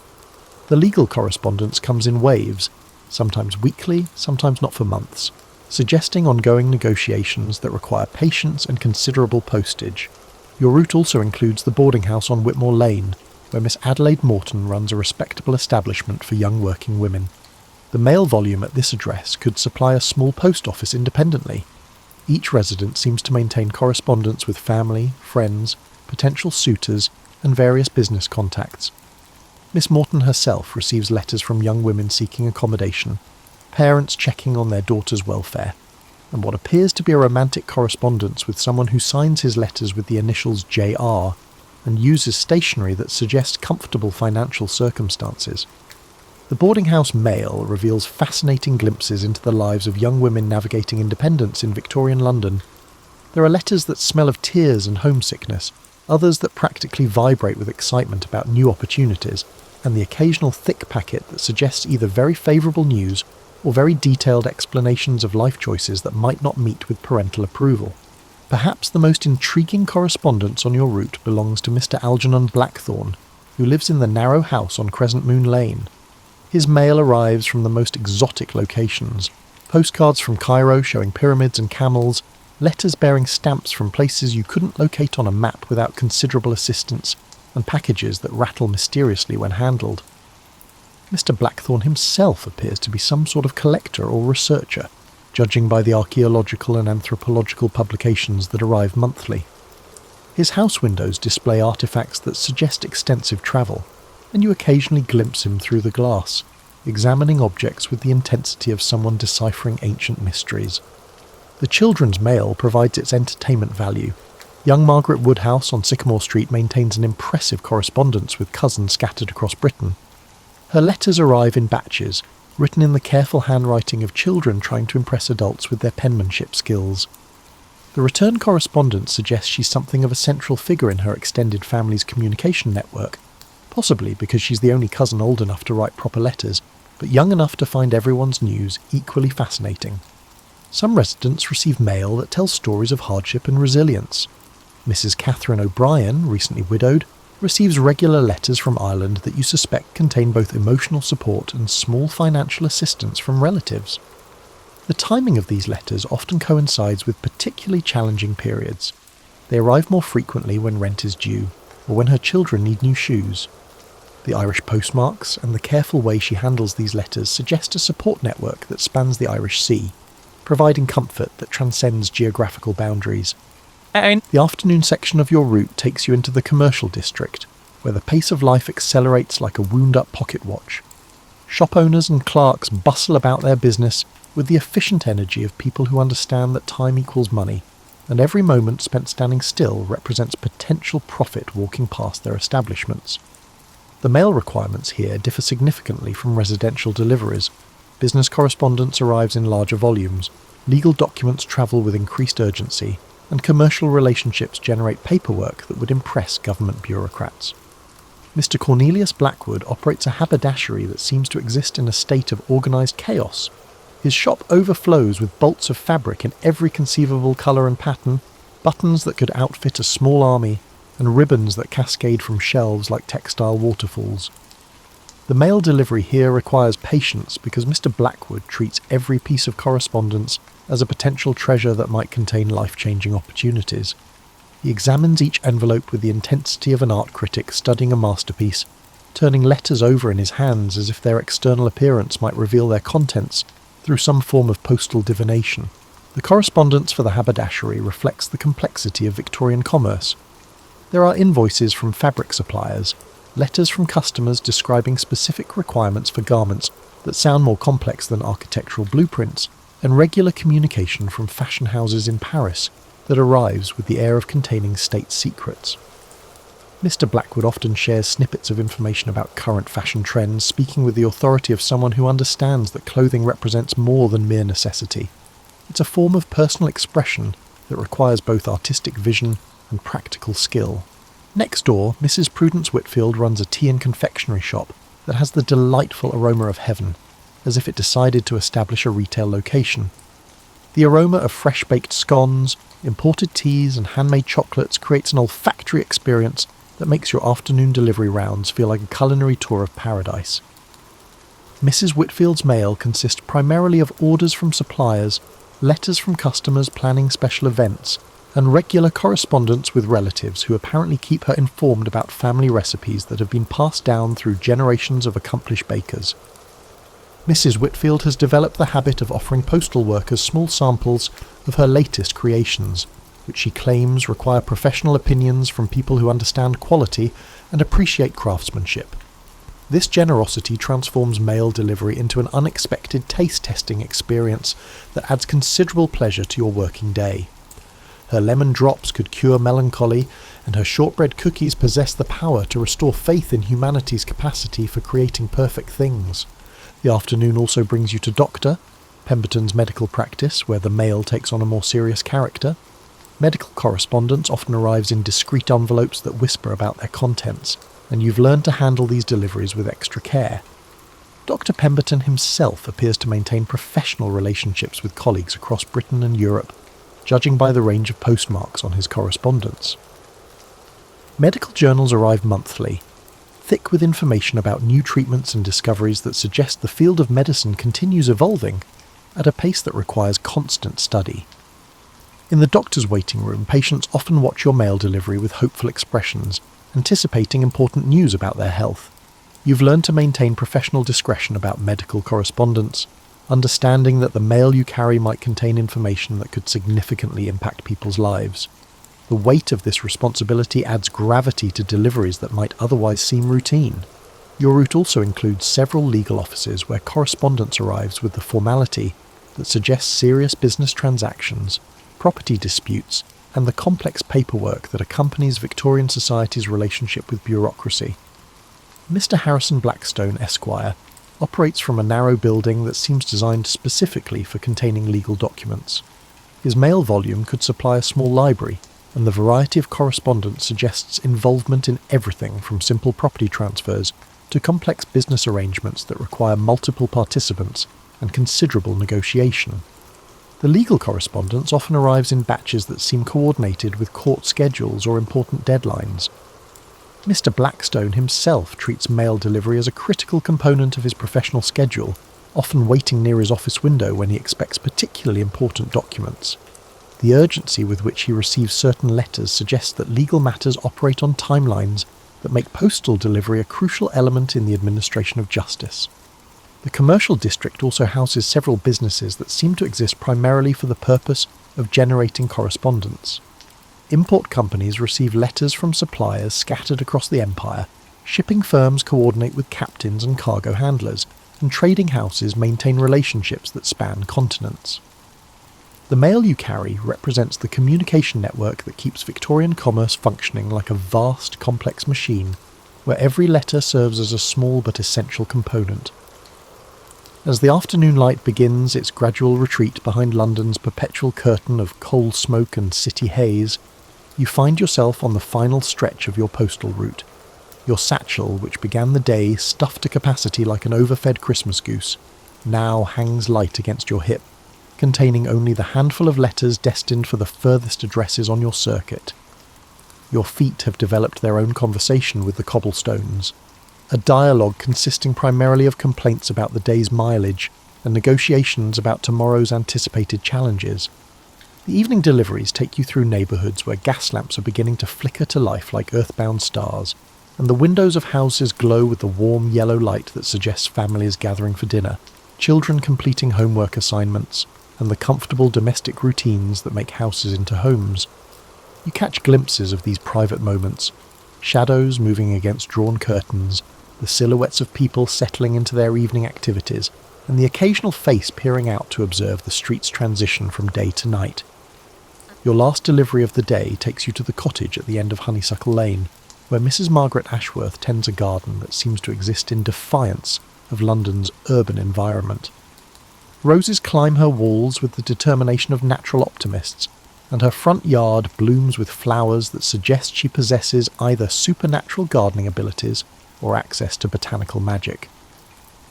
The legal correspondence comes in waves, sometimes weekly, sometimes not for months, suggesting ongoing negotiations that require patience and considerable postage. Your route also includes the boarding house on Whitmore Lane, where Miss Adelaide Morton runs a respectable establishment for young working women. The mail volume at this address could supply a small post office independently. Each resident seems to maintain correspondence with family, friends, potential suitors, and various business contacts. Miss Morton herself receives letters from young women seeking accommodation, parents checking on their daughter's welfare, and what appears to be a romantic correspondence with someone who signs his letters with the initials JR and uses stationery that suggests comfortable financial circumstances. The boarding house mail reveals fascinating glimpses into the lives of young women navigating independence in Victorian London. There are letters that smell of tears and homesickness, others that practically vibrate with excitement about new opportunities, and the occasional thick packet that suggests either very favourable news or very detailed explanations of life choices that might not meet with parental approval. Perhaps the most intriguing correspondence on your route belongs to Mr. Algernon Blackthorne, who lives in the narrow house on Crescent Moon Lane. His mail arrives from the most exotic locations: postcards from Cairo showing pyramids and camels, letters bearing stamps from places you couldn't locate on a map without considerable assistance, and packages that rattle mysteriously when handled. Mr. Blackthorne himself appears to be some sort of collector or researcher, judging by the archaeological and anthropological publications that arrive monthly. His house windows display artifacts that suggest extensive travel, and you occasionally glimpse him through the glass, examining objects with the intensity of someone deciphering ancient mysteries. The children's mail provides its entertainment value. Young Margaret Woodhouse on Sycamore Street maintains an impressive correspondence with cousins scattered across Britain. Her letters arrive in batches, written in the careful handwriting of children trying to impress adults with their penmanship skills. The return correspondence suggests she's something of a central figure in her extended family's communication network, possibly because she's the only cousin old enough to write proper letters, but young enough to find everyone's news equally fascinating. Some residents receive mail that tells stories of hardship and resilience. Mrs. Catherine O'Brien, recently widowed, receives regular letters from Ireland that you suspect contain both emotional support and small financial assistance from relatives. The timing of these letters often coincides with particularly challenging periods. They arrive more frequently when rent is due, or when her children need new shoes. The Irish postmarks and the careful way she handles these letters suggest a support network that spans the Irish Sea, providing comfort that transcends geographical boundaries. The afternoon section of your route takes you into the commercial district, where the pace of life accelerates like a wound-up pocket watch. Shop owners and clerks bustle about their business with the efficient energy of people who understand that time equals money, and every moment spent standing still represents potential profit walking past their establishments. The mail requirements here differ significantly from residential deliveries. Business correspondence arrives in larger volumes, legal documents travel with increased urgency, and commercial relationships generate paperwork that would impress government bureaucrats. Mr. Cornelius Blackwood operates a haberdashery that seems to exist in a state of organised chaos. His shop overflows with bolts of fabric in every conceivable colour and pattern, buttons that could outfit a small army, and ribbons that cascade from shelves like textile waterfalls. The mail delivery here requires patience because Mr. Blackwood treats every piece of correspondence as a potential treasure that might contain life-changing opportunities. He examines each envelope with the intensity of an art critic studying a masterpiece, turning letters over in his hands as if their external appearance might reveal their contents through some form of postal divination. The correspondence for the haberdashery reflects the complexity of Victorian commerce. There are invoices from fabric suppliers, letters from customers describing specific requirements for garments that sound more complex than architectural blueprints, and regular communication from fashion houses in Paris that arrives with the air of containing state secrets. Mr. Blackwood often shares snippets of information about current fashion trends, speaking with the authority of someone who understands that clothing represents more than mere necessity. It's a form of personal expression that requires both artistic vision and practical skill. Next door, Mrs. Prudence Whitfield runs a tea and confectionery shop that has the delightful aroma of heaven, as if it decided to establish a retail location. The aroma of fresh-baked scones, imported teas and handmade chocolates creates an olfactory experience that makes your afternoon delivery rounds feel like a culinary tour of paradise. Mrs. Whitfield's mail consists primarily of orders from suppliers, letters from customers planning special events, and regular correspondence with relatives who apparently keep her informed about family recipes that have been passed down through generations of accomplished bakers. Mrs. Whitfield has developed the habit of offering postal workers small samples of her latest creations, which she claims require professional opinions from people who understand quality and appreciate craftsmanship. This generosity transforms mail delivery into an unexpected taste-testing experience that adds considerable pleasure to your working day. Her lemon drops could cure melancholy, and her shortbread cookies possess the power to restore faith in humanity's capacity for creating perfect things. The afternoon also brings you to Doctor, Pemberton's medical practice, where the mail takes on a more serious character. Medical correspondence often arrives in discreet envelopes that whisper about their contents, and you've learned to handle these deliveries with extra care. Dr. Pemberton himself appears to maintain professional relationships with colleagues across Britain and Europe, judging by the range of postmarks on his correspondence. Medical journals arrive monthly, thick with information about new treatments and discoveries that suggest the field of medicine continues evolving at a pace that requires constant study. In the doctor's waiting room, patients often watch your mail delivery with hopeful expressions, anticipating important news about their health. You've learned to maintain professional discretion about medical correspondence, understanding that the mail you carry might contain information that could significantly impact people's lives. The weight of this responsibility adds gravity to deliveries that might otherwise seem routine. Your route also includes several legal offices where correspondence arrives with the formality that suggests serious business transactions, property disputes, and the complex paperwork that accompanies Victorian society's relationship with bureaucracy. Mr. Harrison Blackstone, Esquire, operates from a narrow building that seems designed specifically for containing legal documents. His mail volume could supply a small library, and the variety of correspondence suggests involvement in everything from simple property transfers to complex business arrangements that require multiple participants and considerable negotiation. The legal correspondence often arrives in batches that seem coordinated with court schedules or important deadlines. Mr. Blackstone himself treats mail delivery as a critical component of his professional schedule, often waiting near his office window when he expects particularly important documents. The urgency with which he receives certain letters suggests that legal matters operate on timelines that make postal delivery a crucial element in the administration of justice. The commercial district also houses several businesses that seem to exist primarily for the purpose of generating correspondence. Import companies receive letters from suppliers scattered across the empire, shipping firms coordinate with captains and cargo handlers, and trading houses maintain relationships that span continents. The mail you carry represents the communication network that keeps Victorian commerce functioning like a vast, complex machine, where every letter serves as a small but essential component. As the afternoon light begins its gradual retreat behind London's perpetual curtain of coal smoke and city haze, you find yourself on the final stretch of your postal route. Your satchel, which began the day stuffed to capacity like an overfed Christmas goose, now hangs light against your hip, containing only the handful of letters destined for the furthest addresses on your circuit. Your feet have developed their own conversation with the cobblestones, a dialogue consisting primarily of complaints about the day's mileage and negotiations about tomorrow's anticipated challenges. The evening deliveries take you through neighbourhoods where gas lamps are beginning to flicker to life like earthbound stars, and the windows of houses glow with the warm yellow light that suggests families gathering for dinner, children completing homework assignments, and the comfortable domestic routines that make houses into homes. You catch glimpses of these private moments, shadows moving against drawn curtains, the silhouettes of people settling into their evening activities, and the occasional face peering out to observe the street's transition from day to night. Your last delivery of the day takes you to the cottage at the end of Honeysuckle Lane, where Mrs. Margaret Ashworth tends a garden that seems to exist in defiance of London's urban environment. Roses climb her walls with the determination of natural optimists, and her front yard blooms with flowers that suggest she possesses either supernatural gardening abilities or access to botanical magic.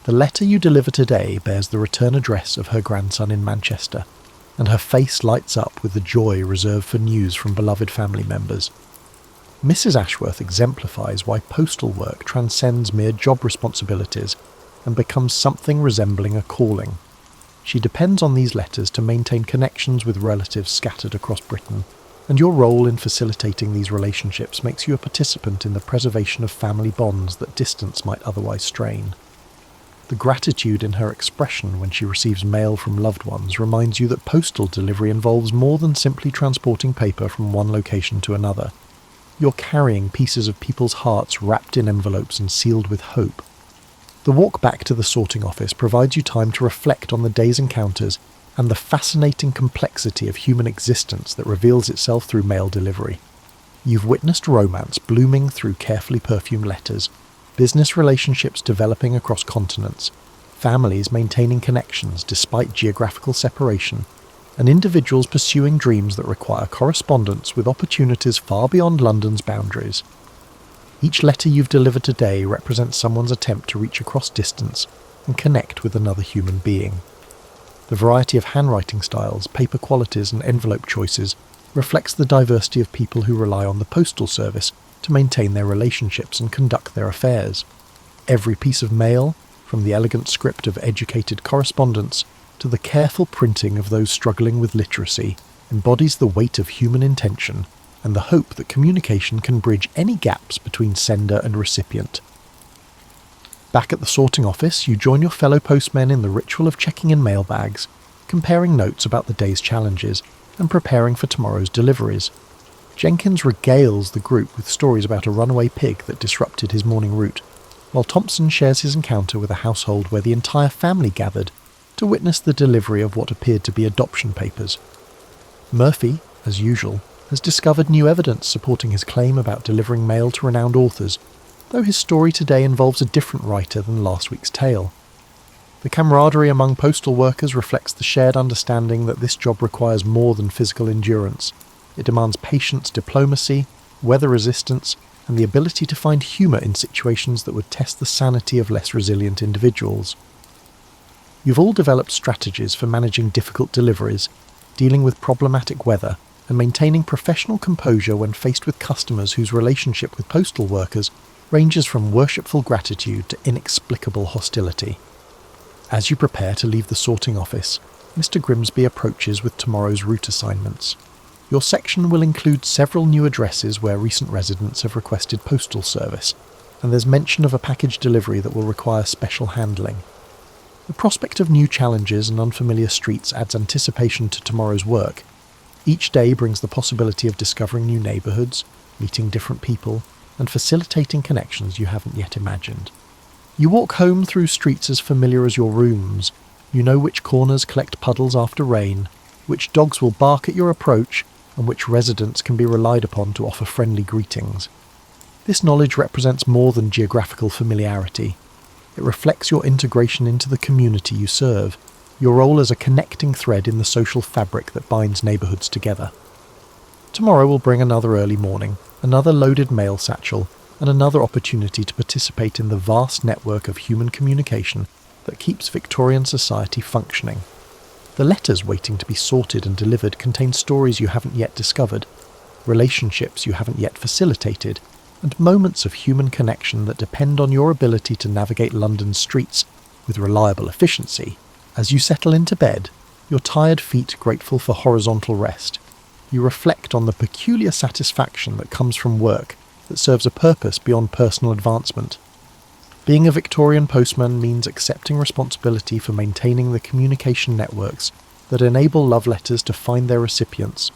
The letter you deliver today bears the return address of her grandson in Manchester, and her face lights up with the joy reserved for news from beloved family members. Mrs. Ashworth exemplifies why postal work transcends mere job responsibilities and becomes something resembling a calling. She depends on these letters to maintain connections with relatives scattered across Britain, and your role in facilitating these relationships makes you a participant in the preservation of family bonds that distance might otherwise strain. The gratitude in her expression when she receives mail from loved ones reminds you that postal delivery involves more than simply transporting paper from one location to another. You're carrying pieces of people's hearts wrapped in envelopes and sealed with hope. The walk back to the sorting office provides you time to reflect on the day's encounters and the fascinating complexity of human existence that reveals itself through mail delivery. You've witnessed romance blooming through carefully perfumed letters, business relationships developing across continents, families maintaining connections despite geographical separation, and individuals pursuing dreams that require correspondence with opportunities far beyond London's boundaries. Each letter you've delivered today represents someone's attempt to reach across distance and connect with another human being. The variety of handwriting styles, paper qualities and envelope choices reflects the diversity of people who rely on the postal service to maintain their relationships and conduct their affairs. Every piece of mail, from the elegant script of educated correspondence to the careful printing of those struggling with literacy, embodies the weight of human intention and the hope that communication can bridge any gaps between sender and recipient. Back at the sorting office, you join your fellow postmen in the ritual of checking in mailbags, comparing notes about the day's challenges, and preparing for tomorrow's deliveries. Jenkins regales the group with stories about a runaway pig that disrupted his morning route, while Thompson shares his encounter with a household where the entire family gathered to witness the delivery of what appeared to be adoption papers. Murphy, as usual, has discovered new evidence supporting his claim about delivering mail to renowned authors, though his story today involves a different writer than last week's tale. The camaraderie among postal workers reflects the shared understanding that this job requires more than physical endurance. It demands patience, diplomacy, weather resistance, and the ability to find humour in situations that would test the sanity of less resilient individuals. You've all developed strategies for managing difficult deliveries, dealing with problematic weather, and maintaining professional composure when faced with customers whose relationship with postal workers ranges from worshipful gratitude to inexplicable hostility. As you prepare to leave the sorting office, Mr. Grimsby approaches with tomorrow's route assignments. Your section will include several new addresses where recent residents have requested postal service, and there's mention of a package delivery that will require special handling. The prospect of new challenges and unfamiliar streets adds anticipation to tomorrow's work. Each day brings the possibility of discovering new neighbourhoods, meeting different people, and facilitating connections you haven't yet imagined. You walk home through streets as familiar as your rooms. You know which corners collect puddles after rain, which dogs will bark at your approach, and which residents can be relied upon to offer friendly greetings. This knowledge represents more than geographical familiarity. It reflects your integration into the community you serve, your role as a connecting thread in the social fabric that binds neighbourhoods together. Tomorrow will bring another early morning, another loaded mail satchel, and another opportunity to participate in the vast network of human communication that keeps Victorian society functioning. The letters waiting to be sorted and delivered contain stories you haven't yet discovered, relationships you haven't yet facilitated, and moments of human connection that depend on your ability to navigate London's streets with reliable efficiency. As you settle into bed, your tired feet grateful for horizontal rest, you reflect on the peculiar satisfaction that comes from work that serves a purpose beyond personal advancement. Being a Victorian postman means accepting responsibility for maintaining the communication networks that enable love letters to find their recipients,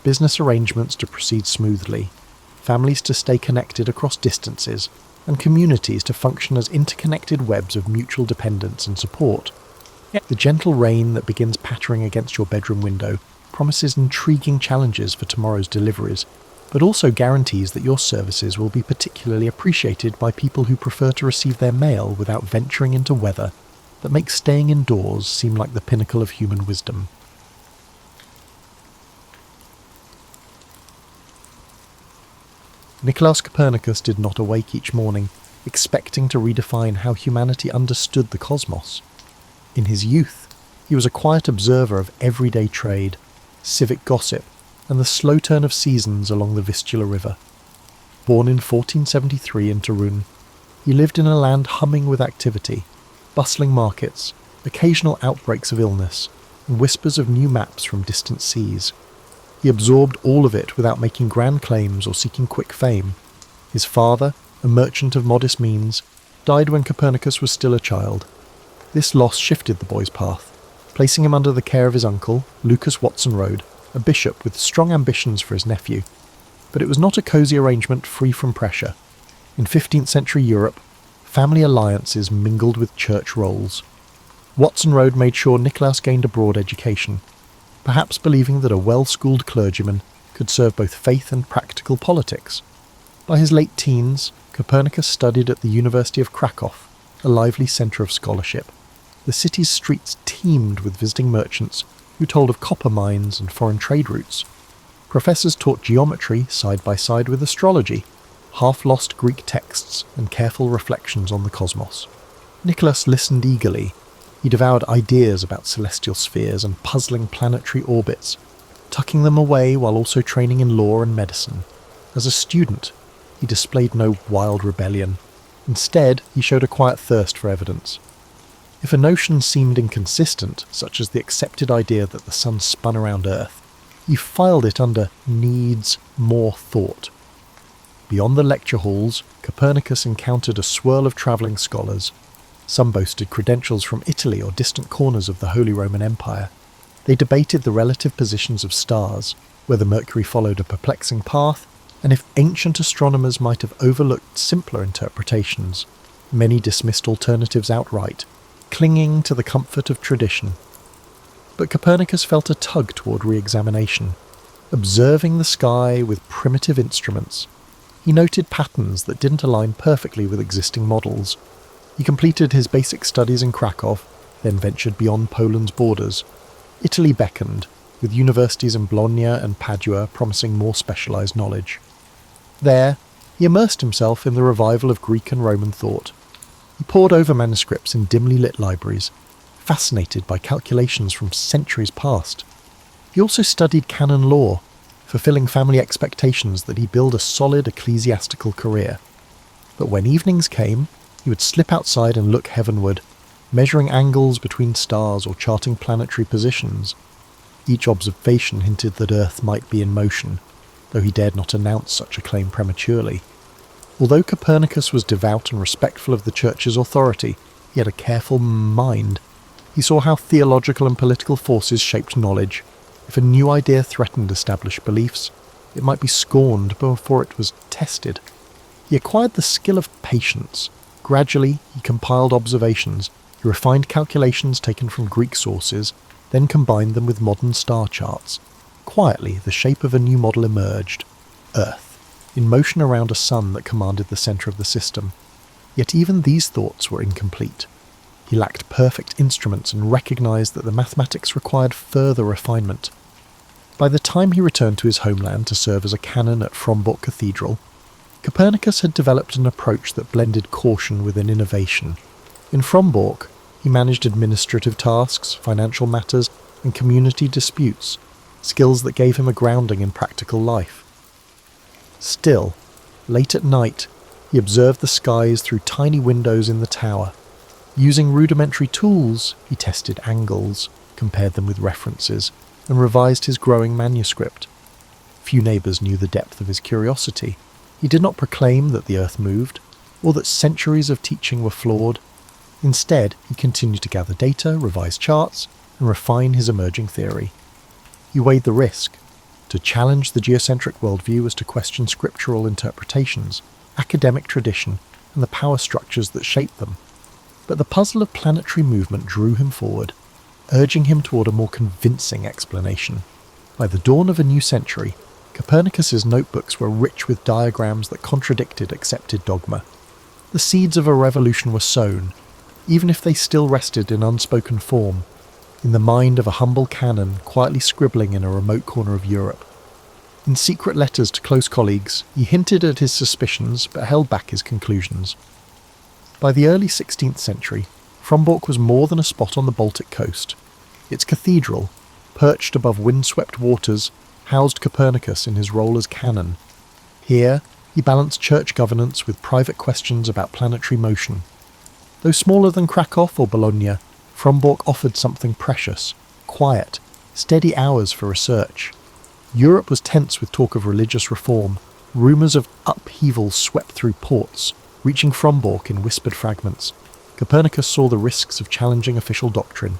business arrangements to proceed smoothly, families to stay connected across distances, and communities to function as interconnected webs of mutual dependence and support. The gentle rain that begins pattering against your bedroom window promises intriguing challenges for tomorrow's deliveries, but also guarantees that your services will be particularly appreciated by people who prefer to receive their mail without venturing into weather that makes staying indoors seem like the pinnacle of human wisdom. Nicolaus Copernicus did not awake each morning expecting to redefine how humanity understood the cosmos. In his youth, he was a quiet observer of everyday trade, civic gossip, and the slow turn of seasons along the Vistula River. Born in 1473 in Toruń, he lived in a land humming with activity, bustling markets, occasional outbreaks of illness, and whispers of new maps from distant seas. He absorbed all of it without making grand claims or seeking quick fame. His father, a merchant of modest means, died when Copernicus was still a child. This loss shifted the boy's path, placing him under the care of his uncle, Lucas Watson Road, a bishop with strong ambitions for his nephew. But it was not a cosy arrangement free from pressure. In 15th century Europe, family alliances mingled with church roles. Watson Road made sure Nicolaus gained a broad education, perhaps believing that a well-schooled clergyman could serve both faith and practical politics. By his late teens, Copernicus studied at the University of Krakow, a lively centre of scholarship. the city's streets teemed with visiting merchants who told of copper mines and foreign trade routes. Professors taught geometry side by side with astrology, half-lost Greek texts and careful reflections on the cosmos. Nicholas listened eagerly. He devoured ideas about celestial spheres and puzzling planetary orbits, tucking them away while also training in law and medicine. As a student, he displayed no wild rebellion. Instead, he showed a quiet thirst for evidence. If a notion seemed inconsistent, such as the accepted idea that the sun spun around Earth, he filed it under needs more thought. Beyond the lecture halls, Copernicus encountered a swirl of travelling scholars. Some boasted credentials from Italy or distant corners of the Holy Roman Empire. They debated the relative positions of stars, whether Mercury followed a perplexing path, and if ancient astronomers might have overlooked simpler interpretations. Many dismissed alternatives outright, clinging to the comfort of tradition. But Copernicus felt a tug toward re-examination. Observing the sky with primitive instruments, he noted patterns that didn't align perfectly with existing models. He completed his basic studies in Krakow, then ventured beyond Poland's borders. Italy beckoned, with universities in Bologna and Padua promising more specialised knowledge. There, he immersed himself in the revival of Greek and Roman thought. He pored over manuscripts in dimly lit libraries, fascinated by calculations from centuries past. He also studied canon law, fulfilling family expectations that he build a solid ecclesiastical career. But when evenings came, he would slip outside and look heavenward, measuring angles between stars or charting planetary positions. Each observation hinted that Earth might be in motion, though he dared not announce such a claim prematurely. Although Copernicus was devout and respectful of the Church's authority, he had a careful mind. He saw how theological and political forces shaped knowledge. If a new idea threatened established beliefs, it might be scorned before it was tested. He acquired the skill of patience. Gradually, he compiled observations. He refined calculations taken from Greek sources, then combined them with modern star charts. Quietly, the shape of a new model emerged. Earth, in motion around a sun that commanded the centre of the system. Yet even these thoughts were incomplete. He lacked perfect instruments and recognised that the mathematics required further refinement. By the time he returned to his homeland to serve as a canon at Frombork Cathedral, Copernicus had developed an approach that blended caution with an innovation. In Frombork, he managed administrative tasks, financial matters, and community disputes, skills that gave him a grounding in practical life. Still, late at night, he observed the skies through tiny windows in the tower. Using rudimentary tools, he tested angles, compared them with references, and revised his growing manuscript. Few neighbours knew the depth of his curiosity. He did not proclaim that the earth moved, or that centuries of teaching were flawed. Instead, he continued to gather data, revise charts, and refine his emerging theory. He weighed the risk. To challenge the geocentric worldview was to question scriptural interpretations, academic tradition, and the power structures that shaped them. But the puzzle of planetary movement drew him forward, urging him toward a more convincing explanation. By the dawn of a new century, Copernicus's notebooks were rich with diagrams that contradicted accepted dogma. The seeds of a revolution were sown, even if they still rested in unspoken form, in the mind of a humble canon quietly scribbling in a remote corner of Europe. In secret letters to close colleagues, he hinted at his suspicions but held back his conclusions. By the early 16th century, Frombork was more than a spot on the Baltic coast. Its cathedral, perched above windswept waters, housed Copernicus in his role as canon. Here, he balanced church governance with private questions about planetary motion. Though smaller than Krakow or Bologna, Frombork offered something precious, quiet, steady hours for research. Europe was tense with talk of religious reform. Rumours of upheaval swept through ports, reaching Frombork in whispered fragments. Copernicus saw the risks of challenging official doctrine.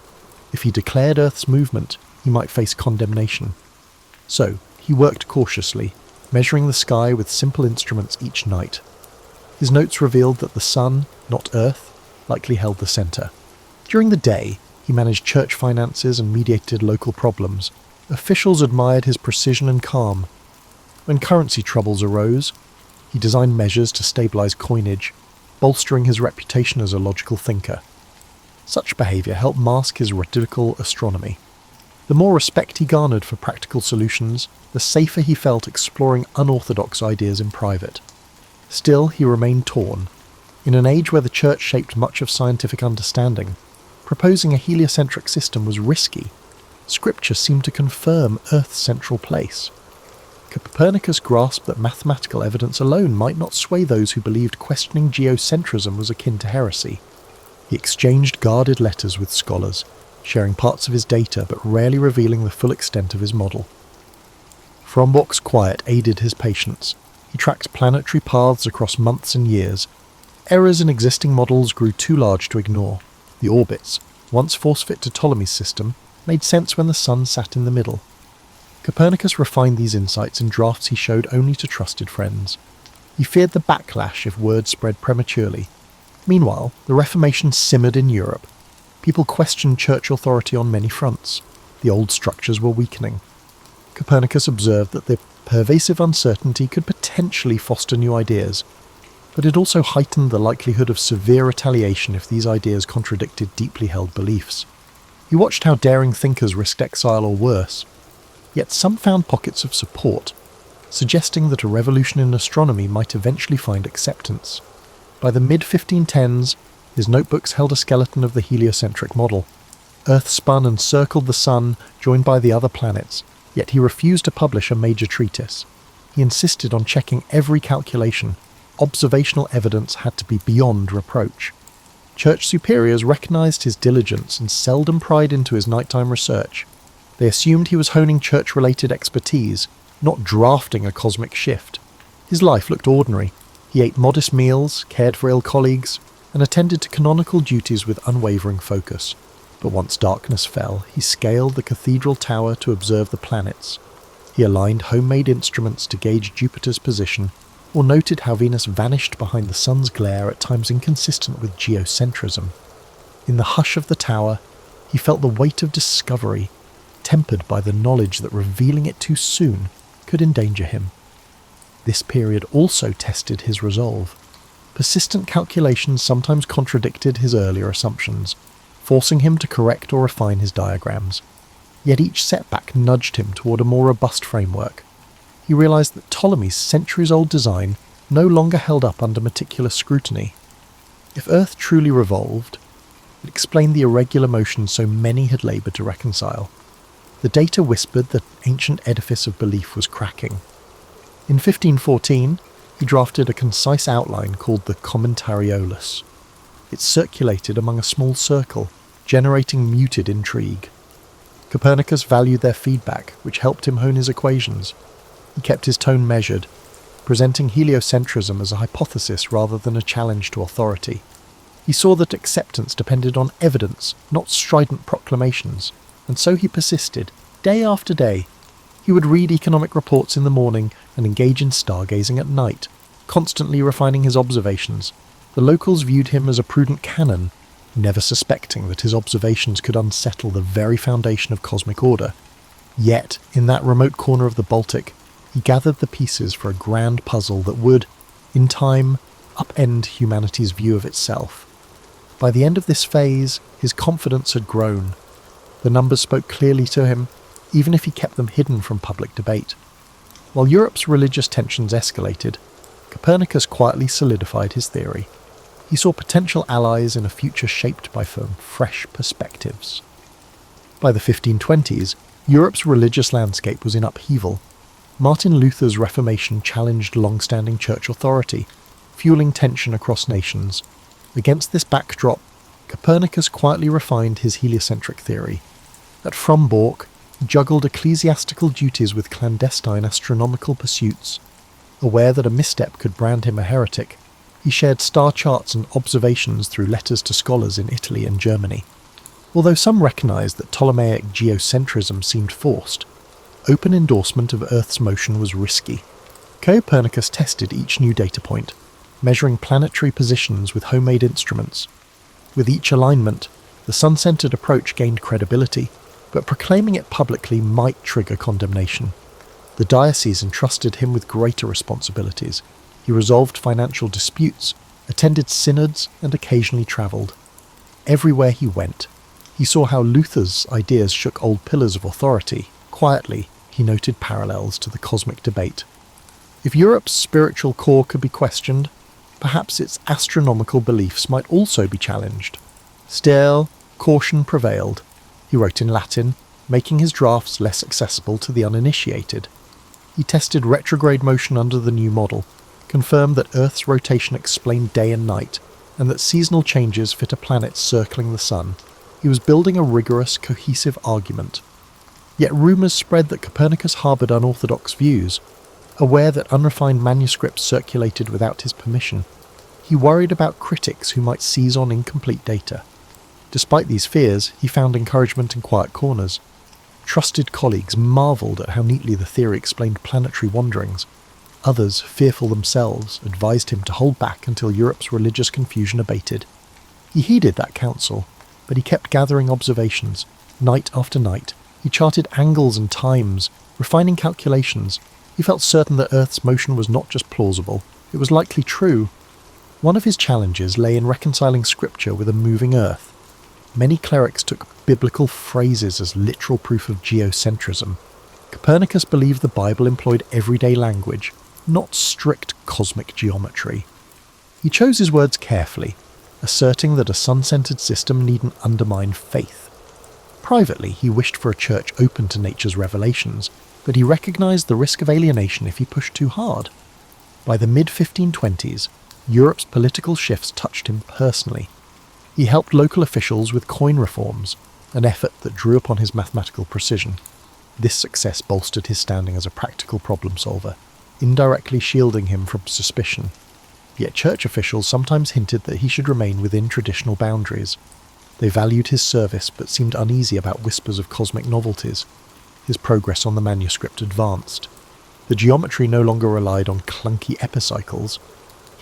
If he declared Earth's movement, he might face condemnation. So, he worked cautiously, measuring the sky with simple instruments each night. His notes revealed that the sun, not Earth, likely held the centre. During the day, he managed church finances and mediated local problems. Officials admired his precision and calm. When currency troubles arose, he designed measures to stabilise coinage, bolstering his reputation as a logical thinker. Such behaviour helped mask his radical astronomy. The more respect he garnered for practical solutions, the safer he felt exploring unorthodox ideas in private. Still, he remained torn. In an age where the Church shaped much of scientific understanding, proposing a heliocentric system was risky. Scripture seemed to confirm Earth's central place. Copernicus grasped that mathematical evidence alone might not sway those who believed questioning geocentrism was akin to heresy. He exchanged guarded letters with scholars, sharing parts of his data but rarely revealing the full extent of his model. Frombork's quiet aided his patience. He tracked planetary paths across months and years. Errors in existing models grew too large to ignore. The orbits, once force-fit to Ptolemy's system, made sense when the sun sat in the middle. Copernicus refined these insights in drafts he showed only to trusted friends. He feared the backlash if word spread prematurely. Meanwhile, the Reformation simmered in Europe. People questioned church authority on many fronts. The old structures were weakening. Copernicus observed that the pervasive uncertainty could potentially foster new ideas, but it also heightened the likelihood of severe retaliation if these ideas contradicted deeply held beliefs. He watched how daring thinkers risked exile or worse, yet some found pockets of support, suggesting that a revolution in astronomy might eventually find acceptance. By the mid-1510s, his notebooks held a skeleton of the heliocentric model. Earth spun and circled the Sun, joined by the other planets, yet he refused to publish a major treatise. He insisted on checking every calculation. Observational evidence had to be beyond reproach. Church superiors recognized his diligence and seldom pried into his nighttime research. They assumed he was honing church-related expertise, not drafting a cosmic shift. His life looked ordinary. He ate modest meals, cared for ill colleagues, and attended to canonical duties with unwavering focus. But once darkness fell, he scaled the cathedral tower to observe the planets. He aligned homemade instruments to gauge Jupiter's position, or noted how Venus vanished behind the sun's glare at times inconsistent with geocentrism. In the hush of the tower, he felt the weight of discovery, tempered by the knowledge that revealing it too soon could endanger him. This period also tested his resolve. Persistent calculations sometimes contradicted his earlier assumptions, forcing him to correct or refine his diagrams. Yet each setback nudged him toward a more robust framework. He realized that Ptolemy's centuries-old design no longer held up under meticulous scrutiny. If Earth truly revolved, it explained the irregular motion so many had labored to reconcile. The data whispered that ancient edifice of belief was cracking. In 1514, he drafted a concise outline called the Commentariolus. It circulated among a small circle, generating muted intrigue. Copernicus valued their feedback, which helped him hone his equations. He kept his tone measured, presenting heliocentrism as a hypothesis rather than a challenge to authority. He saw that acceptance depended on evidence, not strident proclamations, and so he persisted, day after day. He would read economic reports in the morning and engage in stargazing at night, constantly refining his observations. The locals viewed him as a prudent canon, never suspecting that his observations could unsettle the very foundation of cosmic order. Yet, in that remote corner of the Baltic, he gathered the pieces for a grand puzzle that would, in time, upend humanity's view of itself. By the end of this phase, his confidence had grown. The numbers spoke clearly to him, even if he kept them hidden from public debate. While Europe's religious tensions escalated, Copernicus quietly solidified his theory. He saw potential allies in a future shaped by fresh perspectives. By the 1520s, Europe's religious landscape was in upheaval. Martin Luther's Reformation challenged long-standing church authority, fueling tension across nations. Against this backdrop, Copernicus quietly refined his heliocentric theory. At Frombork, he juggled ecclesiastical duties with clandestine astronomical pursuits. Aware that a misstep could brand him a heretic, he shared star charts and observations through letters to scholars in Italy and Germany. Although some recognized that Ptolemaic geocentrism seemed forced, open endorsement of Earth's motion was risky. Copernicus tested each new data point, measuring planetary positions with homemade instruments. With each alignment, the sun-centered approach gained credibility, but proclaiming it publicly might trigger condemnation. The diocese entrusted him with greater responsibilities. He resolved financial disputes, attended synods, and occasionally travelled. everywhere he went. He saw how Luther's ideas shook old pillars of authority. Quietly, he noted parallels to the cosmic debate. If Europe's spiritual core could be questioned, perhaps its astronomical beliefs might also be challenged. Still, caution prevailed. He wrote in Latin, making his drafts less accessible to the uninitiated. He tested retrograde motion under the new model, confirmed that Earth's rotation explained day and night, and that seasonal changes fit a planet circling the sun. He was building a rigorous, cohesive argument. Yet rumours spread that Copernicus harboured unorthodox views. Aware that unrefined manuscripts circulated without his permission, he worried about critics who might seize on incomplete data. Despite these fears, he found encouragement in quiet corners. Trusted colleagues marvelled at how neatly the theory explained planetary wanderings. Others, fearful themselves, advised him to hold back until Europe's religious confusion abated. He heeded that counsel, but he kept gathering observations, night after night. He charted angles and times, refining calculations. He felt certain that Earth's motion was not just plausible, it was likely true. One of his challenges lay in reconciling scripture with a moving Earth. Many clerics took biblical phrases as literal proof of geocentrism. Copernicus believed the Bible employed everyday language, not strict cosmic geometry. He chose his words carefully, asserting that a sun-centered system needn't undermine faith. Privately, he wished for a church open to nature's revelations, but he recognized the risk of alienation if he pushed too hard. By the mid-1520s, Europe's political shifts touched him personally. He helped local officials with coin reforms, an effort that drew upon his mathematical precision. This success bolstered his standing as a practical problem solver, indirectly shielding him from suspicion. Yet church officials sometimes hinted that he should remain within traditional boundaries. They valued his service but seemed uneasy about whispers of cosmic novelties. His progress on the manuscript advanced. The geometry no longer relied on clunky epicycles.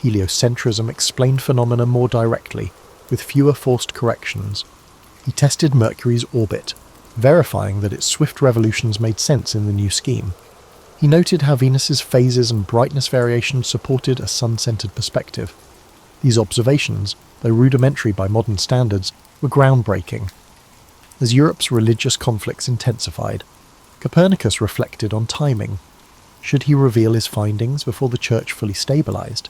Heliocentrism explained phenomena more directly, with fewer forced corrections. He tested Mercury's orbit, verifying that its swift revolutions made sense in the new scheme. He noted how Venus's phases and brightness variations supported a sun-centered perspective. These observations, though rudimentary by modern standards, were groundbreaking. As Europe's religious conflicts intensified, Copernicus reflected on timing. Should he reveal his findings before the Church fully stabilized?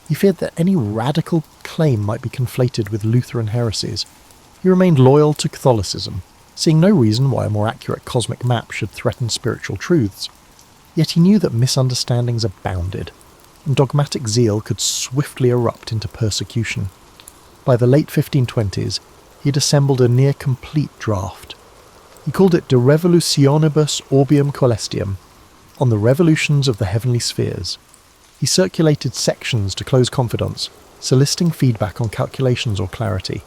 He feared that any radical claim might be conflated with Lutheran heresies. He remained loyal to Catholicism, seeing no reason why a more accurate cosmic map should threaten spiritual truths. Yet he knew that misunderstandings abounded, and dogmatic zeal could swiftly erupt into persecution. By the late 1520s, he had assembled a near-complete draft. He called it De Revolutionibus Orbium Coelestium, on the revolutions of the heavenly spheres. He circulated sections to close confidants, soliciting feedback on calculations or clarity.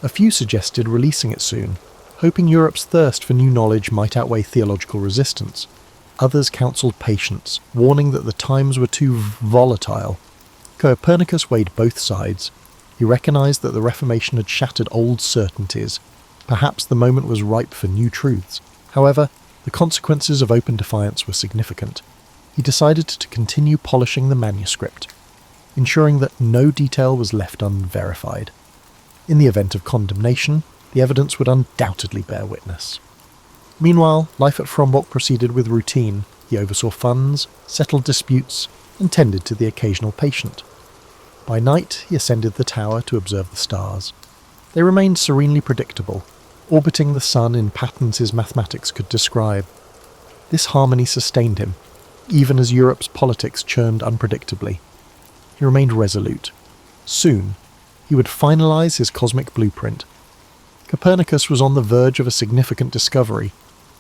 A few suggested releasing it soon, hoping Europe's thirst for new knowledge might outweigh theological resistance. Others counselled patience, warning that the times were too volatile. Copernicus weighed both sides. He recognised that the Reformation had shattered old certainties. Perhaps the moment was ripe for new truths. However, the consequences of open defiance were significant. He decided to continue polishing the manuscript, ensuring that no detail was left unverified. In the event of condemnation, the evidence would undoubtedly bear witness. Meanwhile, life at Frombock proceeded with routine. He oversaw funds, settled disputes, and tended to the occasional patient. By night, he ascended the tower to observe the stars. They remained serenely predictable, orbiting the sun in patterns his mathematics could describe. This harmony sustained him, even as Europe's politics churned unpredictably. He remained resolute. Soon, he would finalize his cosmic blueprint. Copernicus was on the verge of a significant discovery.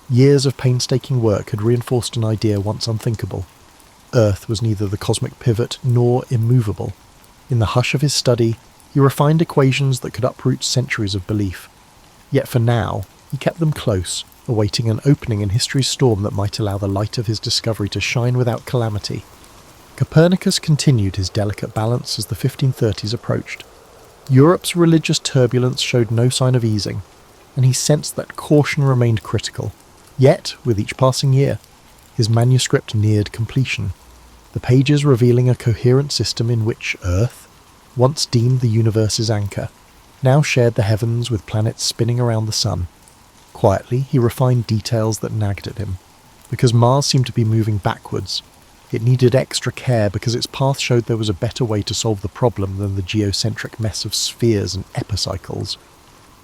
Years of painstaking work had reinforced an idea once unthinkable. Earth was neither the cosmic pivot nor immovable. In the hush of his study, he refined equations that could uproot centuries of belief. Yet for now, he kept them close, awaiting an opening in history's storm that might allow the light of his discovery to shine without calamity. Copernicus continued his delicate balance as the 1530s approached. Europe's religious turbulence showed no sign of easing, and he sensed that caution remained critical. Yet, with each passing year, his manuscript neared completion, the pages revealing a coherent system in which Earth, once deemed the universe's anchor, now shared the heavens with planets spinning around the sun. Quietly, he refined details that nagged at him. Because Mars seemed to be moving backwards, it needed extra care because its path showed there was a better way to solve the problem than the geocentric mess of spheres and epicycles.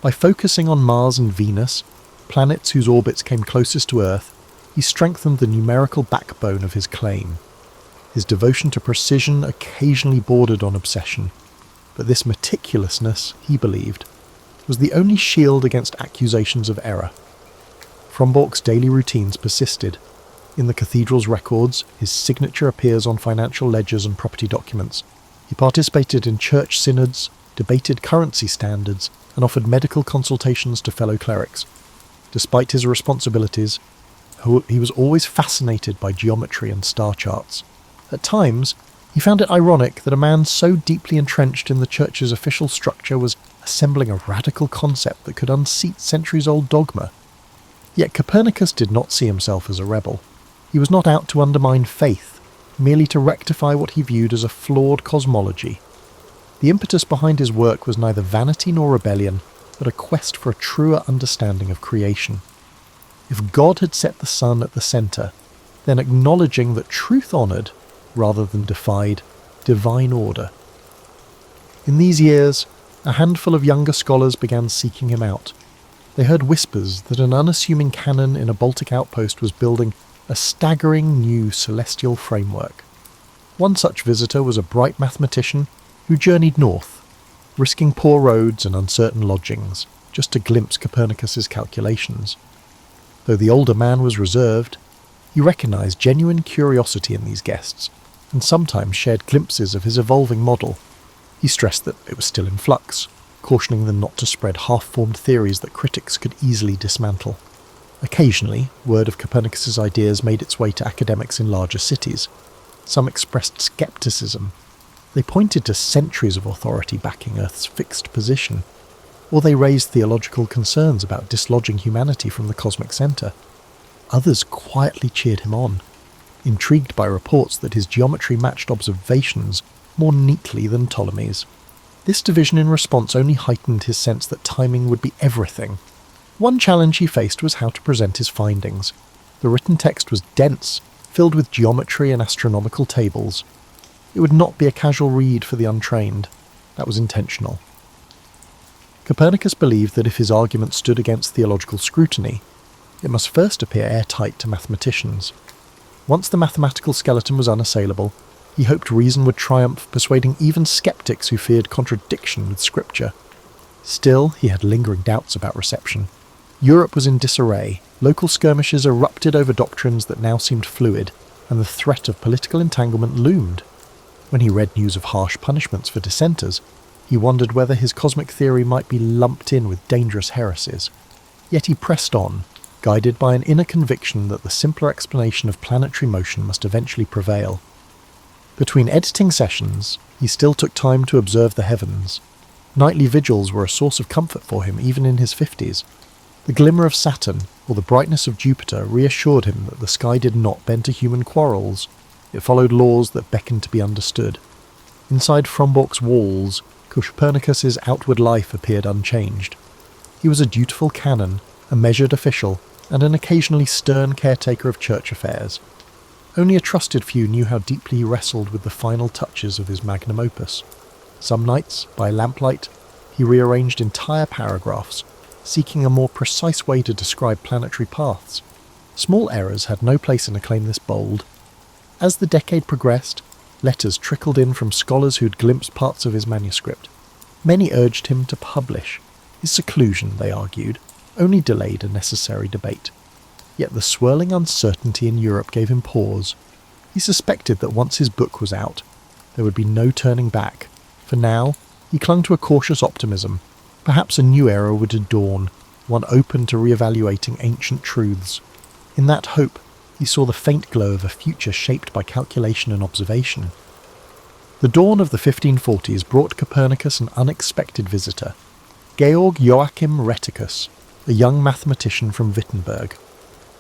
By focusing on Mars and Venus, planets whose orbits came closest to Earth, he strengthened the numerical backbone of his claim. His devotion to precision occasionally bordered on obsession, but this meticulousness, he believed, was the only shield against accusations of error. Frombork's daily routines persisted. In the cathedral's records, his signature appears on financial ledgers and property documents. He participated in church synods, debated currency standards, and offered medical consultations to fellow clerics. Despite his responsibilities, he was always fascinated by geometry and star charts. At times, he found it ironic that a man so deeply entrenched in the church's official structure was assembling a radical concept that could unseat centuries-old dogma. Yet Copernicus did not see himself as a rebel. He was not out to undermine faith, merely to rectify what he viewed as a flawed cosmology. The impetus behind his work was neither vanity nor rebellion, but a quest for a truer understanding of creation. If God had set the sun at the centre, then acknowledging that truth honoured, rather than defied, divine order. In these years, a handful of younger scholars began seeking him out. They heard whispers that an unassuming canon in a Baltic outpost was building a staggering new celestial framework. One such visitor was a bright mathematician who journeyed north, risking poor roads and uncertain lodgings, just to glimpse Copernicus's calculations. Though the older man was reserved, he recognised genuine curiosity in these guests, and sometimes shared glimpses of his evolving model. He stressed that it was still in flux, cautioning them not to spread half-formed theories that critics could easily dismantle. Occasionally, word of Copernicus's ideas made its way to academics in larger cities. Some expressed scepticism. They pointed to centuries of authority backing Earth's fixed position, or they raised theological concerns about dislodging humanity from the cosmic centre. Others quietly cheered him on, intrigued by reports that his geometry matched observations more neatly than Ptolemy's. This division in response only heightened his sense that timing would be everything. One challenge he faced was how to present his findings. The written text was dense, filled with geometry and astronomical tables. It would not be a casual read for the untrained. That was intentional. Copernicus believed that if his argument stood against theological scrutiny, it must first appear airtight to mathematicians. Once the mathematical skeleton was unassailable, he hoped reason would triumph, persuading even skeptics who feared contradiction with scripture. Still, he had lingering doubts about reception. Europe was in disarray, local skirmishes erupted over doctrines that now seemed fluid, and the threat of political entanglement loomed. When he read news of harsh punishments for dissenters, he wondered whether his cosmic theory might be lumped in with dangerous heresies. Yet he pressed on, guided by an inner conviction that the simpler explanation of planetary motion must eventually prevail. Between editing sessions, he still took time to observe the heavens. Nightly vigils were a source of comfort for him even in his 50s. The glimmer of Saturn, or the brightness of Jupiter, reassured him that the sky did not bend to human quarrels. It followed laws that beckoned to be understood. Inside Frombork's walls, Copernicus's outward life appeared unchanged. He was a dutiful canon, a measured official, and an occasionally stern caretaker of church affairs. Only a trusted few knew how deeply he wrestled with the final touches of his magnum opus. Some nights, by lamplight, he rearranged entire paragraphs, seeking a more precise way to describe planetary paths. Small errors had no place in a claim this bold. As the decade progressed, letters trickled in from scholars who'd glimpsed parts of his manuscript. Many urged him to publish. His seclusion, they argued, only delayed a necessary debate. Yet the swirling uncertainty in Europe gave him pause. He suspected that once his book was out, there would be no turning back. For now, he clung to a cautious optimism. Perhaps a new era would dawn, one open to re-evaluating ancient truths. In that hope, he saw the faint glow of a future shaped by calculation and observation. The dawn of the 1540s brought Copernicus an unexpected visitor, Georg Joachim Rheticus, a young mathematician from Wittenberg.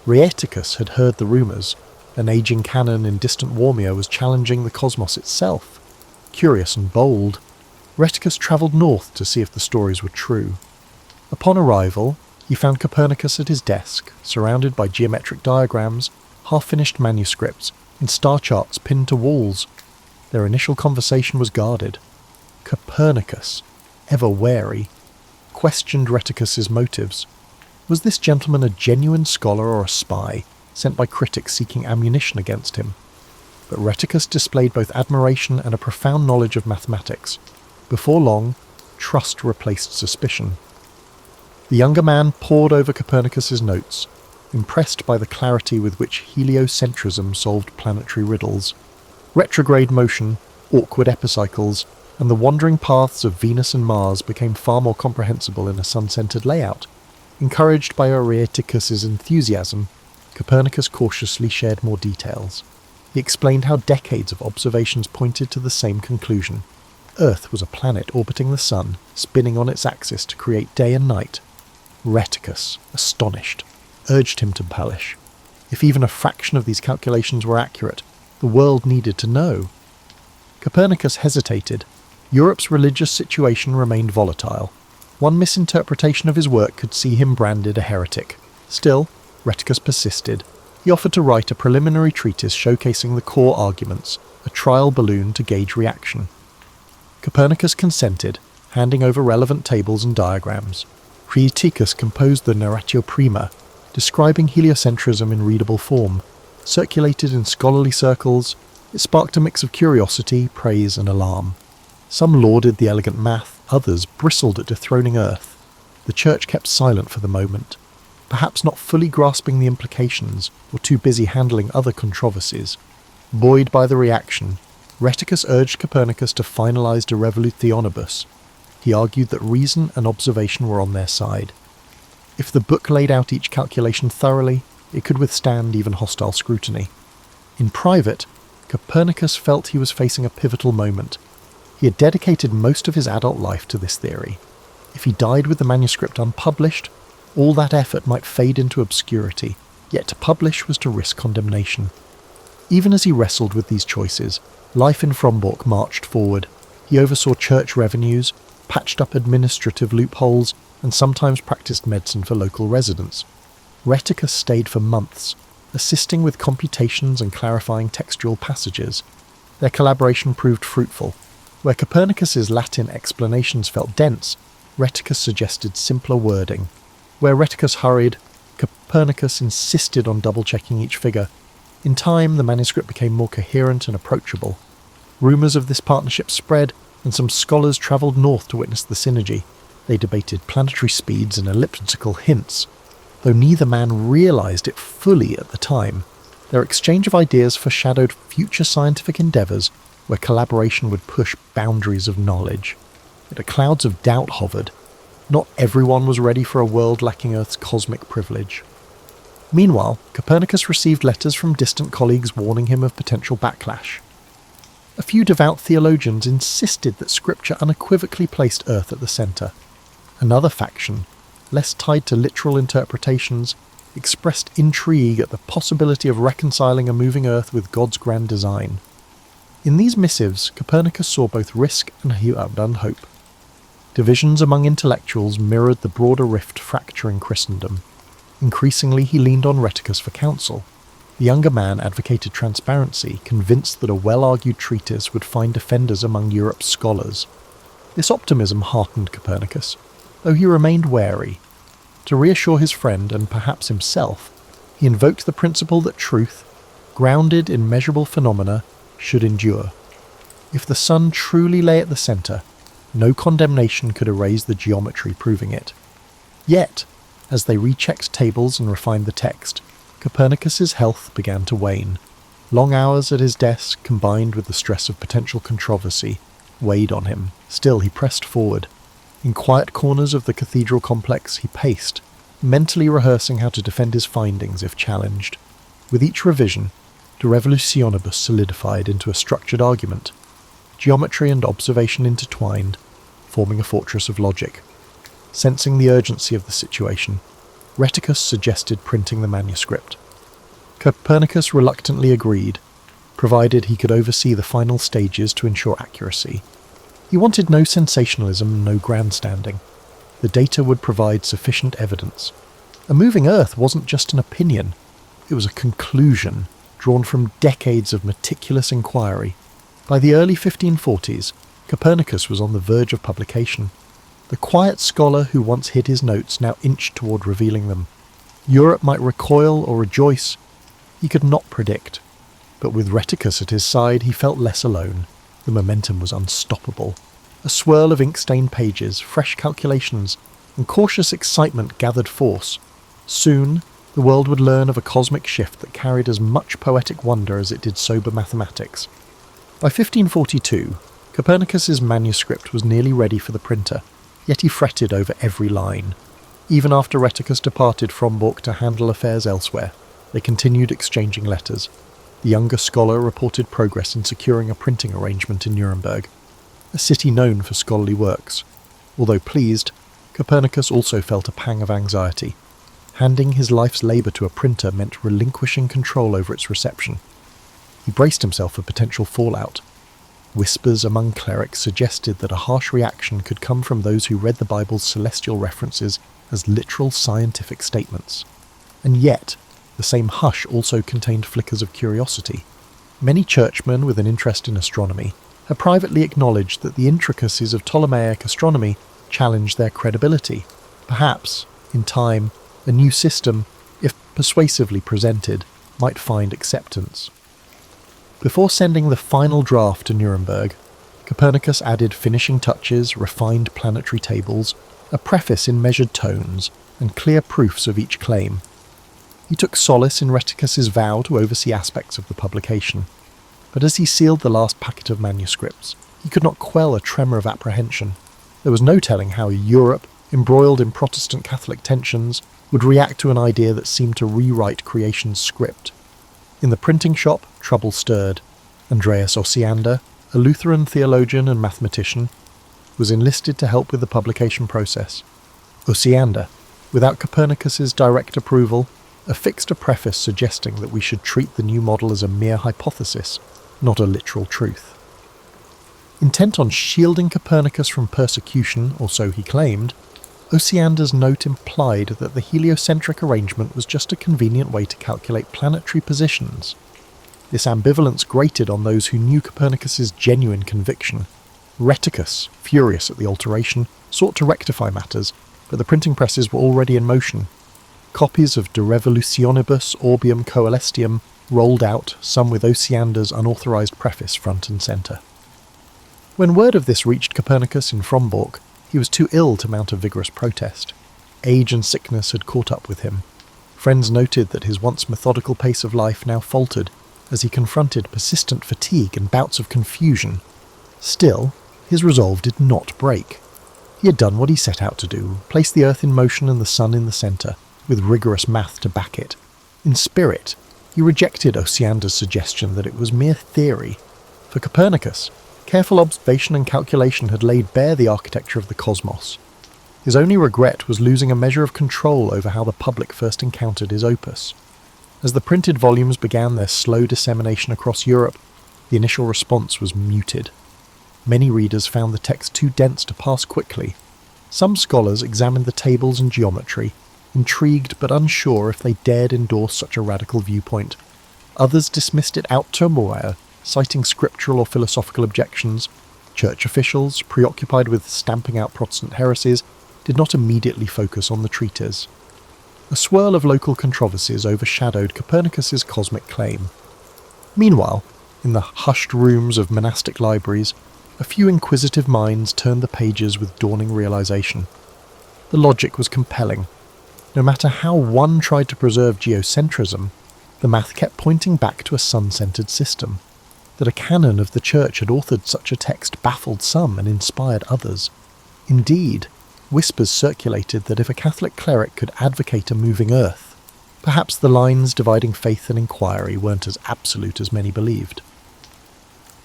Rheticus had heard the rumours. An ageing canon in distant Warmia was challenging the cosmos itself. Curious and bold, Rheticus travelled north to see if the stories were true. Upon arrival, he found Copernicus at his desk, surrounded by geometric diagrams, half-finished manuscripts, and star charts pinned to walls. Their initial conversation was guarded. Copernicus, ever wary, questioned Rheticus's motives. Was this gentleman a genuine scholar or a spy, sent by critics seeking ammunition against him? But Rheticus displayed both admiration and a profound knowledge of mathematics. Before long, trust replaced suspicion. The younger man pored over Copernicus's notes, impressed by the clarity with which heliocentrism solved planetary riddles. Retrograde motion, awkward epicycles, and the wandering paths of Venus and Mars became far more comprehensible in a sun-centered layout. Encouraged by Rheticus's enthusiasm, Copernicus cautiously shared more details. He explained how decades of observations pointed to the same conclusion. Earth was a planet orbiting the sun, spinning on its axis to create day and night. Rheticus, astonished, urged him to publish. If even a fraction of these calculations were accurate, the world needed to know. Copernicus hesitated. Europe's religious situation remained volatile. One misinterpretation of his work could see him branded a heretic. Still, Rheticus persisted. He offered to write a preliminary treatise showcasing the core arguments, a trial balloon to gauge reaction. Copernicus consented, handing over relevant tables and diagrams. Rheticus composed the Narratio Prima, describing heliocentrism in readable form. Circulated in scholarly circles, it sparked a mix of curiosity, praise, and alarm. Some lauded the elegant math, others bristled at dethroning Earth. The Church kept silent for the moment, perhaps not fully grasping the implications or too busy handling other controversies. Buoyed by the reaction, Rheticus urged Copernicus to finalize De Revolutionibus. He argued that reason and observation were on their side. If the book laid out each calculation thoroughly, it could withstand even hostile scrutiny. In private, Copernicus felt he was facing a pivotal moment. He had dedicated most of his adult life to this theory. If he died with the manuscript unpublished, all that effort might fade into obscurity, yet to publish was to risk condemnation. Even as he wrestled with these choices, life in Frombork marched forward. He oversaw church revenues, patched up administrative loopholes, and sometimes practiced medicine for local residents. Rheticus stayed for months, assisting with computations and clarifying textual passages. Their collaboration proved fruitful. Where Copernicus's Latin explanations felt dense, Rheticus suggested simpler wording. Where Rheticus hurried, Copernicus insisted on double-checking each figure. In time, the manuscript became more coherent and approachable. Rumours of this partnership spread, and some scholars travelled north to witness the synergy. They debated planetary speeds and elliptical hints. Though neither man realised it fully at the time, their exchange of ideas foreshadowed future scientific endeavours where collaboration would push boundaries of knowledge. Yet clouds of doubt hovered. Not everyone was ready for a world lacking Earth's cosmic privilege. Meanwhile, Copernicus received letters from distant colleagues warning him of potential backlash. A few devout theologians insisted that Scripture unequivocally placed Earth at the centre. Another faction, less tied to literal interpretations, expressed intrigue at the possibility of reconciling a moving Earth with God's grand design. In these missives, Copernicus saw both risk and hope. Divisions among intellectuals mirrored the broader rift fracturing Christendom. Increasingly, he leaned on Rheticus for counsel. The younger man advocated transparency, convinced that a well-argued treatise would find defenders among Europe's scholars. This optimism heartened Copernicus, though he remained wary. To reassure his friend, and perhaps himself, he invoked the principle that truth, grounded in measurable phenomena, should endure. If the sun truly lay at the centre, no condemnation could erase the geometry proving it. Yet, as they rechecked tables and refined the text, Copernicus's health began to wane. Long hours at his desk, combined with the stress of potential controversy, weighed on him. Still, he pressed forward. In quiet corners of the cathedral complex, he paced, mentally rehearsing how to defend his findings if challenged. With each revision, De Revolutionibus solidified into a structured argument. Geometry and observation intertwined, forming a fortress of logic. Sensing the urgency of the situation, Rheticus suggested printing the manuscript. Copernicus reluctantly agreed, provided he could oversee the final stages to ensure accuracy. He wanted no sensationalism, no grandstanding. The data would provide sufficient evidence. A moving Earth wasn't just an opinion, it was a conclusion drawn from decades of meticulous inquiry. By the early 1540s, Copernicus was on the verge of publication. The quiet scholar who once hid his notes now inched toward revealing them. Europe might recoil or rejoice. He could not predict. But with Rheticus at his side, he felt less alone. The momentum was unstoppable. A swirl of ink-stained pages, fresh calculations, and cautious excitement gathered force. Soon, the world would learn of a cosmic shift that carried as much poetic wonder as it did sober mathematics. By 1542, Copernicus's manuscript was nearly ready for the printer, yet he fretted over every line. Even after Rheticus departed from Bork to handle affairs elsewhere, they continued exchanging letters. The younger scholar reported progress in securing a printing arrangement in Nuremberg, a city known for scholarly works. Although pleased, Copernicus also felt a pang of anxiety. Handing his life's labour to a printer meant relinquishing control over its reception. He braced himself for potential fallout. Whispers among clerics suggested that a harsh reaction could come from those who read the Bible's celestial references as literal scientific statements. And yet, the same hush also contained flickers of curiosity. Many churchmen with an interest in astronomy had privately acknowledged that the intricacies of Ptolemaic astronomy challenged their credibility. Perhaps, in time, a new system, if persuasively presented, might find acceptance. Before sending the final draft to Nuremberg, Copernicus added finishing touches, refined planetary tables, a preface in measured tones, and clear proofs of each claim. He took solace in Rheticus's vow to oversee aspects of the publication, but as he sealed the last packet of manuscripts, he could not quell a tremor of apprehension. There was no telling how Europe, embroiled in Protestant Catholic tensions, would react to an idea that seemed to rewrite creation's script. In the printing shop, trouble stirred. Andreas Osiander, a Lutheran theologian and mathematician, was enlisted to help with the publication process. Osiander, without Copernicus's direct approval, affixed a preface suggesting that we should treat the new model as a mere hypothesis, not a literal truth. Intent on shielding Copernicus from persecution, or so he claimed, Osiander's note implied that the heliocentric arrangement was just a convenient way to calculate planetary positions. This ambivalence grated on those who knew Copernicus's genuine conviction. Rheticus, furious at the alteration, sought to rectify matters, but the printing presses were already in motion. Copies of De Revolutionibus Orbium Coelestium rolled out, some with Osiander's unauthorized preface front and centre. When word of this reached Copernicus in Frombork, he was too ill to mount a vigorous protest. Age and sickness had caught up with him. Friends noted that his once methodical pace of life now faltered as he confronted persistent fatigue and bouts of confusion. Still, his resolve did not break. He had done what he set out to do, placed the Earth in motion and the Sun in the centre, with rigorous math to back it. In spirit, he rejected Osiander's suggestion that it was mere theory. For Copernicus, careful observation and calculation had laid bare the architecture of the cosmos. His only regret was losing a measure of control over how the public first encountered his opus. As the printed volumes began their slow dissemination across Europe, the initial response was muted. Many readers found the text too dense to pass quickly. Some scholars examined the tables and geometry, intrigued but unsure if they dared endorse such a radical viewpoint. Others dismissed it out turmoil, citing scriptural or philosophical objections. Church officials, preoccupied with stamping out Protestant heresies, did not immediately focus on the treatise. A swirl of local controversies overshadowed Copernicus's cosmic claim. Meanwhile, in the hushed rooms of monastic libraries, a few inquisitive minds turned the pages with dawning realization. The logic was compelling. No matter how one tried to preserve geocentrism, the math kept pointing back to a sun-centered system. That a canon of the Church had authored such a text baffled some and inspired others. Indeed, whispers circulated that if a Catholic cleric could advocate a moving Earth, perhaps the lines dividing faith and inquiry weren't as absolute as many believed.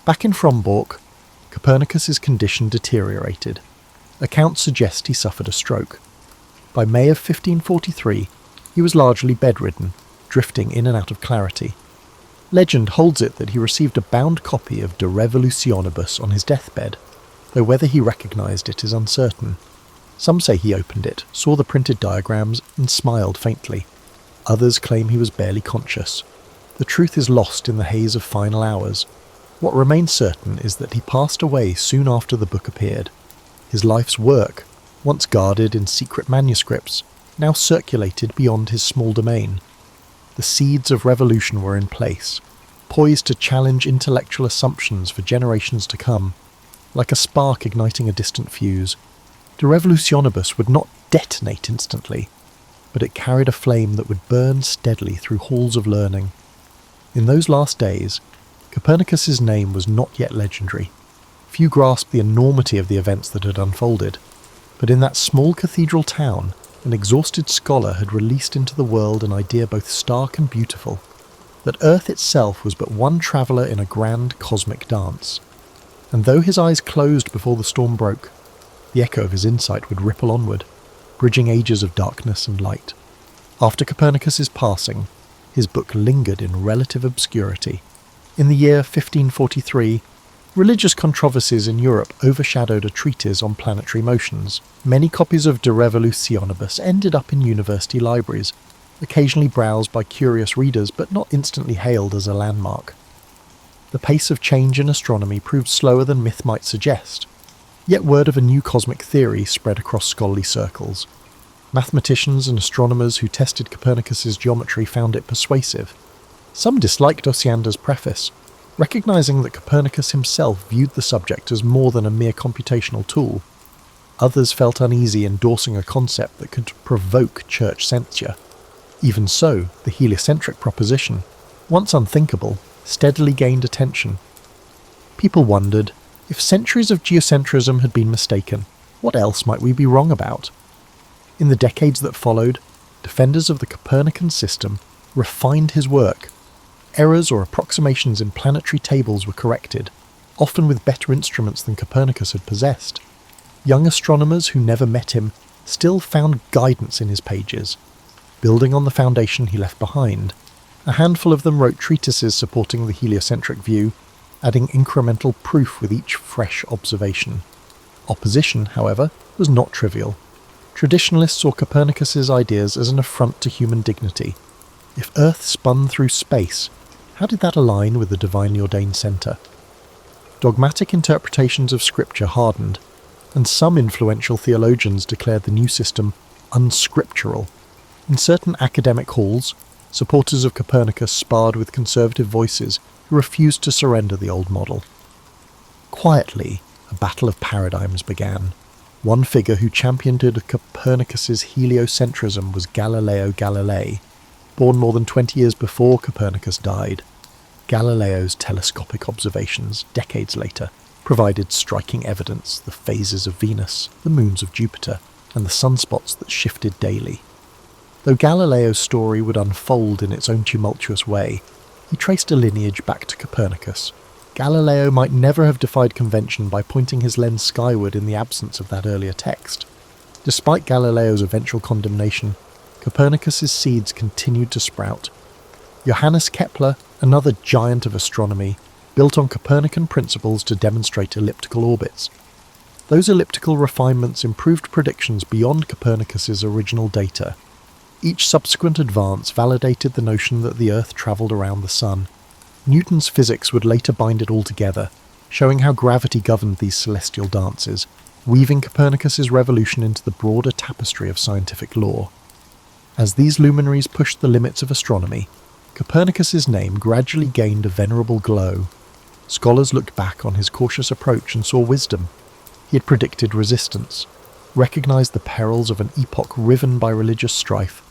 Back in Frombork, Copernicus's condition deteriorated. Accounts suggest he suffered a stroke. By May of 1543, he was largely bedridden, drifting in and out of clarity. Legend holds it that he received a bound copy of De Revolutionibus on his deathbed. though whether he recognised it is uncertain. Some say he opened it, saw the printed diagrams, and smiled faintly. Others claim he was barely conscious. The truth is lost in the haze of final hours. What remains certain is that he passed away soon after the book appeared. His life's work, once guarded in secret manuscripts, now circulated beyond his small domain. The seeds of revolution were in place, poised to challenge intellectual assumptions for generations to come. Like a spark igniting a distant fuse, De Revolutionibus would not detonate instantly, but it carried a flame that would burn steadily through halls of learning. In those last days, Copernicus's name was not yet legendary. Few grasped the enormity of the events that had unfolded, but in that small cathedral town, an exhausted scholar had released into the world an idea both stark and beautiful, that Earth itself was but one traveller in a grand cosmic dance. And though his eyes closed before the storm broke, the echo of his insight would ripple onward, bridging ages of darkness and light. After Copernicus's passing, his book lingered in relative obscurity. In the year 1543, religious controversies in Europe overshadowed a treatise on planetary motions. Many copies of De Revolutionibus ended up in university libraries, occasionally browsed by curious readers but not instantly hailed as a landmark. The pace of change in astronomy proved slower than myth might suggest, yet word of a new cosmic theory spread across scholarly circles. Mathematicians and astronomers who tested Copernicus's geometry found it persuasive. Some disliked Osiander's preface, recognizing that Copernicus himself viewed the subject as more than a mere computational tool. Others felt uneasy endorsing a concept that could provoke church censure. Even so, the heliocentric proposition, once unthinkable, steadily gained attention. People wondered, if centuries of geocentrism had been mistaken, what else might we be wrong about? In the decades that followed, defenders of the Copernican system refined his work. Errors or approximations in planetary tables were corrected, often with better instruments than Copernicus had possessed. Young astronomers who never met him still found guidance in his pages. Building on the foundation he left behind, a handful of them wrote treatises supporting the heliocentric view, adding incremental proof with each fresh observation. Opposition, however, was not trivial. Traditionalists saw Copernicus's ideas as an affront to human dignity. If Earth spun through space, how did that align with the divinely ordained centre? Dogmatic interpretations of scripture hardened, and some influential theologians declared the new system unscriptural. In certain academic halls, supporters of Copernicus sparred with conservative voices who refused to surrender the old model. Quietly, a battle of paradigms began. One figure who championed Copernicus's heliocentrism was Galileo Galilei. Born more than 20 years before Copernicus died, Galileo's telescopic observations, decades later, provided striking evidence: the phases of Venus, the moons of Jupiter, and the sunspots that shifted daily. Though Galileo's story would unfold in its own tumultuous way, he traced a lineage back to Copernicus. Galileo might never have defied convention by pointing his lens skyward in the absence of that earlier text. Despite Galileo's eventual condemnation, Copernicus's seeds continued to sprout. Johannes Kepler, another giant of astronomy, built on Copernican principles to demonstrate elliptical orbits. Those elliptical refinements improved predictions beyond Copernicus's original data. Each subsequent advance validated the notion that the Earth travelled around the Sun. Newton's physics would later bind it all together, showing how gravity governed these celestial dances, weaving Copernicus's revolution into the broader tapestry of scientific lore. As these luminaries pushed the limits of astronomy, Copernicus's name gradually gained a venerable glow. Scholars looked back on his cautious approach and saw wisdom. He had predicted resistance, recognized the perils of an epoch riven by religious strife,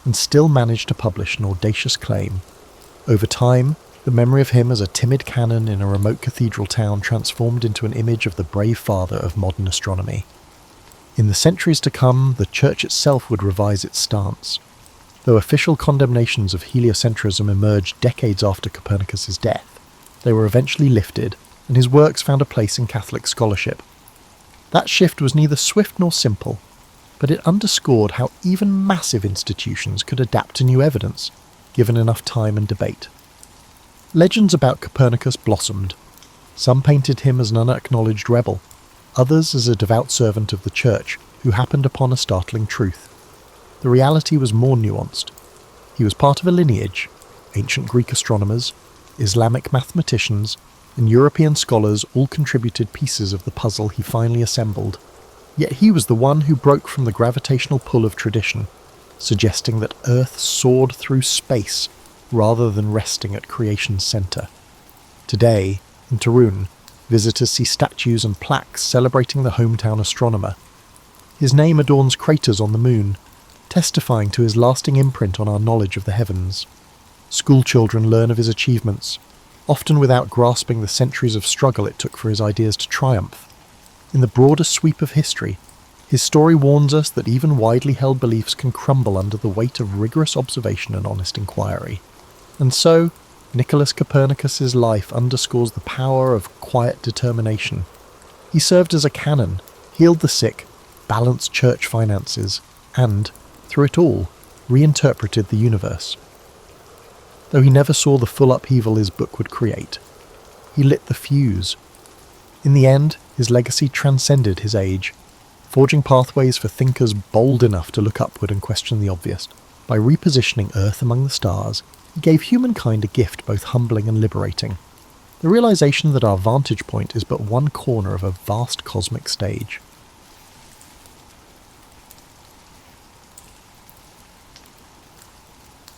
and still managed to publish an audacious claim. Over time, the memory of him as a timid canon in a remote cathedral town transformed into an image of the brave father of modern astronomy. In the centuries to come, the Church itself would revise its stance. Though official condemnations of heliocentrism emerged decades after Copernicus's death, they were eventually lifted, and his works found a place in Catholic scholarship. That shift was neither swift nor simple, but it underscored how even massive institutions could adapt to new evidence, given enough time and debate. Legends about Copernicus blossomed. Some painted him as an unacknowledged rebel. others as a devout servant of the church who happened upon a startling truth. The reality was more nuanced. He was part of a lineage, ancient Greek astronomers, Islamic mathematicians, and European scholars all contributed pieces of the puzzle he finally assembled. Yet he was the one who broke from the gravitational pull of tradition, suggesting that Earth soared through space rather than resting at creation's centre. Today, in Tarun, visitors see statues and plaques celebrating the hometown astronomer. His name adorns craters on the moon, testifying to his lasting imprint on our knowledge of the heavens. Schoolchildren learn of his achievements, often without grasping the centuries of struggle it took for his ideas to triumph. In the broader sweep of history, his story warns us that even widely held beliefs can crumble under the weight of rigorous observation and honest inquiry. And so, Nicholas Copernicus's life underscores the power of quiet determination. He served as a canon, healed the sick, balanced church finances, and, through it all, reinterpreted the universe. Though he never saw the full upheaval his book would create, he lit the fuse. In the end, his legacy transcended his age, forging pathways for thinkers bold enough to look upward and question the obvious. By repositioning Earth among the stars, he gave humankind a gift both humbling and liberating. The realization that our vantage point is but one corner of a vast cosmic stage.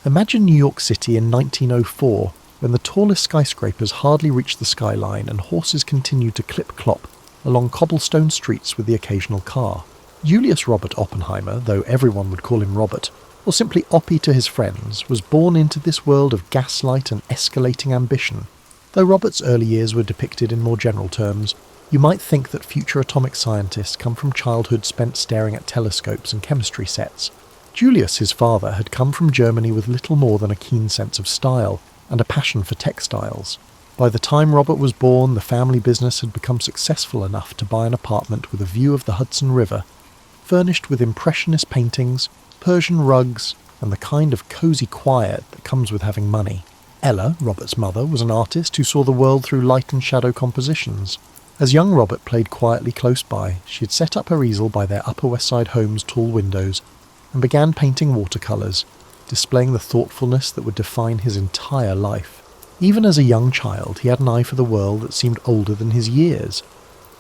Imagine New York City in 1904, when the tallest skyscrapers hardly reached the skyline and horses continued to clip-clop along cobblestone streets with the occasional car. Julius Robert Oppenheimer, though everyone would call him Robert, or simply Oppie to his friends, was born into this world of gaslight and escalating ambition. Though Robert's early years were depicted in more general terms, you might think that future atomic scientists come from childhood spent staring at telescopes and chemistry sets. Julius, his father, had come from Germany with little more than a keen sense of style and a passion for textiles. By the time Robert was born, the family business had become successful enough to buy an apartment with a view of the Hudson River, furnished with impressionist paintings, Persian rugs, and the kind of cosy quiet that comes with having money. Ella, Robert's mother, was an artist who saw the world through light and shadow compositions. As young Robert played quietly close by, she had set up her easel by their Upper West Side home's tall windows and began painting watercolours, displaying the thoughtfulness that would define his entire life. Even as a young child, he had an eye for the world that seemed older than his years.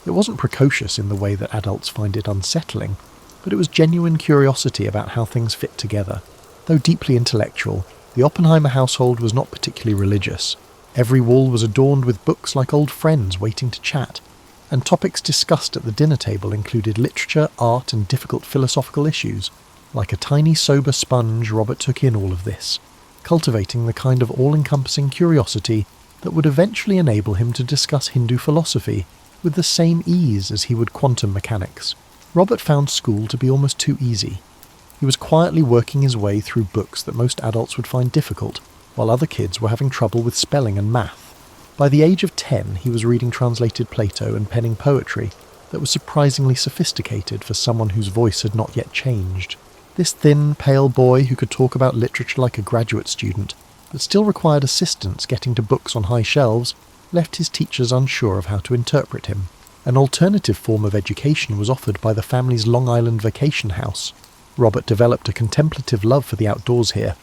It wasn't precocious in the way that adults find it unsettling, but it was genuine curiosity about how things fit together. Though deeply intellectual, the Oppenheimer household was not particularly religious. Every wall was adorned with books like old friends waiting to chat, and topics discussed at the dinner table included literature, art, and difficult philosophical issues. Like a tiny sober sponge, Robert took in all of this, cultivating the kind of all-encompassing curiosity that would eventually enable him to discuss Hindu philosophy with the same ease as he would quantum mechanics. Robert found school to be almost too easy. He was quietly working his way through books that most adults would find difficult, while other kids were having trouble with spelling and math. By the age of 10, he was reading translated Plato and penning poetry that was surprisingly sophisticated for someone whose voice had not yet changed. This thin, pale boy who could talk about literature like a graduate student, but still required assistance getting to books on high shelves, left his teachers unsure of how to interpret him. An alternative form of education was offered by the family's Long Island vacation house. Robert developed a contemplative love for the outdoors here.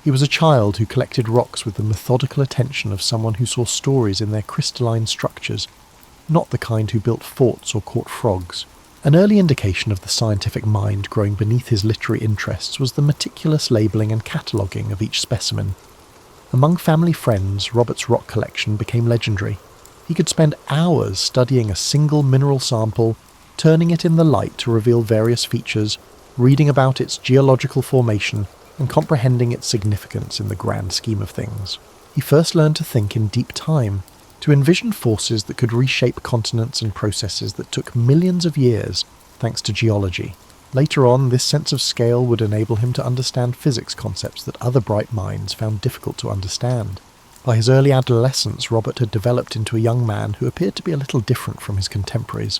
He was a child who collected rocks with the methodical attention of someone who saw stories in their crystalline structures, not the kind who built forts or caught frogs. An early indication of the scientific mind growing beneath his literary interests was the meticulous labelling and cataloguing of each specimen. Among family friends, Robert's rock collection became legendary. He could spend hours studying a single mineral sample, turning it in the light to reveal various features, reading about its geological formation, and comprehending its significance in the grand scheme of things. He first learned to think in deep time, to envision forces that could reshape continents and processes that took millions of years, thanks to geology. Later on, this sense of scale would enable him to understand physics concepts that other bright minds found difficult to understand. By his early adolescence, Robert had developed into a young man who appeared to be a little different from his contemporaries.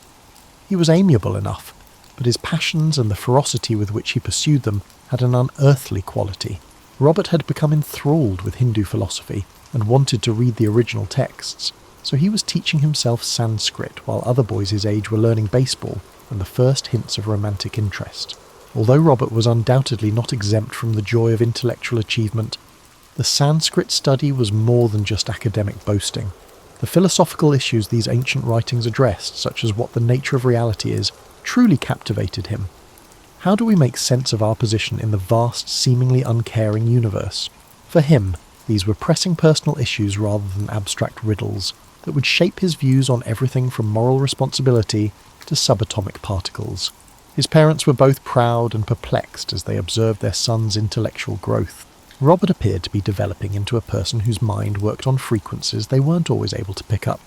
He was amiable enough, but his passions and the ferocity with which he pursued them had an unearthly quality. Robert had become enthralled with Hindu philosophy and wanted to read the original texts. so he was teaching himself Sanskrit while other boys his age were learning baseball and the first hints of romantic interest. Although Robert was undoubtedly not exempt from the joy of intellectual achievement, the Sanskrit study was more than just academic boasting. The philosophical issues these ancient writings addressed, such as what the nature of reality is, truly captivated him. How do we make sense of our position in the vast, seemingly uncaring universe? For him, these were pressing personal issues rather than abstract riddles that would shape his views on everything from moral responsibility to subatomic particles. His parents were both proud and perplexed as they observed their son's intellectual growth. Robert appeared to be developing into a person whose mind worked on frequencies they weren't always able to pick up.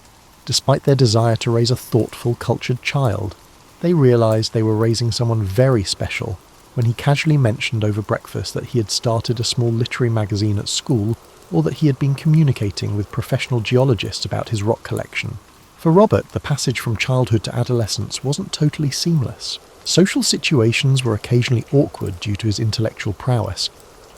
Despite their desire to raise a thoughtful, cultured child, they realised they were raising someone very special when he casually mentioned over breakfast that he had started a small literary magazine at school, or that he had been communicating with professional geologists about his rock collection. For Robert, the passage from childhood to adolescence wasn't totally seamless. Social situations were occasionally awkward due to his intellectual prowess.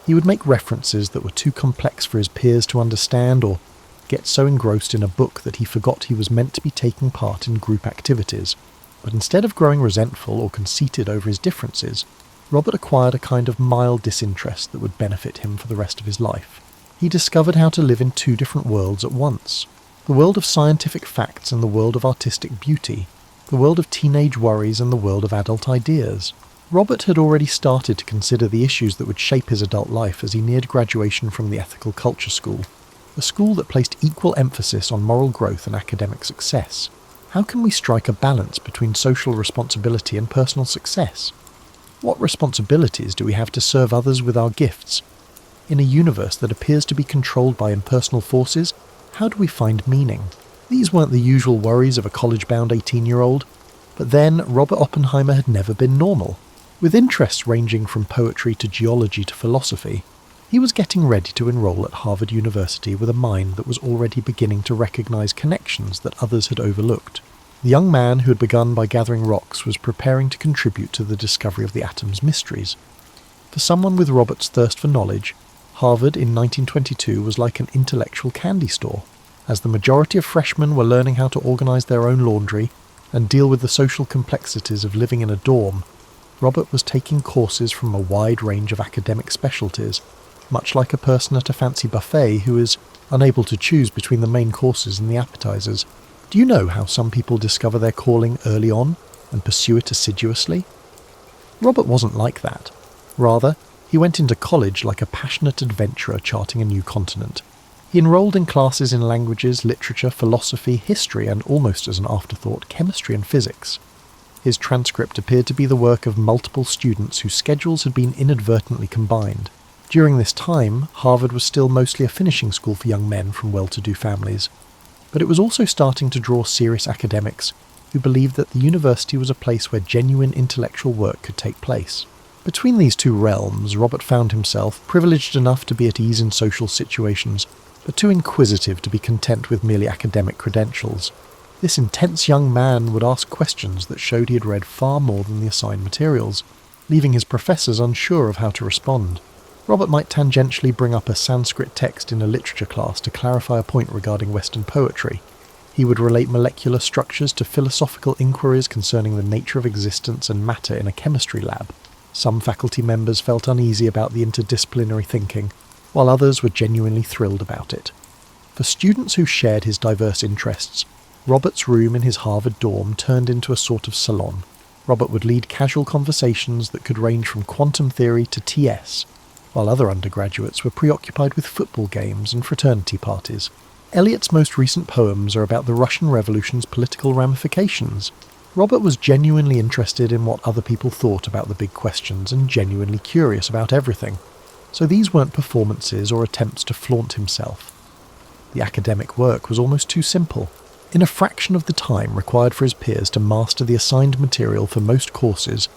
He would make references that were too complex for his peers to understand, or get so engrossed in a book that he forgot he was meant to be taking part in group activities. But instead of growing resentful or conceited over his differences, Robert acquired a kind of mild disinterest that would benefit him for the rest of his life. He discovered how to live in two different worlds at once. The world of scientific facts and the world of artistic beauty. The world of teenage worries and the world of adult ideas. Robert had already started to consider the issues that would shape his adult life as he neared graduation from the Ethical Culture School, a school that placed equal emphasis on moral growth and academic success. How can we strike a balance between social responsibility and personal success? What responsibilities do we have to serve others with our gifts? In a universe that appears to be controlled by impersonal forces, how do we find meaning? These weren't the usual worries of a college-bound 18-year-old, but then Robert Oppenheimer had never been normal. With interests ranging from poetry to geology to philosophy, he was getting ready to enroll at Harvard University with a mind that was already beginning to recognize connections that others had overlooked. The young man who had begun by gathering rocks was preparing to contribute to the discovery of the atom's mysteries. For someone with Robert's thirst for knowledge, Harvard in 1922 was like an intellectual candy store. As the majority of freshmen were learning how to organize their own laundry and deal with the social complexities of living in a dorm, Robert was taking courses from a wide range of academic specialties, much like a person at a fancy buffet who is unable to choose between the main courses and the appetizers. Do you know how some people discover their calling early on and pursue it assiduously? Robert wasn't like that. Rather, he went into college like a passionate adventurer charting a new continent. He enrolled in classes in languages, literature, philosophy, history, and almost as an afterthought, chemistry and physics. His transcript appeared to be the work of multiple students whose schedules had been inadvertently combined. During this time, Harvard was still mostly a finishing school for young men from well-to-do families, but it was also starting to draw serious academics who believed that the university was a place where genuine intellectual work could take place. Between these two realms, Robert found himself privileged enough to be at ease in social situations, but too inquisitive to be content with merely academic credentials. This intense young man would ask questions that showed he had read far more than the assigned materials, leaving his professors unsure of how to respond. Robert might tangentially bring up a Sanskrit text in a literature class to clarify a point regarding Western poetry. He would relate molecular structures to philosophical inquiries concerning the nature of existence and matter in a chemistry lab. Some faculty members felt uneasy about the interdisciplinary thinking, while others were genuinely thrilled about it. For students who shared his diverse interests, Robert's room in his Harvard dorm turned into a sort of salon. Robert would lead casual conversations that could range from quantum theory to TS, while other undergraduates were preoccupied with football games and fraternity parties. Eliot's most recent poems are about the Russian Revolution's political ramifications. Robert was genuinely interested in what other people thought about the big questions and genuinely curious about everything. So these weren't performances or attempts to flaunt himself. The academic work was almost too simple. In a fraction of the time required for his peers to master the assigned material for most courses,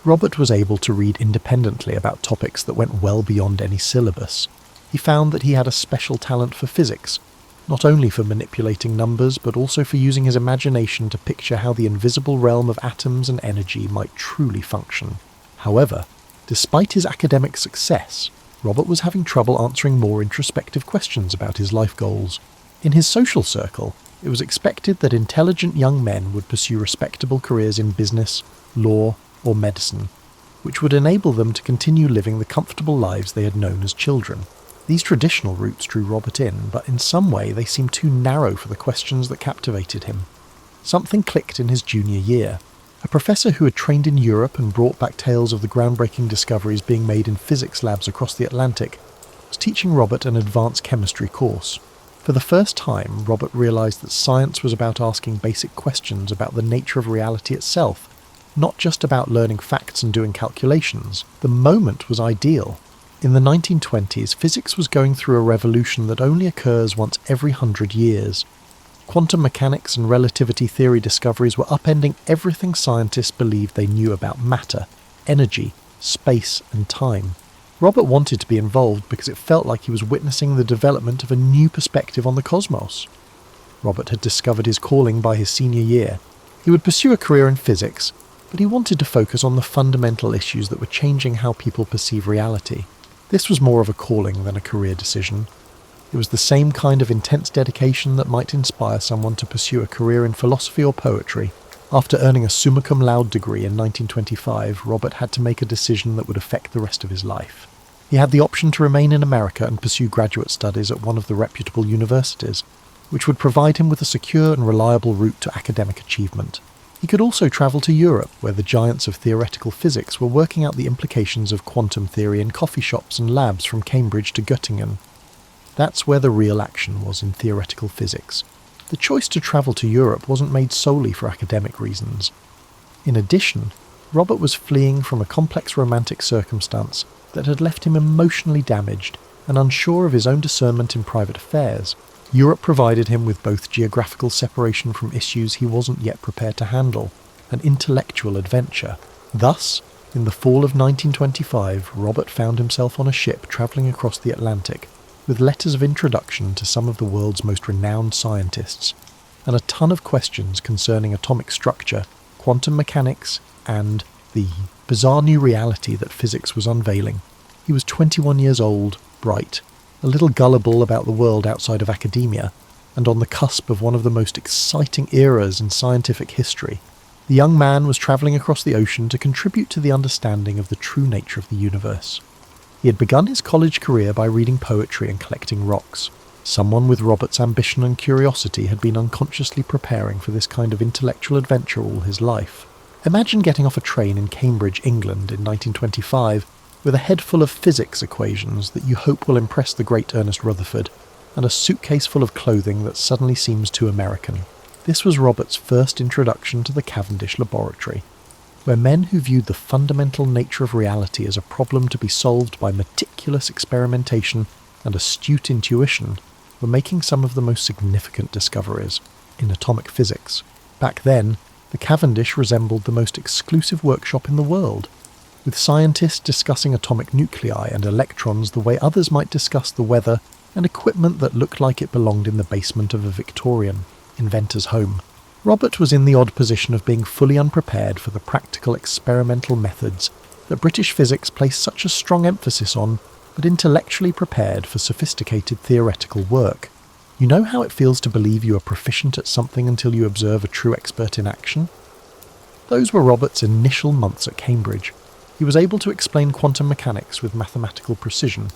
Robert was able to read independently about topics that went well beyond any syllabus. He found that he had a special talent for physics, not only for manipulating numbers, but also for using his imagination to picture how the invisible realm of atoms and energy might truly function. However, despite his academic success, Robert was having trouble answering more introspective questions about his life goals. In his social circle, It was expected that intelligent young men would pursue respectable careers in business, law, or medicine, which would enable them to continue living the comfortable lives they had known as children. These traditional routes drew Robert in, but in some way they seemed too narrow for the questions that captivated him. Something clicked in his junior year. A professor who had trained in Europe and brought back tales of the groundbreaking discoveries being made in physics labs across the Atlantic was teaching Robert an advanced chemistry course. For the first time, Robert realised that science was about asking basic questions about the nature of reality itself, not just about learning facts and doing calculations. The moment was ideal. In the 1920s, physics was going through a revolution that only occurs once every 100 years. Quantum mechanics and relativity theory discoveries were upending everything scientists believed they knew about matter, energy, space, and time. Robert wanted to be involved because it felt like he was witnessing the development of a new perspective on the cosmos. Robert had discovered his calling by his senior year. He would pursue a career in physics, but he wanted to focus on the fundamental issues that were changing how people perceive reality. This was more of a calling than a career decision. It was the same kind of intense dedication that might inspire someone to pursue a career in philosophy or poetry. After earning a summa cum laude degree in 1925, Robert had to make a decision that would affect the rest of his life. He had the option to remain in America and pursue graduate studies at one of the reputable universities, which would provide him with a secure and reliable route to academic achievement. He could also travel to Europe, where the giants of theoretical physics were working out the implications of quantum theory in coffee shops and labs from Cambridge to Göttingen. That's where the real action was in theoretical physics. The choice to travel to Europe wasn't made solely for academic reasons. In addition, Robert was fleeing from a complex romantic circumstance that had left him emotionally damaged and unsure of his own discernment in private affairs. Europe provided him with both geographical separation from issues he wasn't yet prepared to handle, and intellectual adventure. Thus, in the fall of 1925, Robert found himself on a ship travelling across the Atlantic, with letters of introduction to some of the world's most renowned scientists, and a ton of questions concerning atomic structure, quantum mechanics, and the bizarre new reality that physics was unveiling. He was 21 years old, bright, a little gullible about the world outside of academia, and on the cusp of one of the most exciting eras in scientific history. The young man was travelling across the ocean to contribute to the understanding of the true nature of the universe. He had begun his college career by reading poetry and collecting rocks. Someone with Robert's ambition and curiosity had been unconsciously preparing for this kind of intellectual adventure all his life. Imagine getting off a train in Cambridge, England in 1925 with a head full of physics equations that you hope will impress the great Ernest Rutherford, and a suitcase full of clothing that suddenly seems too American. This was Robert's first introduction to the Cavendish laboratory, where men who viewed the fundamental nature of reality as a problem to be solved by meticulous experimentation and astute intuition were making some of the most significant discoveries in atomic physics. Back then, the Cavendish resembled the most exclusive workshop in the world, with scientists discussing atomic nuclei and electrons the way others might discuss the weather, and equipment that looked like it belonged in the basement of a Victorian inventor's home. Robert was in the odd position of being fully unprepared for the practical experimental methods that British physics placed such a strong emphasis on, but intellectually prepared for sophisticated theoretical work. You know how it feels to believe you are proficient at something until you observe a true expert in action? Those were Robert's initial months at Cambridge. He was able to explain quantum mechanics with mathematical precision,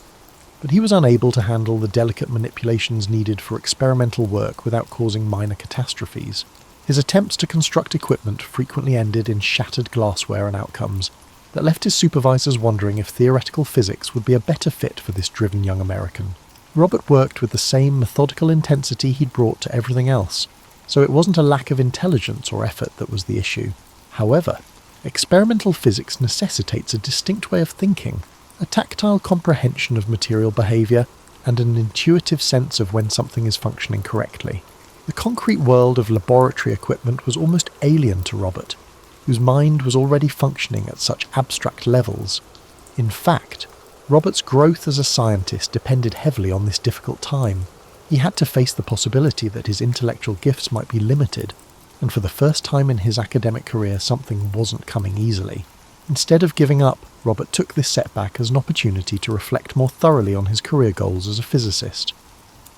but he was unable to handle the delicate manipulations needed for experimental work without causing minor catastrophes. His attempts to construct equipment frequently ended in shattered glassware and outcomes that left his supervisors wondering if theoretical physics would be a better fit for this driven young American. Robert worked with the same methodical intensity he'd brought to everything else, so it wasn't a lack of intelligence or effort that was the issue. However, experimental physics necessitates a distinct way of thinking, a tactile comprehension of material behaviour, and an intuitive sense of when something is functioning correctly. The concrete world of laboratory equipment was almost alien to Robert, whose mind was already functioning at such abstract levels. In fact, Robert's growth as a scientist depended heavily on this difficult time. He had to face the possibility that his intellectual gifts might be limited, and for the first time in his academic career something wasn't coming easily. Instead of giving up, Robert took this setback as an opportunity to reflect more thoroughly on his career goals as a physicist.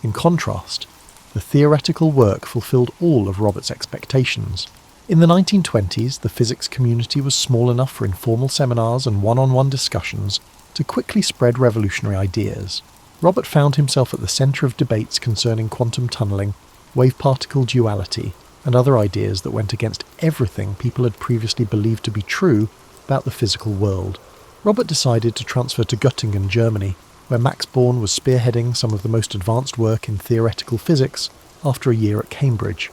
In contrast, the theoretical work fulfilled all of Robert's expectations. In the 1920s, the physics community was small enough for informal seminars and one-on-one discussions to quickly spread revolutionary ideas. Robert found himself at the centre of debates concerning quantum tunnelling, wave-particle duality, and other ideas that went against everything people had previously believed to be true about the physical world. Robert decided to transfer to Göttingen, Germany, where Max Born was spearheading some of the most advanced work in theoretical physics after a year at Cambridge.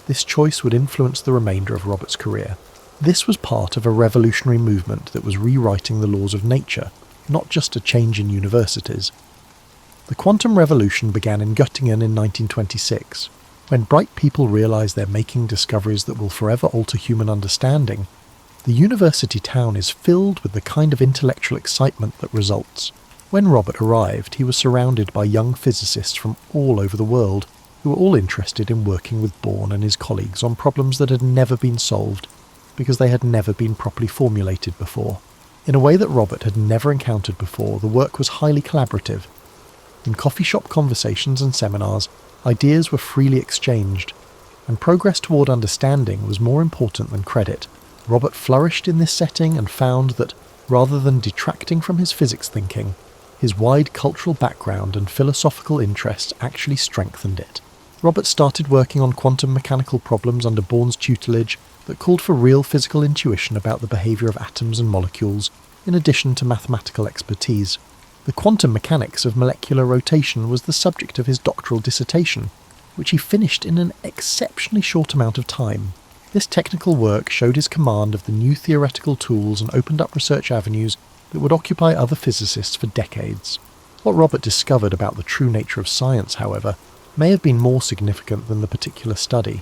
This choice would influence the remainder of Robert's career. This was part of a revolutionary movement that was rewriting the laws of nature, not just a change in universities. The quantum revolution began in Göttingen in 1926. When bright people realise they're making discoveries that will forever alter human understanding, the university town is filled with the kind of intellectual excitement that results. When Robert arrived, he was surrounded by young physicists from all over the world who were all interested in working with Born and his colleagues on problems that had never been solved because they had never been properly formulated before. In a way that Robert had never encountered before, the work was highly collaborative. In coffee shop conversations and seminars, ideas were freely exchanged, and progress toward understanding was more important than credit. Robert flourished in this setting and found that, rather than detracting from his physics thinking, his wide cultural background and philosophical interests actually strengthened it. Robert started working on quantum mechanical problems under Born's tutelage that called for real physical intuition about the behaviour of atoms and molecules, in addition to mathematical expertise. The quantum mechanics of molecular rotation was the subject of his doctoral dissertation, which he finished in an exceptionally short amount of time. This technical work showed his command of the new theoretical tools and opened up research avenues that would occupy other physicists for decades. What Robert discovered about the true nature of science, however, may have been more significant than the particular study.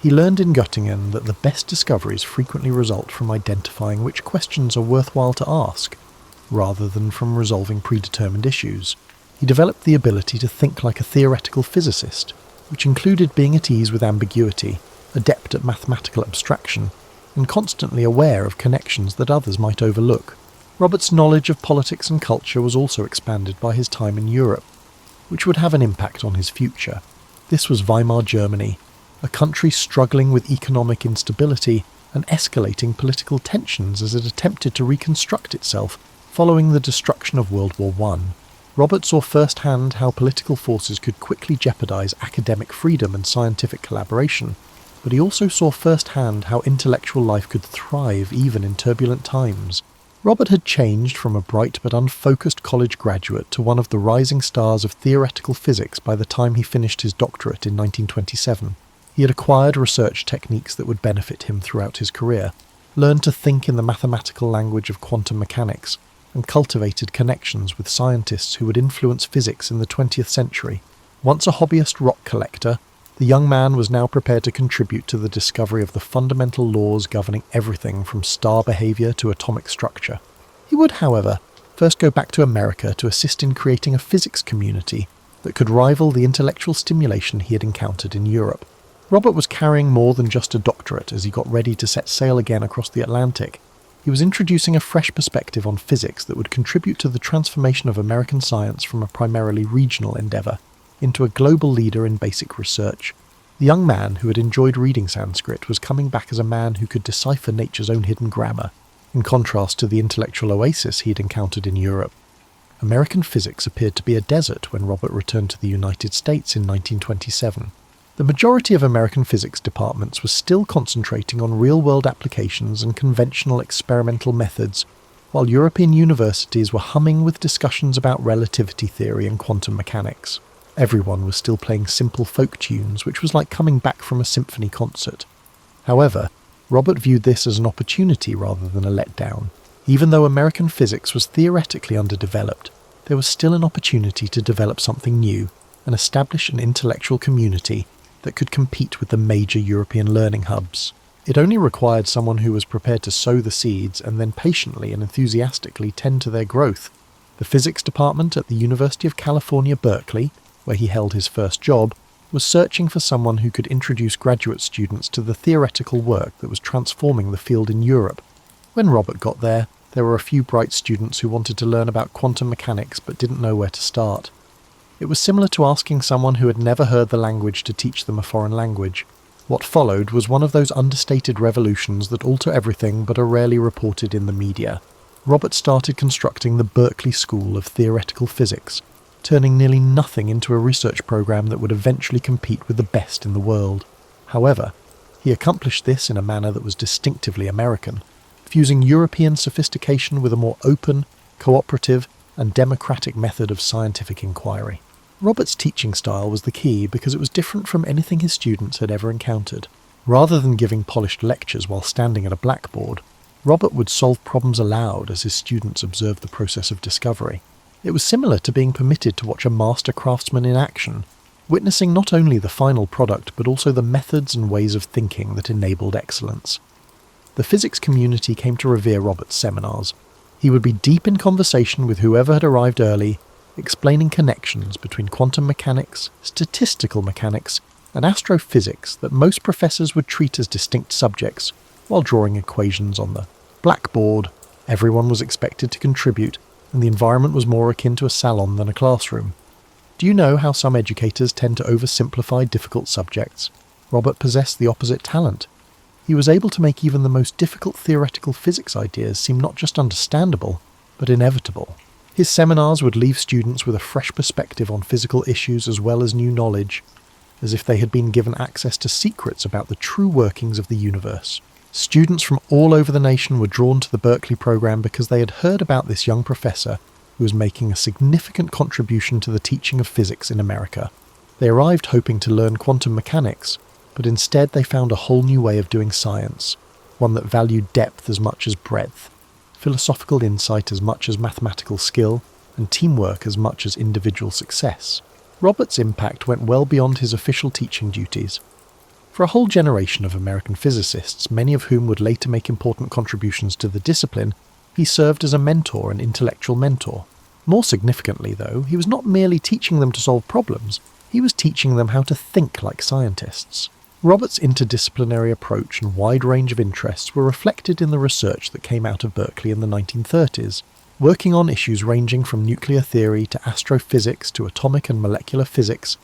He learned in Göttingen that the best discoveries frequently result from identifying which questions are worthwhile to ask, rather than from resolving predetermined issues. He developed the ability to think like a theoretical physicist, which included being at ease with ambiguity, adept at mathematical abstraction, and constantly aware of connections that others might overlook. Robert's knowledge of politics and culture was also expanded by his time in Europe, which would have an impact on his future. This was Weimar Germany, a country struggling with economic instability and escalating political tensions as it attempted to reconstruct itself following the destruction of World War I. Robert saw firsthand how political forces could quickly jeopardise academic freedom and scientific collaboration, but he also saw firsthand how intellectual life could thrive even in turbulent times. Robert had changed from a bright but unfocused college graduate to one of the rising stars of theoretical physics by the time he finished his doctorate in 1927. He had acquired research techniques that would benefit him throughout his career, learned to think in the mathematical language of quantum mechanics, and cultivated connections with scientists who would influence physics in the 20th century. Once a hobbyist rock collector, the young man was now prepared to contribute to the discovery of the fundamental laws governing everything from star behaviour to atomic structure. He would, however, first go back to America to assist in creating a physics community that could rival the intellectual stimulation he had encountered in Europe. Robert was carrying more than just a doctorate as he got ready to set sail again across the Atlantic. He was introducing a fresh perspective on physics that would contribute to the transformation of American science from a primarily regional endeavour into a global leader in basic research. The young man who had enjoyed reading Sanskrit was coming back as a man who could decipher nature's own hidden grammar, in contrast to the intellectual oasis he had encountered in Europe. American physics appeared to be a desert when Robert returned to the United States in 1927. The majority of American physics departments were still concentrating on real-world applications and conventional experimental methods, while European universities were humming with discussions about relativity theory and quantum mechanics. Everyone was still playing simple folk tunes, which was like coming back from a symphony concert. However, Robert viewed this as an opportunity rather than a letdown. Even though American physics was theoretically underdeveloped, there was still an opportunity to develop something new and establish an intellectual community that could compete with the major European learning hubs. It only required someone who was prepared to sow the seeds and then patiently and enthusiastically tend to their growth. The physics department at the University of California, Berkeley, where he held his first job, was searching for someone who could introduce graduate students to the theoretical work that was transforming the field in Europe. When Robert got there were a few bright students who wanted to learn about quantum mechanics but didn't know where to start. It was similar to asking someone who had never heard the language to teach them a foreign language. What followed was one of those understated revolutions that alter everything but are rarely reported in the media. Robert started constructing the Berkeley School of Theoretical Physics, turning nearly nothing into a research program that would eventually compete with the best in the world. However, he accomplished this in a manner that was distinctively American, fusing European sophistication with a more open, cooperative, and democratic method of scientific inquiry. Robert's teaching style was the key because it was different from anything his students had ever encountered. Rather than giving polished lectures while standing at a blackboard, Robert would solve problems aloud as his students observed the process of discovery. It was similar to being permitted to watch a master craftsman in action, witnessing not only the final product but also the methods and ways of thinking that enabled excellence. The physics community came to revere Robert's seminars. He would be deep in conversation with whoever had arrived early, explaining connections between quantum mechanics, statistical mechanics, and astrophysics that most professors would treat as distinct subjects, while drawing equations on the blackboard. Everyone was expected to contribute, and the environment was more akin to a salon than a classroom. Do you know how some educators tend to oversimplify difficult subjects? Robert possessed the opposite talent. He was able to make even the most difficult theoretical physics ideas seem not just understandable, but inevitable. His seminars would leave students with a fresh perspective on physical issues as well as new knowledge, as if they had been given access to secrets about the true workings of the universe. Students from all over the nation were drawn to the Berkeley program because they had heard about this young professor who was making a significant contribution to the teaching of physics in America. They arrived hoping to learn quantum mechanics, but instead they found a whole new way of doing science, one that valued depth as much as breadth, philosophical insight as much as mathematical skill, and teamwork as much as individual success. Robert's impact went well beyond his official teaching duties. For a whole generation of American physicists, many of whom would later make important contributions to the discipline, he served as a mentor and intellectual mentor. More significantly, though, he was not merely teaching them to solve problems, he was teaching them how to think like scientists. Robert's interdisciplinary approach and wide range of interests were reflected in the research that came out of Berkeley in the 1930s, working on issues ranging from nuclear theory to astrophysics to atomic and molecular physics.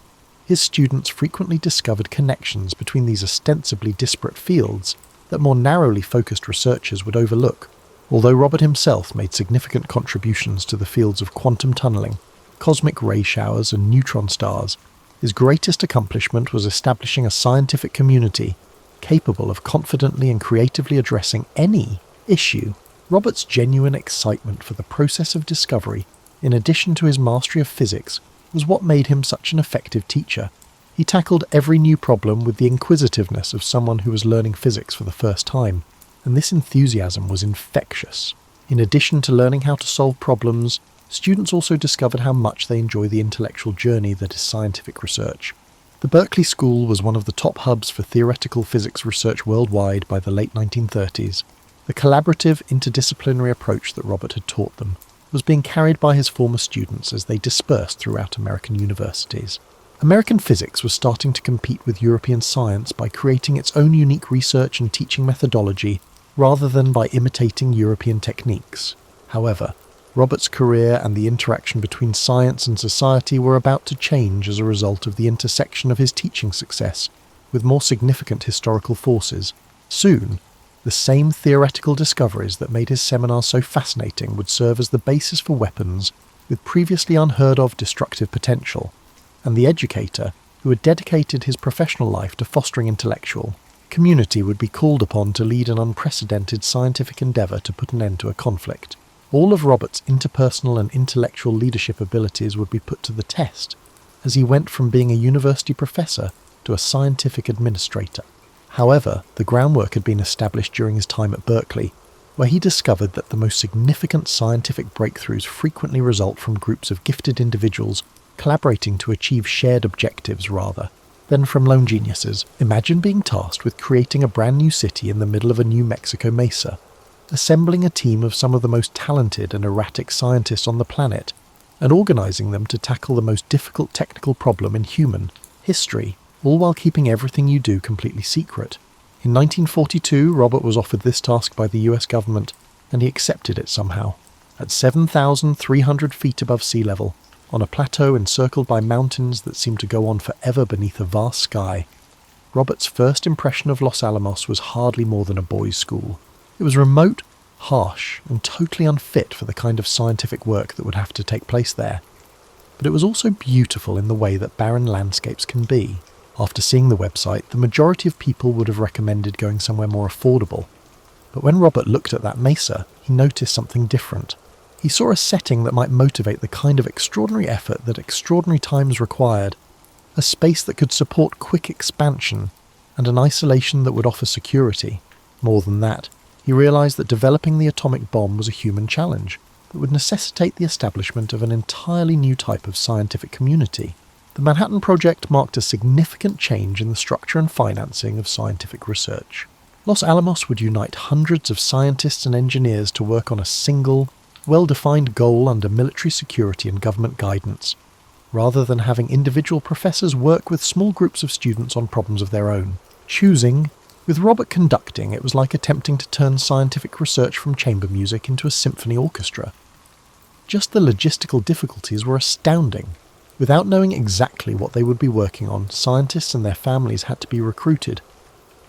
His students frequently discovered connections between these ostensibly disparate fields that more narrowly focused researchers would overlook. Although Robert himself made significant contributions to the fields of quantum tunneling, cosmic ray showers, and neutron stars, his greatest accomplishment was establishing a scientific community capable of confidently and creatively addressing any issue. Robert's genuine excitement for the process of discovery, in addition to his mastery of physics, was what made him such an effective teacher. He tackled every new problem with the inquisitiveness of someone who was learning physics for the first time, and this enthusiasm was infectious. In addition to learning how to solve problems, students also discovered how much they enjoy the intellectual journey that is scientific research. The Berkeley School was one of the top hubs for theoretical physics research worldwide by the late 1930s. The collaborative, interdisciplinary approach that Robert had taught them was being carried by his former students as they dispersed throughout American universities. American physics was starting to compete with European science by creating its own unique research and teaching methodology rather than by imitating European techniques. However, Robert's career and the interaction between science and society were about to change as a result of the intersection of his teaching success with more significant historical forces. Soon, the same theoretical discoveries that made his seminars so fascinating would serve as the basis for weapons with previously unheard of destructive potential, and the educator, who had dedicated his professional life to fostering intellectual community, would be called upon to lead an unprecedented scientific endeavour to put an end to a conflict. All of Robert's interpersonal and intellectual leadership abilities would be put to the test as he went from being a university professor to a scientific administrator. However, the groundwork had been established during his time at Berkeley, where he discovered that the most significant scientific breakthroughs frequently result from groups of gifted individuals collaborating to achieve shared objectives rather than from lone geniuses. Imagine being tasked with creating a brand new city in the middle of a New Mexico mesa, assembling a team of some of the most talented and erratic scientists on the planet, and organizing them to tackle the most difficult technical problem in human history, all while keeping everything you do completely secret. In 1942, Robert was offered this task by the US government, and he accepted it somehow. At 7,300 feet above sea level, on a plateau encircled by mountains that seemed to go on forever beneath a vast sky. Robert's first impression of Los Alamos was hardly more than a boys' school. It was remote, harsh, and totally unfit for the kind of scientific work that would have to take place there. But it was also beautiful in the way that barren landscapes can be. After seeing the website, the majority of people would have recommended going somewhere more affordable. But when Robert looked at that mesa, he noticed something different. He saw a setting that might motivate the kind of extraordinary effort that extraordinary times required, a space that could support quick expansion, and an isolation that would offer security. More than that, he realized that developing the atomic bomb was a human challenge that would necessitate the establishment of an entirely new type of scientific community. The Manhattan Project marked a significant change in the structure and financing of scientific research. Los Alamos would unite hundreds of scientists and engineers to work on a single, well-defined goal under military security and government guidance, rather than having individual professors work with small groups of students on problems of their own. With Robert conducting, it was like attempting to turn scientific research from chamber music into a symphony orchestra. Just the logistical difficulties were astounding. Without knowing exactly what they would be working on, scientists and their families had to be recruited.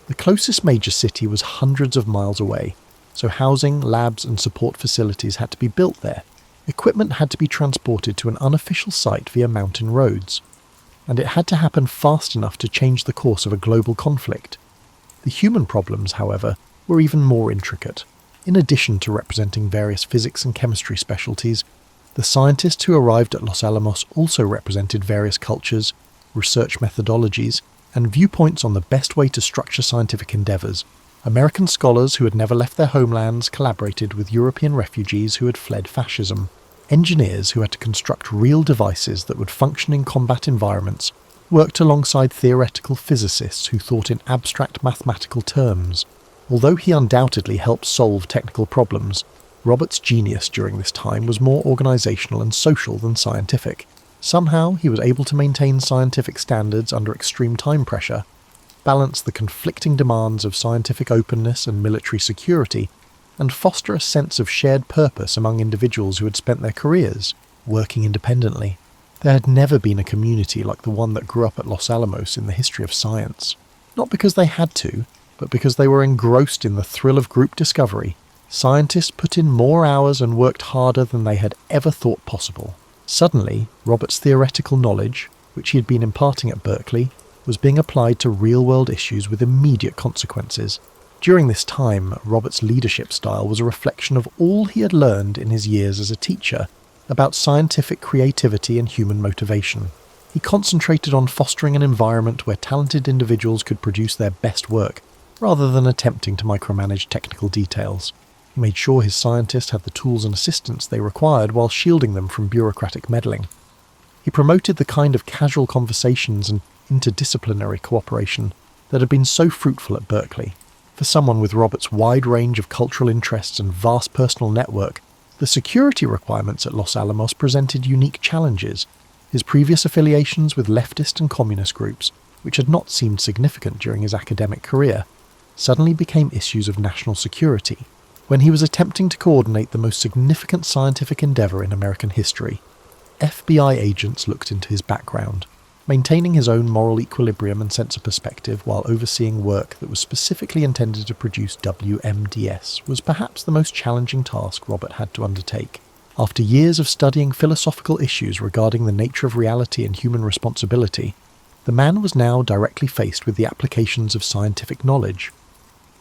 The closest major city was hundreds of miles away, so housing, labs and support facilities had to be built there. Equipment had to be transported to an unofficial site via mountain roads, and it had to happen fast enough to change the course of a global conflict. The human problems, however, were even more intricate. In addition to representing various physics and chemistry specialties, the scientists who arrived at Los Alamos also represented various cultures, research methodologies, and viewpoints on the best way to structure scientific endeavours. American scholars who had never left their homelands collaborated with European refugees who had fled fascism. Engineers who had to construct real devices that would function in combat environments worked alongside theoretical physicists who thought in abstract mathematical terms. Although he undoubtedly helped solve technical problems, Robert's genius during this time was more organisational and social than scientific. Somehow he was able to maintain scientific standards under extreme time pressure, balance the conflicting demands of scientific openness and military security, and foster a sense of shared purpose among individuals who had spent their careers working independently. There had never been a community like the one that grew up at Los Alamos in the history of science. Not because they had to, but because they were engrossed in the thrill of group discovery. Scientists put in more hours and worked harder than they had ever thought possible. Suddenly, Robert's theoretical knowledge, which he had been imparting at Berkeley, was being applied to real-world issues with immediate consequences. During this time, Robert's leadership style was a reflection of all he had learned in his years as a teacher about scientific creativity and human motivation. He concentrated on fostering an environment where talented individuals could produce their best work, rather than attempting to micromanage technical details. He made sure his scientists had the tools and assistance they required while shielding them from bureaucratic meddling. He promoted the kind of casual conversations and interdisciplinary cooperation that had been so fruitful at Berkeley. For someone with Robert's wide range of cultural interests and vast personal network, the security requirements at Los Alamos presented unique challenges. His previous affiliations with leftist and communist groups, which had not seemed significant during his academic career, suddenly became issues of national security. When he was attempting to coordinate the most significant scientific endeavour in American history, FBI agents looked into his background. Maintaining his own moral equilibrium and sense of perspective while overseeing work that was specifically intended to produce WMDs was perhaps the most challenging task Robert had to undertake. After years of studying philosophical issues regarding the nature of reality and human responsibility, the man was now directly faced with the applications of scientific knowledge.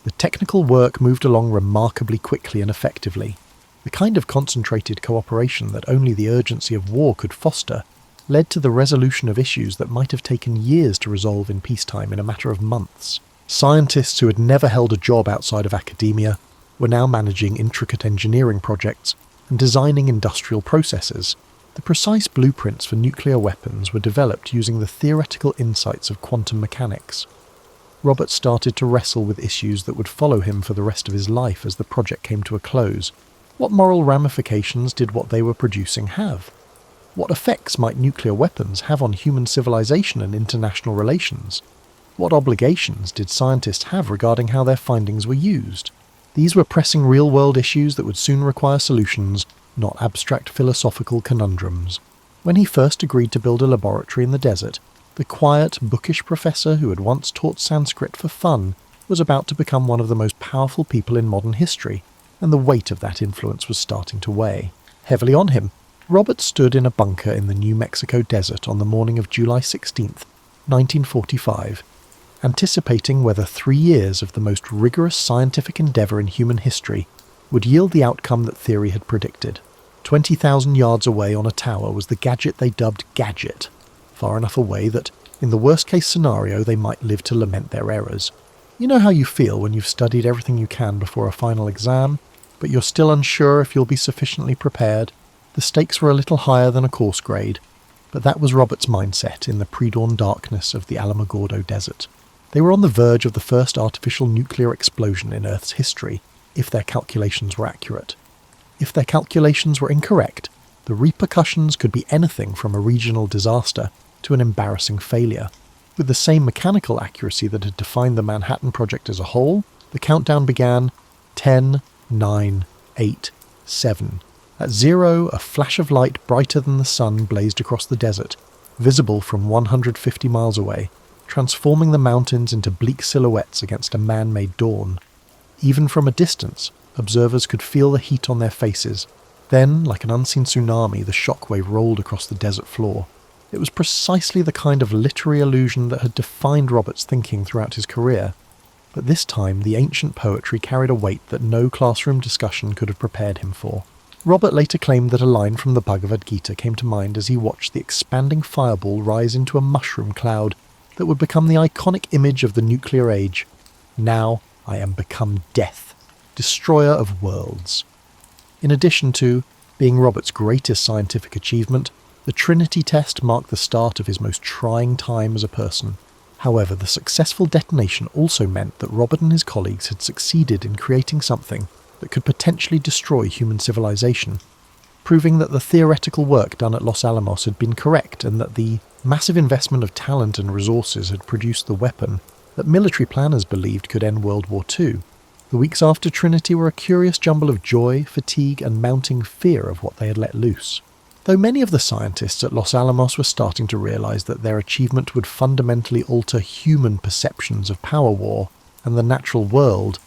The technical work moved along remarkably quickly and effectively. The kind of concentrated cooperation that only the urgency of war could foster led to the resolution of issues that might have taken years to resolve in peacetime in a matter of months. Scientists who had never held a job outside of academia were now managing intricate engineering projects and designing industrial processes. The precise blueprints for nuclear weapons were developed using the theoretical insights of quantum mechanics. Robert started to wrestle with issues that would follow him for the rest of his life as the project came to a close. What moral ramifications did what they were producing have? What effects might nuclear weapons have on human civilization and international relations? What obligations did scientists have regarding how their findings were used? These were pressing real-world issues that would soon require solutions, not abstract philosophical conundrums. When he first agreed to build a laboratory in the desert, the quiet, bookish professor who had once taught Sanskrit for fun was about to become one of the most powerful people in modern history, and the weight of that influence was starting to weigh heavily on him. Robert stood in a bunker in the New Mexico desert on the morning of July 16th, 1945, anticipating whether 3 years of the most rigorous scientific endeavour in human history would yield the outcome that theory had predicted. 20,000 yards away on a tower was the gadget they dubbed Gadget, far enough away that, in the worst-case scenario, they might live to lament their errors. You know how you feel when you've studied everything you can before a final exam, but you're still unsure if you'll be sufficiently prepared? The stakes were a little higher than a course grade, but that was Robert's mindset in the pre-dawn darkness of the Alamogordo Desert. They were on the verge of the first artificial nuclear explosion in Earth's history, if their calculations were accurate. If their calculations were incorrect, the repercussions could be anything from a regional disaster to an embarrassing failure. With the same mechanical accuracy that had defined the Manhattan Project as a whole, the countdown began 10, 9, 8, 7. At 0, a flash of light brighter than the sun blazed across the desert, visible from 150 miles away, transforming the mountains into bleak silhouettes against a man-made dawn. Even from a distance, observers could feel the heat on their faces. Then, like an unseen tsunami, the shockwave rolled across the desert floor. It was precisely the kind of literary illusion that had defined Robert's thinking throughout his career. But this time, the ancient poetry carried a weight that no classroom discussion could have prepared him for. Robert later claimed that a line from the Bhagavad Gita came to mind as he watched the expanding fireball rise into a mushroom cloud that would become the iconic image of the nuclear age. Now I am become death, destroyer of worlds. In addition to being Robert's greatest scientific achievement, the Trinity test marked the start of his most trying time as a person. However, the successful detonation also meant that Robert and his colleagues had succeeded in creating something that could potentially destroy human civilization, proving that the theoretical work done at Los Alamos had been correct and that the massive investment of talent and resources had produced the weapon that military planners believed could end World War II. The weeks after Trinity were a curious jumble of joy, fatigue, and mounting fear of what they had let loose. Though many of the scientists at Los Alamos were starting to realise that their achievement would fundamentally alter human perceptions of power war and the natural world,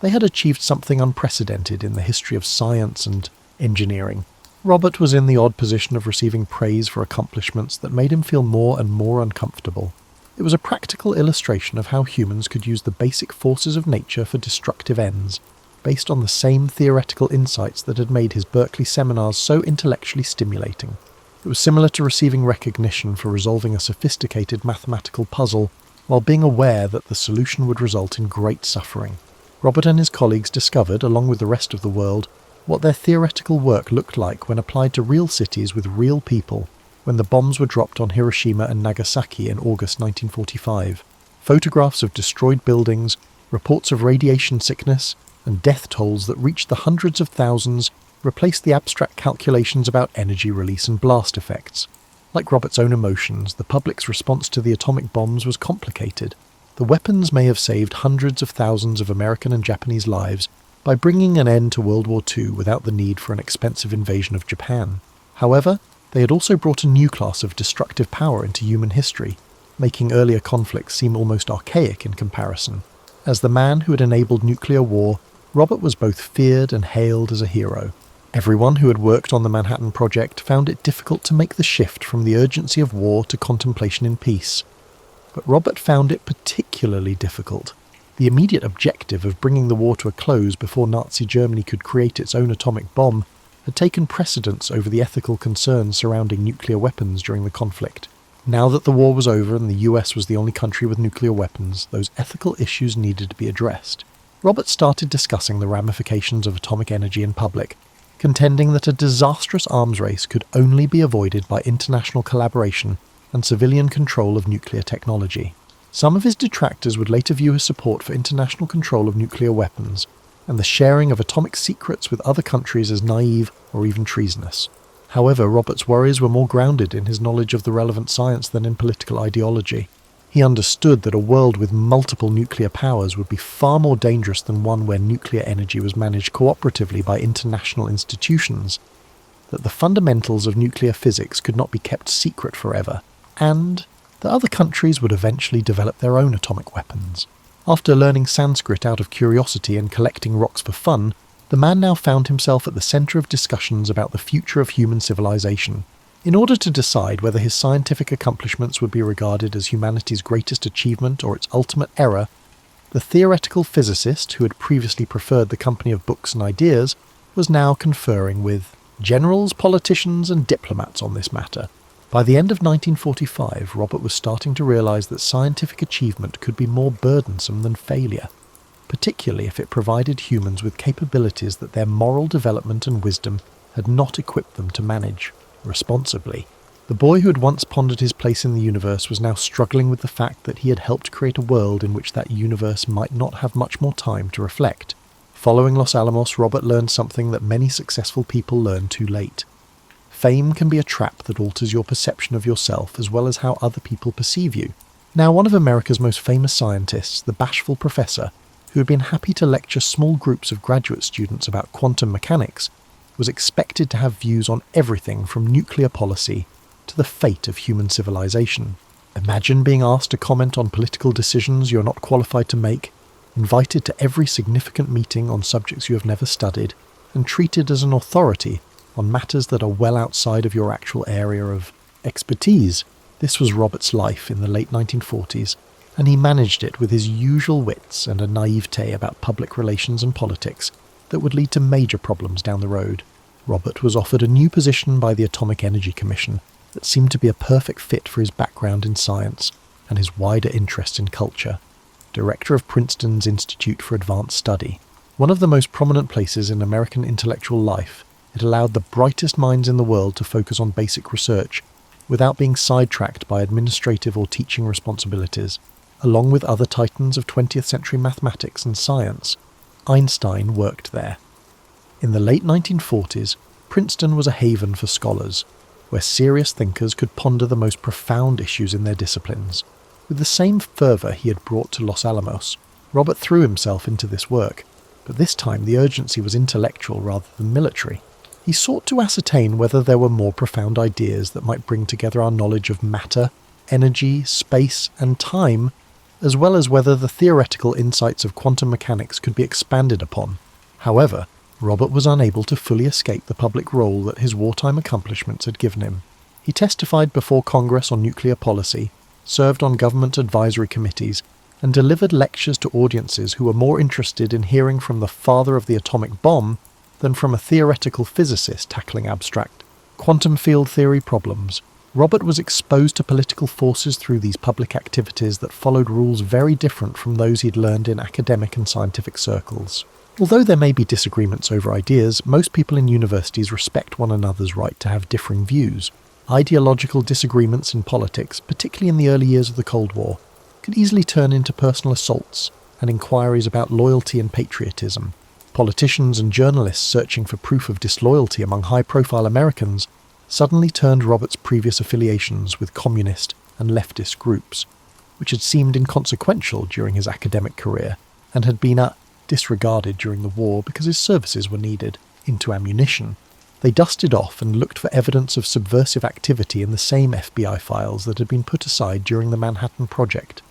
they had achieved something unprecedented in the history of science and engineering. Robert was in the odd position of receiving praise for accomplishments that made him feel more and more uncomfortable. It was a practical illustration of how humans could use the basic forces of nature for destructive ends, based on the same theoretical insights that had made his Berkeley seminars so intellectually stimulating. It was similar to receiving recognition for resolving a sophisticated mathematical puzzle, while being aware that the solution would result in great suffering. Robert and his colleagues discovered, along with the rest of the world, what their theoretical work looked like when applied to real cities with real people, when the bombs were dropped on Hiroshima and Nagasaki in August 1945. Photographs of destroyed buildings, reports of radiation sickness, and death tolls that reached the hundreds of thousands replaced the abstract calculations about energy release and blast effects. Like Robert's own emotions, the public's response to the atomic bombs was complicated. The weapons may have saved hundreds of thousands of American and Japanese lives by bringing an end to World War II without the need for an expensive invasion of Japan. However, they had also brought a new class of destructive power into human history, making earlier conflicts seem almost archaic in comparison. As the man who had enabled nuclear war, Robert was both feared and hailed as a hero. Everyone who had worked on the Manhattan Project found it difficult to make the shift from the urgency of war to contemplation in peace. But Robert found it particularly difficult. The immediate objective of bringing the war to a close before Nazi Germany could create its own atomic bomb had taken precedence over the ethical concerns surrounding nuclear weapons during the conflict. Now that the war was over and the US was the only country with nuclear weapons, those ethical issues needed to be addressed. Robert started discussing the ramifications of atomic energy in public, contending that a disastrous arms race could only be avoided by international collaboration and civilian control of nuclear technology. Some of his detractors would later view his support for international control of nuclear weapons and the sharing of atomic secrets with other countries as naive or even treasonous. However, Robert's worries were more grounded in his knowledge of the relevant science than in political ideology. He understood that a world with multiple nuclear powers would be far more dangerous than one where nuclear energy was managed cooperatively by international institutions. that the fundamentals of nuclear physics could not be kept secret forever, and that other countries would eventually develop their own atomic weapons. After learning Sanskrit out of curiosity and collecting rocks for fun, the man now found himself at the centre of discussions about the future of human civilization. In order to decide whether his scientific accomplishments would be regarded as humanity's greatest achievement or its ultimate error, the theoretical physicist, who had previously preferred the company of books and ideas, was now conferring with generals, politicians, and diplomats on this matter. By the end of 1945, Robert was starting to realise that scientific achievement could be more burdensome than failure, particularly if it provided humans with capabilities that their moral development and wisdom had not equipped them to manage responsibly. The boy who had once pondered his place in the universe was now struggling with the fact that he had helped create a world in which that universe might not have much more time to reflect. Following Los Alamos, Robert learned something that many successful people learn too late. Fame can be a trap that alters your perception of yourself as well as how other people perceive you. Now, one of America's most famous scientists, the bashful professor, who had been happy to lecture small groups of graduate students about quantum mechanics, was expected to have views on everything from nuclear policy to the fate of human civilization. Imagine being asked to comment on political decisions you're not qualified to make, invited to every significant meeting on subjects you have never studied, and treated as an authority on matters that are well outside of your actual area of expertise. This was Robert's life in the late 1940s, and he managed it with his usual wits and a naivete about public relations and politics that would lead to major problems down the road. Robert was offered a new position by the Atomic Energy Commission that seemed to be a perfect fit for his background in science and his wider interest in culture. Director of Princeton's Institute for Advanced Study, one of the most prominent places in American intellectual life, it allowed the brightest minds in the world to focus on basic research without being sidetracked by administrative or teaching responsibilities. Along with other titans of 20th century mathematics and science, Einstein worked there. In the late 1940s, Princeton was a haven for scholars, where serious thinkers could ponder the most profound issues in their disciplines. With the same fervour he had brought to Los Alamos, Robert threw himself into this work, but this time the urgency was intellectual rather than military. He sought to ascertain whether there were more profound ideas that might bring together our knowledge of matter, energy, space, and time, as well as whether the theoretical insights of quantum mechanics could be expanded upon. However, Robert was unable to fully escape the public role that his wartime accomplishments had given him. He testified before Congress on nuclear policy, served on government advisory committees, and delivered lectures to audiences who were more interested in hearing from the father of the atomic bomb than from a theoretical physicist tackling abstract quantum field theory problems. Robert was exposed to political forces through these public activities that followed rules very different from those he'd learned in academic and scientific circles. Although there may be disagreements over ideas, most people in universities respect one another's right to have differing views. Ideological disagreements in politics, particularly in the early years of the Cold War, could easily turn into personal assaults and inquiries about loyalty and patriotism. Politicians and journalists searching for proof of disloyalty among high-profile Americans suddenly turned Robert's previous affiliations with communist and leftist groups, which had seemed inconsequential during his academic career and had been disregarded during the war because his services were needed, into ammunition. They dusted off and looked for evidence of subversive activity in the same FBI files that had been put aside during the Manhattan Project.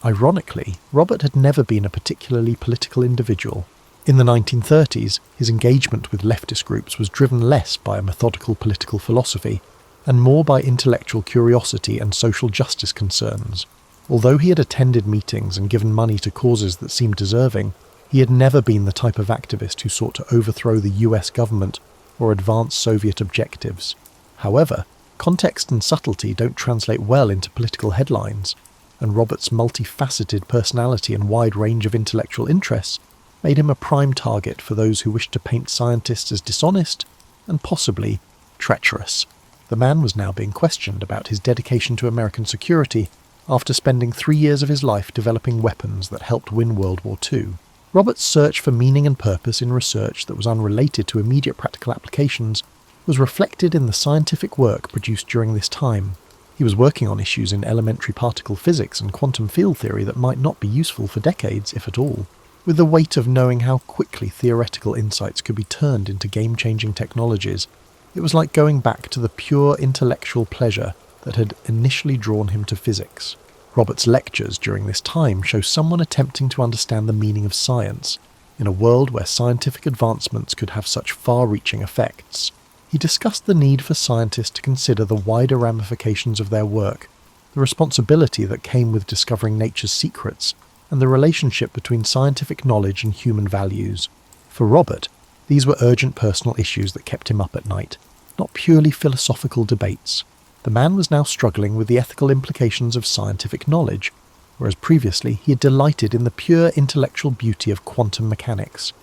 Ironically, Robert had never been a particularly political individual. In the 1930s, his engagement with leftist groups was driven less by a methodical political philosophy and more by intellectual curiosity and social justice concerns. Although he had attended meetings and given money to causes that seemed deserving, he had never been the type of activist who sought to overthrow the US government or advance Soviet objectives. However, context and subtlety don't translate well into political headlines, and Robert's multifaceted personality and wide range of intellectual interests made him a prime target for those who wished to paint scientists as dishonest and possibly treacherous. The man was now being questioned about his dedication to American security after spending 3 years of his life developing weapons that helped win World War II. Robert's search for meaning and purpose in research that was unrelated to immediate practical applications was reflected in the scientific work produced during this time. He was working on issues in elementary particle physics and quantum field theory that might not be useful for decades, if at all. With the weight of knowing how quickly theoretical insights could be turned into game-changing technologies, It was like going back to the pure intellectual pleasure that had initially drawn him to physics. Robert's lectures during this time show someone attempting to understand the meaning of science in a world where scientific advancements could have such far-reaching effects. He discussed the need for scientists to consider the wider ramifications of their work, the responsibility that came with discovering nature's secrets, and the relationship between scientific knowledge and human values. For Robert, these were urgent personal issues that kept him up at night, not purely philosophical debates. The man was now struggling with the ethical implications of scientific knowledge, whereas previously he had delighted in the pure intellectual beauty of quantum mechanics.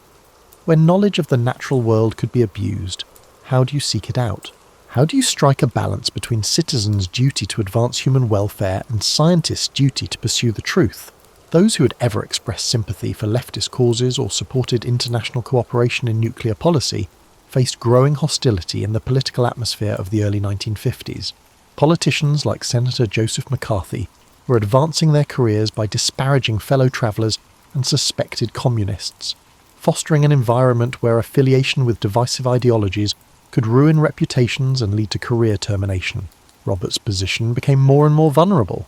When knowledge of the natural world could be abused, how do you seek it out? How do you strike a balance between citizens' duty to advance human welfare and scientists' duty to pursue the truth? Those who had ever expressed sympathy for leftist causes or supported international cooperation in nuclear policy faced growing hostility in the political atmosphere of the early 1950s. Politicians like Senator Joseph McCarthy were advancing their careers by disparaging fellow travellers and suspected communists, fostering an environment where affiliation with divisive ideologies could ruin reputations and lead to career termination. Robert's position became more and more vulnerable.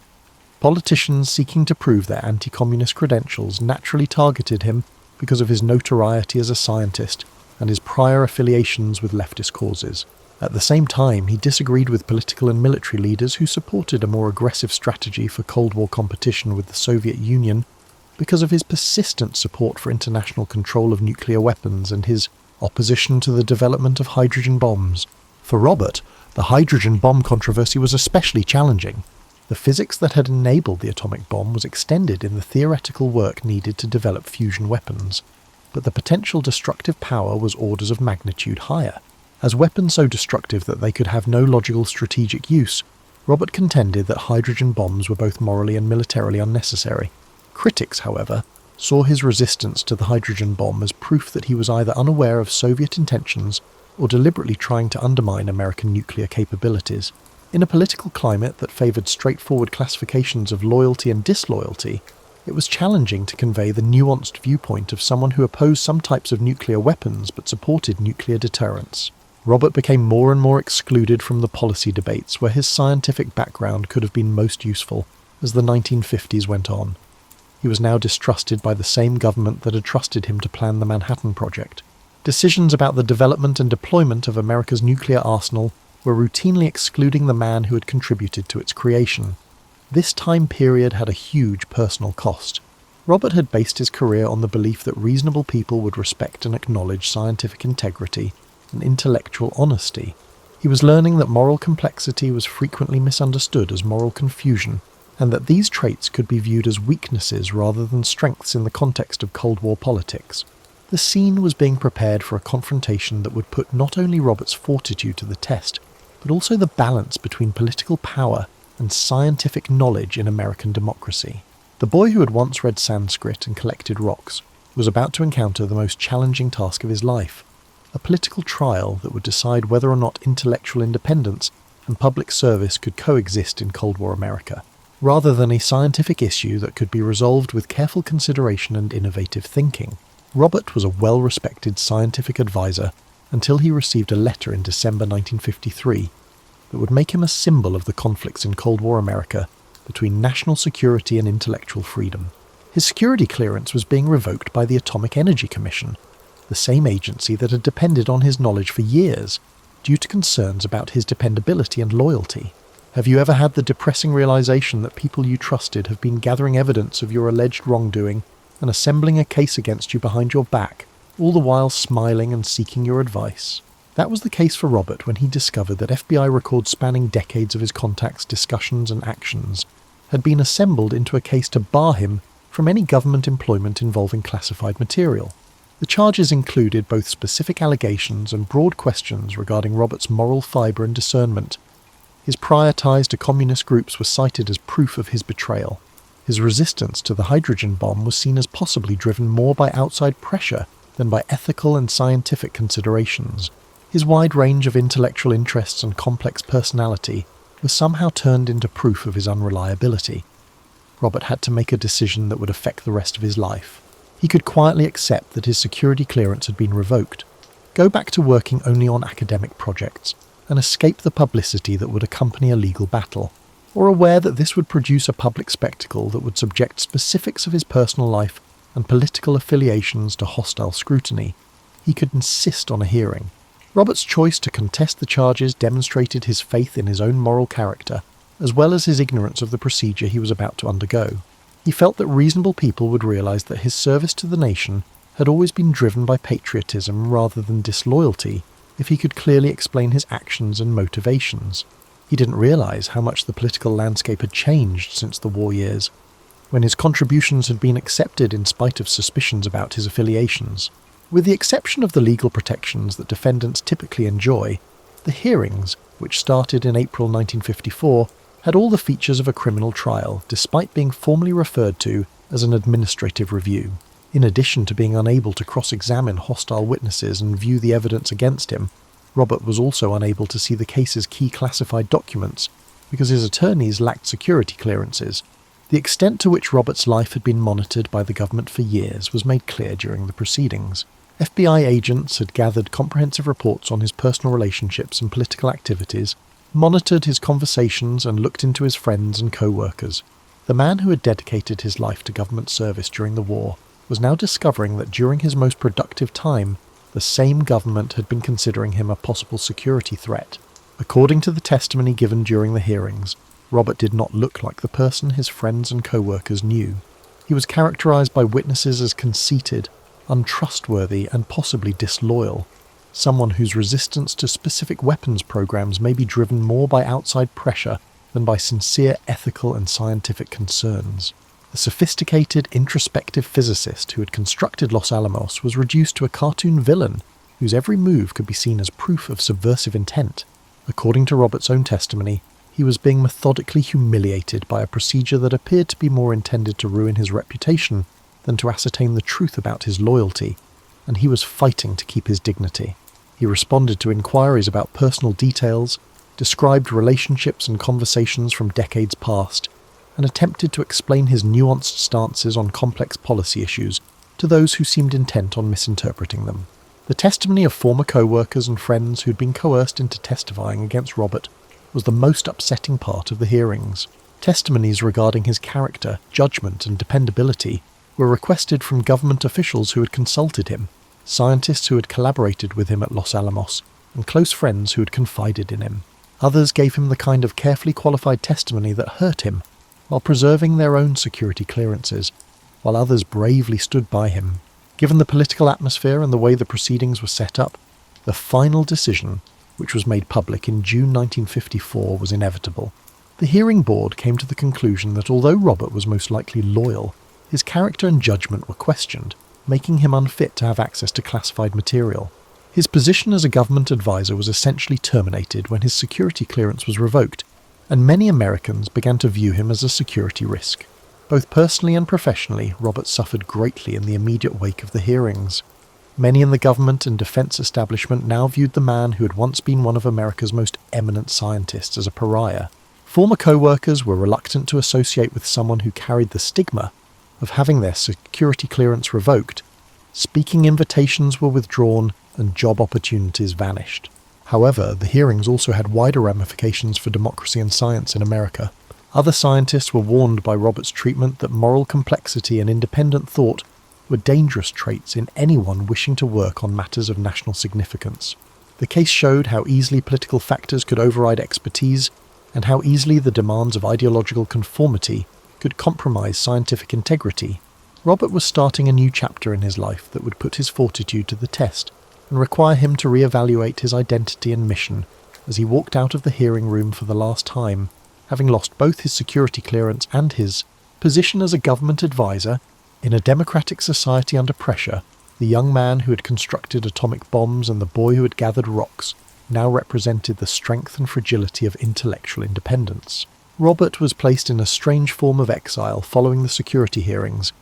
Politicians seeking to prove their anti-communist credentials naturally targeted him because of his notoriety as a scientist and his prior affiliations with leftist causes. At the same time, he disagreed with political and military leaders who supported a more aggressive strategy for Cold War competition with the Soviet Union because of his persistent support for international control of nuclear weapons and his opposition to the development of hydrogen bombs. For Robert, the hydrogen bomb controversy was especially challenging. The physics that had enabled the atomic bomb was extended in the theoretical work needed to develop fusion weapons, but the potential destructive power was orders of magnitude higher. As weapons so destructive that they could have no logical strategic use, Robert contended that hydrogen bombs were both morally and militarily unnecessary. Critics, however, saw his resistance to the hydrogen bomb as proof that he was either unaware of Soviet intentions or deliberately trying to undermine American nuclear capabilities. In a political climate that favoured straightforward classifications of loyalty and disloyalty, it was challenging to convey the nuanced viewpoint of someone who opposed some types of nuclear weapons but supported nuclear deterrence. Robert became more and more excluded from the policy debates where his scientific background could have been most useful as the 1950s went on. He was now distrusted by the same government that had trusted him to plan the Manhattan Project. Decisions about the development and deployment of America's nuclear arsenal were routinely excluding the man who had contributed to its creation. This time period had a huge personal cost. Robert had based his career on the belief that reasonable people would respect and acknowledge scientific integrity and intellectual honesty. He was learning that moral complexity was frequently misunderstood as moral confusion, and that these traits could be viewed as weaknesses rather than strengths in the context of Cold War politics. The scene was being prepared for a confrontation that would put not only Robert's fortitude to the test, but also the balance between political power and scientific knowledge in American democracy. The boy who had once read Sanskrit and collected rocks was about to encounter the most challenging task of his life, a political trial that would decide whether or not intellectual independence and public service could coexist in Cold War America, rather than a scientific issue that could be resolved with careful consideration and innovative thinking. Robert was a well-respected scientific advisor until he received a letter in December 1953 that would make him a symbol of the conflicts in Cold War America between national security and intellectual freedom. His security clearance was being revoked by the Atomic Energy Commission, the same agency that had depended on his knowledge for years, due to concerns about his dependability and loyalty. Have you ever had the depressing realization that people you trusted have been gathering evidence of your alleged wrongdoing and assembling a case against you behind your back, all the while smiling and seeking your advice? That was the case for Robert when he discovered that FBI records spanning decades of his contacts' discussions and actions had been assembled into a case to bar him from any government employment involving classified material. The charges included both specific allegations and broad questions regarding Robert's moral fibre and discernment. His prior ties to communist groups were cited as proof of his betrayal. His resistance to the hydrogen bomb was seen as possibly driven more by outside pressure than by ethical and scientific considerations. His wide range of intellectual interests and complex personality was somehow turned into proof of his unreliability. Robert had to make a decision that would affect the rest of his life. He could quietly accept that his security clearance had been revoked, go back to working only on academic projects, and escape the publicity that would accompany a legal battle, or aware that this would produce a public spectacle that would subject specifics of his personal life and political affiliations to hostile scrutiny, he could insist on a hearing. Robert's choice to contest the charges demonstrated his faith in his own moral character, as well as his ignorance of the procedure he was about to undergo. He felt that reasonable people would realise that his service to the nation had always been driven by patriotism rather than disloyalty, if he could clearly explain his actions and motivations. He didn't realise how much the political landscape had changed since the war years, when his contributions had been accepted in spite of suspicions about his affiliations. With the exception of the legal protections that defendants typically enjoy, the hearings, which started in April 1954, had all the features of a criminal trial, despite being formally referred to as an administrative review. In addition to being unable to cross-examine hostile witnesses and view the evidence against him, Robert was also unable to see the case's key classified documents because his attorneys lacked security clearances. The extent to which Robert's life had been monitored by the government for years was made clear during the proceedings. FBI agents had gathered comprehensive reports on his personal relationships and political activities, monitored his conversations and looked into his friends and co-workers. The man who had dedicated his life to government service during the war was now discovering that during his most productive time, the same government had been considering him a possible security threat. According to the testimony given during the hearings, Robert did not look like the person his friends and co-workers knew. He was characterized by witnesses as conceited, untrustworthy, and possibly disloyal, someone whose resistance to specific weapons programs may be driven more by outside pressure than by sincere ethical and scientific concerns. The sophisticated, introspective physicist who had constructed Los Alamos was reduced to a cartoon villain whose every move could be seen as proof of subversive intent. According to Robert's own testimony, he was being methodically humiliated by a procedure that appeared to be more intended to ruin his reputation than to ascertain the truth about his loyalty, and he was fighting to keep his dignity. He responded to inquiries about personal details, described relationships and conversations from decades past, and attempted to explain his nuanced stances on complex policy issues to those who seemed intent on misinterpreting them. The testimony of former co-workers and friends who'd been coerced into testifying against Robert was the most upsetting part of the hearings. Testimonies regarding his character, judgment, and dependability were requested from government officials who had consulted him, scientists who had collaborated with him at Los Alamos, and close friends who had confided in him. Others gave him the kind of carefully qualified testimony that hurt him, while preserving their own security clearances, while others bravely stood by him. Given the political atmosphere and the way the proceedings were set up, the final decision, which was made public in June 1954, was inevitable. The hearing board came to the conclusion that although Robert was most likely loyal, his character and judgment were questioned, making him unfit to have access to classified material. His position as a government advisor was essentially terminated when his security clearance was revoked, and many Americans began to view him as a security risk. Both personally and professionally, Robert suffered greatly in the immediate wake of the hearings. Many in the government and defense establishment now viewed the man who had once been one of America's most eminent scientists as a pariah. Former co-workers were reluctant to associate with someone who carried the stigma of having their security clearance revoked. Speaking invitations were withdrawn and job opportunities vanished. However, the hearings also had wider ramifications for democracy and science in America. Other scientists were warned by Robert's treatment that moral complexity and independent thought were dangerous traits in anyone wishing to work on matters of national significance. The case showed how easily political factors could override expertise, and how easily the demands of ideological conformity could compromise scientific integrity. Robert was starting a new chapter in his life that would put his fortitude to the test, and require him to re-evaluate his identity and mission as he walked out of the hearing room for the last time, having lost both his security clearance and his position as a government advisor. In a democratic society under pressure, the young man who had constructed atomic bombs and the boy who had gathered rocks now represented the strength and fragility of intellectual independence. Robert was placed in a strange form of exile following the security hearings.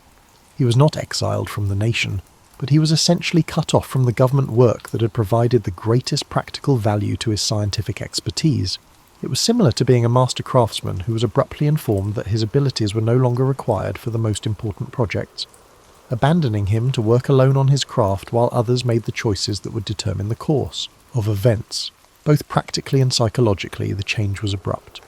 He was not exiled from the nation, but he was essentially cut off from the government work that had provided the greatest practical value to his scientific expertise. It was similar to being a master craftsman who was abruptly informed that his abilities were no longer required for the most important projects. abandoning him to work alone on his craft while others made the choices that would determine the course of events. Both practically and psychologically, the change was abrupt.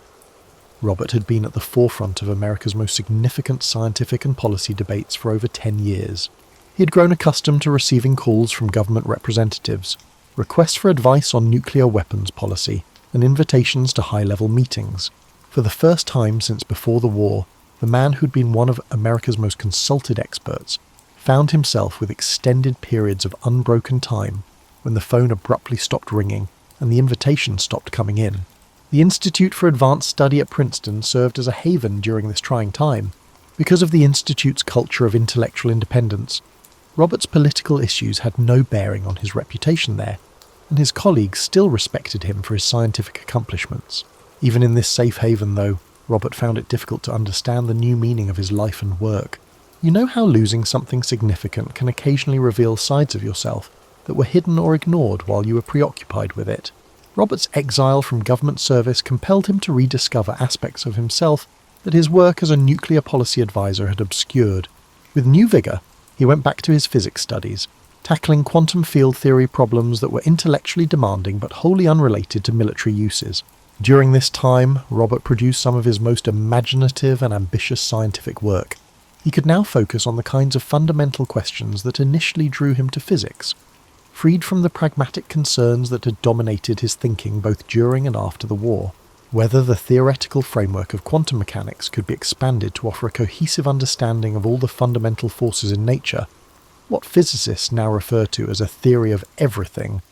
Robert had been at the forefront of America's most significant scientific and policy debates for over 10 years. He had grown accustomed to receiving calls from government representatives, requests for advice on nuclear weapons policy, and invitations to high-level meetings. For the first time since before the war, the man who'd been one of America's most consulted experts found himself with extended periods of unbroken time when the phone abruptly stopped ringing and the invitation stopped coming in. The Institute for Advanced Study at Princeton served as a haven during this trying time. Because of the Institute's culture of intellectual independence, Robert's political issues had no bearing on his reputation there, and his colleagues still respected him for his scientific accomplishments. Even in this safe haven, though, Robert found it difficult to understand the new meaning of his life and work. You know how losing something significant can occasionally reveal sides of yourself that were hidden or ignored while you were preoccupied with it? Robert's exile from government service compelled him to rediscover aspects of himself that his work as a nuclear policy advisor had obscured. With new vigour, he went back to his physics studies, tackling quantum field theory problems that were intellectually demanding but wholly unrelated to military uses. During this time, Robert produced some of his most imaginative and ambitious scientific work. He could now focus on the kinds of fundamental questions that initially drew him to physics, freed from the pragmatic concerns that had dominated his thinking both during and after the war. Whether the theoretical framework of quantum mechanics could be expanded to offer a cohesive understanding of all the fundamental forces in nature, what physicists now refer to as a theory of everything,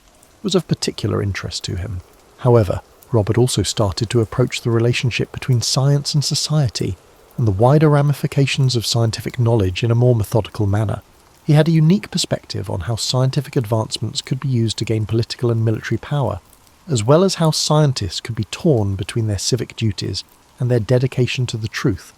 was of particular interest to him. However, Robert also started to approach the relationship between science and society, and the wider ramifications of scientific knowledge in a more methodical manner. He had a unique perspective on how scientific advancements could be used to gain political and military power, as well as how scientists could be torn between their civic duties and their dedication to the truth,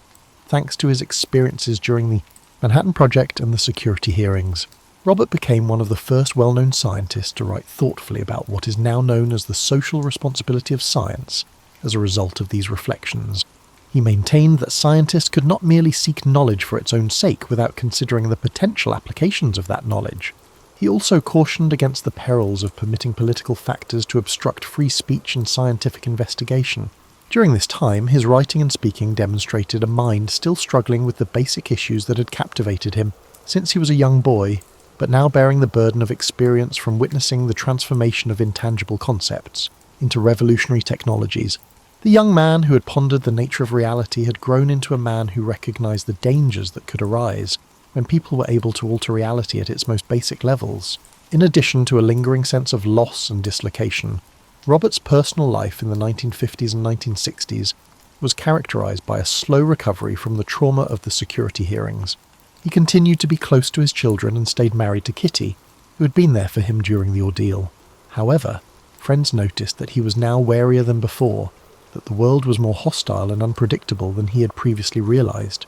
thanks to his experiences during the Manhattan Project and the security hearings. Robert became one of the first well-known scientists to write thoughtfully about what is now known as the social responsibility of science as a result of these reflections. He maintained that scientists could not merely seek knowledge for its own sake without considering the potential applications of that knowledge. He also cautioned against the perils of permitting political factors to obstruct free speech and scientific investigation. During this time, his writing and speaking demonstrated a mind still struggling with the basic issues that had captivated him since he was a young boy, but now bearing the burden of experience from witnessing the transformation of intangible concepts into revolutionary technologies. The young man who had pondered the nature of reality had grown into a man who recognized the dangers that could arise when people were able to alter reality at its most basic levels. In addition to a lingering sense of loss and dislocation, Robert's personal life in the 1950s and 1960s was characterized by a slow recovery from the trauma of the security hearings. He continued to be close to his children and stayed married to Kitty, who had been there for him during the ordeal. However, friends noticed that he was now warier than before, that the world was more hostile and unpredictable than he had previously realized.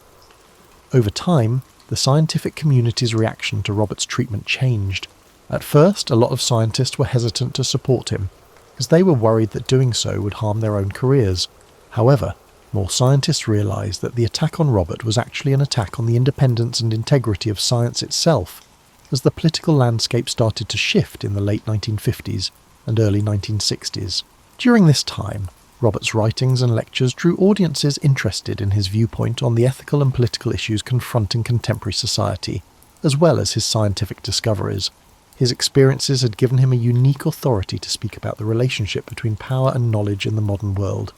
Over time, the scientific community's reaction to Robert's treatment changed. At first, a lot of scientists were hesitant to support him, because they were worried that doing so would harm their own careers. However, more scientists realized that the attack on Robert was actually an attack on the independence and integrity of science itself, as the political landscape started to shift in the late 1950s and early 1960s. During this time, Robert's writings and lectures drew audiences interested in his viewpoint on the ethical and political issues confronting contemporary society, as well as his scientific discoveries. His experiences had given him a unique authority to speak about the relationship between power and knowledge in the modern world,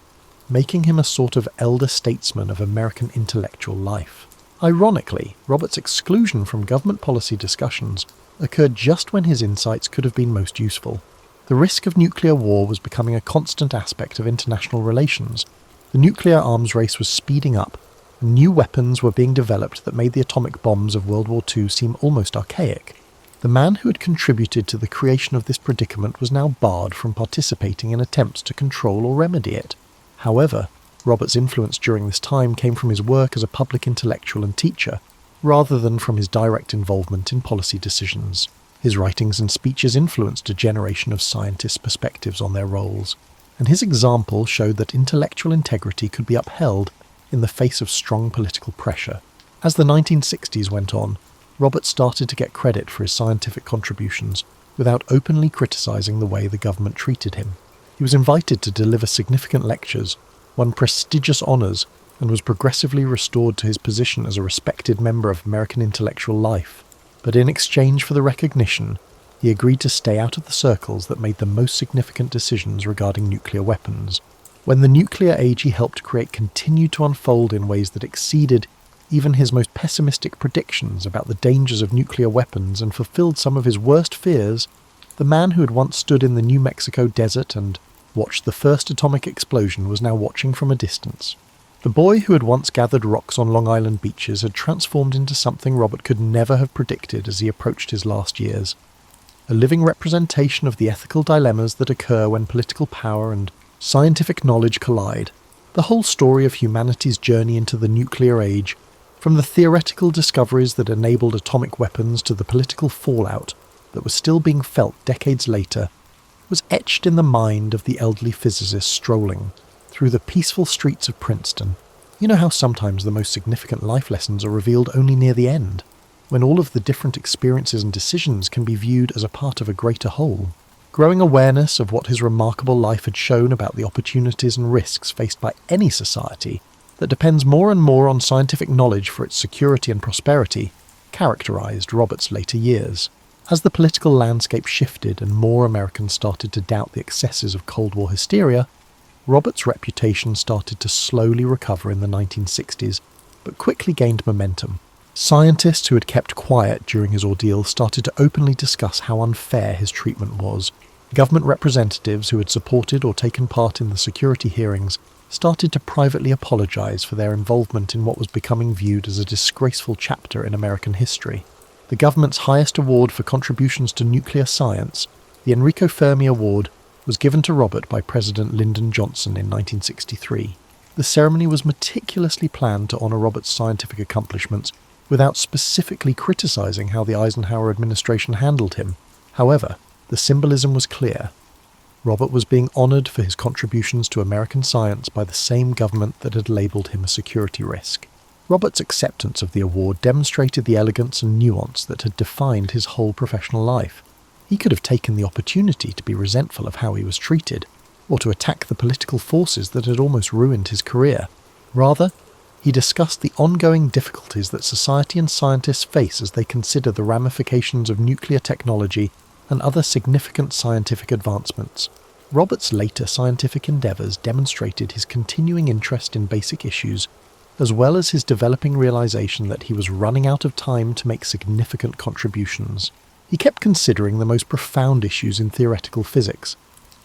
making him a sort of elder statesman of American intellectual life. Ironically, Robert's exclusion from government policy discussions occurred just when his insights could have been most useful. The risk of nuclear war was becoming a constant aspect of international relations. The nuclear arms race was speeding up, and new weapons were being developed that made the atomic bombs of World War II seem almost archaic. The man who had contributed to the creation of this predicament was now barred from participating in attempts to control or remedy it. However, Robert's influence during this time came from his work as a public intellectual and teacher, rather than from his direct involvement in policy decisions. His writings and speeches influenced a generation of scientists' perspectives on their roles, and his example showed that intellectual integrity could be upheld in the face of strong political pressure. As the 1960s went on, Robert started to get credit for his scientific contributions without openly criticising the way the government treated him. He was invited to deliver significant lectures, won prestigious honours, and was progressively restored to his position as a respected member of American intellectual life. But in exchange for the recognition, he agreed to stay out of the circles that made the most significant decisions regarding nuclear weapons. When the nuclear age he helped create continued to unfold in ways that exceeded even his most pessimistic predictions about the dangers of nuclear weapons and fulfilled some of his worst fears, the man who had once stood in the New Mexico desert and watched the first atomic explosion was now watching from a distance. The boy who had once gathered rocks on Long Island beaches had transformed into something Robert could never have predicted as he approached his last years. A living representation of the ethical dilemmas that occur when political power and scientific knowledge collide. The whole story of humanity's journey into the nuclear age, from the theoretical discoveries that enabled atomic weapons to the political fallout that was still being felt decades later, was etched in the mind of the elderly physicist strolling through the peaceful streets of Princeton. You know how sometimes the most significant life lessons are revealed only near the end, when all of the different experiences and decisions can be viewed as a part of a greater whole. Growing awareness of what his remarkable life had shown about the opportunities and risks faced by any society that depends more and more on scientific knowledge for its security and prosperity, characterized Robert's later years. As the political landscape shifted and more Americans started to doubt the excesses of Cold War hysteria, Robert's reputation started to slowly recover in the 1960s, but quickly gained momentum. Scientists who had kept quiet during his ordeal started to openly discuss how unfair his treatment was. Government representatives who had supported or taken part in the security hearings started to privately apologize for their involvement in what was becoming viewed as a disgraceful chapter in American history. The government's highest award for contributions to nuclear science, the Enrico Fermi Award, was given to Robert by President Lyndon Johnson in 1963. The ceremony was meticulously planned to honor Robert's scientific accomplishments without specifically criticizing how the Eisenhower administration handled him. However, the symbolism was clear. Robert was being honored for his contributions to American science by the same government that had labeled him a security risk. Robert's acceptance of the award demonstrated the elegance and nuance that had defined his whole professional life. He could have taken the opportunity to be resentful of how he was treated, or to attack the political forces that had almost ruined his career. Rather, he discussed the ongoing difficulties that society and scientists face as they consider the ramifications of nuclear technology and other significant scientific advancements. Robert's later scientific endeavours demonstrated his continuing interest in basic issues, as well as his developing realization that he was running out of time to make significant contributions. He kept considering the most profound issues in theoretical physics,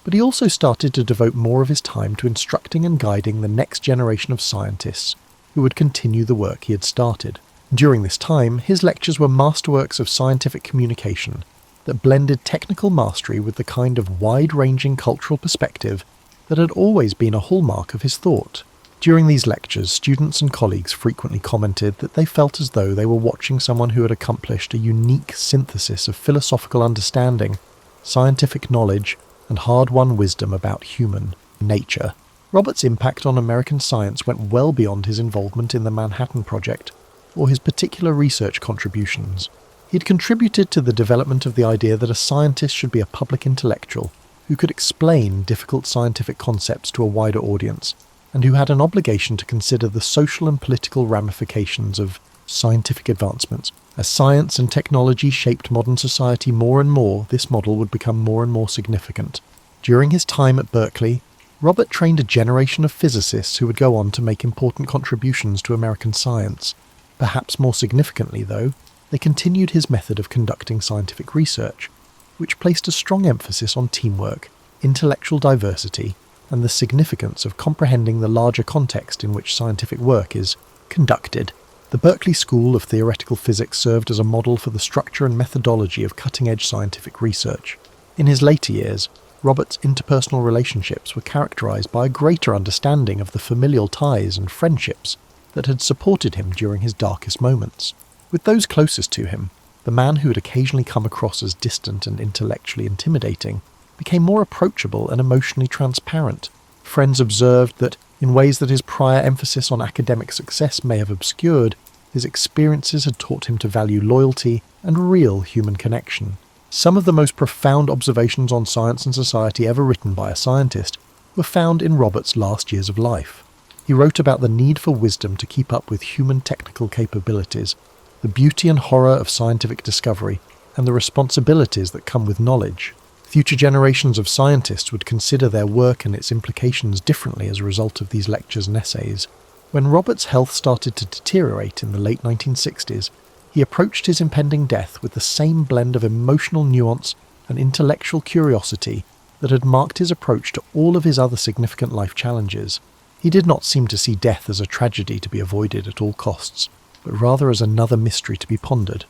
but he also started to devote more of his time to instructing and guiding the next generation of scientists who would continue the work he had started. During this time, his lectures were masterworks of scientific communication that blended technical mastery with the kind of wide-ranging cultural perspective that had always been a hallmark of his thought. During these lectures, students and colleagues frequently commented that they felt as though they were watching someone who had accomplished a unique synthesis of philosophical understanding, scientific knowledge, and hard-won wisdom about human nature. Robert's impact on American science went well beyond his involvement in the Manhattan Project or his particular research contributions. He had contributed to the development of the idea that a scientist should be a public intellectual who could explain difficult scientific concepts to a wider audience, and who had an obligation to consider the social and political ramifications of scientific advancements. As science and technology shaped modern society more and more, this model would become more and more significant. During his time at Berkeley, Robert trained a generation of physicists who would go on to make important contributions to American science. Perhaps more significantly, though, they continued his method of conducting scientific research, which placed a strong emphasis on teamwork, intellectual diversity, and the significance of comprehending the larger context in which scientific work is conducted. The Berkeley School of Theoretical Physics served as a model for the structure and methodology of cutting-edge scientific research. In his later years, Robert's interpersonal relationships were characterized by a greater understanding of the familial ties and friendships that had supported him during his darkest moments. With those closest to him, the man who had occasionally come across as distant and intellectually intimidating became more approachable and emotionally transparent. Friends observed that, in ways that his prior emphasis on academic success may have obscured, His experiences had taught him to value loyalty and real human connection. Some of the most profound observations on science and society ever written by a scientist were found in Robert's last years of life. He wrote about the need for wisdom to keep up with human technical capabilities, the beauty and horror of scientific discovery, and the responsibilities that come with knowledge. Future generations of scientists would consider their work and its implications differently as a result of these lectures and essays. When Robert's health started to deteriorate in the late 1960s, he approached his impending death with the same blend of emotional nuance and intellectual curiosity that had marked his approach to all of his other significant life challenges. He did not seem to see death as a tragedy to be avoided at all costs, but rather as another mystery to be pondered.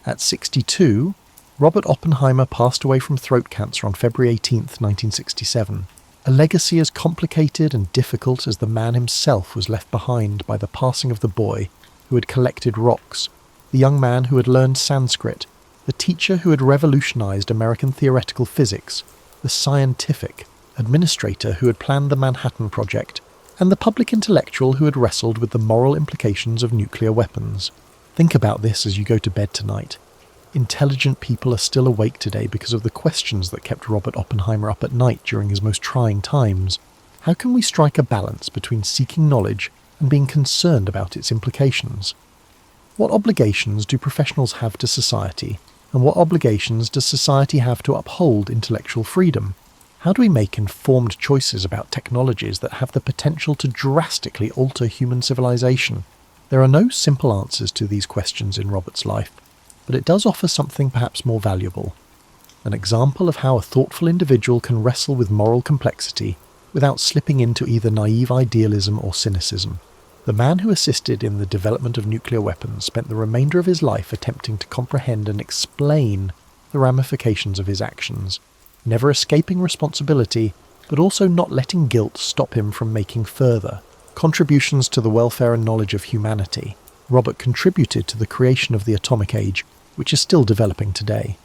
At 62, Robert Oppenheimer passed away from throat cancer on February 18, 1967. A legacy as complicated and difficult as the man himself was left behind by the passing of the boy who had collected rocks, the young man who had learned Sanskrit, the teacher who had revolutionized American theoretical physics, the scientific administrator who had planned the Manhattan Project, and the public intellectual who had wrestled with the moral implications of nuclear weapons. Think about this as you go to bed tonight. Intelligent people are still awake today because of the questions that kept Robert Oppenheimer up at night during his most trying times. How can we strike a balance between seeking knowledge and being concerned about its implications? What obligations do professionals have to society, and what obligations does society have to uphold intellectual freedom? How do we make informed choices about technologies that have the potential to drastically alter human civilization? There are no simple answers to these questions in Robert's life, but it does offer something perhaps more valuable. An example of how a thoughtful individual can wrestle with moral complexity without slipping into either naive idealism or cynicism. The man who assisted in the development of nuclear weapons spent the remainder of his life attempting to comprehend and explain the ramifications of his actions, never escaping responsibility, but also not letting guilt stop him from making further contributions to the welfare and knowledge of humanity. Robert contributed to the creation of the atomic age, which is still developing today.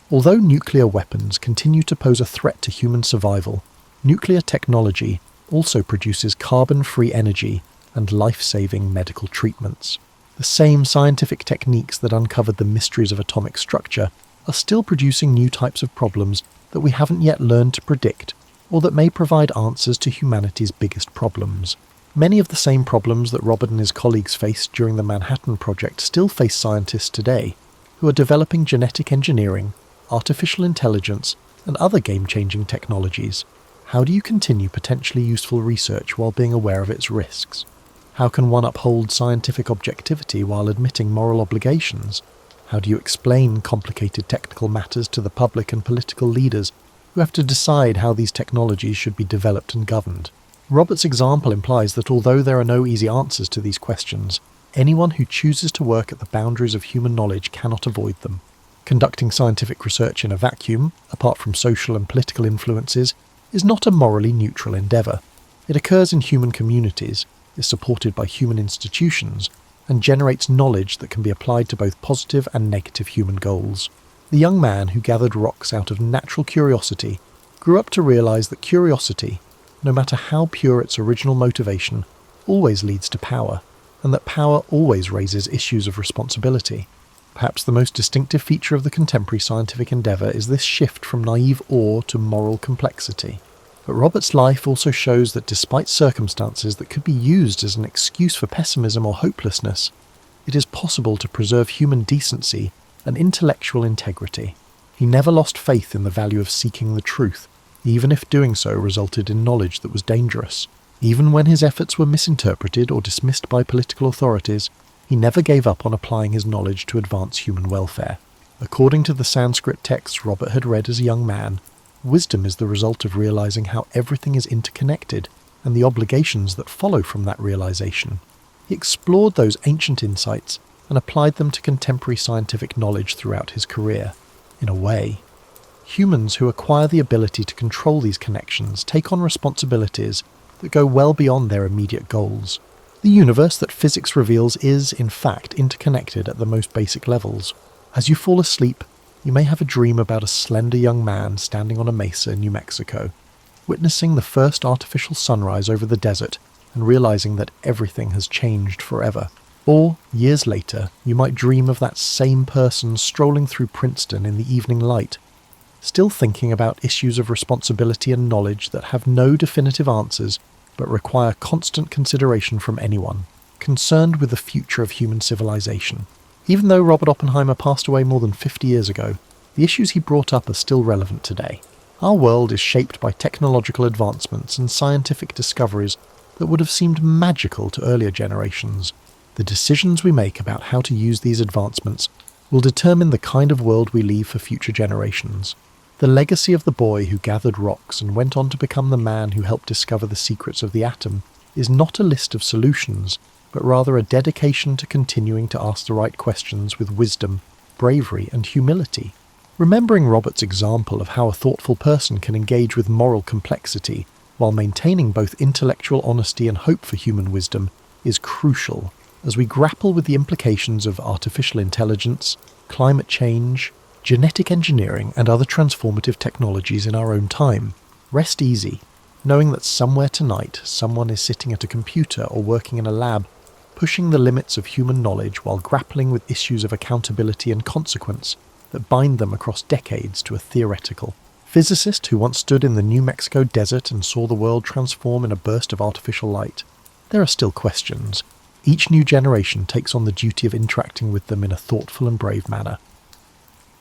Although nuclear weapons continue to pose a threat to human survival, nuclear technology also produces carbon-free energy and life-saving medical treatments. The same scientific techniques that uncovered the mysteries of atomic structure are still producing new types of problems that we haven't yet learned to predict, or that may provide answers to humanity's biggest problems. Many of the same problems that Robert and his colleagues faced during the Manhattan Project still face scientists today, who are developing genetic engineering, artificial intelligence, and other game-changing technologies. How do you continue potentially useful research while being aware of its risks? How can one uphold scientific objectivity while admitting moral obligations? How do you explain complicated technical matters to the public and political leaders who have to decide how these technologies should be developed and governed? Robert's example implies that although there are no easy answers to these questions, anyone who chooses to work at the boundaries of human knowledge cannot avoid them. Conducting scientific research in a vacuum, apart from social and political influences, is not a morally neutral endeavour. It occurs in human communities, is supported by human institutions, and generates knowledge that can be applied to both positive and negative human goals. The young man who gathered rocks out of natural curiosity grew up to realise that curiosity, no matter how pure its original motivation, always leads to power, and that power always raises issues of responsibility. Perhaps the most distinctive feature of the contemporary scientific endeavour is this shift from naive awe to moral complexity. But Robert's life also shows that despite circumstances that could be used as an excuse for pessimism or hopelessness, it is possible to preserve human decency and intellectual integrity. He never lost faith in the value of seeking the truth, even if doing so resulted in knowledge that was dangerous. Even when his efforts were misinterpreted or dismissed by political authorities, he never gave up on applying his knowledge to advance human welfare. According to the Sanskrit texts Robert had read as a young man, wisdom is the result of realizing how everything is interconnected and the obligations that follow from that realization. He explored those ancient insights and applied them to contemporary scientific knowledge throughout his career. In a way, humans who acquire the ability to control these connections take on responsibilities that go well beyond their immediate goals. The universe that physics reveals is, in fact, interconnected at the most basic levels. As you fall asleep, you may have a dream about a slender young man standing on a mesa in New Mexico, witnessing the first artificial sunrise over the desert and realizing that everything has changed forever. Or, years later, you might dream of that same person strolling through Princeton in the evening light, still thinking about issues of responsibility and knowledge that have no definitive answers but require constant consideration from anyone, concerned with the future of human civilization. Even though Robert Oppenheimer passed away more than 50 years ago, the issues he brought up are still relevant today. Our world is shaped by technological advancements and scientific discoveries that would have seemed magical to earlier generations. The decisions we make about how to use these advancements will determine the kind of world we leave for future generations. The legacy of the boy who gathered rocks and went on to become the man who helped discover the secrets of the atom is not a list of solutions, but rather a dedication to continuing to ask the right questions with wisdom, bravery, and humility. Remembering Robert's example of how a thoughtful person can engage with moral complexity while maintaining both intellectual honesty and hope for human wisdom is crucial as we grapple with the implications of artificial intelligence, climate change, genetic engineering, and other transformative technologies in our own time. Rest easy, knowing that somewhere tonight someone is sitting at a computer or working in a lab, pushing the limits of human knowledge while grappling with issues of accountability and consequence that bind them across decades to a theoretical physicist who once stood in the New Mexico desert and saw the world transform in a burst of artificial light. There are still questions. Each new generation takes on the duty of interacting with them in a thoughtful and brave manner.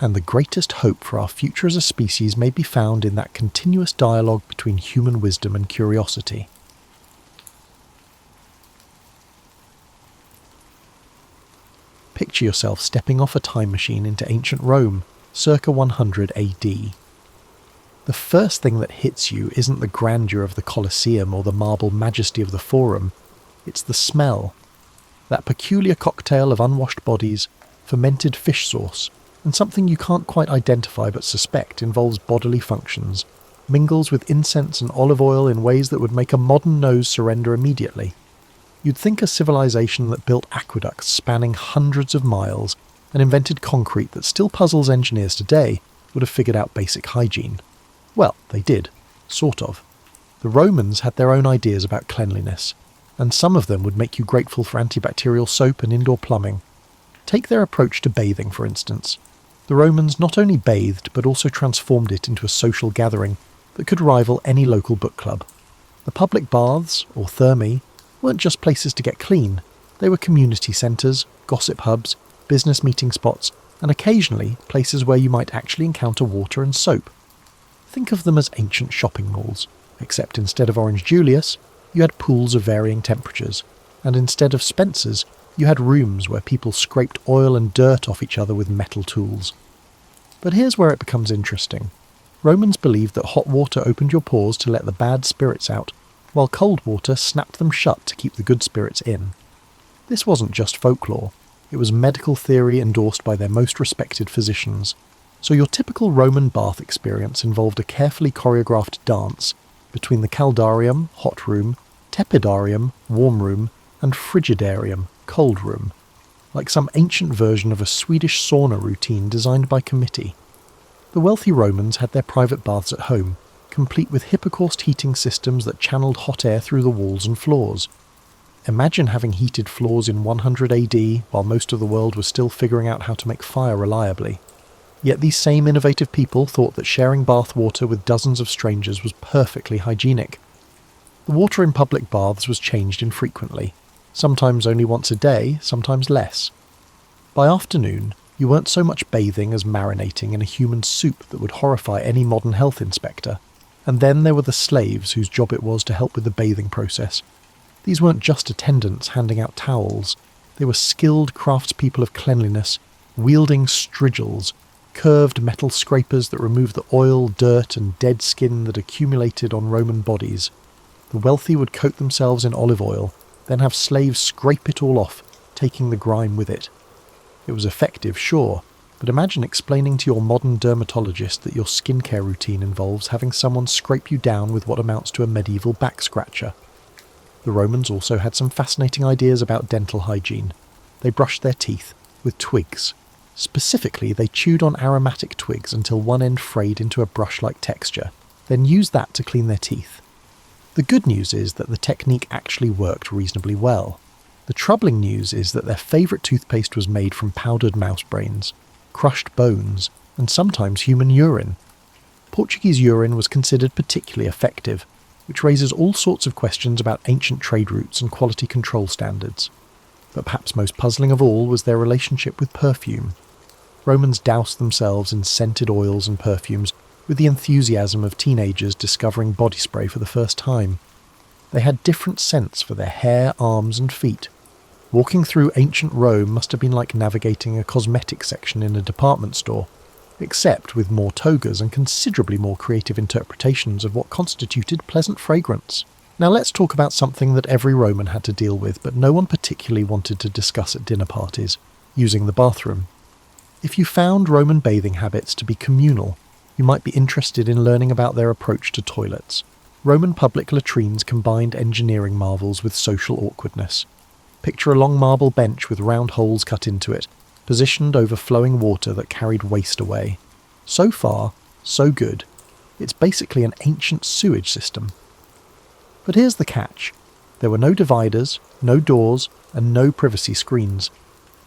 And the greatest hope for our future as a species may be found in that continuous dialogue between human wisdom and curiosity. Picture yourself stepping off a time machine into ancient Rome, circa 100 AD. The first thing that hits you isn't the grandeur of the Colosseum or the marble majesty of the Forum, it's the smell. That peculiar cocktail of unwashed bodies, fermented fish sauce, and something you can't quite identify but suspect involves bodily functions, mingles with incense and olive oil in ways that would make a modern nose surrender immediately. You'd think a civilization that built aqueducts spanning hundreds of miles and invented concrete that still puzzles engineers today would have figured out basic hygiene. Well, they did. Sort of. The Romans had their own ideas about cleanliness, and some of them would make you grateful for antibacterial soap and indoor plumbing. Take their approach to bathing, for instance. The Romans not only bathed, but also transformed it into a social gathering that could rival any local book club. The public baths, or thermae, weren't just places to get clean. They were community centres, gossip hubs, business meeting spots, and occasionally places where you might actually encounter water and soap. Think of them as ancient shopping malls, except instead of Orange Julius, you had pools of varying temperatures, and instead of Spencer's, you had rooms where people scraped oil and dirt off each other with metal tools. But here's where it becomes interesting. Romans believed that hot water opened your pores to let the bad spirits out, while cold water snapped them shut to keep the good spirits in. This wasn't just folklore, it was medical theory endorsed by their most respected physicians. So your typical Roman bath experience involved a carefully choreographed dance between the caldarium, hot room, tepidarium, warm room, and frigidarium, cold room, like some ancient version of a Swedish sauna routine designed by committee. The wealthy Romans had their private baths at home, complete with hypocaust heating systems that channeled hot air through the walls and floors. Imagine having heated floors in 100 AD while most of the world was still figuring out how to make fire reliably. Yet these same innovative people thought that sharing bath water with dozens of strangers was perfectly hygienic. The water in public baths was changed infrequently, sometimes only once a day, sometimes less. By afternoon, you weren't so much bathing as marinating in a human soup that would horrify any modern health inspector. And then there were the slaves whose job it was to help with the bathing process. These weren't just attendants handing out towels. They were skilled craftspeople of cleanliness, wielding strigils, curved metal scrapers that removed the oil, dirt, and dead skin that accumulated on Roman bodies. The wealthy would coat themselves in olive oil, then have slaves scrape it all off, taking the grime with it. It was effective, sure, but imagine explaining to your modern dermatologist that your skincare routine involves having someone scrape you down with what amounts to a medieval back scratcher. The Romans also had some fascinating ideas about dental hygiene. They brushed their teeth with twigs. Specifically, they chewed on aromatic twigs until one end frayed into a brush-like texture, then used that to clean their teeth. The good news is that the technique actually worked reasonably well. The troubling news is that their favourite toothpaste was made from powdered mouse brains, crushed bones, and sometimes human urine. Portuguese urine was considered particularly effective, which raises all sorts of questions about ancient trade routes and quality control standards. But perhaps most puzzling of all was their relationship with perfume. Romans doused themselves in scented oils and perfumes with the enthusiasm of teenagers discovering body spray for the first time. They had different scents for their hair, arms and feet. Walking through ancient Rome must have been like navigating a cosmetics section in a department store, except with more togas and considerably more creative interpretations of what constituted pleasant fragrance. Now let's talk about something that every Roman had to deal with, but no one particularly wanted to discuss at dinner parties: using the bathroom. If you found Roman bathing habits to be communal, you might be interested in learning about their approach to toilets. Roman public latrines combined engineering marvels with social awkwardness. Picture a long marble bench with round holes cut into it, positioned over flowing water that carried waste away. So far, so good. It's basically an ancient sewage system. But here's the catch. There were no dividers, no doors, and no privacy screens.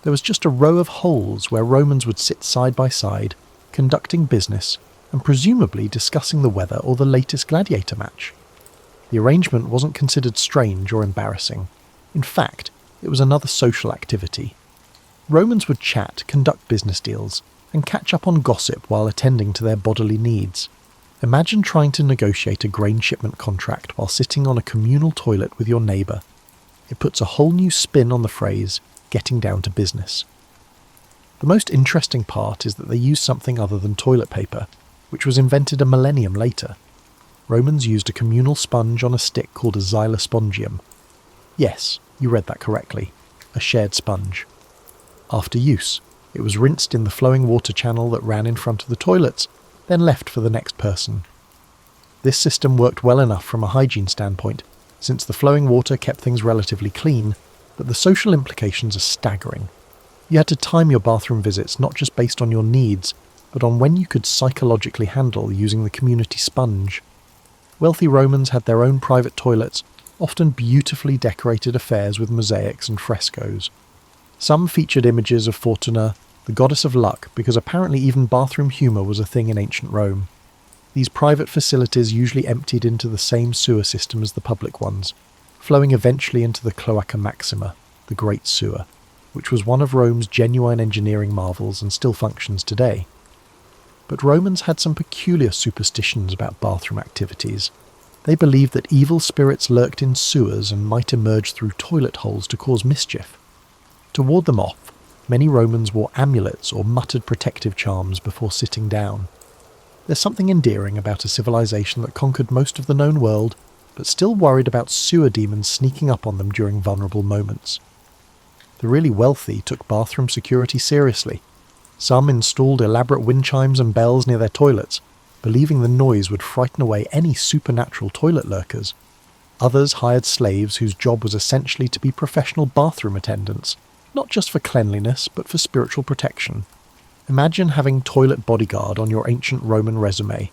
There was just a row of holes where Romans would sit side by side, conducting business, and presumably discussing the weather or the latest gladiator match. The arrangement wasn't considered strange or embarrassing. In fact, it was another social activity. Romans would chat, conduct business deals, and catch up on gossip while attending to their bodily needs. Imagine trying to negotiate a grain shipment contract while sitting on a communal toilet with your neighbour. It puts a whole new spin on the phrase, getting down to business. The most interesting part is that they used something other than toilet paper, which was invented a millennium later. Romans used a communal sponge on a stick called a xylospongium. Yes, you read that correctly, a shared sponge. After use, it was rinsed in the flowing water channel that ran in front of the toilets, then left for the next person. This system worked well enough from a hygiene standpoint, since the flowing water kept things relatively clean, but the social implications are staggering. You had to time your bathroom visits not just based on your needs, but on when you could psychologically handle using the community sponge. Wealthy Romans had their own private toilets, often beautifully decorated affairs with mosaics and frescoes. Some featured images of Fortuna, the goddess of luck, because apparently even bathroom humour was a thing in ancient Rome. These private facilities usually emptied into the same sewer system as the public ones, flowing eventually into the Cloaca Maxima, the Great Sewer, which was one of Rome's genuine engineering marvels and still functions today. But Romans had some peculiar superstitions about bathroom activities. They believed that evil spirits lurked in sewers and might emerge through toilet holes to cause mischief. To ward them off, many Romans wore amulets or muttered protective charms before sitting down. There's something endearing about a civilization that conquered most of the known world, but still worried about sewer demons sneaking up on them during vulnerable moments. The really wealthy took bathroom security seriously. Some installed elaborate wind chimes and bells near their toilets, believing the noise would frighten away any supernatural toilet lurkers. Others hired slaves whose job was essentially to be professional bathroom attendants, not just for cleanliness, but for spiritual protection. Imagine having toilet bodyguard on your ancient Roman resume.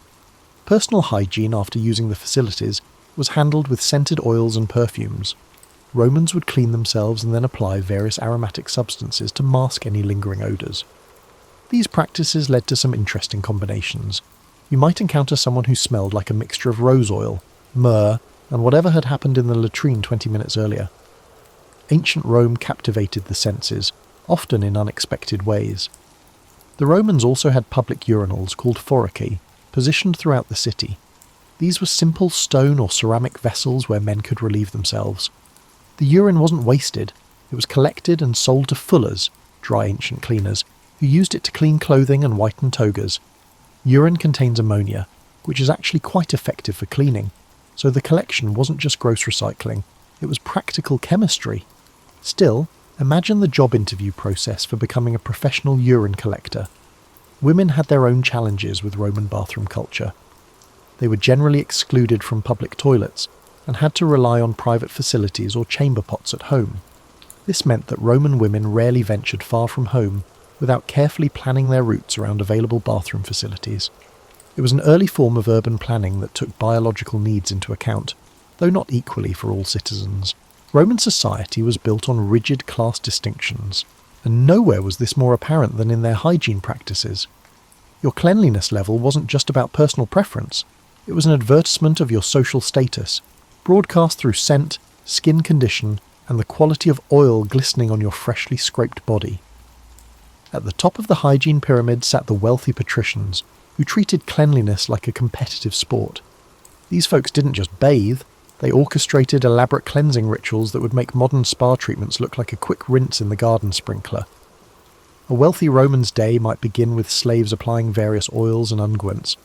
Personal hygiene after using the facilities was handled with scented oils and perfumes. Romans would clean themselves and then apply various aromatic substances to mask any lingering odours. These practices led to some interesting combinations. You might encounter someone who smelled like a mixture of rose oil, myrrh, and whatever had happened in the latrine 20 minutes earlier. Ancient Rome captivated the senses, often in unexpected ways. The Romans also had public urinals called foracae, positioned throughout the city. These were simple stone or ceramic vessels where men could relieve themselves. The urine wasn't wasted, it was collected and sold to fullers, dry ancient cleaners, who used it to clean clothing and whiten togas. Urine contains ammonia, which is actually quite effective for cleaning, so the collection wasn't just gross recycling, it was practical chemistry. Still, imagine the job interview process for becoming a professional urine collector. Women had their own challenges with Roman bathroom culture. They were generally excluded from public toilets and had to rely on private facilities or chamber pots at home. This meant that Roman women rarely ventured far from home without carefully planning their routes around available bathroom facilities. It was an early form of urban planning that took biological needs into account, though not equally for all citizens. Roman society was built on rigid class distinctions, and nowhere was this more apparent than in their hygiene practices. Your cleanliness level wasn't just about personal preference, it was an advertisement of your social status, broadcast through scent, skin condition, and the quality of oil glistening on your freshly scraped body. At the top of the hygiene pyramid sat the wealthy patricians, who treated cleanliness like a competitive sport. These folks didn't just bathe, they orchestrated elaborate cleansing rituals that would make modern spa treatments look like a quick rinse in the garden sprinkler. A wealthy Roman's day might begin with slaves applying various oils and unguents,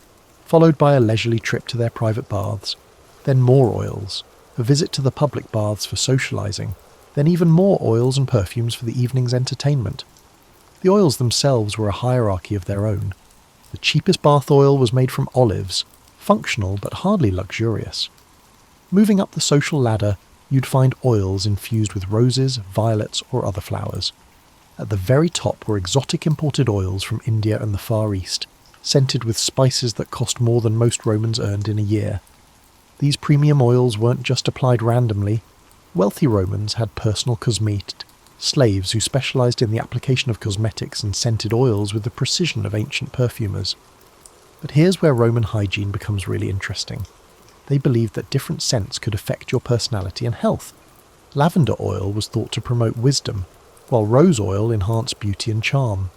followed by a leisurely trip to their private baths, then more oils, a visit to the public baths for socializing, then even more oils and perfumes for the evening's entertainment. The oils themselves were a hierarchy of their own. The cheapest bath oil was made from olives, functional but hardly luxurious. Moving up the social ladder, you'd find oils infused with roses, violets, or other flowers. At the very top were exotic imported oils from India and the Far East, scented with spices that cost more than most Romans earned in a year. These premium oils weren't just applied randomly. Wealthy Romans had personal cosmete, slaves who specialized in the application of cosmetics and scented oils with the precision of ancient perfumers. But here's where Roman hygiene becomes really interesting. They believed that different scents could affect your personality and health. Lavender oil was thought to promote wisdom, while rose oil enhanced beauty and charm.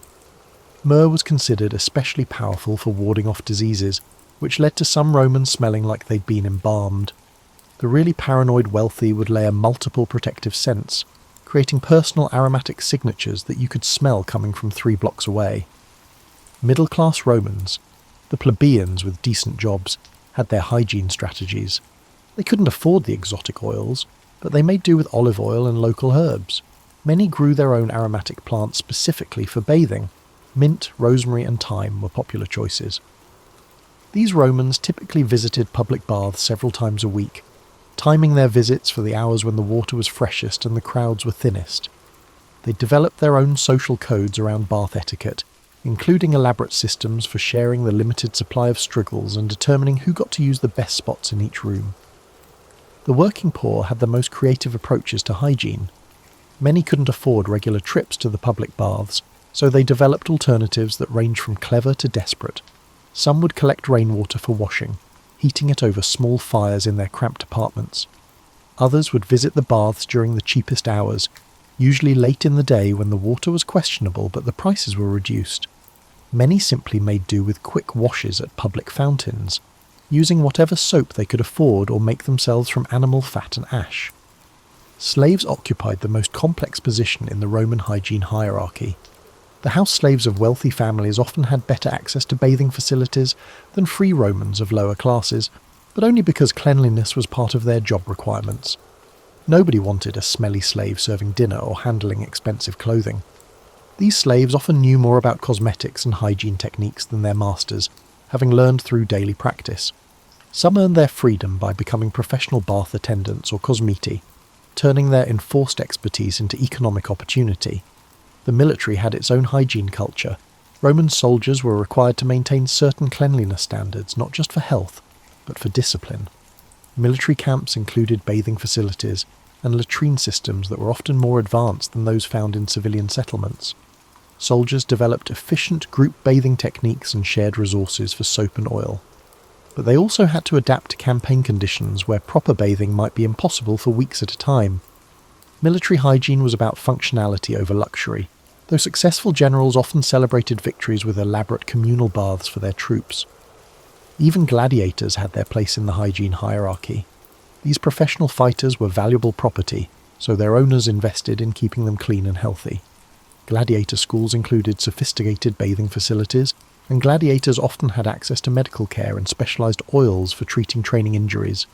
Myrrh was considered especially powerful for warding off diseases, which led to some Romans smelling like they'd been embalmed. The really paranoid wealthy would layer multiple protective scents, creating personal aromatic signatures that you could smell coming from 3 blocks away. Middle-class Romans, the plebeians with decent jobs, had their hygiene strategies. They couldn't afford the exotic oils, but they made do with olive oil and local herbs. Many grew their own aromatic plants specifically for bathing. Mint, rosemary and thyme were popular choices. These Romans typically visited public baths several times a week, timing their visits for the hours when the water was freshest and the crowds were thinnest. They developed their own social codes around bath etiquette, including elaborate systems for sharing the limited supply of strigils and determining who got to use the best spots in each room. The working poor had the most creative approaches to hygiene. Many couldn't afford regular trips to the public baths, so they developed alternatives that ranged from clever to desperate. Some would collect rainwater for washing, heating it over small fires in their cramped apartments. Others would visit the baths during the cheapest hours, usually late in the day when the water was questionable but the prices were reduced. Many simply made do with quick washes at public fountains, using whatever soap they could afford or make themselves from animal fat and ash. Slaves occupied the most complex position in the Roman hygiene hierarchy. The house slaves of wealthy families often had better access to bathing facilities than free Romans of lower classes, but only because cleanliness was part of their job requirements. Nobody wanted a smelly slave serving dinner or handling expensive clothing. These slaves often knew more about cosmetics and hygiene techniques than their masters, having learned through daily practice. Some earned their freedom by becoming professional bath attendants or cosmeti, turning their enforced expertise into economic opportunity. The military had its own hygiene culture. Roman soldiers were required to maintain certain cleanliness standards, not just for health, but for discipline. Military camps included bathing facilities and latrine systems that were often more advanced than those found in civilian settlements. Soldiers developed efficient group bathing techniques and shared resources for soap and oil. But they also had to adapt to campaign conditions where proper bathing might be impossible for weeks at a time. Military hygiene was about functionality over luxury, though successful generals often celebrated victories with elaborate communal baths for their troops. Even gladiators had their place in the hygiene hierarchy. These professional fighters were valuable property, so their owners invested in keeping them clean and healthy. Gladiator schools included sophisticated bathing facilities, and gladiators often had access to medical care and specialized oils for treating training injuries.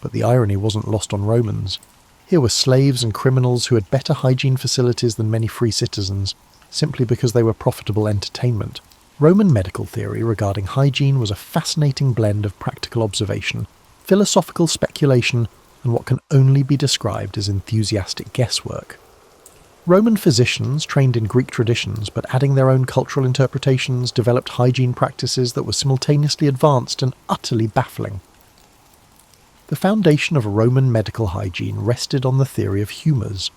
But the irony wasn't lost on Romans. Here were slaves and criminals who had better hygiene facilities than many free citizens, simply because they were profitable entertainment. Roman medical theory regarding hygiene was a fascinating blend of practical observation, philosophical speculation, and what can only be described as enthusiastic guesswork. Roman physicians, trained in Greek traditions but adding their own cultural interpretations, developed hygiene practices that were simultaneously advanced and utterly baffling. The foundation of Roman medical hygiene rested on the theory of humours,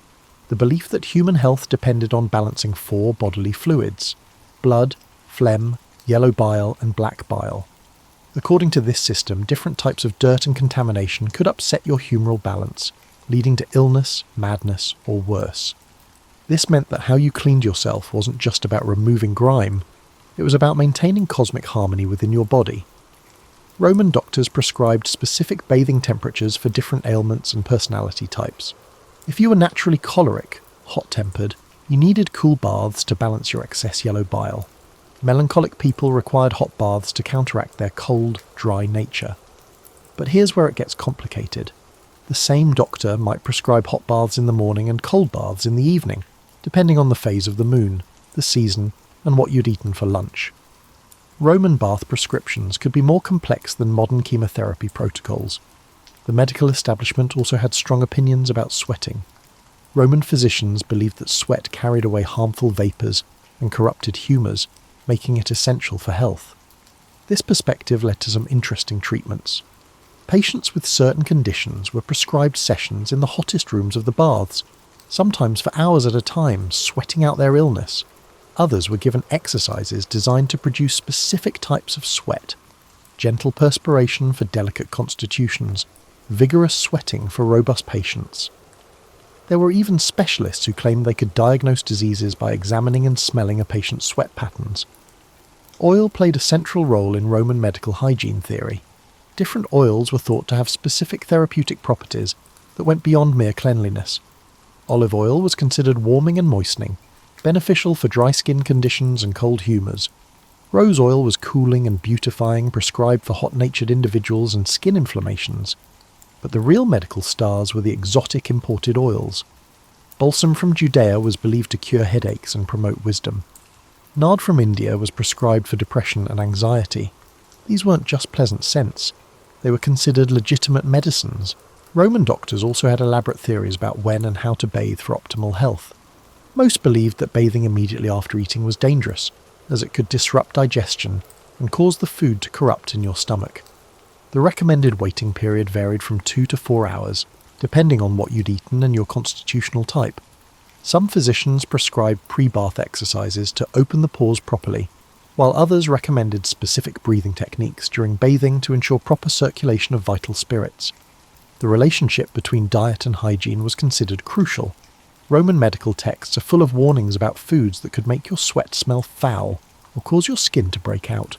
the belief that human health depended on balancing 4 bodily fluids: blood, phlegm, yellow bile, and black bile. According to this system, different types of dirt and contamination could upset your humoral balance, leading to illness, madness, or worse. This meant that how you cleaned yourself wasn't just about removing grime, it was about maintaining cosmic harmony within your body. Roman doctors prescribed specific bathing temperatures for different ailments and personality types. If you were naturally choleric, hot-tempered, you needed cool baths to balance your excess yellow bile. Melancholic people required hot baths to counteract their cold, dry nature. But here's where it gets complicated. The same doctor might prescribe hot baths in the morning and cold baths in the evening, depending on the phase of the moon, the season, and what you'd eaten for lunch. Roman bath prescriptions could be more complex than modern chemotherapy protocols. The medical establishment also had strong opinions about sweating. Roman physicians believed that sweat carried away harmful vapours and corrupted humours, making it essential for health. This perspective led to some interesting treatments. Patients with certain conditions were prescribed sessions in the hottest rooms of the baths, sometimes for hours at a time, sweating out their illness. Others were given exercises designed to produce specific types of sweat: gentle perspiration for delicate constitutions, vigorous sweating for robust patients. There were even specialists who claimed they could diagnose diseases by examining and smelling a patient's sweat patterns. Oil played a central role in Roman medical hygiene theory. Different oils were thought to have specific therapeutic properties that went beyond mere cleanliness. Olive oil was considered warming and moistening, beneficial for dry skin conditions and cold humours. Rose oil was cooling and beautifying, prescribed for hot-natured individuals and skin inflammations. But the real medical stars were the exotic imported oils. Balsam from Judea was believed to cure headaches and promote wisdom. Nard from India was prescribed for depression and anxiety. These weren't just pleasant scents. They were considered legitimate medicines. Roman doctors also had elaborate theories about when and how to bathe for optimal health. Most believed that bathing immediately after eating was dangerous, as it could disrupt digestion and cause the food to corrupt in your stomach. The recommended waiting period varied from 2 to 4 hours, depending on what you'd eaten and your constitutional type. Some physicians prescribed pre-bath exercises to open the pores properly, while others recommended specific breathing techniques during bathing to ensure proper circulation of vital spirits. The relationship between diet and hygiene was considered crucial. Roman medical texts are full of warnings about foods that could make your sweat smell foul or cause your skin to break out.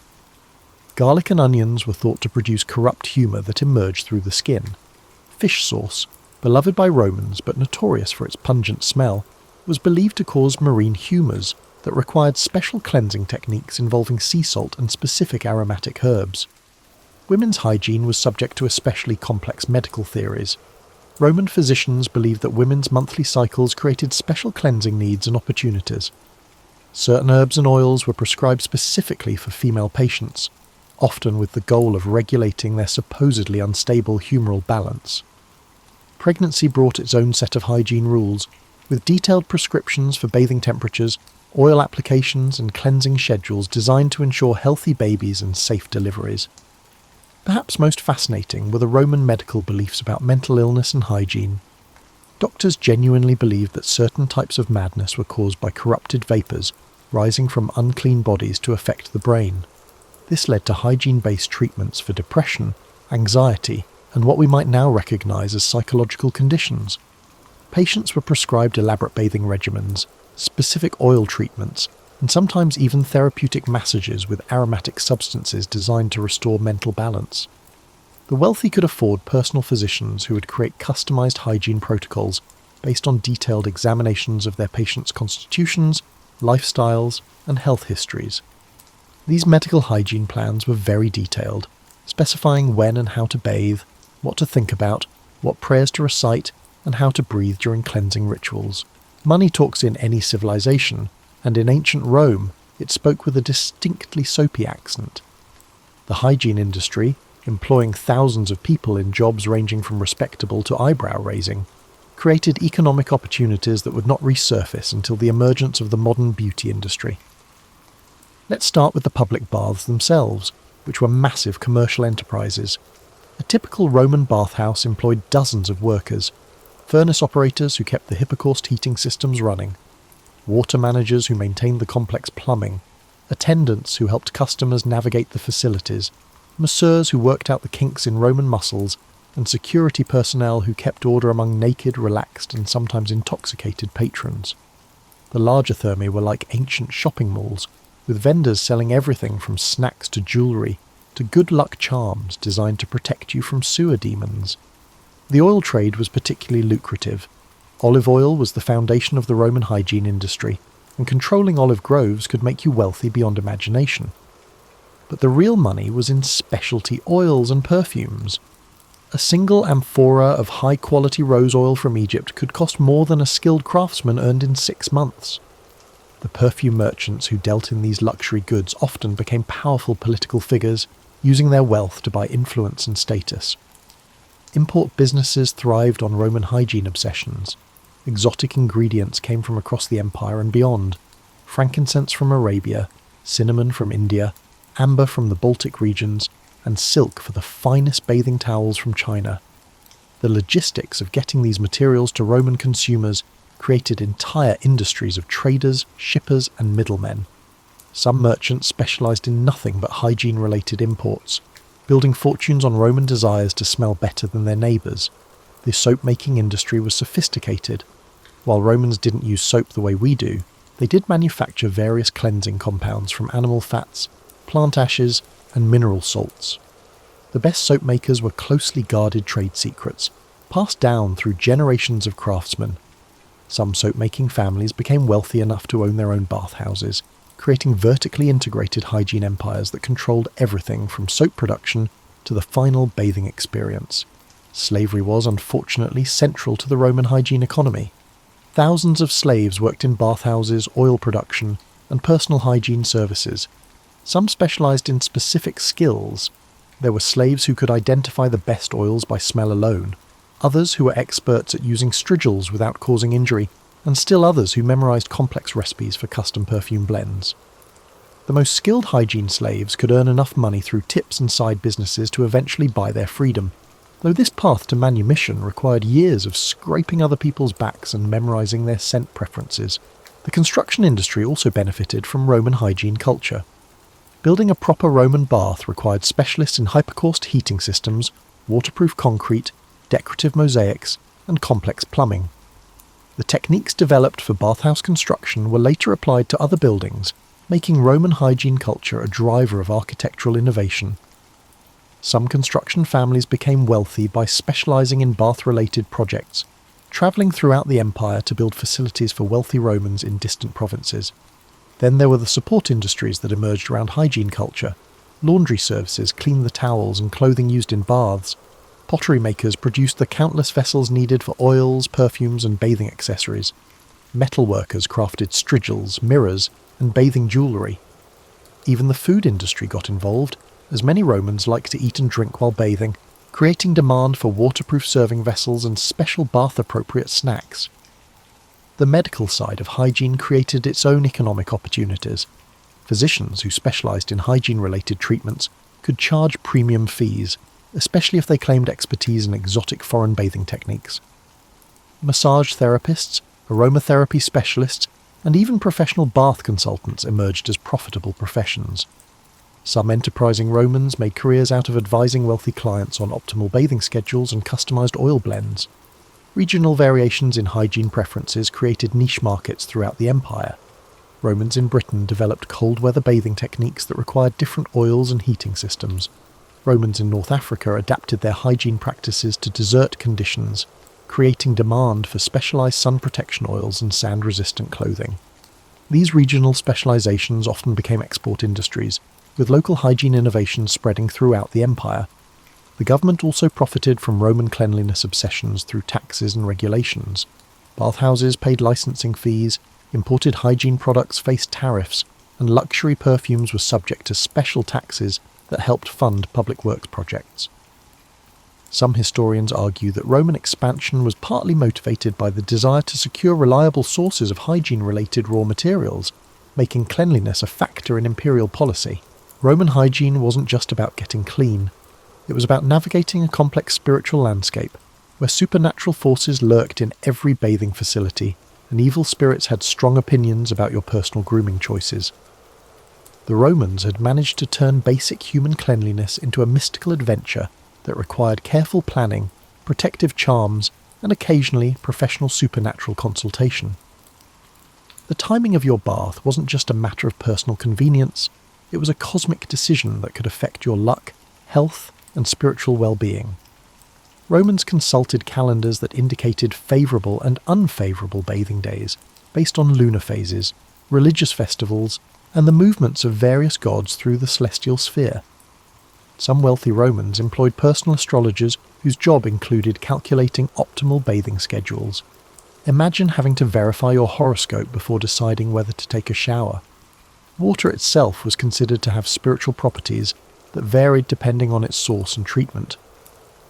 Garlic and onions were thought to produce corrupt humour that emerged through the skin. Fish sauce, beloved by Romans but notorious for its pungent smell, was believed to cause marine humours that required special cleansing techniques involving sea salt and specific aromatic herbs. Women's hygiene was subject to especially complex medical theories. Roman physicians believed that women's monthly cycles created special cleansing needs and opportunities. Certain herbs and oils were prescribed specifically for female patients, often with the goal of regulating their supposedly unstable humoral balance. Pregnancy brought its own set of hygiene rules, with detailed prescriptions for bathing temperatures, oil applications and cleansing schedules designed to ensure healthy babies and safe deliveries. Perhaps most fascinating were the Roman medical beliefs about mental illness and hygiene. Doctors genuinely believed that certain types of madness were caused by corrupted vapours rising from unclean bodies to affect the brain. This led to hygiene-based treatments for depression, anxiety, and what we might now recognise as psychological conditions. Patients were prescribed elaborate bathing regimens, specific oil treatments, and sometimes even therapeutic massages with aromatic substances designed to restore mental balance. The wealthy could afford personal physicians who would create customised hygiene protocols based on detailed examinations of their patients' constitutions, lifestyles, and health histories. These medical hygiene plans were very detailed, specifying when and how to bathe, what to think about, what prayers to recite, and how to breathe during cleansing rituals. Money talks in any civilization, and in ancient Rome, it spoke with a distinctly soapy accent. The hygiene industry, employing thousands of people in jobs ranging from respectable to eyebrow-raising, created economic opportunities that would not resurface until the emergence of the modern beauty industry. Let's start with the public baths themselves, which were massive commercial enterprises. A typical Roman bathhouse employed dozens of workers, furnace operators who kept the hypocaust heating systems running, water managers who maintained the complex plumbing, attendants who helped customers navigate the facilities, masseurs who worked out the kinks in Roman muscles, and security personnel who kept order among naked, relaxed, and sometimes intoxicated patrons. The larger thermae were like ancient shopping malls, with vendors selling everything from snacks to jewellery to good luck charms designed to protect you from sewer demons. The oil trade was particularly lucrative. Olive oil was the foundation of the Roman hygiene industry, and controlling olive groves could make you wealthy beyond imagination. But the real money was in specialty oils and perfumes. A single amphora of high-quality rose oil from Egypt could cost more than a skilled craftsman earned in 6 months. The perfume merchants who dealt in these luxury goods often became powerful political figures, using their wealth to buy influence and status. Import businesses thrived on Roman hygiene obsessions. Exotic ingredients came from across the empire and beyond. Frankincense from Arabia, cinnamon from India, amber from the Baltic regions, and silk for the finest bathing towels from China. The logistics of getting these materials to Roman consumers created entire industries of traders, shippers, and middlemen. Some merchants specialised in nothing but hygiene-related imports, building fortunes on Roman desires to smell better than their neighbours. The soap-making industry was sophisticated. While Romans didn't use soap the way we do, they did manufacture various cleansing compounds from animal fats, plant ashes, and mineral salts. The best soap makers were closely guarded trade secrets, passed down through generations of craftsmen. Some soap-making families became wealthy enough to own their own bathhouses, creating vertically integrated hygiene empires that controlled everything from soap production to the final bathing experience. Slavery was, unfortunately, central to the Roman hygiene economy. Thousands of slaves worked in bathhouses, oil production, and personal hygiene services. Some specialised in specific skills. There were slaves who could identify the best oils by smell alone, others who were experts at using strigils without causing injury, and still others who memorised complex recipes for custom perfume blends. The most skilled hygiene slaves could earn enough money through tips and side businesses to eventually buy their freedom, though this path to manumission required years of scraping other people's backs and memorising their scent preferences. The construction industry also benefited from Roman hygiene culture. Building a proper Roman bath required specialists in hypocaust heating systems, waterproof concrete, decorative mosaics, and complex plumbing. The techniques developed for bathhouse construction were later applied to other buildings, making Roman hygiene culture a driver of architectural innovation. Some construction families became wealthy by specialising in bath-related projects, travelling throughout the empire to build facilities for wealthy Romans in distant provinces. Then there were the support industries that emerged around hygiene culture. Laundry services cleaned the towels and clothing used in baths. Pottery makers produced the countless vessels needed for oils, perfumes, and bathing accessories. Metal workers crafted strigils, mirrors, and bathing jewellery. Even the food industry got involved, as many Romans liked to eat and drink while bathing, creating demand for waterproof serving vessels and special bath-appropriate snacks. The medical side of hygiene created its own economic opportunities. Physicians who specialised in hygiene-related treatments could charge premium fees, especially if they claimed expertise in exotic foreign bathing techniques. Massage therapists, aromatherapy specialists, and even professional bath consultants emerged as profitable professions. Some enterprising Romans made careers out of advising wealthy clients on optimal bathing schedules and customised oil blends. Regional variations in hygiene preferences created niche markets throughout the empire. Romans in Britain developed cold-weather bathing techniques that required different oils and heating systems. Romans in North Africa adapted their hygiene practices to desert conditions, creating demand for specialised sun protection oils and sand-resistant clothing. These regional specialisations often became export industries, with local hygiene innovations spreading throughout the empire. The government also profited from Roman cleanliness obsessions through taxes and regulations. Bathhouses paid licensing fees, imported hygiene products faced tariffs, and luxury perfumes were subject to special taxes that helped fund public works projects. Some historians argue that Roman expansion was partly motivated by the desire to secure reliable sources of hygiene-related raw materials, making cleanliness a factor in imperial policy. Roman hygiene wasn't just about getting clean. It was about navigating a complex spiritual landscape, where supernatural forces lurked in every bathing facility, and evil spirits had strong opinions about your personal grooming choices. The Romans had managed to turn basic human cleanliness into a mystical adventure that required careful planning, protective charms, and occasionally professional supernatural consultation. The timing of your bath wasn't just a matter of personal convenience, it was a cosmic decision that could affect your luck, health, and spiritual well-being. Romans consulted calendars that indicated favourable and unfavourable bathing days, based on lunar phases, religious festivals, and the movements of various gods through the celestial sphere. Some wealthy Romans employed personal astrologers whose job included calculating optimal bathing schedules. Imagine having to verify your horoscope before deciding whether to take a shower. Water itself was considered to have spiritual properties that varied depending on its source and treatment.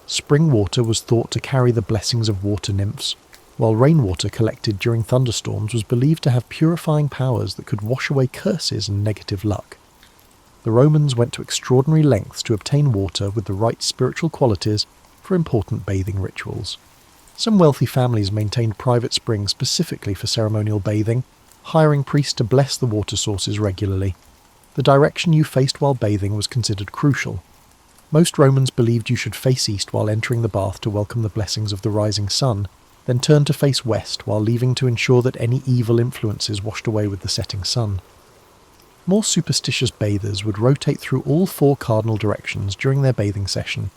Spring water was thought to carry the blessings of water nymphs, while rainwater collected during thunderstorms was believed to have purifying powers that could wash away curses and negative luck. The Romans went to extraordinary lengths to obtain water with the right spiritual qualities for important bathing rituals. Some wealthy families maintained private springs specifically for ceremonial bathing, hiring priests to bless the water sources regularly. The direction you faced while bathing was considered crucial. Most Romans believed you should face east while entering the bath to welcome the blessings of the rising sun, then turn to face west while leaving to ensure that any evil influences washed away with the setting sun. More superstitious bathers would rotate through all 4 cardinal directions during their bathing session,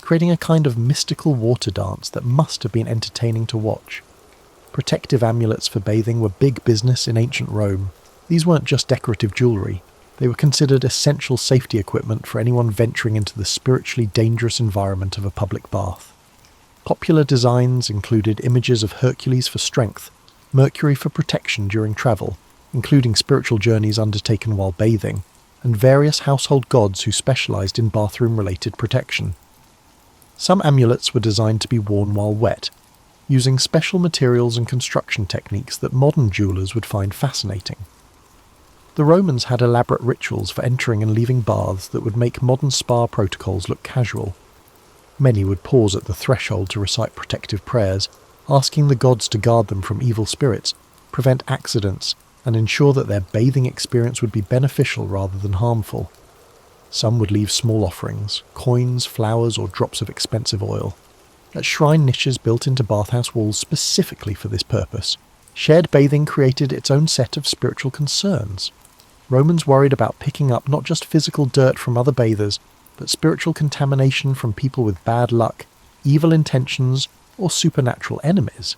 creating a kind of mystical water dance that must have been entertaining to watch. Protective amulets for bathing were big business in ancient Rome. These weren't just decorative jewellery, they were considered essential safety equipment for anyone venturing into the spiritually dangerous environment of a public bath. Popular designs included images of Hercules for strength, Mercury for protection during travel, including spiritual journeys undertaken while bathing, and various household gods who specialised in bathroom-related protection. Some amulets were designed to be worn while wet, using special materials and construction techniques that modern jewellers would find fascinating. The Romans had elaborate rituals for entering and leaving baths that would make modern spa protocols look casual. Many would pause at the threshold to recite protective prayers, asking the gods to guard them from evil spirits, prevent accidents, and ensure that their bathing experience would be beneficial rather than harmful. Some would leave small offerings, coins, flowers, or drops of expensive oil. At shrine niches built into bathhouse walls specifically for this purpose, shared bathing created its own set of spiritual concerns. Romans worried about picking up not just physical dirt from other bathers, but spiritual contamination from people with bad luck, evil intentions, or supernatural enemies.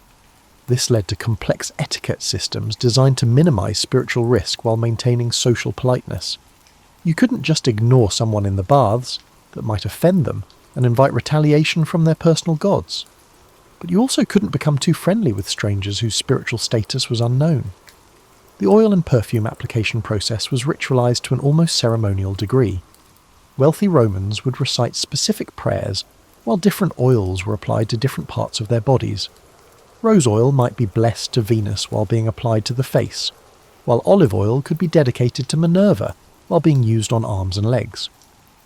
This led to complex etiquette systems designed to minimize spiritual risk while maintaining social politeness. You couldn't just ignore someone in the baths that might offend them and invite retaliation from their personal gods. But you also couldn't become too friendly with strangers whose spiritual status was unknown. The oil and perfume application process was ritualized to an almost ceremonial degree. Wealthy Romans would recite specific prayers, while different oils were applied to different parts of their bodies. Rose oil might be blessed to Venus while being applied to the face, while olive oil could be dedicated to Minerva while being used on arms and legs.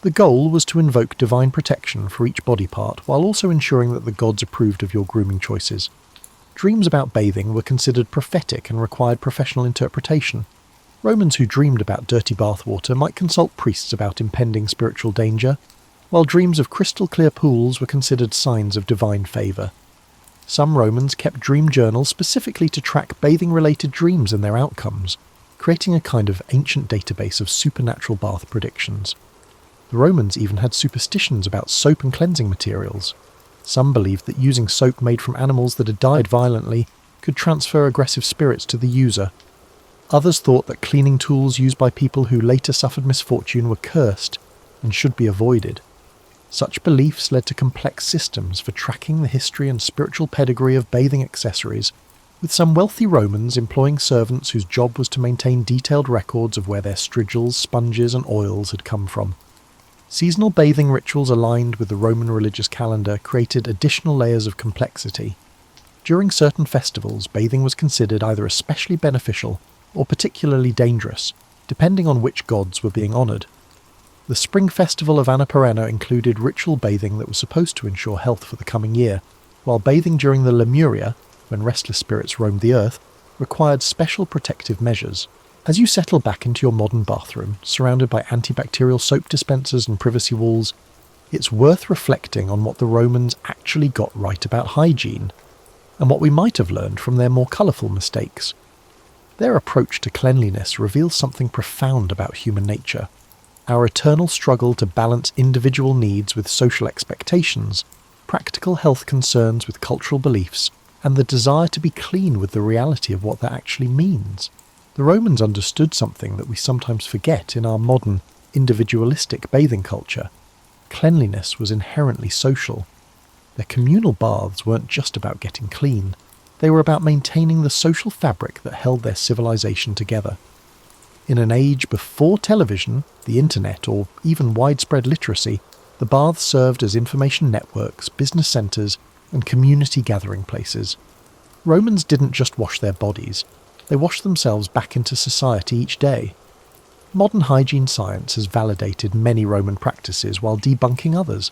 The goal was to invoke divine protection for each body part while also ensuring that the gods approved of your grooming choices. Dreams about bathing were considered prophetic and required professional interpretation. Romans who dreamed about dirty bathwater might consult priests about impending spiritual danger, while dreams of crystal-clear pools were considered signs of divine favour. Some Romans kept dream journals specifically to track bathing-related dreams and their outcomes, creating a kind of ancient database of supernatural bath predictions. The Romans even had superstitions about soap and cleansing materials. Some believed that using soap made from animals that had died violently could transfer aggressive spirits to the user. Others thought that cleaning tools used by people who later suffered misfortune were cursed and should be avoided. Such beliefs led to complex systems for tracking the history and spiritual pedigree of bathing accessories, with some wealthy Romans employing servants whose job was to maintain detailed records of where their strigils, sponges, and oils had come from. Seasonal bathing rituals aligned with the Roman religious calendar created additional layers of complexity. During certain festivals, bathing was considered either especially beneficial or particularly dangerous, depending on which gods were being honoured. The spring festival of Anna Perenna included ritual bathing that was supposed to ensure health for the coming year, while bathing during the Lemuria, when restless spirits roamed the earth, required special protective measures. As you settle back into your modern bathroom, surrounded by antibacterial soap dispensers and privacy walls, it's worth reflecting on what the Romans actually got right about hygiene, and what we might have learned from their more colourful mistakes. Their approach to cleanliness reveals something profound about human nature, our eternal struggle to balance individual needs with social expectations, practical health concerns with cultural beliefs, and the desire to be clean with the reality of what that actually means. The Romans understood something that we sometimes forget in our modern, individualistic bathing culture. Cleanliness was inherently social. Their communal baths weren't just about getting clean. They were about maintaining the social fabric that held their civilization together. In an age before television, the internet, or even widespread literacy, the baths served as information networks, business centres, and community gathering places. Romans didn't just wash their bodies, they washed themselves back into society each day. Modern hygiene science has validated many Roman practices while debunking others.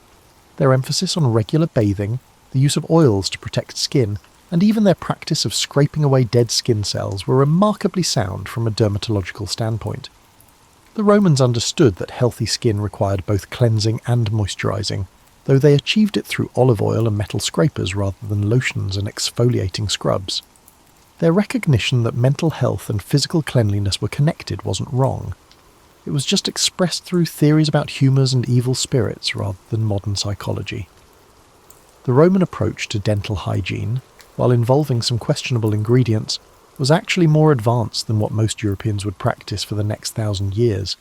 Their emphasis on regular bathing, the use of oils to protect skin, and even their practice of scraping away dead skin cells were remarkably sound from a dermatological standpoint. The Romans understood that healthy skin required both cleansing and moisturising, though they achieved it through olive oil and metal scrapers rather than lotions and exfoliating scrubs. Their recognition that mental health and physical cleanliness were connected wasn't wrong. It was just expressed through theories about humours and evil spirits rather than modern psychology. The Roman approach to dental hygiene, while involving some questionable ingredients, was actually more advanced than what most Europeans would practice for the next 1,000 years.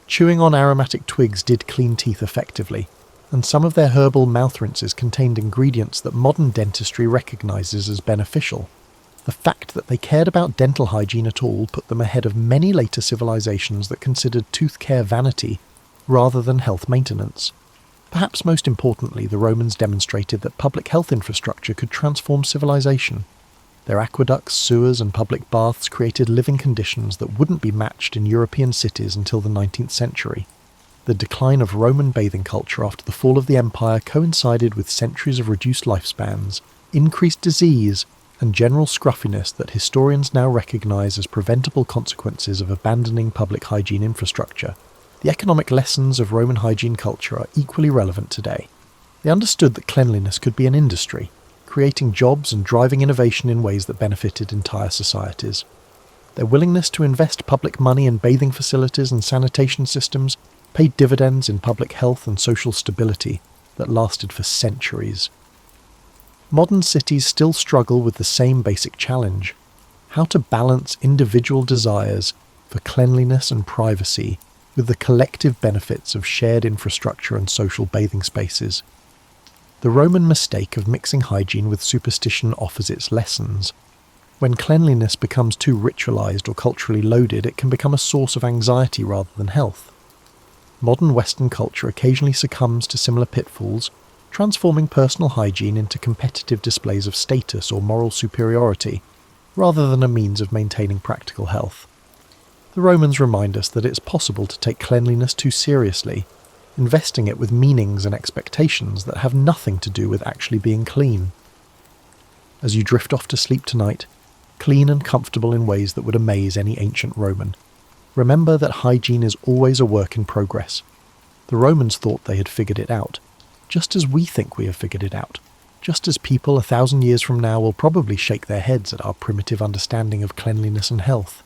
Chewing on aromatic twigs did clean teeth effectively, and some of their herbal mouth rinses contained ingredients that modern dentistry recognises as beneficial. The fact that they cared about dental hygiene at all put them ahead of many later civilizations that considered tooth care vanity rather than health maintenance. Perhaps most importantly, the Romans demonstrated that public health infrastructure could transform civilization. Their aqueducts, sewers, and public baths created living conditions that wouldn't be matched in European cities until the 19th century. The decline of Roman bathing culture after the fall of the empire coincided with centuries of reduced lifespans, increased disease, and general scruffiness that historians now recognise as preventable consequences of abandoning public hygiene infrastructure. The economic lessons of Roman hygiene culture are equally relevant today. They understood that cleanliness could be an industry, creating jobs and driving innovation in ways that benefited entire societies. Their willingness to invest public money in bathing facilities and sanitation systems paid dividends in public health and social stability that lasted for centuries. Modern cities still struggle with the same basic challenge: how to balance individual desires for cleanliness and privacy with the collective benefits of shared infrastructure and social bathing spaces. The Roman mistake of mixing hygiene with superstition offers its lessons. When cleanliness becomes too ritualized or culturally loaded, it can become a source of anxiety rather than health. Modern Western culture occasionally succumbs to similar pitfalls, transforming personal hygiene into competitive displays of status or moral superiority, rather than a means of maintaining practical health. The Romans remind us that it's possible to take cleanliness too seriously, investing it with meanings and expectations that have nothing to do with actually being clean. As you drift off to sleep tonight, clean and comfortable in ways that would amaze any ancient Roman, remember that hygiene is always a work in progress. The Romans thought they had figured it out, just as we think we have figured it out, just as people 1,000 years from now will probably shake their heads at our primitive understanding of cleanliness and health.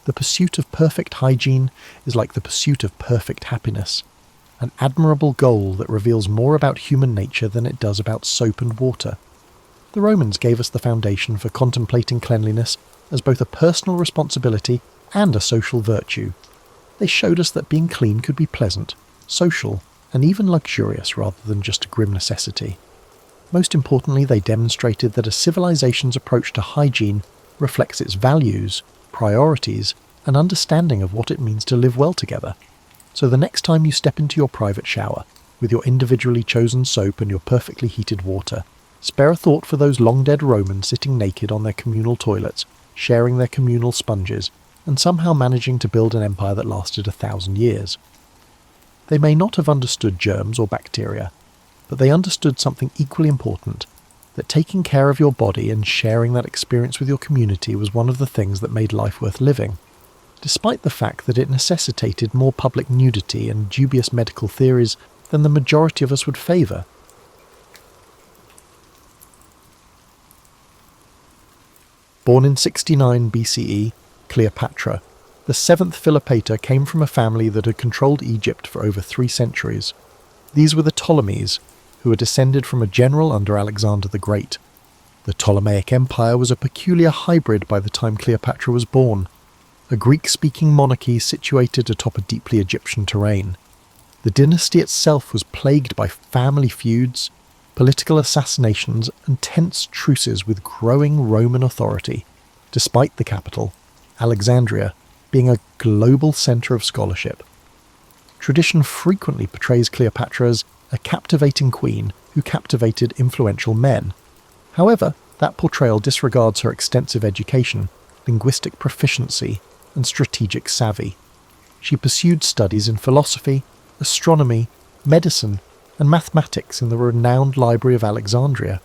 The pursuit of perfect hygiene is like the pursuit of perfect happiness, an admirable goal that reveals more about human nature than it does about soap and water. The Romans gave us the foundation for contemplating cleanliness as both a personal responsibility and a social virtue. They showed us that being clean could be pleasant, social, and even luxurious rather than just a grim necessity. Most importantly, they demonstrated that a civilization's approach to hygiene reflects its values, priorities, and understanding of what it means to live well together. So the next time you step into your private shower, with your individually chosen soap and your perfectly heated water, spare a thought for those long-dead Romans sitting naked on their communal toilets, sharing their communal sponges, and somehow managing to build an empire that lasted 1,000 years. They may not have understood germs or bacteria, but they understood something equally important, that taking care of your body and sharing that experience with your community was one of the things that made life worth living, despite the fact that it necessitated more public nudity and dubious medical theories than the majority of us would favour. Born in 69 BCE, Cleopatra, the seventh Philopator, came from a family that had controlled Egypt for over 3 centuries. These were the Ptolemies, who were descended from a general under Alexander the Great. The Ptolemaic Empire was a peculiar hybrid by the time Cleopatra was born, a Greek-speaking monarchy situated atop a deeply Egyptian terrain. The dynasty itself was plagued by family feuds, political assassinations, and tense truces with growing Roman authority, despite the capital, Alexandria, being a global centre of scholarship. Tradition frequently portrays Cleopatra as a captivating queen who captivated influential men. However, that portrayal disregards her extensive education, linguistic proficiency, and strategic savvy. She pursued studies in philosophy, astronomy, medicine, and mathematics in the renowned Library of Alexandria.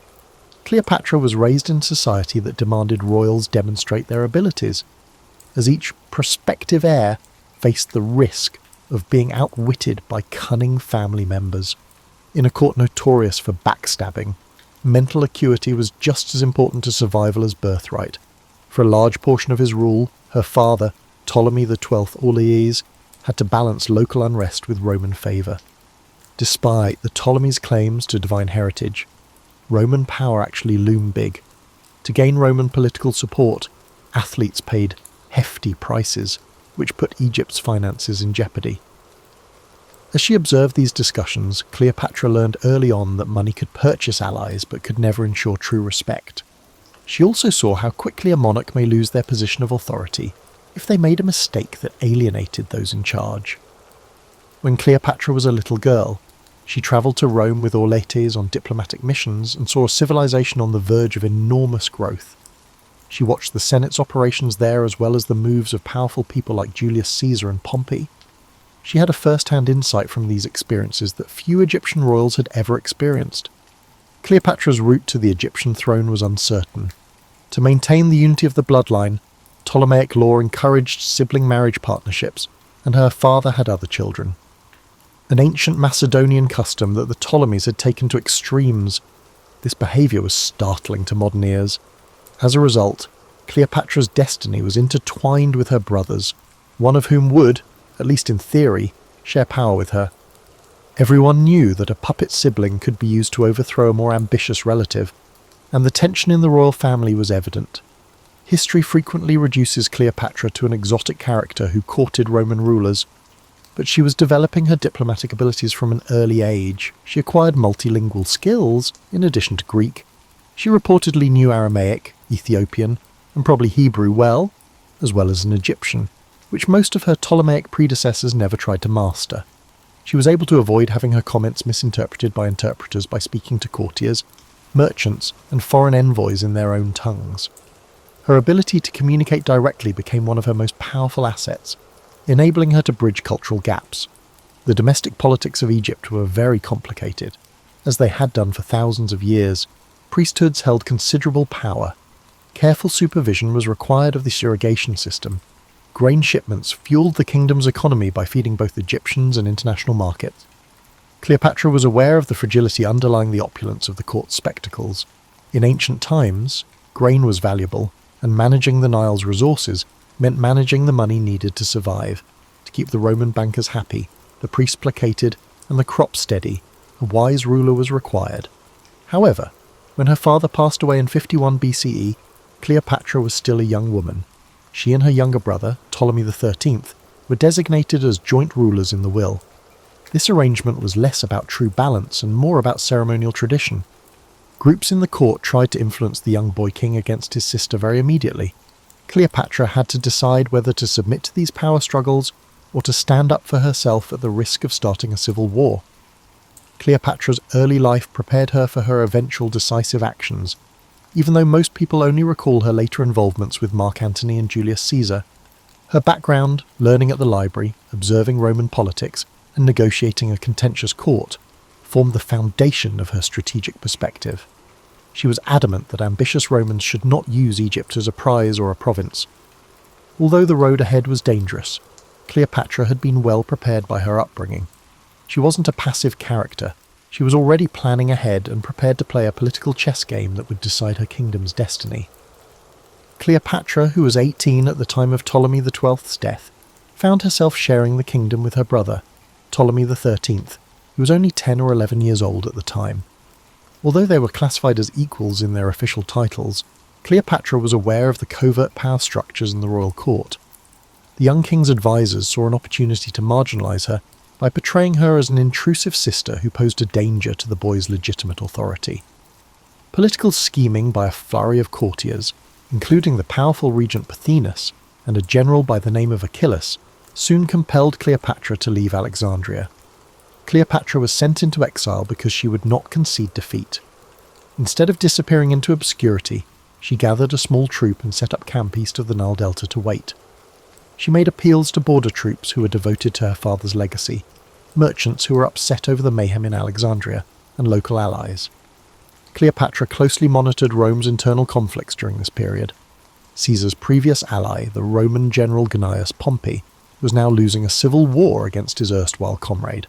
Cleopatra was raised in society that demanded royals demonstrate their abilities, as each prospective heir faced the risk of being outwitted by cunning family members. In a court notorious for backstabbing, mental acuity was just as important to survival as birthright. For a large portion of his rule, her father, Ptolemy XII Auletes, had to balance local unrest with Roman favour. Despite the Ptolemies' claims to divine heritage, Roman power actually loomed big. To gain Roman political support, athletes paid hefty prices, which put Egypt's finances in jeopardy. As she observed these discussions, Cleopatra learned early on that money could purchase allies but could never ensure true respect. She also saw how quickly a monarch may lose their position of authority if they made a mistake that alienated those in charge. When Cleopatra was a little girl, she travelled to Rome with Auletes on diplomatic missions and saw a civilization on the verge of enormous growth. She watched the Senate's operations there as well as the moves of powerful people like Julius Caesar and Pompey. She had a first-hand insight from these experiences that few Egyptian royals had ever experienced. Cleopatra's route to the Egyptian throne was uncertain. To maintain the unity of the bloodline, Ptolemaic law encouraged sibling marriage partnerships, and her father had other children. An ancient Macedonian custom that the Ptolemies had taken to extremes, this behaviour was startling to modern ears. As a result, Cleopatra's destiny was intertwined with her brothers, one of whom would, at least in theory, share power with her. Everyone knew that a puppet sibling could be used to overthrow a more ambitious relative, and the tension in the royal family was evident. History frequently reduces Cleopatra to an exotic character who courted Roman rulers, but she was developing her diplomatic abilities from an early age. She acquired multilingual skills, in addition to Greek. She reportedly knew Aramaic, Ethiopian, and probably Hebrew well as an Egyptian, which most of her Ptolemaic predecessors never tried to master. She was able to avoid having her comments misinterpreted by interpreters by speaking to courtiers, merchants, and foreign envoys in their own tongues. Her ability to communicate directly became one of her most powerful assets, enabling her to bridge cultural gaps. The domestic politics of Egypt were very complicated. As they had done for thousands of years, priesthoods held considerable power. Careful supervision was required of the irrigation system. Grain shipments fueled the kingdom's economy by feeding both Egyptians and international markets. Cleopatra was aware of the fragility underlying the opulence of the court spectacles. In ancient times, grain was valuable, and managing the Nile's resources meant managing the money needed to survive. To keep the Roman bankers happy, the priests placated, and the crops steady, a wise ruler was required. However, when her father passed away in 51 BCE, Cleopatra was still a young woman. She and her younger brother, Ptolemy XIII, were designated as joint rulers in the will. This arrangement was less about true balance and more about ceremonial tradition. Groups in the court tried to influence the young boy king against his sister very immediately. Cleopatra had to decide whether to submit to these power struggles or to stand up for herself at the risk of starting a civil war. Cleopatra's early life prepared her for her eventual decisive actions, even though most people only recall her later involvements with Mark Antony and Julius Caesar. Her background, learning at the library, observing Roman politics, and negotiating a contentious court formed the foundation of her strategic perspective. She was adamant that ambitious Romans should not use Egypt as a prize or a province. Although the road ahead was dangerous, Cleopatra had been well prepared by her upbringing. She wasn't a passive character. She was already planning ahead and prepared to play a political chess game that would decide her kingdom's destiny. Cleopatra, who was 18 at the time of Ptolemy XII's death, found herself sharing the kingdom with her brother, Ptolemy XIII, who was only 10 or 11 years old at the time. Although they were classified as equals in their official titles, Cleopatra was aware of the covert power structures in the royal court. The young king's advisors saw an opportunity to marginalise her by portraying her as an intrusive sister who posed a danger to the boy's legitimate authority. Political scheming by a flurry of courtiers, including the powerful regent Pothinus and a general by the name of Achilles, soon compelled Cleopatra to leave Alexandria. Cleopatra was sent into exile because she would not concede defeat. Instead of disappearing into obscurity, she gathered a small troop and set up camp east of the Nile Delta to wait. She made appeals to border troops who were devoted to her father's legacy, merchants who were upset over the mayhem in Alexandria, and local allies. Cleopatra closely monitored Rome's internal conflicts during this period. Caesar's previous ally, the Roman general Gnaeus Pompey, was now losing a civil war against his erstwhile comrade.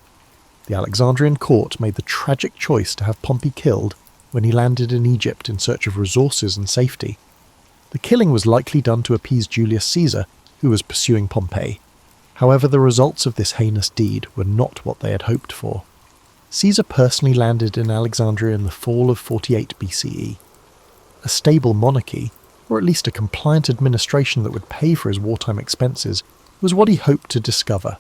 The Alexandrian court made the tragic choice to have Pompey killed when he landed in Egypt in search of resources and safety. The killing was likely done to appease Julius Caesar, who was pursuing Pompey. However, the results of this heinous deed were not what they had hoped for. Caesar personally landed in Alexandria in the fall of 48 BCE. A stable monarchy, or at least a compliant administration that would pay for his wartime expenses, was what he hoped to discover.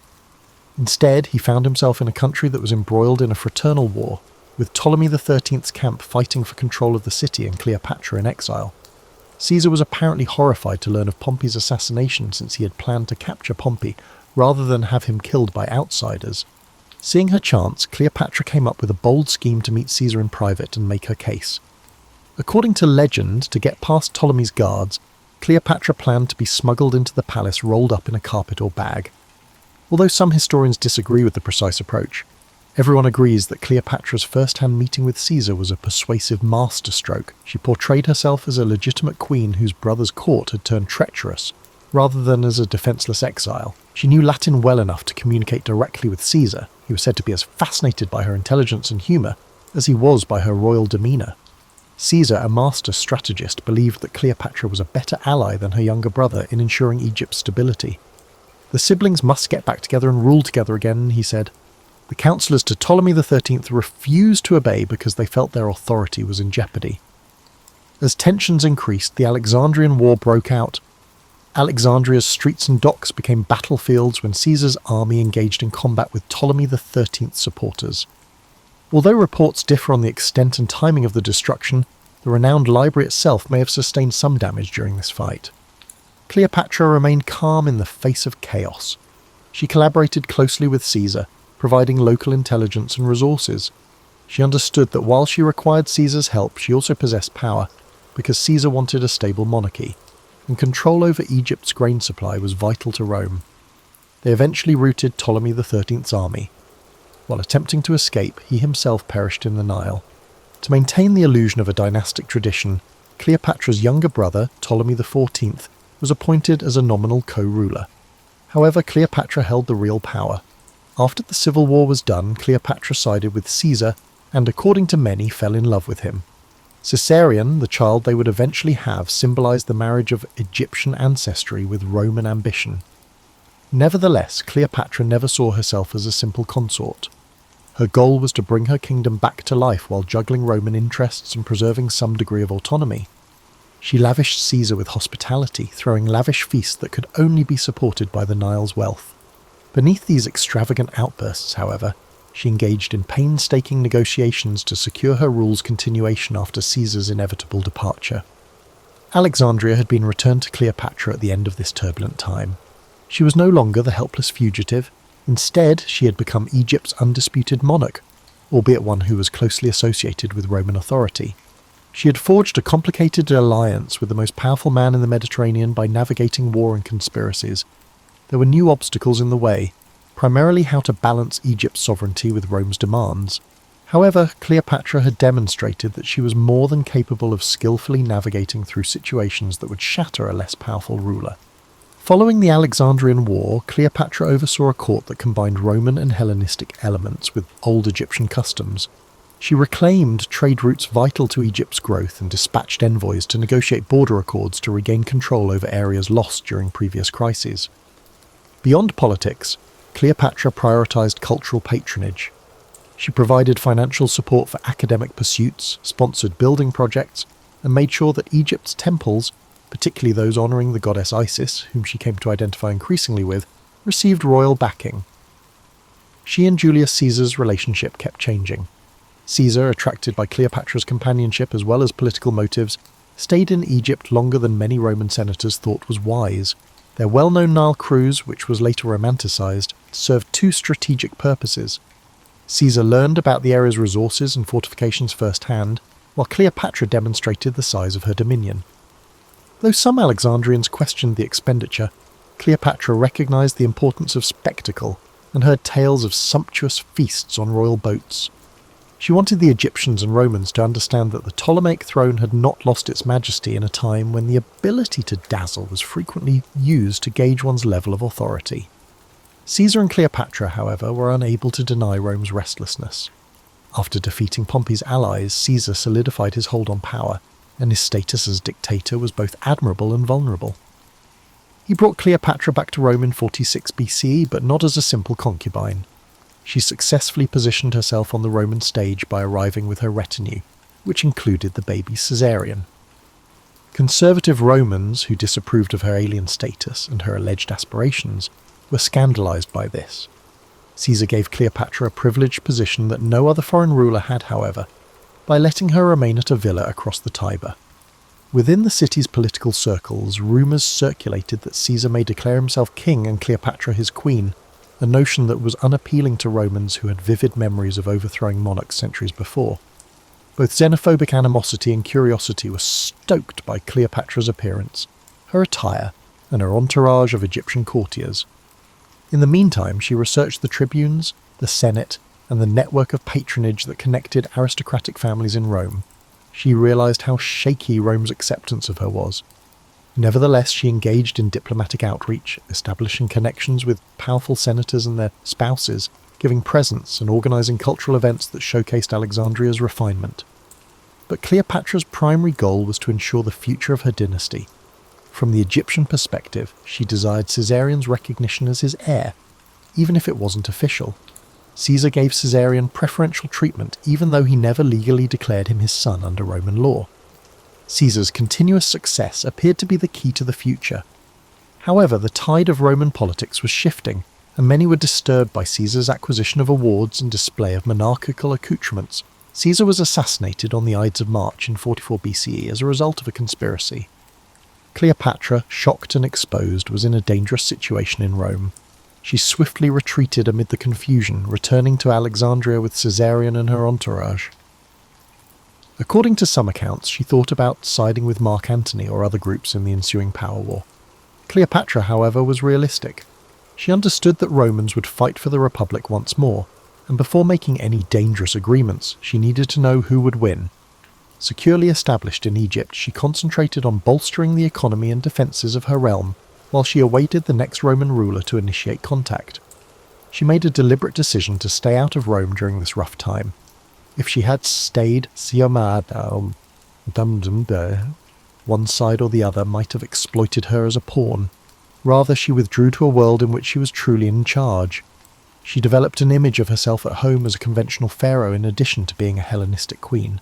Instead, he found himself in a country that was embroiled in a fraternal war, with Ptolemy XIII's camp fighting for control of the city and Cleopatra in exile. Caesar was apparently horrified to learn of Pompey's assassination, since he had planned to capture Pompey rather than have him killed by outsiders. Seeing her chance, Cleopatra came up with a bold scheme to meet Caesar in private and make her case. According to legend, to get past Ptolemy's guards, Cleopatra planned to be smuggled into the palace rolled up in a carpet or bag. Although some historians disagree with the precise approach, everyone agrees that Cleopatra's first-hand meeting with Caesar was a persuasive masterstroke. She portrayed herself as a legitimate queen whose brother's court had turned treacherous, rather than as a defenceless exile. She knew Latin well enough to communicate directly with Caesar. He was said to be as fascinated by her intelligence and humour as he was by her royal demeanour. Caesar, a master strategist, believed that Cleopatra was a better ally than her younger brother in ensuring Egypt's stability. The siblings must get back together and rule together again, he said. The councillors to Ptolemy XIII refused to obey because they felt their authority was in jeopardy. As tensions increased, the Alexandrian War broke out. Alexandria's streets and docks became battlefields when Caesar's army engaged in combat with Ptolemy XIII's supporters. Although reports differ on the extent and timing of the destruction, the renowned library itself may have sustained some damage during this fight. Cleopatra remained calm in the face of chaos. She collaborated closely with Caesar, providing local intelligence and resources. She understood that while she required Caesar's help, she also possessed power, because Caesar wanted a stable monarchy, and control over Egypt's grain supply was vital to Rome. They eventually routed Ptolemy XIII's army. While attempting to escape, he himself perished in the Nile. To maintain the illusion of a dynastic tradition, Cleopatra's younger brother, Ptolemy XIV, was appointed as a nominal co-ruler. However, Cleopatra held the real power. After the civil war was done, Cleopatra sided with Caesar and, according to many, fell in love with him. Caesarion, the child they would eventually have, symbolized the marriage of Egyptian ancestry with Roman ambition. Nevertheless, Cleopatra never saw herself as a simple consort. Her goal was to bring her kingdom back to life while juggling Roman interests and preserving some degree of autonomy. She lavished Caesar with hospitality, throwing lavish feasts that could only be supported by the Nile's wealth. Beneath these extravagant outbursts, however, she engaged in painstaking negotiations to secure her rule's continuation after Caesar's inevitable departure. Alexandria had been returned to Cleopatra at the end of this turbulent time. She was no longer the helpless fugitive. Instead, she had become Egypt's undisputed monarch, albeit one who was closely associated with Roman authority. She had forged a complicated alliance with the most powerful man in the Mediterranean by navigating war and conspiracies. There were new obstacles in the way, primarily how to balance Egypt's sovereignty with Rome's demands. However, Cleopatra had demonstrated that she was more than capable of skillfully navigating through situations that would shatter a less powerful ruler. Following the Alexandrian War, Cleopatra oversaw a court that combined Roman and Hellenistic elements with old Egyptian customs. She reclaimed trade routes vital to Egypt's growth and dispatched envoys to negotiate border accords to regain control over areas lost during previous crises. Beyond politics, Cleopatra prioritized cultural patronage. She provided financial support for academic pursuits, sponsored building projects, and made sure that Egypt's temples, particularly those honouring the goddess Isis, whom she came to identify increasingly with, received royal backing. She and Julius Caesar's relationship kept changing. Caesar, attracted by Cleopatra's companionship as well as political motives, stayed in Egypt longer than many Roman senators thought was wise. Their well-known Nile cruise, which was later romanticised, served two strategic purposes. Caesar learned about the area's resources and fortifications firsthand, while Cleopatra demonstrated the size of her dominion. Though some Alexandrians questioned the expenditure, Cleopatra recognised the importance of spectacle and heard tales of sumptuous feasts on royal boats. She wanted the Egyptians and Romans to understand that the Ptolemaic throne had not lost its majesty in a time when the ability to dazzle was frequently used to gauge one's level of authority. Caesar and Cleopatra, however, were unable to deny Rome's restlessness. After defeating Pompey's allies, Caesar solidified his hold on power, and his status as dictator was both admirable and vulnerable. He brought Cleopatra back to Rome in 46 BCE, but not as a simple concubine. She successfully positioned herself on the Roman stage by arriving with her retinue, which included the baby Caesarion. Conservative Romans, who disapproved of her alien status and her alleged aspirations, were scandalized by this. Caesar gave Cleopatra a privileged position that no other foreign ruler had, however, by letting her remain at a villa across the Tiber. Within the city's political circles, rumours circulated that Caesar may declare himself king and Cleopatra his queen, a notion that was unappealing to Romans who had vivid memories of overthrowing monarchs centuries before. Both xenophobic animosity and curiosity were stoked by Cleopatra's appearance, her attire, and her entourage of Egyptian courtiers. In the meantime, she researched the tribunes, the Senate, and the network of patronage that connected aristocratic families in Rome. She realised how shaky Rome's acceptance of her was. Nevertheless, she engaged in diplomatic outreach, establishing connections with powerful senators and their spouses, giving presents and organising cultural events that showcased Alexandria's refinement. But Cleopatra's primary goal was to ensure the future of her dynasty. From the Egyptian perspective, she desired Caesarion's recognition as his heir, even if it wasn't official. Caesar gave Caesarion preferential treatment even though he never legally declared him his son under Roman law. Caesar's continuous success appeared to be the key to the future. However, the tide of Roman politics was shifting, and many were disturbed by Caesar's acquisition of awards and display of monarchical accoutrements. Caesar was assassinated on the Ides of March in 44 BCE as a result of a conspiracy. Cleopatra, shocked and exposed, was in a dangerous situation in Rome. She swiftly retreated amid the confusion, returning to Alexandria with Caesarion and her entourage. According to some accounts, she thought about siding with Mark Antony or other groups in the ensuing power war. Cleopatra, however, was realistic. She understood that Romans would fight for the Republic once more, and before making any dangerous agreements, she needed to know who would win. Securely established in Egypt, she concentrated on bolstering the economy and defences of her realm, while she awaited the next Roman ruler to initiate contact. She made a deliberate decision to stay out of Rome during this rough time. If she had stayed, one side or the other might have exploited her as a pawn. Rather, she withdrew to a world in which she was truly in charge. She developed an image of herself at home as a conventional pharaoh in addition to being a Hellenistic queen.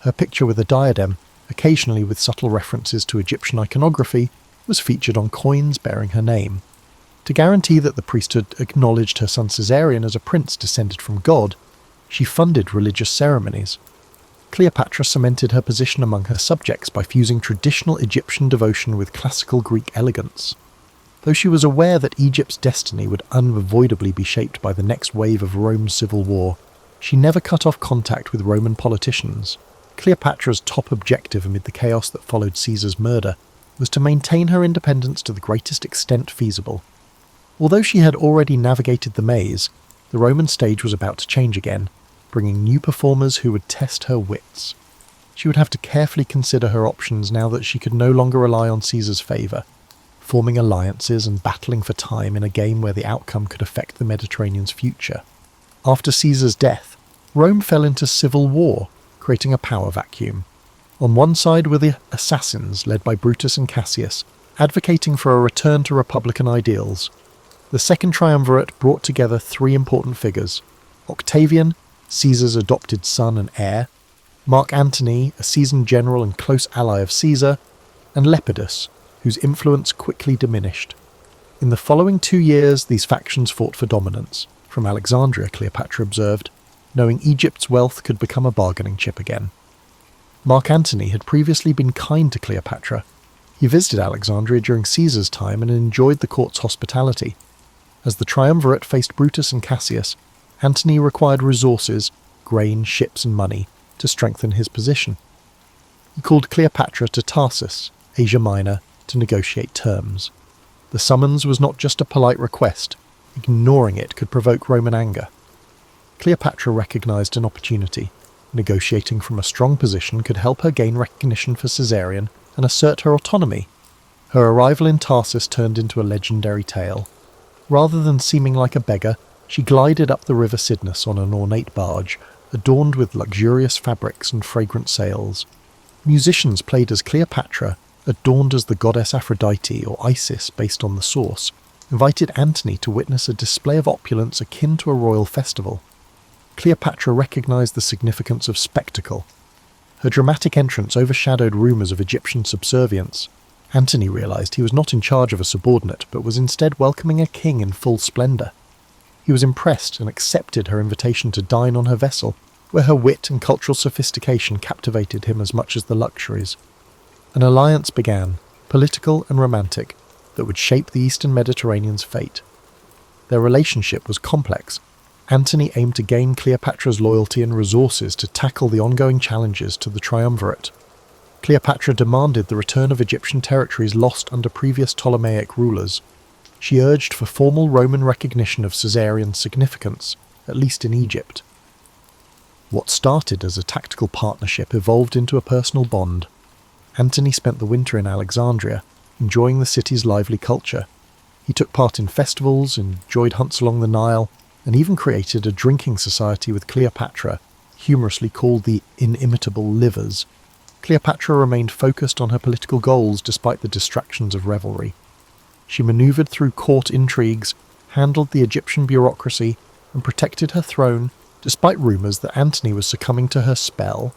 Her picture with a diadem, occasionally with subtle references to Egyptian iconography, was featured on coins bearing her name. To guarantee that the priesthood acknowledged her son Caesarion as a prince descended from God, she funded religious ceremonies. Cleopatra cemented her position among her subjects by fusing traditional Egyptian devotion with classical Greek elegance. Though she was aware that Egypt's destiny would unavoidably be shaped by the next wave of Rome's civil war, she never cut off contact with Roman politicians. Cleopatra's top objective amid the chaos that followed Caesar's murder was to maintain her independence to the greatest extent feasible. Although she had already navigated the maze, the Roman stage was about to change again, bringing new performers who would test her wits. She would have to carefully consider her options now that she could no longer rely on Caesar's favour, forming alliances and battling for time in a game where the outcome could affect the Mediterranean's future. After Caesar's death, Rome fell into civil war, creating a power vacuum. On one side were the assassins led by Brutus and Cassius, advocating for a return to republican ideals. The second triumvirate brought together three important figures: Octavian, Caesar's adopted son and heir; Mark Antony, a seasoned general and close ally of Caesar; and Lepidus, whose influence quickly diminished. In the following 2 years, these factions fought for dominance. From Alexandria, Cleopatra observed, knowing Egypt's wealth could become a bargaining chip again. Mark Antony had previously been kind to Cleopatra. He visited Alexandria during Caesar's time and enjoyed the court's hospitality. As the triumvirate faced Brutus and Cassius, Antony required resources, grain, ships and money, to strengthen his position. He called Cleopatra to Tarsus, Asia Minor, to negotiate terms. The summons was not just a polite request. Ignoring it could provoke Roman anger. Cleopatra recognized an opportunity. Negotiating from a strong position could help her gain recognition for Caesarion and assert her autonomy. Her arrival in Tarsus turned into a legendary tale. Rather than seeming like a beggar, she glided up the river Cydnus on an ornate barge, adorned with luxurious fabrics and fragrant sails. Musicians played as Cleopatra, adorned as the goddess Aphrodite or Isis based on the source, invited Antony to witness a display of opulence akin to a royal festival. Cleopatra recognized the significance of spectacle. Her dramatic entrance overshadowed rumors of Egyptian subservience. Antony realized he was not in charge of a subordinate, but was instead welcoming a king in full splendor. He was impressed and accepted her invitation to dine on her vessel, where her wit and cultural sophistication captivated him as much as the luxuries. An alliance began, political and romantic, that would shape the Eastern Mediterranean's fate. Their relationship was complex. Antony aimed to gain Cleopatra's loyalty and resources to tackle the ongoing challenges to the triumvirate. Cleopatra demanded the return of Egyptian territories lost under previous Ptolemaic rulers. She urged for formal Roman recognition of Caesarian significance, at least in Egypt. What started as a tactical partnership evolved into a personal bond. Antony spent the winter in Alexandria, enjoying the city's lively culture. He took part in festivals, enjoyed hunts along the Nile, and even created a drinking society with Cleopatra, humorously called the Inimitable Livers. Cleopatra remained focused on her political goals despite the distractions of revelry. She maneuvered through court intrigues, handled the Egyptian bureaucracy, and protected her throne despite rumours that Antony was succumbing to her spell.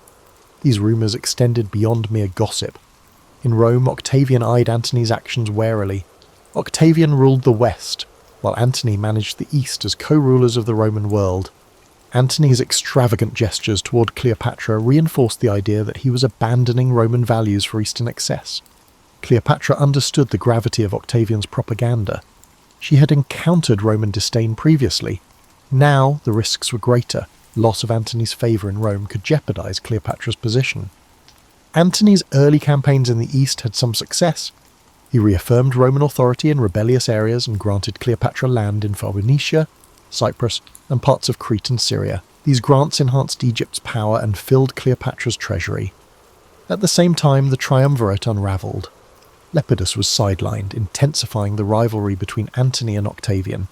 These rumours extended beyond mere gossip. In Rome, Octavian eyed Antony's actions warily. Octavian ruled the West, while Antony managed the East as co-rulers of the Roman world. Antony's extravagant gestures toward Cleopatra reinforced the idea that he was abandoning Roman values for Eastern excess. Cleopatra understood the gravity of Octavian's propaganda. She had encountered Roman disdain previously. Now the risks were greater. Loss of Antony's favour in Rome could jeopardize Cleopatra's position. Antony's early campaigns in the East had some success. He reaffirmed Roman authority in rebellious areas and granted Cleopatra land in Phoenicia, Cyprus, and parts of Crete and Syria. These grants enhanced Egypt's power and filled Cleopatra's treasury. At the same time, the triumvirate unravelled. Lepidus was sidelined, intensifying the rivalry between Antony and Octavian.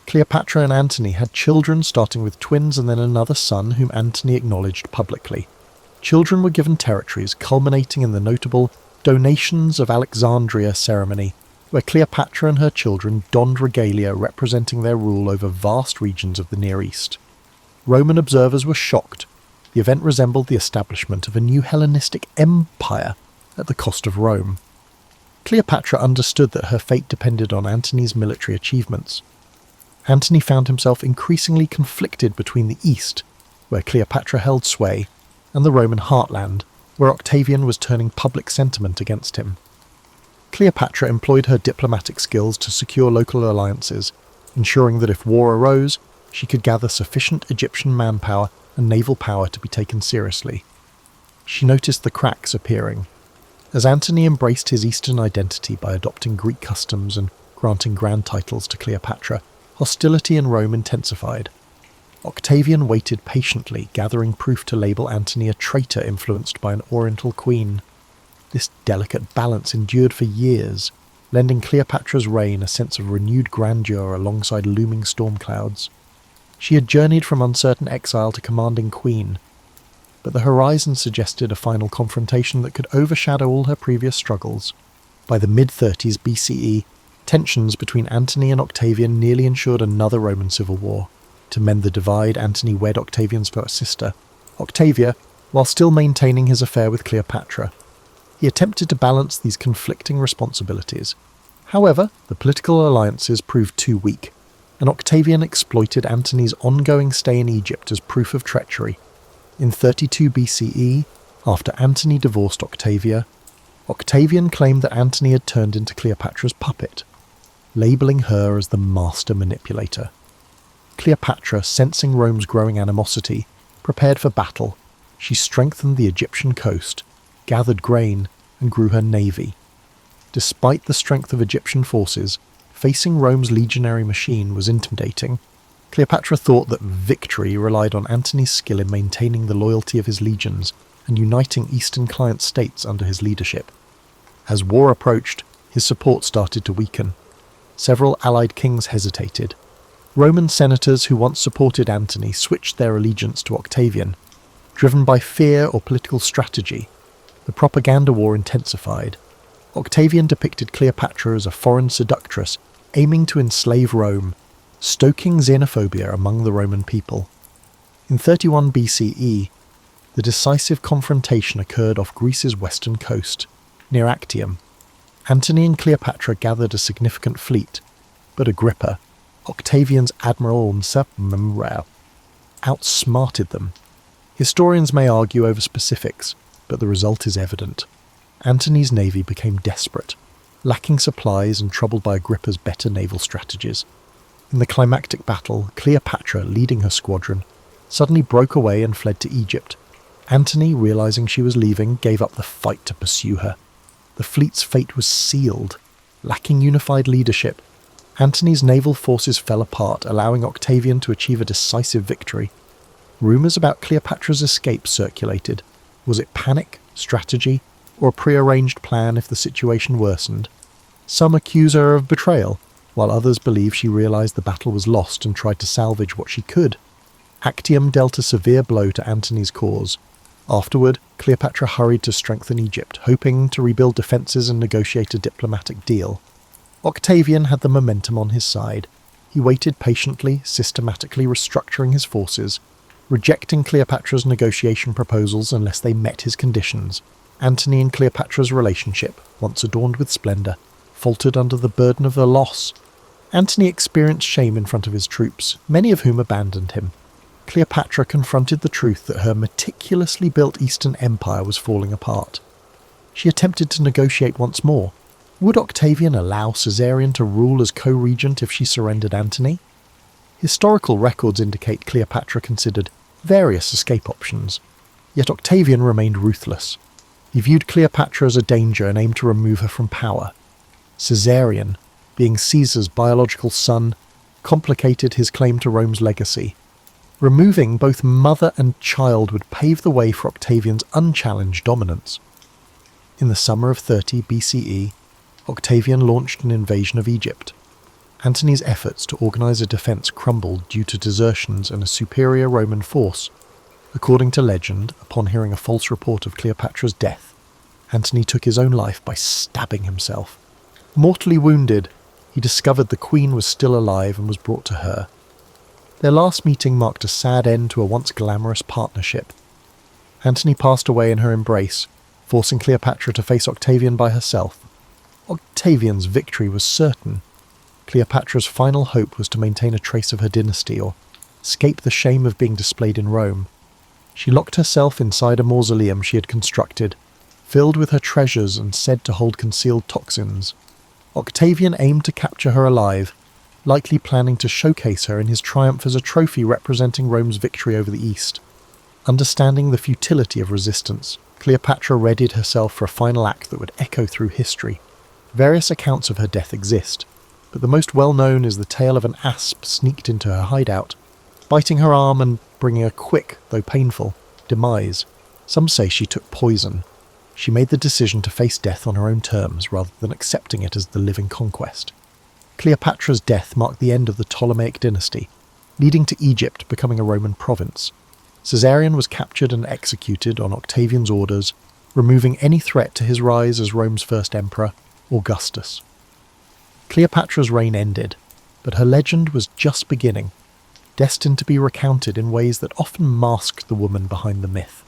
Cleopatra and Antony had children, starting with twins and then another son whom Antony acknowledged publicly. Children were given territories, culminating in the notable Donations of Alexandria ceremony, where Cleopatra and her children donned regalia representing their rule over vast regions of the Near East. Roman observers were shocked. The event resembled the establishment of a new Hellenistic empire at the cost of Rome. Cleopatra understood that her fate depended on Antony's military achievements. Antony found himself increasingly conflicted between the East, where Cleopatra held sway, and the Roman heartland, where Octavian was turning public sentiment against him. Cleopatra employed her diplomatic skills to secure local alliances, ensuring that if war arose, she could gather sufficient Egyptian manpower and naval power to be taken seriously. She noticed the cracks appearing. As Antony embraced his Eastern identity by adopting Greek customs and granting grand titles to Cleopatra, hostility in Rome intensified. Octavian waited patiently, gathering proof to label Antony a traitor influenced by an Oriental queen. This delicate balance endured for years, lending Cleopatra's reign a sense of renewed grandeur alongside looming storm clouds. She had journeyed from uncertain exile to commanding queen, but the horizon suggested a final confrontation that could overshadow all her previous struggles. By the mid-30s BCE, tensions between Antony and Octavian nearly ensured another Roman civil war. To mend the divide, Antony wed Octavian's first sister, Octavia, while still maintaining his affair with Cleopatra. He attempted to balance these conflicting responsibilities. However, the political alliances proved too weak, and Octavian exploited Antony's ongoing stay in Egypt as proof of treachery. In 32 BCE, after Antony divorced Octavia, Octavian claimed that Antony had turned into Cleopatra's puppet, labelling her as the master manipulator. Cleopatra, sensing Rome's growing animosity, prepared for battle. She strengthened the Egyptian coast, gathered grain, and grew her navy. Despite the strength of Egyptian forces, facing Rome's legionary machine was intimidating. Cleopatra thought that victory relied on Antony's skill in maintaining the loyalty of his legions and uniting Eastern client states under his leadership. As war approached, his support started to weaken. Several allied kings hesitated. Roman senators who once supported Antony switched their allegiance to Octavian. Driven by fear or political strategy, the propaganda war intensified. Octavian depicted Cleopatra as a foreign seductress aiming to enslave Rome, stoking xenophobia among the Roman people. In 31 BCE, the decisive confrontation occurred off Greece's western coast, near Actium. Antony and Cleopatra gathered a significant fleet, but Agrippa, Octavian's admiral and subadmiral, outsmarted them. Historians may argue over specifics, but the result is evident. Antony's navy became desperate, lacking supplies and troubled by Agrippa's better naval strategies. In the climactic battle, Cleopatra, leading her squadron, suddenly broke away and fled to Egypt. Antony, realizing she was leaving, gave up the fight to pursue her. The fleet's fate was sealed. Lacking unified leadership, Antony's naval forces fell apart, allowing Octavian to achieve a decisive victory. Rumours about Cleopatra's escape circulated. Was it panic, strategy, or a prearranged plan if the situation worsened? Some accuse her of betrayal, while others believe she realised the battle was lost and tried to salvage what she could. Actium dealt a severe blow to Antony's cause. Afterward, Cleopatra hurried to strengthen Egypt, hoping to rebuild defences and negotiate a diplomatic deal. Octavian had the momentum on his side. He waited patiently, systematically restructuring his forces, rejecting Cleopatra's negotiation proposals unless they met his conditions. Antony and Cleopatra's relationship, once adorned with splendour, faltered under the burden of their loss. Antony experienced shame in front of his troops, many of whom abandoned him. Cleopatra confronted the truth that her meticulously built Eastern Empire was falling apart. She attempted to negotiate once more. Would Octavian allow Caesarion to rule as co-regent if she surrendered Antony? Historical records indicate Cleopatra considered various escape options, yet Octavian remained ruthless. He viewed Cleopatra as a danger and aimed to remove her from power. Caesarion, being Caesar's biological son, complicated his claim to Rome's legacy. Removing both mother and child would pave the way for Octavian's unchallenged dominance. In the summer of 30 BCE, Octavian launched an invasion of Egypt. Antony's efforts to organise a defence crumbled due to desertions and a superior Roman force. According to legend, upon hearing a false report of Cleopatra's death, Antony took his own life by stabbing himself. Mortally wounded, he discovered the queen was still alive and was brought to her. Their last meeting marked a sad end to a once glamorous partnership. Antony passed away in her embrace, forcing Cleopatra to face Octavian by herself. Octavian's victory was certain. Cleopatra's final hope was to maintain a trace of her dynasty or escape the shame of being displayed in Rome. She locked herself inside a mausoleum she had constructed, filled with her treasures and said to hold concealed toxins. Octavian aimed to capture her alive, likely planning to showcase her in his triumph as a trophy representing Rome's victory over the East. Understanding the futility of resistance, Cleopatra readied herself for a final act that would echo through history. Various accounts of her death exist. but the most well-known is the tale of an asp sneaked into her hideout, biting her arm and bringing a quick, though painful, demise. Some say she took poison. She made the decision to face death on her own terms rather than accepting it as the living conquest. Cleopatra's death marked the end of the Ptolemaic dynasty, leading to Egypt becoming a Roman province. Caesarion was captured and executed on Octavian's orders, removing any threat to his rise as Rome's first emperor, Augustus. Cleopatra's reign ended, but her legend was just beginning, destined to be recounted in ways that often masked the woman behind the myth.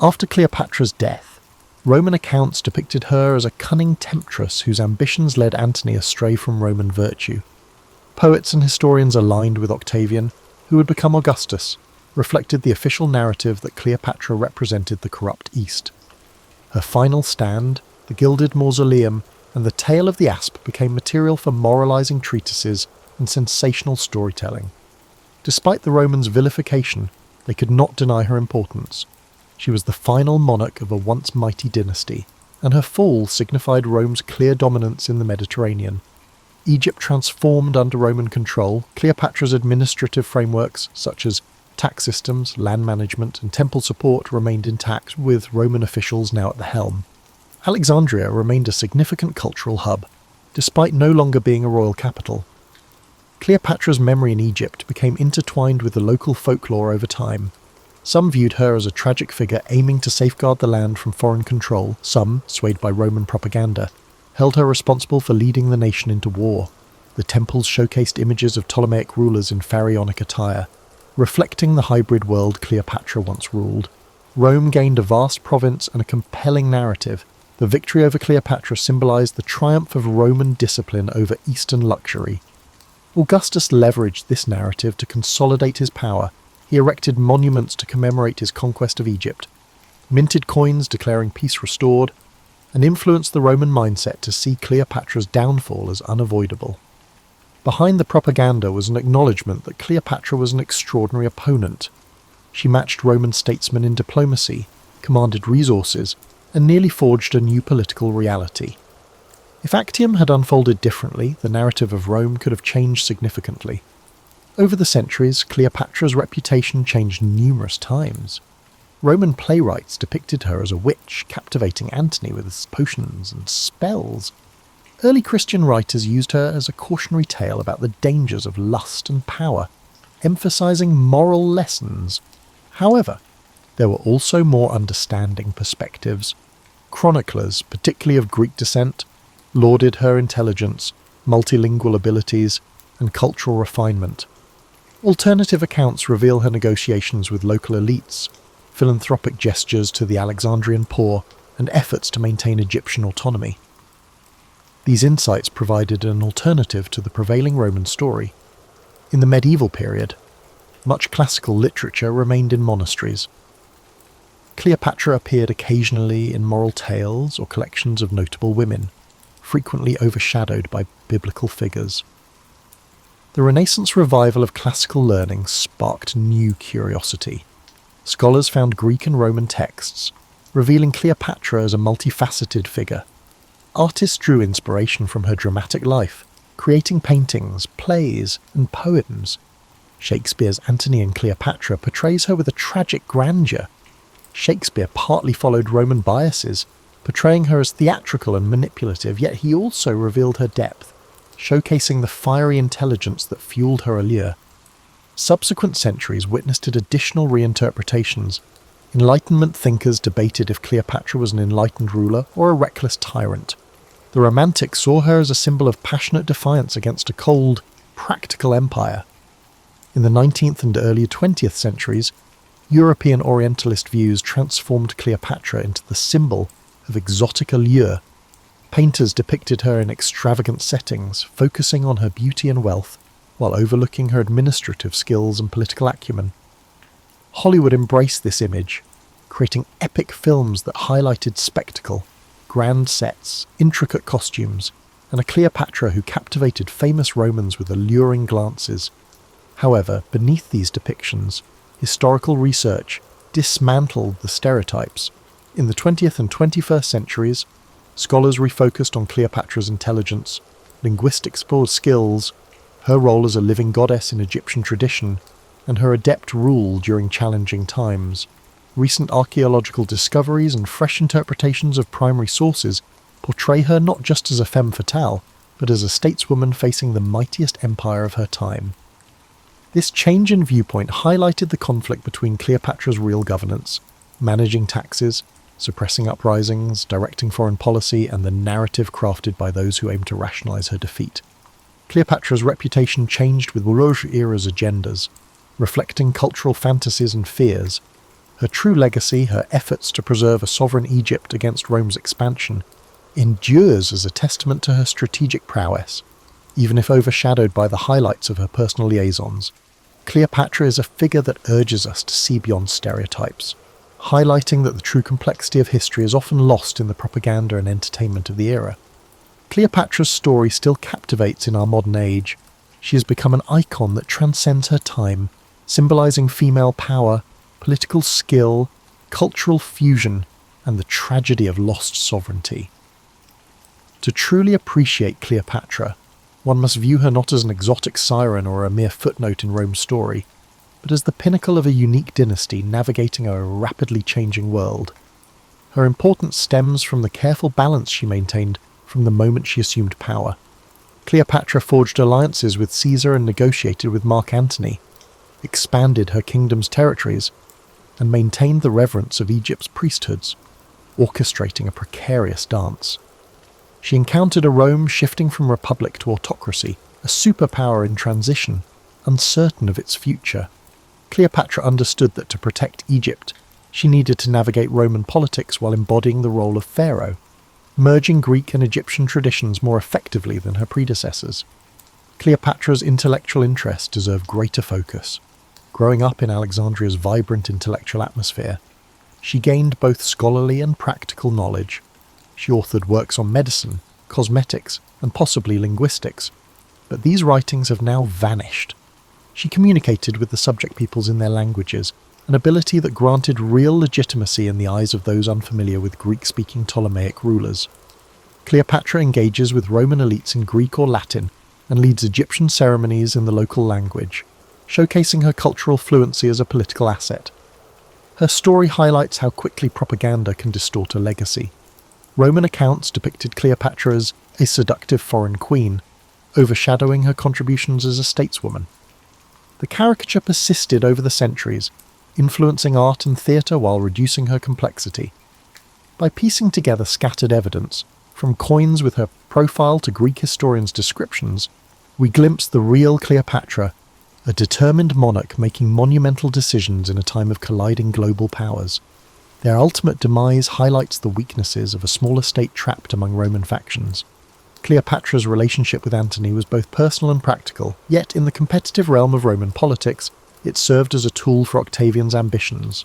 After Cleopatra's death, Roman accounts depicted her as a cunning temptress whose ambitions led Antony astray from Roman virtue. Poets and historians aligned with Octavian, who would become Augustus, reflected the official narrative that Cleopatra represented the corrupt East. Her final stand, the gilded mausoleum, and the tale of the asp became material for moralizing treatises and sensational storytelling. Despite the Romans' vilification, they could not deny her importance. She was the final monarch of a once mighty dynasty, and her fall signified Rome's clear dominance in the Mediterranean. Egypt transformed under Roman control. Cleopatra's administrative frameworks, such as tax systems, land management, and temple support, remained intact, with Roman officials now at the helm. Alexandria remained a significant cultural hub, despite no longer being a royal capital. Cleopatra's memory in Egypt became intertwined with the local folklore over time. Some viewed her as a tragic figure aiming to safeguard the land from foreign control. Some, swayed by Roman propaganda, held her responsible for leading the nation into war. The temples showcased images of Ptolemaic rulers in pharaonic attire, reflecting the hybrid world Cleopatra once ruled. Rome gained a vast province and a compelling narrative. The victory over Cleopatra symbolized the triumph of Roman discipline over Eastern luxury. Augustus leveraged this narrative to consolidate his power. He erected monuments to commemorate his conquest of Egypt, minted coins declaring peace restored, and influenced the Roman mindset to see Cleopatra's downfall as unavoidable. Behind the propaganda was an acknowledgement that Cleopatra was an extraordinary opponent. She matched Roman statesmen in diplomacy, commanded resources, and nearly forged a new political reality. If Actium had unfolded differently, the narrative of Rome could have changed significantly. Over the centuries, Cleopatra's reputation changed numerous times. Roman playwrights depicted her as a witch, captivating Antony with his potions and spells. Early Christian writers used her as a cautionary tale about the dangers of lust and power, emphasizing moral lessons. However, there were also more understanding perspectives. Chroniclers, particularly of Greek descent, lauded her intelligence, multilingual abilities, and cultural refinement. Alternative accounts reveal her negotiations with local elites, philanthropic gestures to the Alexandrian poor, and efforts to maintain Egyptian autonomy. These insights provided an alternative to the prevailing Roman story. In the medieval period, much classical literature remained in monasteries. Cleopatra appeared occasionally in moral tales or collections of notable women, frequently overshadowed by biblical figures. The Renaissance revival of classical learning sparked new curiosity. Scholars found Greek and Roman texts, revealing Cleopatra as a multifaceted figure. Artists drew inspiration from her dramatic life, creating paintings, plays, and poems. Shakespeare's Antony and Cleopatra portrays her with a tragic grandeur. Shakespeare partly followed Roman biases, portraying her as theatrical and manipulative, yet he also revealed her depth, showcasing the fiery intelligence that fueled her allure. Subsequent centuries witnessed additional reinterpretations. Enlightenment thinkers debated if Cleopatra was an enlightened ruler or a reckless tyrant. The Romantics saw her as a symbol of passionate defiance against a cold, practical empire. In the 19th and early 20th centuries, European Orientalist views transformed Cleopatra into the symbol of exotic allure. Painters depicted her in extravagant settings, focusing on her beauty and wealth, while overlooking her administrative skills and political acumen. Hollywood embraced this image, creating epic films that highlighted spectacle, grand sets, intricate costumes, and a Cleopatra who captivated famous Romans with alluring glances. However, beneath these depictions, historical research dismantled the stereotypes. In the 20th and 21st centuries, scholars refocused on Cleopatra's intelligence, linguistic skills, her role as a living goddess in Egyptian tradition, and her adept rule during challenging times. Recent archaeological discoveries and fresh interpretations of primary sources portray her not just as a femme fatale, but as a stateswoman facing the mightiest empire of her time. This change in viewpoint highlighted the conflict between Cleopatra's real governance, managing taxes, suppressing uprisings, directing foreign policy, and the narrative crafted by those who aim to rationalize her defeat. Cleopatra's reputation changed with Rouge era's agendas, reflecting cultural fantasies and fears. Her true legacy, her efforts to preserve a sovereign Egypt against Rome's expansion, endures as a testament to her strategic prowess, even if overshadowed by the highlights of her personal liaisons. Cleopatra is a figure that urges us to see beyond stereotypes, highlighting that the true complexity of history is often lost in the propaganda and entertainment of the era. Cleopatra's story still captivates in our modern age. She has become an icon that transcends her time, symbolizing female power, political skill, cultural fusion, and the tragedy of lost sovereignty. To truly appreciate Cleopatra, one must view her not as an exotic siren or a mere footnote in Rome's story, but as the pinnacle of a unique dynasty navigating a rapidly changing world. Her importance stems from the careful balance she maintained from the moment she assumed power. Cleopatra forged alliances with Caesar and negotiated with Mark Antony, expanded her kingdom's territories, and maintained the reverence of Egypt's priesthoods, orchestrating a precarious dance. She encountered a Rome shifting from republic to autocracy, a superpower in transition, uncertain of its future. Cleopatra understood that to protect Egypt, she needed to navigate Roman politics while embodying the role of pharaoh, merging Greek and Egyptian traditions more effectively than her predecessors. Cleopatra's intellectual interest deserved greater focus. Growing up in Alexandria's vibrant intellectual atmosphere, she gained both scholarly and practical knowledge. She authored works on medicine, cosmetics, and possibly linguistics, but these writings have now vanished. She communicated with the subject peoples in their languages, an ability that granted real legitimacy in the eyes of those unfamiliar with Greek-speaking Ptolemaic rulers. Cleopatra engages with Roman elites in Greek or Latin and leads Egyptian ceremonies in the local language, showcasing her cultural fluency as a political asset. Her story highlights how quickly propaganda can distort a legacy. Roman accounts depicted Cleopatra as a seductive foreign queen, overshadowing her contributions as a stateswoman. The caricature persisted over the centuries, influencing art and theatre while reducing her complexity. By piecing together scattered evidence, from coins with her profile to Greek historians' descriptions, we glimpse the real Cleopatra, a determined monarch making monumental decisions in a time of colliding global powers. Their ultimate demise highlights the weaknesses of a smaller state trapped among Roman factions. Cleopatra's relationship with Antony was both personal and practical, yet in the competitive realm of Roman politics, it served as a tool for Octavian's ambitions.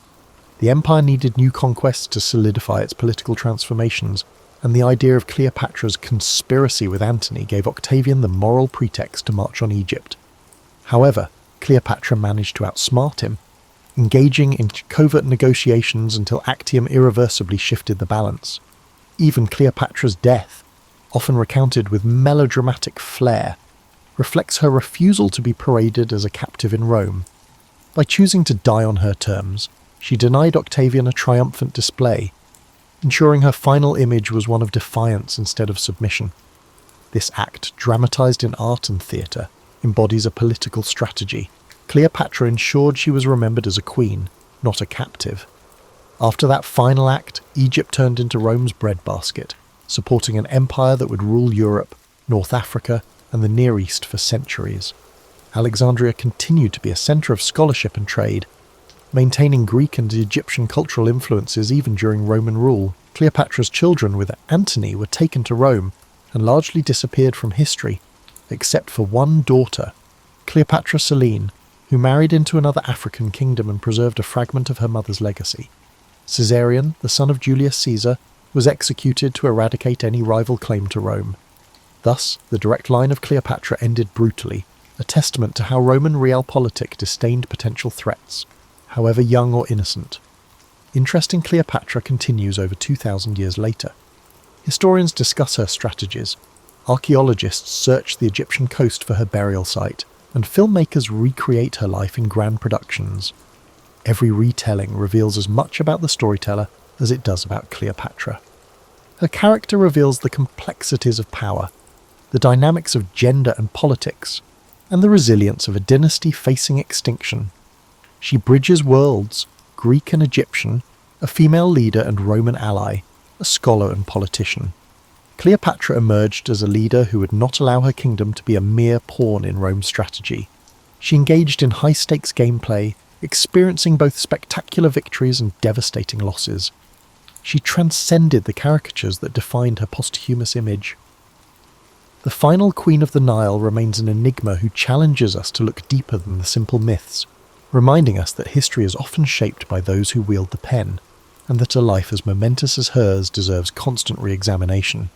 The empire needed new conquests to solidify its political transformations, and the idea of Cleopatra's conspiracy with Antony gave Octavian the moral pretext to march on Egypt. However, Cleopatra managed to outsmart him, engaging in covert negotiations until Actium irreversibly shifted the balance. Even Cleopatra's death, often recounted with melodramatic flair, reflects her refusal to be paraded as a captive in Rome. By choosing to die on her terms, she denied Octavian a triumphant display, ensuring her final image was one of defiance instead of submission. This act, dramatized in art and theatre, embodies a political strategy. Cleopatra ensured she was remembered as a queen, not a captive. After that final act, Egypt turned into Rome's breadbasket, supporting an empire that would rule Europe, North Africa, and the Near East for centuries. Alexandria continued to be a centre of scholarship and trade, maintaining Greek and Egyptian cultural influences even during Roman rule. Cleopatra's children with Antony were taken to Rome and largely disappeared from history, except for one daughter, Cleopatra Selene, who married into another African kingdom and preserved a fragment of her mother's legacy. Caesarion, the son of Julius Caesar, was executed to eradicate any rival claim to Rome. Thus, the direct line of Cleopatra ended brutally, a testament to how Roman realpolitik disdained potential threats, however young or innocent. Interest in Cleopatra continues over 2,000 years later. Historians discuss her strategies, Archaeologists search the Egyptian coast for her burial site, and filmmakers recreate her life in grand productions. Every retelling reveals as much about the storyteller as it does about Cleopatra. Her character reveals the complexities of power, the dynamics of gender and politics, and the resilience of a dynasty facing extinction. She bridges worlds, Greek and Egyptian, a female leader and Roman ally, a scholar and politician. Cleopatra emerged as a leader who would not allow her kingdom to be a mere pawn in Rome's strategy. She engaged in high-stakes gameplay, experiencing both spectacular victories and devastating losses. She transcended the caricatures that defined her posthumous image. The final Queen of the Nile remains an enigma who challenges us to look deeper than the simple myths, reminding us that history is often shaped by those who wield the pen, and that a life as momentous as hers deserves constant re-examination.